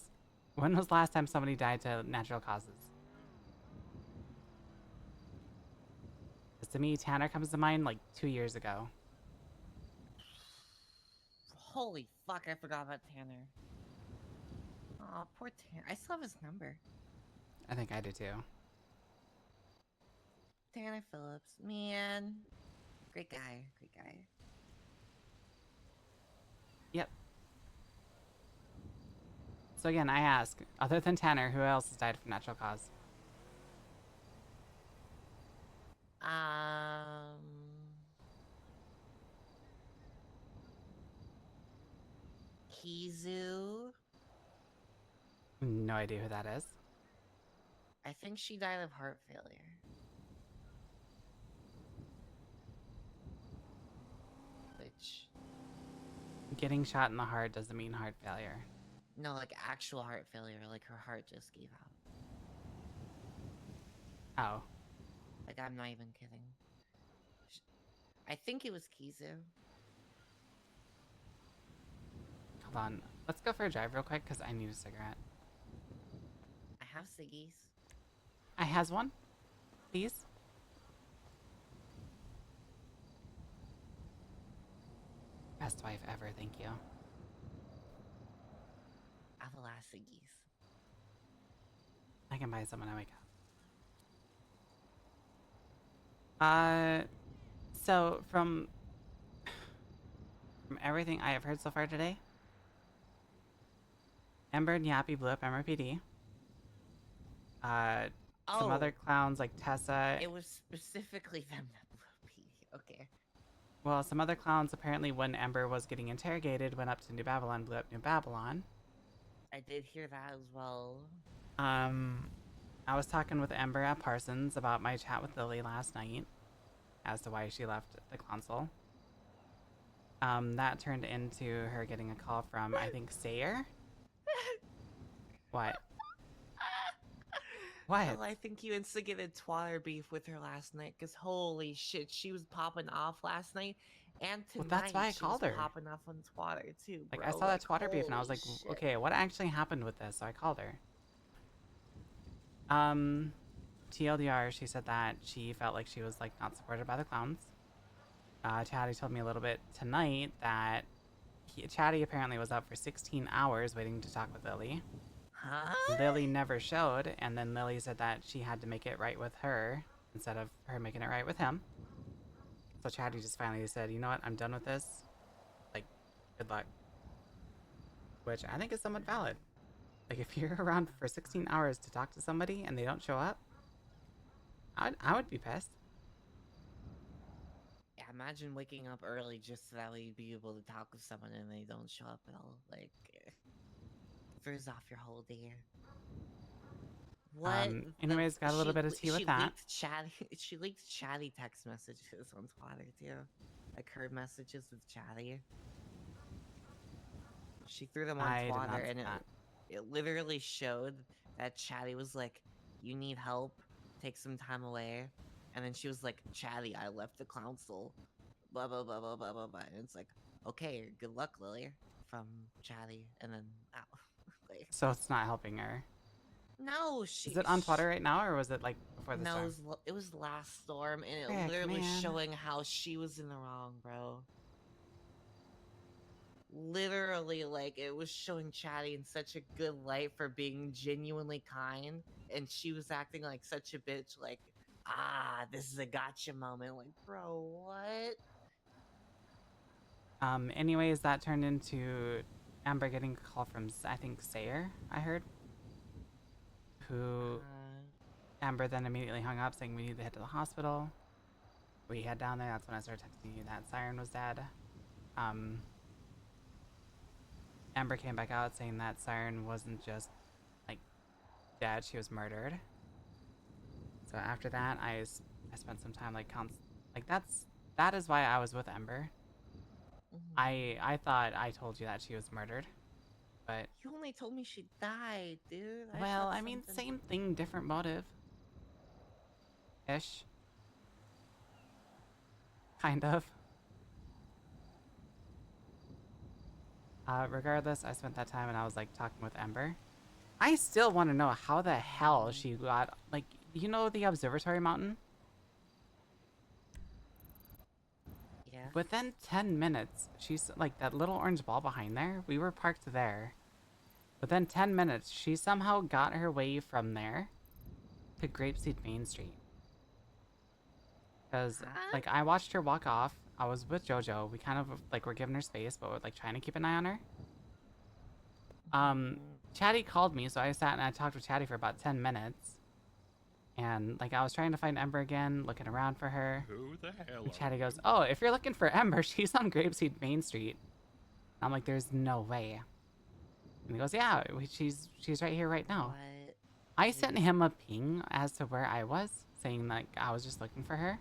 when was the last time somebody died to natural causes? Because to me, Tanner comes to mind like 2 years ago. Holy fuck, I forgot about Tanner. Aw, poor Tanner. I still have his number. I think I do too. Tanner Phillips. Man. Great guy. Great guy. Yep. So again, I ask, other than Tanner, who else has died from natural cause? Kizu. No idea who that is. I think she died of heart failure. Which... Getting shot in the heart doesn't mean heart failure. No, like actual heart failure. Like her heart just gave out. Oh. Like, I'm not even kidding. I think it was Kizu. Hold on. Let's go for a drive real quick because I need a cigarette. I have ciggies. I has one, please. Best wife ever, thank you. I have a lot of ciggies. I can buy some when I wake up. So from everything I have heard so far today, Ember and Yappy blew up MRPD. Some other clowns like Tessa. It was specifically them that blew up PD. Okay. Well, some other clowns apparently, when Ember was getting interrogated, went up to New Babylon, blew up New Babylon. I did hear that as well. I was talking with Ember at Parsons about my chat with Lily last night as to why she left the console. That turned into her getting a call from, I think, Sayer? What? What? Well, I think you instigated twatter beef with her last night, because holy shit, she was popping off last night, and tonight Well, that's why I called her. Popping off on twatter too, bro. Like, I saw that twatter beef and I was like, shit. okay, what actually happened with this? So I called her. TLDR, she said that she felt like she was, like, not supported by the clowns. Chatty told me a little bit tonight that Chatty apparently was up for 16 hours waiting to talk with Lily. Huh? Lily never showed, and then Lily said that she had to make it right with her instead of her making it right with him. So Chatty just finally said, you know what, I'm done with this. Like, good luck. Which I think is somewhat valid. Like, if you're around for 16 hours to talk to somebody and they don't show up, I would be pissed. Yeah, imagine waking up early just so that way you'd be able to talk with someone and they don't show up at all. Like, throws off your whole day. What? Anyways, got a little bit of tea with that. She leaked Chatty text messages on Twitter too. Like her messages with Chatty. She threw them on Twitter and it literally showed that Chatty was like, you need help, take some time away. And then she was like, Chatty, I left the council. Blah, blah, blah, blah, blah, blah, blah. And it's like, okay, good luck, Lily. From Chatty. And then, ow. Like, So it's not helping her. no, Is it on Twitter right now, or was it like before the storm? No, it was last storm, and it Frick, literally man. showing how she was in the wrong, bro. Literally, like, it was showing Chatty in such a good light for being genuinely kind, and she was acting like such a bitch, like, this is a gotcha moment. Like, bro, what? Anyways, that turned into Amber getting a call from, I think, Sayer, I heard. Who Amber then immediately hung up saying we need to head to the hospital. We head down there, that's when I started texting you that Siren was dead. Amber came back out saying that Siren wasn't just, like, dead, she was murdered. So after that, I spent some time, like, that is why I was with Ember. I thought I told you that she was murdered, but... You only told me she died, dude. Well, I mean, same thing, different motive. Ish. Kind of. Regardless, I spent that time and I was like talking with Ember. I still want to know how the hell she got, like, you know the observatory mountain? Yeah. Within 10 minutes, she's like that little orange ball behind there. We were parked there. Within 10 minutes, she somehow got her way from there to Grapeseed Main Street. Because, like, I watched her walk off. I was with JoJo. We kind of, like, were giving her space, but we're, like, trying to keep an eye on her. Chatty called me, so I sat and I talked with Chatty for about 10 minutes. And, like, I was trying to find Ember again, looking around for her. Who the hell And are Chatty you? goes, oh, if you're looking for Ember, she's on Grapeseed Main Street. I'm like, there's no way. And he goes, yeah, she's right here right now. What? I sent him a ping as to where I was, saying, like, I was just looking for her.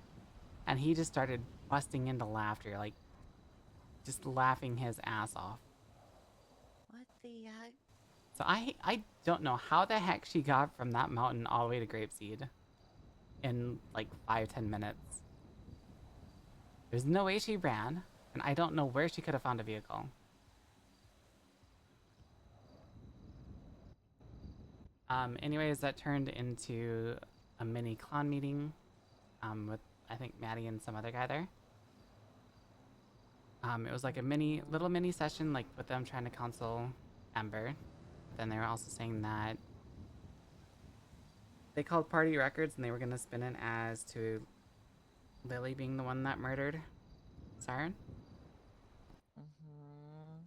And he just started busting into laughter, like, just laughing his ass off. What the heck? So I don't know how the heck she got from that mountain all the way to Grapeseed in like 5-10 minutes. There's no way she ran, and I don't know where she could have found a vehicle. Anyways, that turned into a mini clan meeting with I think Maddie and some other guy there. It was like a little mini session, like with them trying to console Ember. Then they were also saying that they called party records and they were gonna spin it as to Lily being the one that murdered Siren.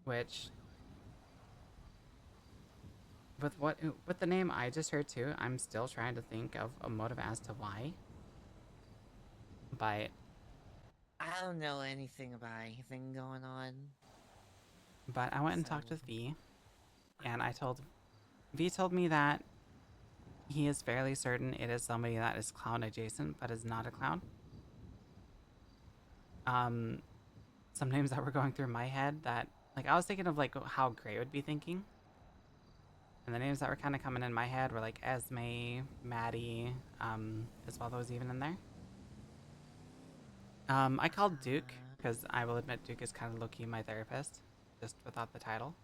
Which, with the name I just heard too, I'm still trying to think of a motive as to why. But I don't know anything about anything going on. But I went and talked with V, and V told me that he is fairly certain it is somebody that is clown adjacent, but is not a clown. Some names that were going through my head that, like, I was thinking of, like, how Gray would be thinking. And the names that were kind of coming in my head were, like, Esme, Maddie, as well those even in there. I called Duke, because I will admit Duke is kind of low-key my therapist, just without the title.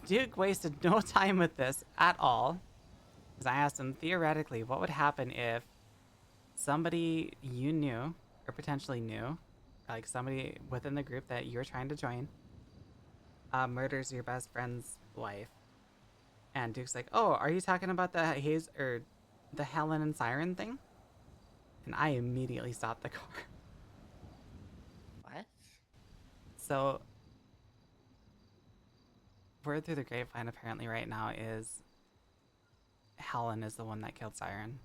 Duke wasted no time with this at all, because I asked him, theoretically, what would happen if somebody you knew, or potentially knew, like somebody within the group that you're trying to join, murders your best friend's wife? And Duke's like, oh, are you talking about the the Helen and Siren thing? And I immediately stopped the car. What? So, word through the grapevine apparently right now is Helen is the one that killed Siren.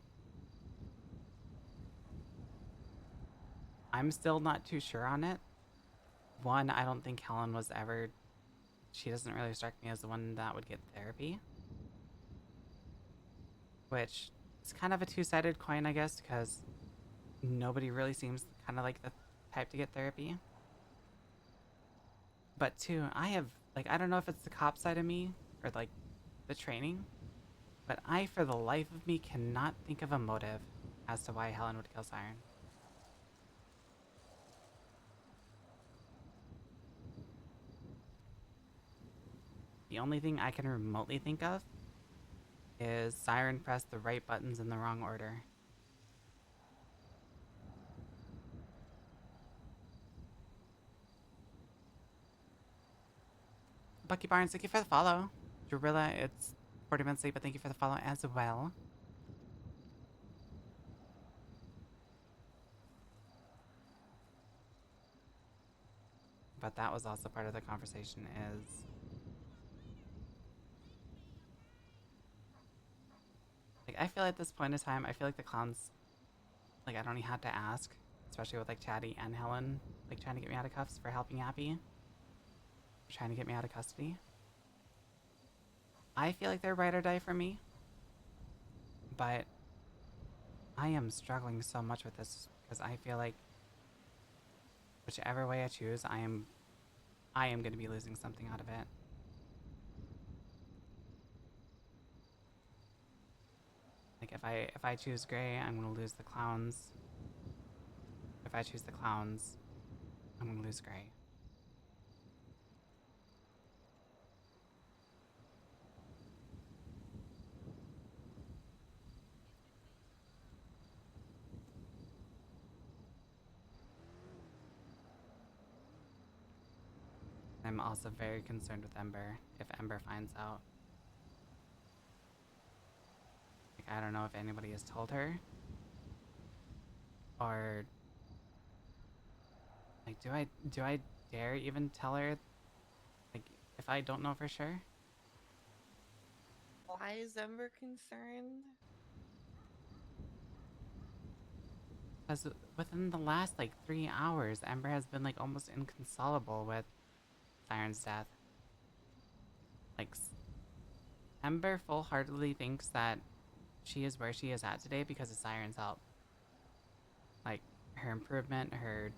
I'm still not too sure on it. One, I don't think Helen was ever... She doesn't really strike me as the one that would get therapy. Which is kind of a two-sided coin, I guess, because nobody really seems kind of like the type to get therapy. But two, I don't know if it's the cop side of me or like the training, but I, for the life of me, cannot think of a motive as to why Helen would kill Siren. The only thing I can remotely think of is Siren pressed the right buttons in the wrong order. Bucky Barnes, thank you for the follow. Jarilla, it's 40 minutes late, but thank you for the follow as well. But that was also part of the conversation is... Like, I feel at this point in time, I feel like the clowns... Like, I don't even have to ask. Especially with, like, Chatty and Helen, like, trying to get me out of cuffs for helping Happy. Trying to get me out of custody. I feel like they're ride or die for me. But I am struggling so much with this because I feel like whichever way I choose, I am going to be losing something out of it. Like if I choose Gray, I'm going to lose the clowns. If I choose the clowns, I'm gonna lose Gray. I'm also very concerned with Ember, if Ember finds out. Like, I don't know if anybody has told her. Or... Like, do I dare even tell her? Like, if I don't know for sure? Why is Ember concerned? Because within the last, like, 3 hours, Ember has been, like, almost inconsolable with Siren's death. Like, Ember full-heartedly thinks that she is where she is at today because of Siren's help. Like, her improvement, her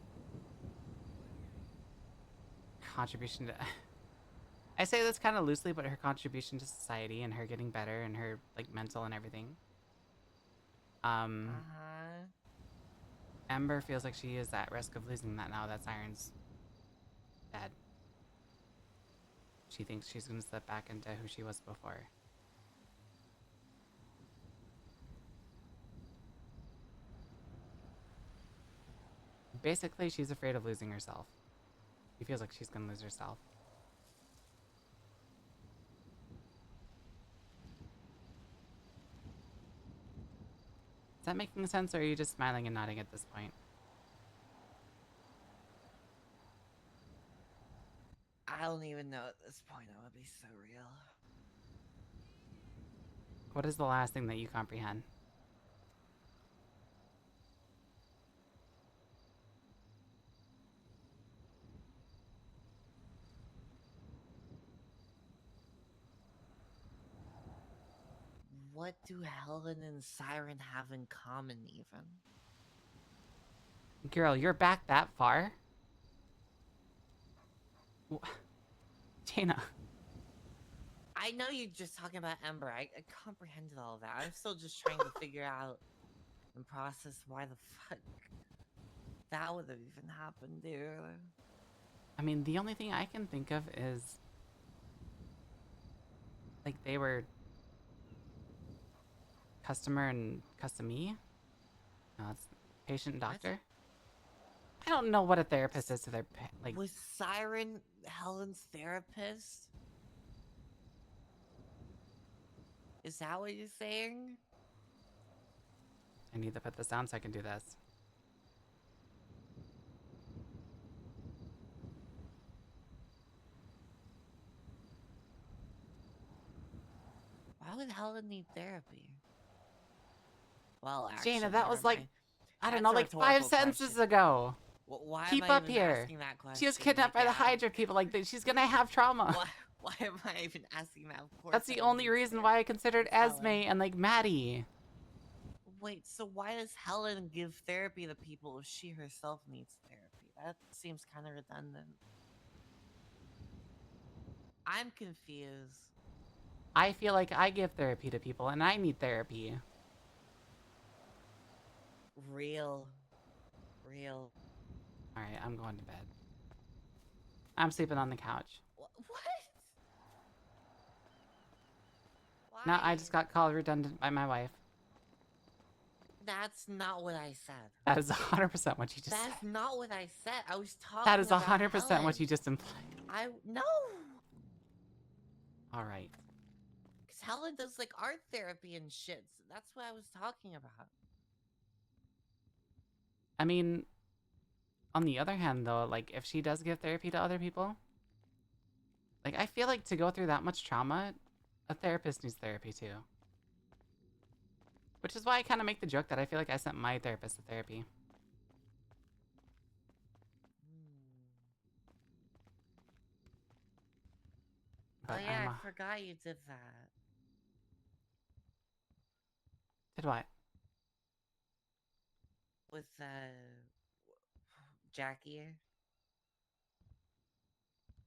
contribution to... I say this kind of loosely, but her contribution to society and her getting better and her, like, mental and everything. Ember feels like she is at risk of losing that now that Siren's dead. She thinks she's gonna slip back into who she was before. Basically, she's afraid of losing herself. She feels like she's gonna lose herself. Is that making sense, or are you just smiling and nodding at this point? I don't even know at this point. That would be so real. What is the last thing that you comprehend? What do Helen and Siren have in common, even? Girl, you're back that far? Dana. I know you're just talking about Ember. I comprehended all that. I'm still just trying to figure out and process why the fuck that would have even happened, dude. I mean, the only thing I can think of is... Like, they were... Customer and customee? No, it's patient and doctor? I don't know what a therapist is to their... Like, Was Siren Helen's therapist? Is that what you're saying? I need to put this down so I can do this. Why would Helen need therapy? Well, actually, Jaina, that was like... mind. I don't That's know, a like 5 rhetorical sentences question. ago. Why Keep am I up even here. asking that question? She was kidnapped by the Hydra people. Like, she's gonna have trauma. Why am I even asking that? Of course That's the Helen only needs reason why I considered Helen. Esme and, like, Maddie. Wait, so why does Helen give therapy to people if she herself needs therapy? That seems kind of redundant. I'm confused. I feel like I give therapy to people and I need therapy. Real. Alright, I'm going to bed. I'm sleeping on the couch. What? No, I just got called redundant by my wife. That's not what I said. That is 100% what you just said. That's not what I said. I was talking That is about 100% Helen. what you just implied. No. Alright. Because Helen does, like, art therapy and shit. So that's what I was talking about. I mean, on the other hand, though, like, if she does give therapy to other people, like, I feel like to go through that much trauma, a therapist needs therapy, too. Which is why I kind of make the joke that I feel like I sent my therapist to therapy. But oh yeah, I'm, I forgot you did that. Did what? With, Jackie.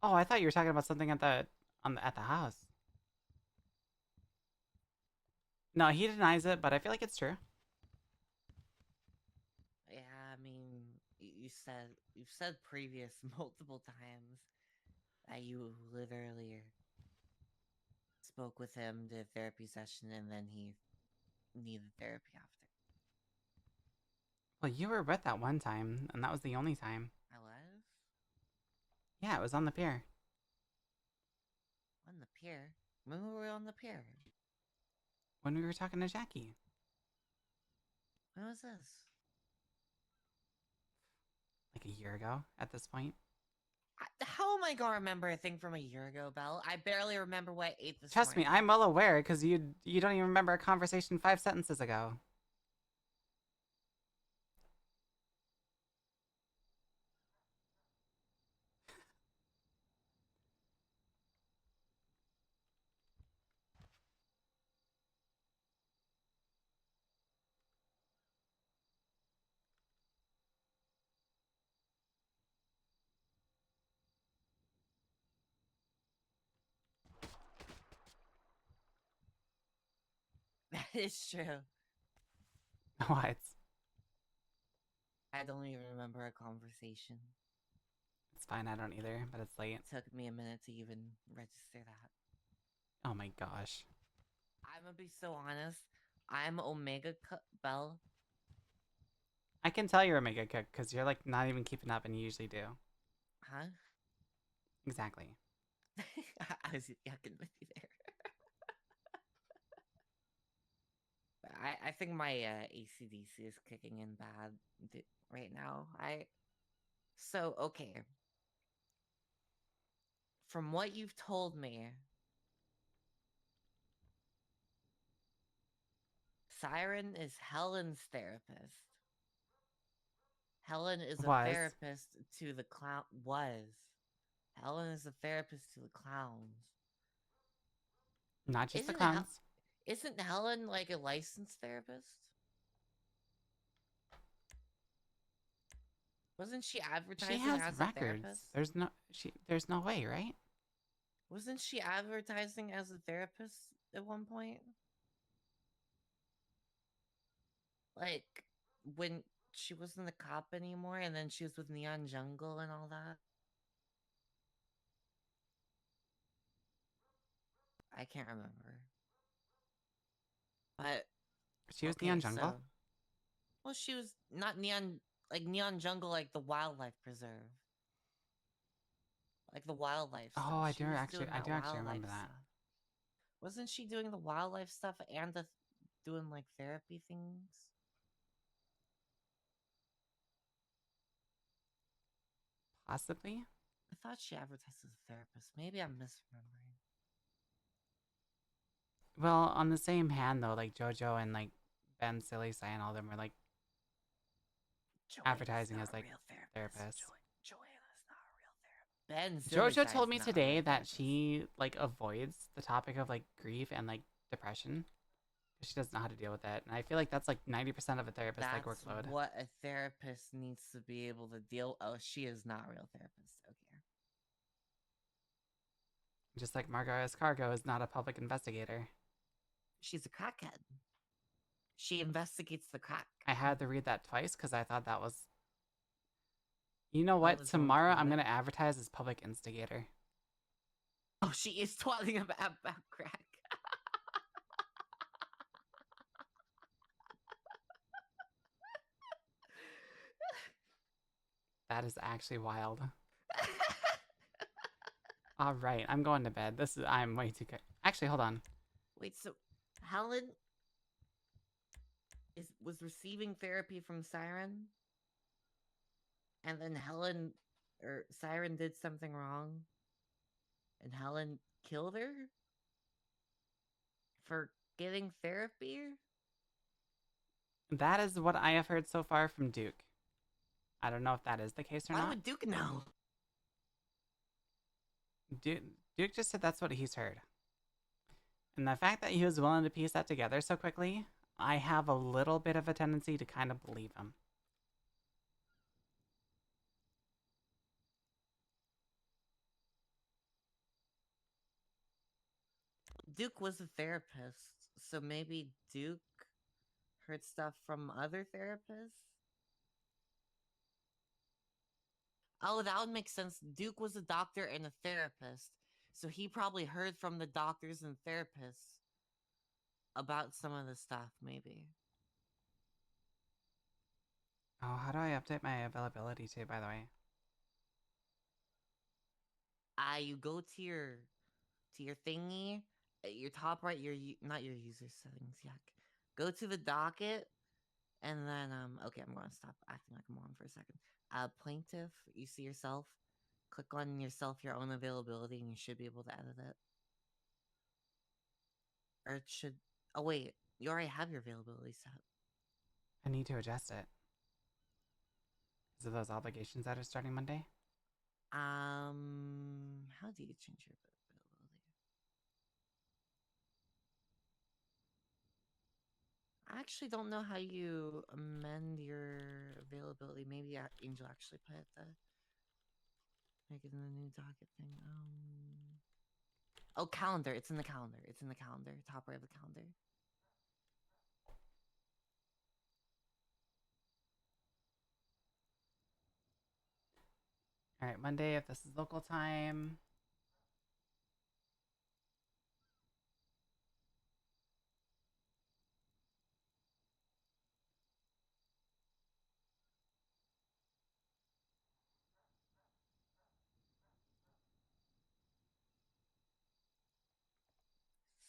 Oh, I thought you were talking about something at the house. No, he denies it, but I feel like it's true. Yeah, I mean, you you've said previous multiple times that you literally spoke with him, did a therapy session, and then he needed therapy after. Well, you were with that one time, and that was the only time. I was? Yeah, it was on the pier. On the pier? When were we on the pier? When we were talking to Jackie. When was this? Like a year ago at this point. How am I gonna remember a thing from a year ago, Belle? I barely remember what I ate this Trust me, morning. I'm well aware, because you don't even remember a conversation 5 sentences ago. That is true. What? I don't even remember a conversation. It's fine, I don't either, but it's late. It took me a minute to even register that. Oh my gosh. I'm gonna be so honest. I'm Omega Belle. I can tell you're a mega cook, because you're like not even keeping up, and you usually do. Huh? Exactly. I was yucking with you there. I think my ACDC is kicking in bad right now. So, okay. From what you've told me, Siren is Helen's therapist. Helen is a therapist to the clown. Helen is a therapist to the clowns. Not just the clowns. Isn't Helen like a licensed therapist? Wasn't she advertising She has as records. a therapist? There's no way, right? Wasn't she advertising as a therapist at one point? Like when she wasn't a cop anymore, and then she was with Neon Jungle and all that. I can't remember. But She was Neon Jungle? Well, she was not Neon, like Neon Jungle, like the wildlife preserve. Like the wildlife stuff. Oh, I She do was actually doing that remember wildlife that. stuff. Wasn't she doing the wildlife stuff and doing like therapy things? Possibly? I thought she advertised as a therapist. Maybe I'm misremembering. Well, on the same hand though, like JoJo and like Ben, Silly, Sai, and all of them were like advertising as like therapists. Joanna's not a real therapist. Ben JoJo told me today that she like avoids the topic of like grief and like depression. She doesn't know how to deal with that, and I feel like that's like 90% of a therapist's like workload. That's what a therapist needs to be able to deal. Oh, she is not a real therapist. Okay. Just like Margot Escargo is not a public investigator. She's a crackhead. She investigates the crack. I had to read that twice because I thought that was... You know what? Tomorrow I'm going to advertise as public instigator. Oh, she is twatting about crack. That is actually wild. All right, I'm going to bed. I'm way too good. Actually, hold on. Wait, so Helen was receiving therapy from Siren, and then Siren did something wrong, and Helen killed her for getting therapy? That is what I have heard so far from Duke. I don't know if that is the case or not. Why would Duke know? Duke just said that's what he's heard. And the fact that he was willing to piece that together so quickly, I have a little bit of a tendency to kind of believe him. Duke was a therapist, so maybe Duke heard stuff from other therapists? Oh, that would make sense. Duke was a doctor and a therapist, so he probably heard from the doctors and therapists about some of the stuff, maybe. Oh, how do I update my availability too, by the way? You go to your thingy, at your top right, not your user settings, yuck. Go to the docket, and then okay, I'm gonna stop acting like a moron for a second. Plaintiff, you see yourself. Click on yourself, your own availability, and you should be able to edit it. Or it should. Oh wait, you already have your availability set. I need to adjust it. Is it those obligations that are starting Monday? How do you change your availability? I actually don't know how you amend your availability. Maybe Angel actually put it there. Make it in the new docket thing. Oh, calendar. It's in the calendar. It's in the calendar. Top right of the calendar. All right, Monday, if this is local time.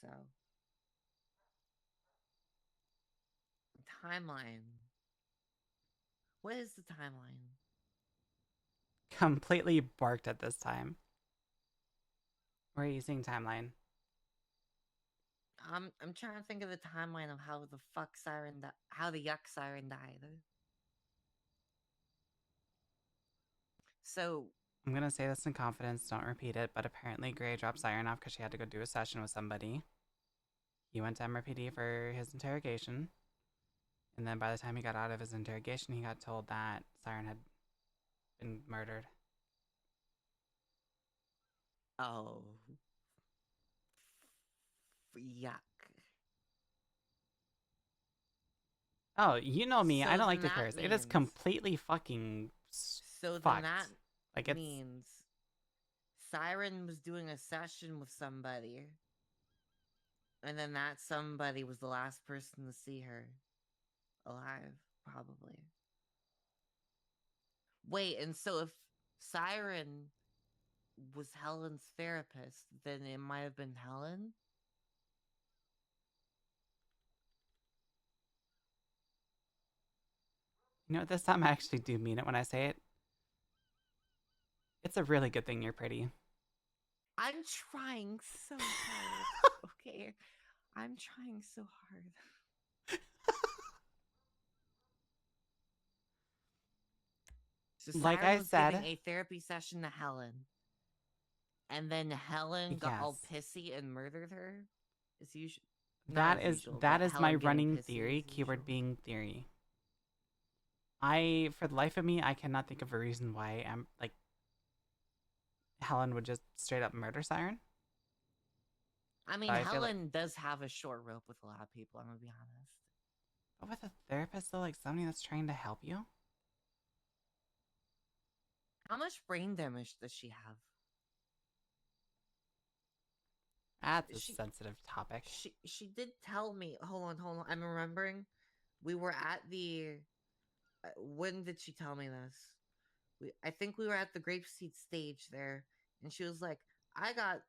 So. Timeline. What is the timeline? Completely barked at this time. Where are you seeing timeline? I'm trying to think of the timeline of how the fuck how the yuck siren died. So I'm gonna say this in confidence, don't repeat it, but apparently Gray dropped Siren off because she had to go do a session with somebody. He went to MRPD for his interrogation. And then by the time he got out of his interrogation, he got told that Siren had been murdered. Oh. Yuck. Oh, you know me. So I don't like then to that curse. It is means- completely fucking So then fucked. that Like, it's... means Siren was doing a session with somebody. And then that somebody was the last person to see her alive, probably. Wait, and so if Siren was Helen's therapist, then it might have been Helen? You know what, this time I actually do mean it when I say it. It's a really good thing you're pretty. I'm trying so hard. Okay. I'm trying so hard. So Like Siren I was said... giving a therapy session to Helen. And then Helen got all pissy and murdered her? As usual. That is my running theory, keyword being theory. For the life of me, I cannot think of a reason why Helen would just straight up murder Siren. I mean, Helen does have a short rope with a lot of people, I'm gonna be honest. But with a therapist, though, like somebody that's trying to help you? How much brain damage does she have? That's a sensitive topic. She did tell me. Hold on. I'm remembering. We were at the. When did she tell me this? I think we were at the Grapeseed stage there, and she was like, "I got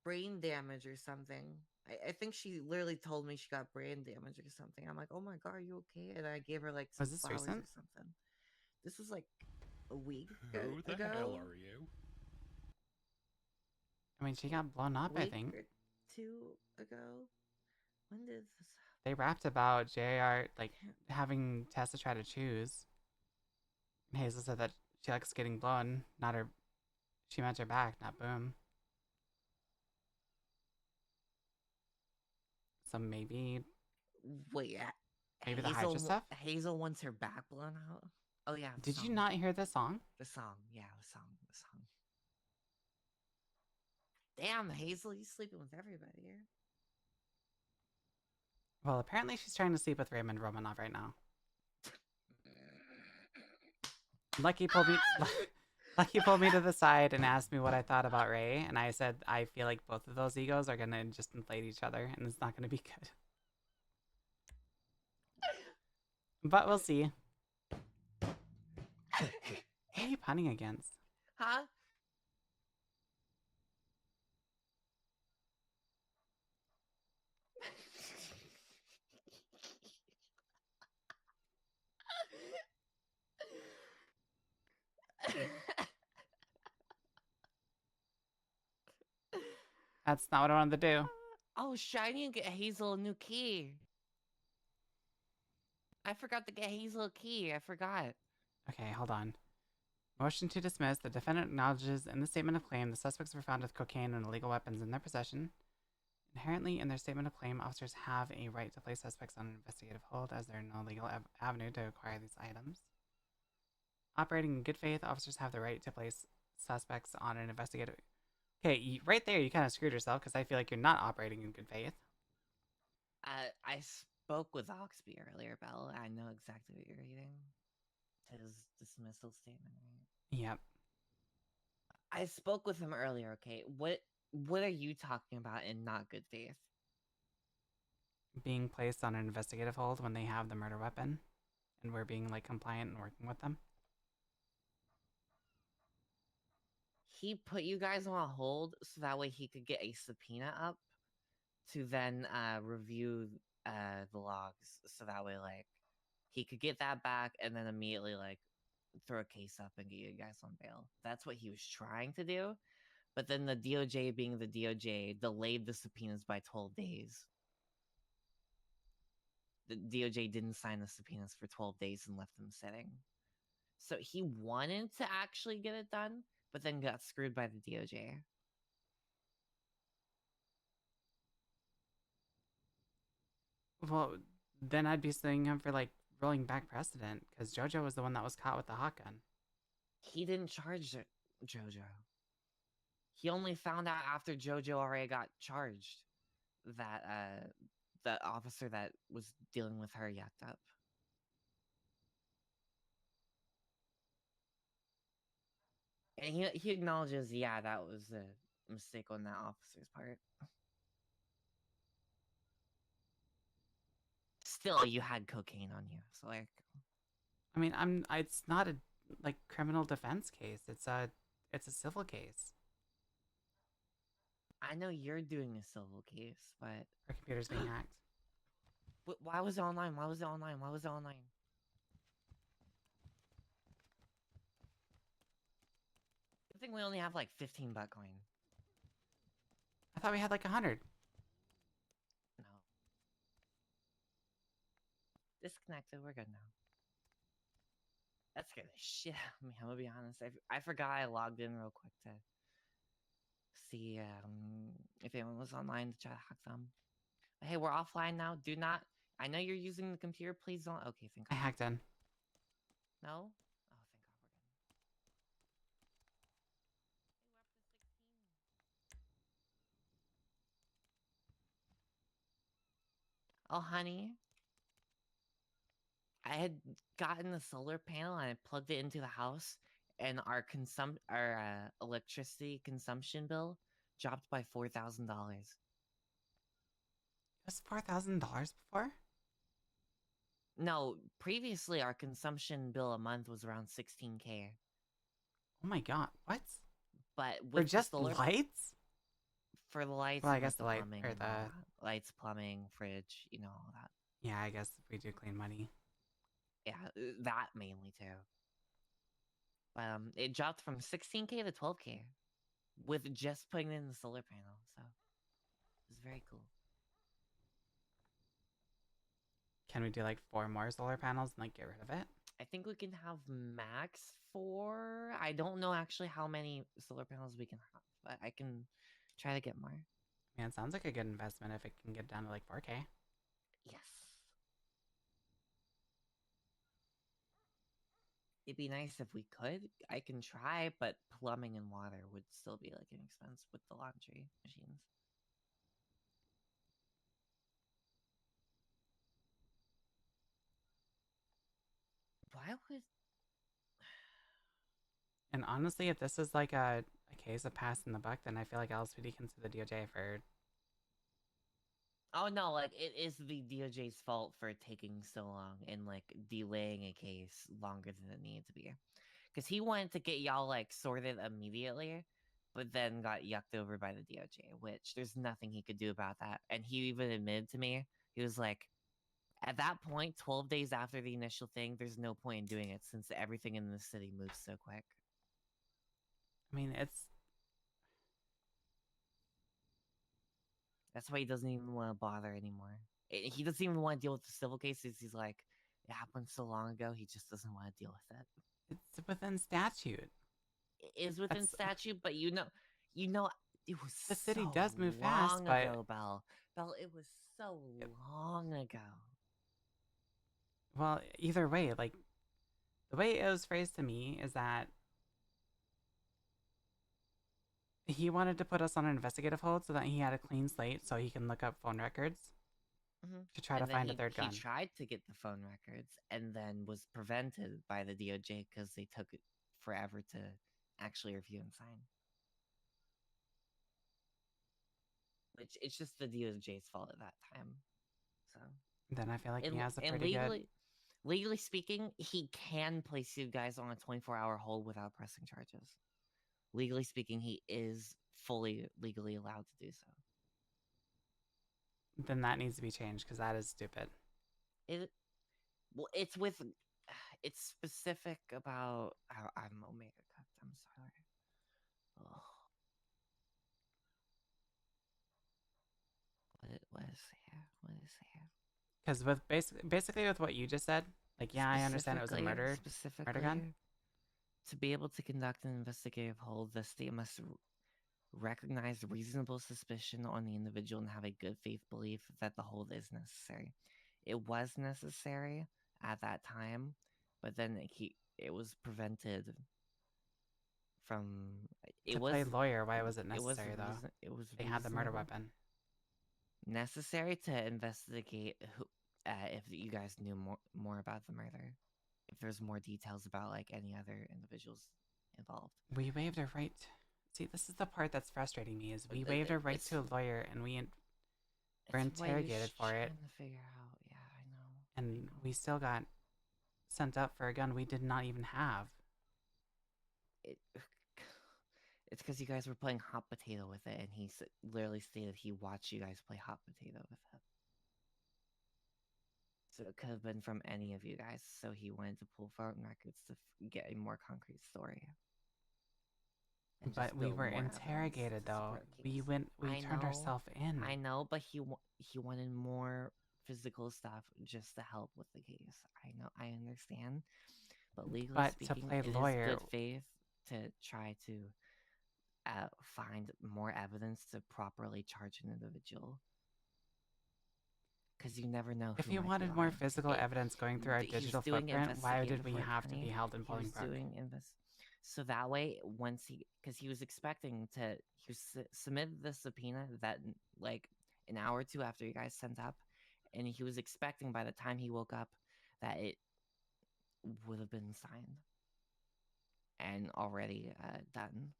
brain damage or something." I think she literally told me she got brain damage or something. I'm like, "Oh my god, are you okay?" And I gave her like some Was this flowers recent? or something. This was like a week Who the ago. hell are you? I mean, she got blown up, I think. Or 2 ago? When did this happen? They rapped about JR, like, having Tessa try to choose. And Hazel said that she likes getting blown, not her... She meant her back, not Boom. So maybe... Wait, maybe the Hydra stuff? Hazel wants her back blown out? Oh yeah. Did you not hear the song? The song, yeah, the song. Damn, Hazel, you sleeping with everybody here. Well, apparently she's trying to sleep with Raymond Romanov right now. Lucky pulled me. Lucky pulled me to the side and asked me what I thought about Ray, and I said I feel like both of those egos are gonna just inflate each other, and it's not gonna be good. But we'll see. What are you punning against? Huh? That's not what I wanted to do. Oh, Shiny and get Hazel a new key. I forgot to get Hazel a key. I forgot. Okay, hold on. Motion to dismiss. The defendant acknowledges in the statement of claim the suspects were found with cocaine and illegal weapons in their possession. Inherently, in their statement of claim, officers have a right to place suspects on an investigative hold as there is no legal avenue to acquire these items. Operating in good faith, officers have the right to place suspects on an investigative... Okay, right there you kind of screwed yourself because I feel like you're not operating in good faith. I spoke with Oxby earlier, Belle. I know exactly what you're reading. His dismissal statement, right? Yep. I spoke with him earlier, okay? What are you talking about in not good faith? Being placed on an investigative hold when they have the murder weapon and we're being like compliant and working with them. He put you guys on a hold so that way he could get a subpoena up to then review the logs, so that way like he could get that back and then immediately like throw a case up and get you guys on bail. That's what he was trying to do, but then the DOJ, being the DOJ, delayed the subpoenas by 12 days. The DOJ didn't sign the subpoenas for 12 days and left them sitting. So he wanted to actually get it done, but then got screwed by the DOJ. Well, then I'd be suing him for like rolling back precedent because JoJo was the one that was caught with the hot gun. He didn't charge JoJo. He only found out after JoJo already got charged that the officer that was dealing with her yacked up. And he acknowledges, yeah, that was a mistake on that officer's part. Still, you had cocaine on you, so like... I mean, it's not a like criminal defense case. It's a civil case. I know you're doing a civil case, but... Our computer's being hacked. Why was it online? Why was it online? Why was it online? I think we only have like 15 Bitcoin. I thought we had like 100. No. Disconnected, we're good now. That scared the shit out of me, I'm gonna be honest. I forgot I logged in real quick to see if anyone was online to try to hack them. But hey, we're offline now. Do not... I know you're using the computer. Please don't... Okay, thank God. I hacked in. No? Oh, honey. I had gotten the solar panel and I plugged it into the house, and our electricity consumption bill dropped by $4,000. It was $4,000 before? No, previously our consumption bill a month was around $16K. Oh my god, what? But for with just solar lights? For the lights, well, I and, guess like, the light plumbing or and all that. Lights, plumbing, fridge, you know, all that. Yeah, I guess we do clean money. Yeah, that mainly too. But it dropped from 16K to 12K with just putting in the solar panel, so it was very cool. Can we do like 4 more solar panels and like get rid of it? I think we can have max 4. I don't know actually how many solar panels we can have, but I can try to get more. Man, it sounds like a good investment if it can get down to like 4K. Yes. It'd be nice if we could. I can try, but plumbing and water would still be like an expense with the laundry machines. Why would... And honestly, if this is like a case of passing the buck, then I feel like LSPD can sue the DOJ for. Oh no, like it is the DOJ's fault for taking so long and like delaying a case longer than it needed to be. Because he wanted to get y'all like sorted immediately, but then got yucked over by the DOJ, which there's nothing he could do about that. And he even admitted to me, he was like, at that point, 12 days after the initial thing, there's no point in doing it since everything in the city moves so quick. I mean, it's. That's why he doesn't even want to bother anymore. He doesn't even want to deal with the civil cases. He's like, it happened so long ago, he just doesn't want to deal with it. It's within statute. It is within statute, but you know, it was the city so does move long fast, but ago, Belle. Belle, it was so long ago. well, either way, like the way it was phrased to me is that he wanted to put us on an investigative hold so that he had a clean slate so he can look up phone records to try to find a third gun. He tried to get the phone records and then was prevented by the DOJ because they took it forever to actually review and sign. Which it's just the DOJ's fault at that time. So then I feel like he has a pretty good. Legally speaking, he can place you guys on a 24-hour hold without pressing charges. Legally speaking, he is fully legally allowed to do so. Then that needs to be changed because that is stupid. It's specific about how I'm Omega Cup. I'm sorry. Oh. What is here? Because with basically with what you just said, like yeah, I understand it was a murder gun. To be able to conduct an investigative hold, the state must recognize reasonable suspicion on the individual and have a good faith belief that the hold is necessary. It was necessary at that time, but then it was prevented from. To play lawyer, why was it necessary though? They had the murder weapon. Necessary to investigate if you guys knew more about the murder, if there's more details about like any other individuals involved. We waived our right. See, this is the part that's frustrating me is we waived our right to a lawyer and we were interrogated for it. To figure out, yeah, I know. And we still got sent up for a gun we did not even have. It's because you guys were playing hot potato with it, and he literally stated he watched you guys play hot potato with it. So it could have been from any of you guys. So he wanted to pull phone records to get a more concrete story. But we were interrogated though. We turned ourselves in. I know, but he wanted more physical stuff just to help with the case. I know, I understand. But legally speaking, it is good faith to try to find more evidence to properly charge an individual. Because you never know. If you wanted more physical evidence going through our digital footprint, why did we have to be held in Bolingbrook? So that way, because he was expecting to, submitted the subpoena that like an hour or two after you guys sent up, and he was expecting by the time he woke up that it would have been signed and already done,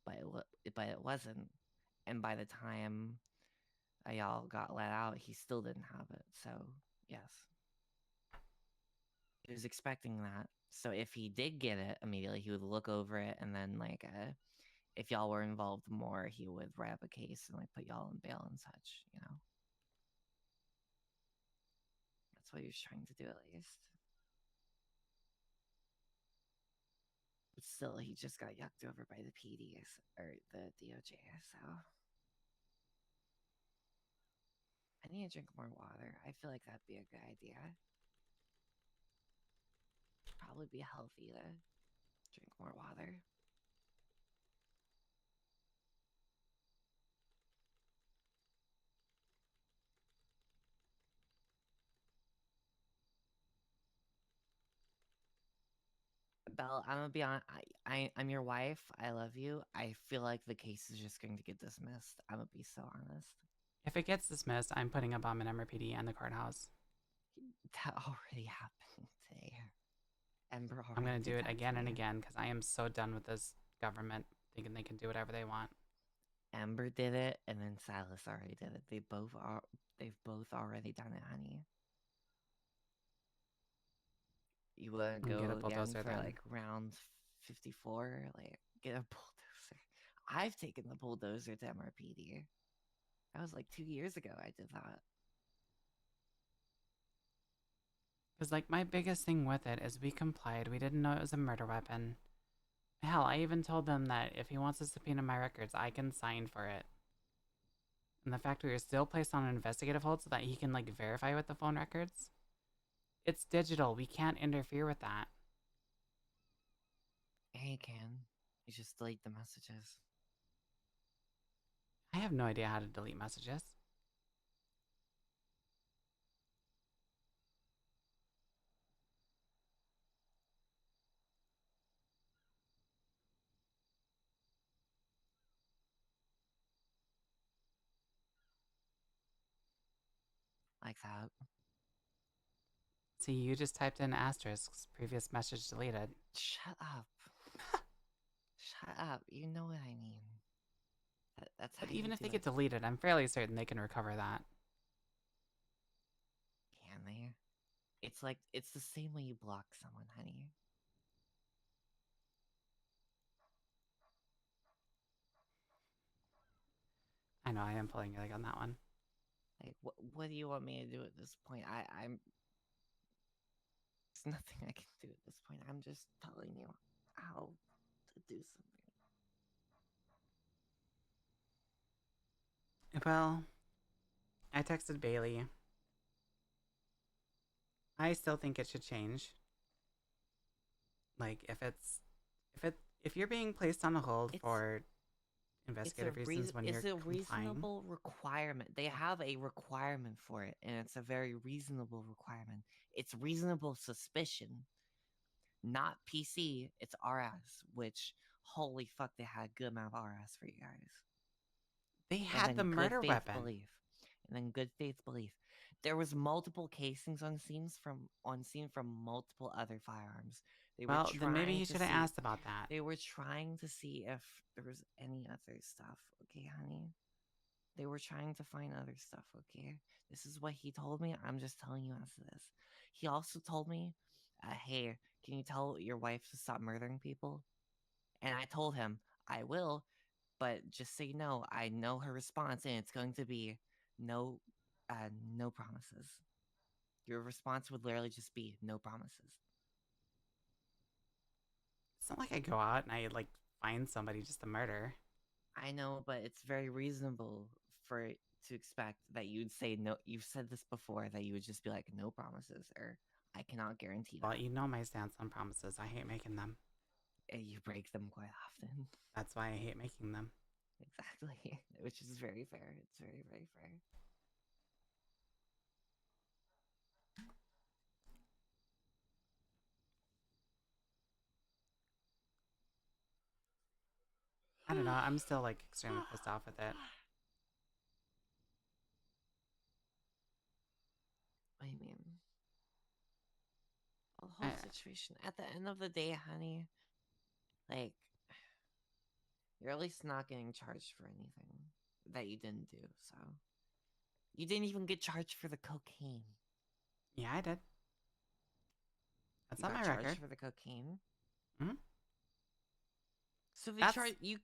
but it wasn't, and by the time y'all got let out, he still didn't have it. So yes, he was expecting that. So if he did get it immediately, he would look over it, and then like if y'all were involved more, he would write up a case and like put y'all in bail and such. You know, that's what he was trying to do at least. But still, he just got yucked over by the PDs or the DOJ. So I need to drink more water. I feel like that'd be a good idea. Probably be healthy to drink more water. Belle, I'm gonna be honest. I'm your wife. I love you. I feel like the case is just going to get dismissed. I'm gonna be so honest. If it gets dismissed, I'm putting a bomb in MRPD and the courthouse. That already happened today. Ember I'm gonna already do did it that to again and me. again because I am so done with this government thinking they can do whatever they want. Ember did it, and then Silas already did it. They've both already done it, honey. You wanna And get a go again bulldozer for then. like round 54? Like, get a bulldozer. I've taken the bulldozer to MRPD. That was like 2 years ago I did that. Because, like, my biggest thing with it is we complied. We didn't know it was a murder weapon. Hell, I even told them that if he wants to subpoena my records, I can sign for it. And the fact we were still placed on an investigative hold so that he can, like, verify with the phone records. It's digital. We can't interfere with that. Yeah, you can. You just delete the messages. I have no idea how to delete messages. Like that. See, you just typed in asterisks, previous message deleted. Shut up. Shut up. You know what I mean. That's But how even you if do they it. get deleted, I'm fairly certain they can recover that. Can they? It's like, it's the same way you block someone, honey. I know, I am pulling your leg on that one. Like, what do you want me to do at this point? I'm... There's nothing I can do at this point. I'm just telling you how to do something. Well, I texted Bailey. I still think it should change. Like, if you're being placed on a hold for investigative reasons when you're It's a complying, reasonable requirement. They have a requirement for it, and it's a very reasonable requirement. It's reasonable suspicion. Not PC, it's RS, which, holy fuck, they had a good amount of RS for you guys. they had the murder weapon. Belief. And then good faith belief. There was multiple casings on scene from multiple other firearms. They were Well, then maybe trying he to should have see- asked about that. They were trying to see if there was any other stuff. Okay, honey? They were trying to find other stuff, okay? This is what he told me. I'm just telling you as it is. He also told me, hey, can you tell your wife to stop murdering people? And I told him, I will, but just so you know, I know her response, and it's going to be no promises. Your response would literally just be no promises. It's not like I go out and I, like, find somebody just to murder. I know, but it's very reasonable for to expect that you'd say no. You've said this before, that you would just be like, no promises, or I cannot guarantee Well, that. you know my stance on promises. I hate making them. You break them quite often. That's why I hate making them. Exactly, which is very fair. It's very, very fair. I don't know. I'm still, like, extremely pissed off with it. What do you mean? The whole situation. At the end of the day, honey, like, you're at least not getting charged for anything that you didn't do, so. You didn't even get charged for the cocaine. Yeah, I did. That's You on got my charged record. for the cocaine? Hmm? So they charge you.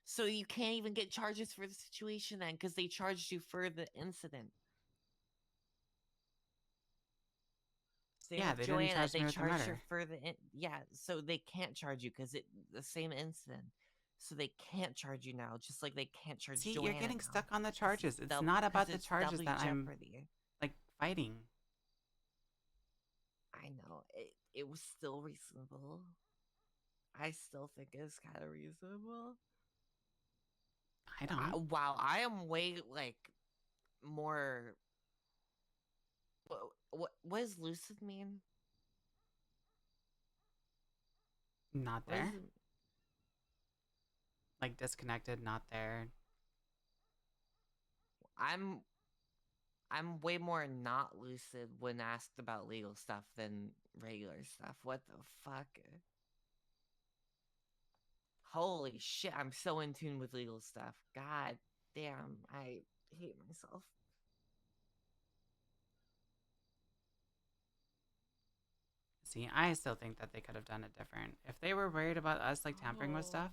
So you can't even get charges for the situation then, because they charged you for the incident. Same Yeah, with they didn't Joanna, charge they me with the charged her murder. for the so they can't charge you because the same incident. So they can't charge you now, just like they can't charge See, Joanna you're getting now. stuck on the This is charges. It's double- not about 'cause the it's charges double that jeopardy. I'm, like, fighting. I know it was still reasonable. I still think it's kind of reasonable. I don't. Wow, I am way like more. What does lucid mean? Not What does there. it- Like, disconnected, not there. I'm way more not lucid when asked about legal stuff than regular stuff. What the fuck? Holy shit, I'm so in tune with legal stuff. God damn, I hate myself. See, I still think that they could have done it different. If they were worried about us like tampering with stuff,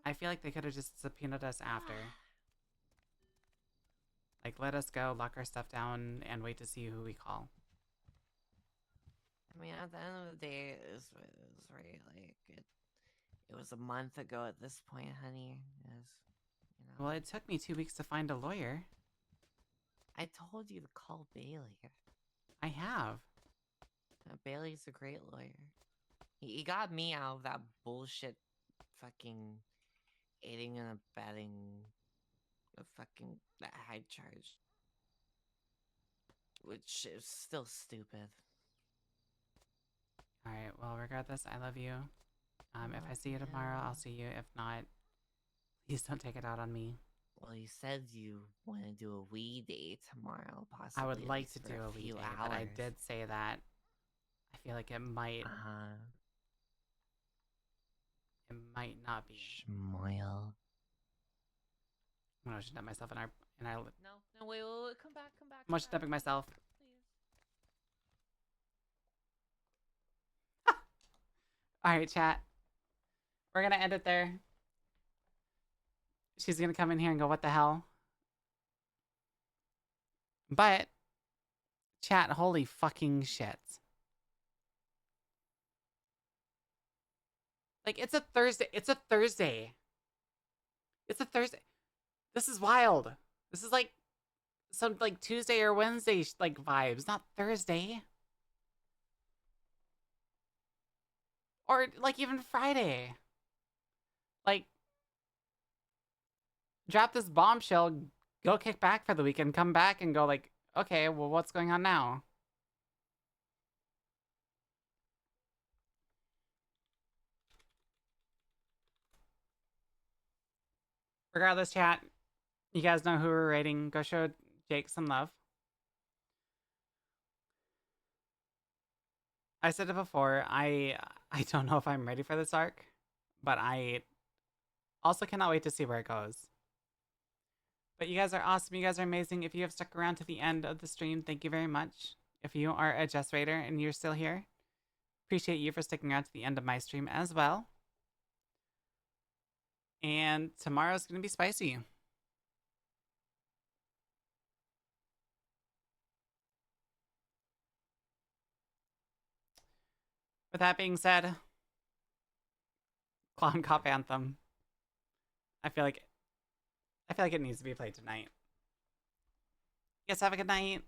I feel like they could have just subpoenaed us after. Like, let us go, lock our stuff down, and wait to see who we call. I mean, at the end of the day, it was right. Like, it was a month ago at this point, honey. It was, you know. Well, it took me 2 weeks to find a lawyer. I told you to call Bailey. I have. Bailey's a great lawyer. He got me out of that bullshit fucking aiding and abetting the fucking that high charge. Which is still stupid. Alright, well, regardless, I love you. If I see you tomorrow, I'll see you. If not, please don't take it out on me. Well, you said you want to do a wee day tomorrow, possibly. I would at like least to for do a wee few day, hours. but I did say that I feel like it might... It might not be. Schmoyle. I'm gonna shit myself in our... No, wait, come back. I'm gonna shit myself. Alright, chat. We're gonna end it there. She's gonna come in here and go, what the hell? But, chat, holy fucking shit. Like, it's a Thursday. It's a Thursday. It's a Thursday. This is wild. This is like some like Tuesday or Wednesday like vibes, not Thursday. Or like even Friday. Like, drop this bombshell, go kick back for the weekend, come back and go like, okay, well, what's going on now? Regardless, chat, you guys know who we're rating. Go show Jake some love. I said it before, I don't know if I'm ready for this arc, but I also cannot wait to see where it goes. But you guys are awesome. You guys are amazing. If you have stuck around to the end of the stream, thank you very much. If you are a Jess Raider and you're still here, appreciate you for sticking around to the end of my stream as well. And tomorrow's going to be spicy. With that being said, Clown Cop Anthem. I feel like it needs to be played tonight. You guys have a good night.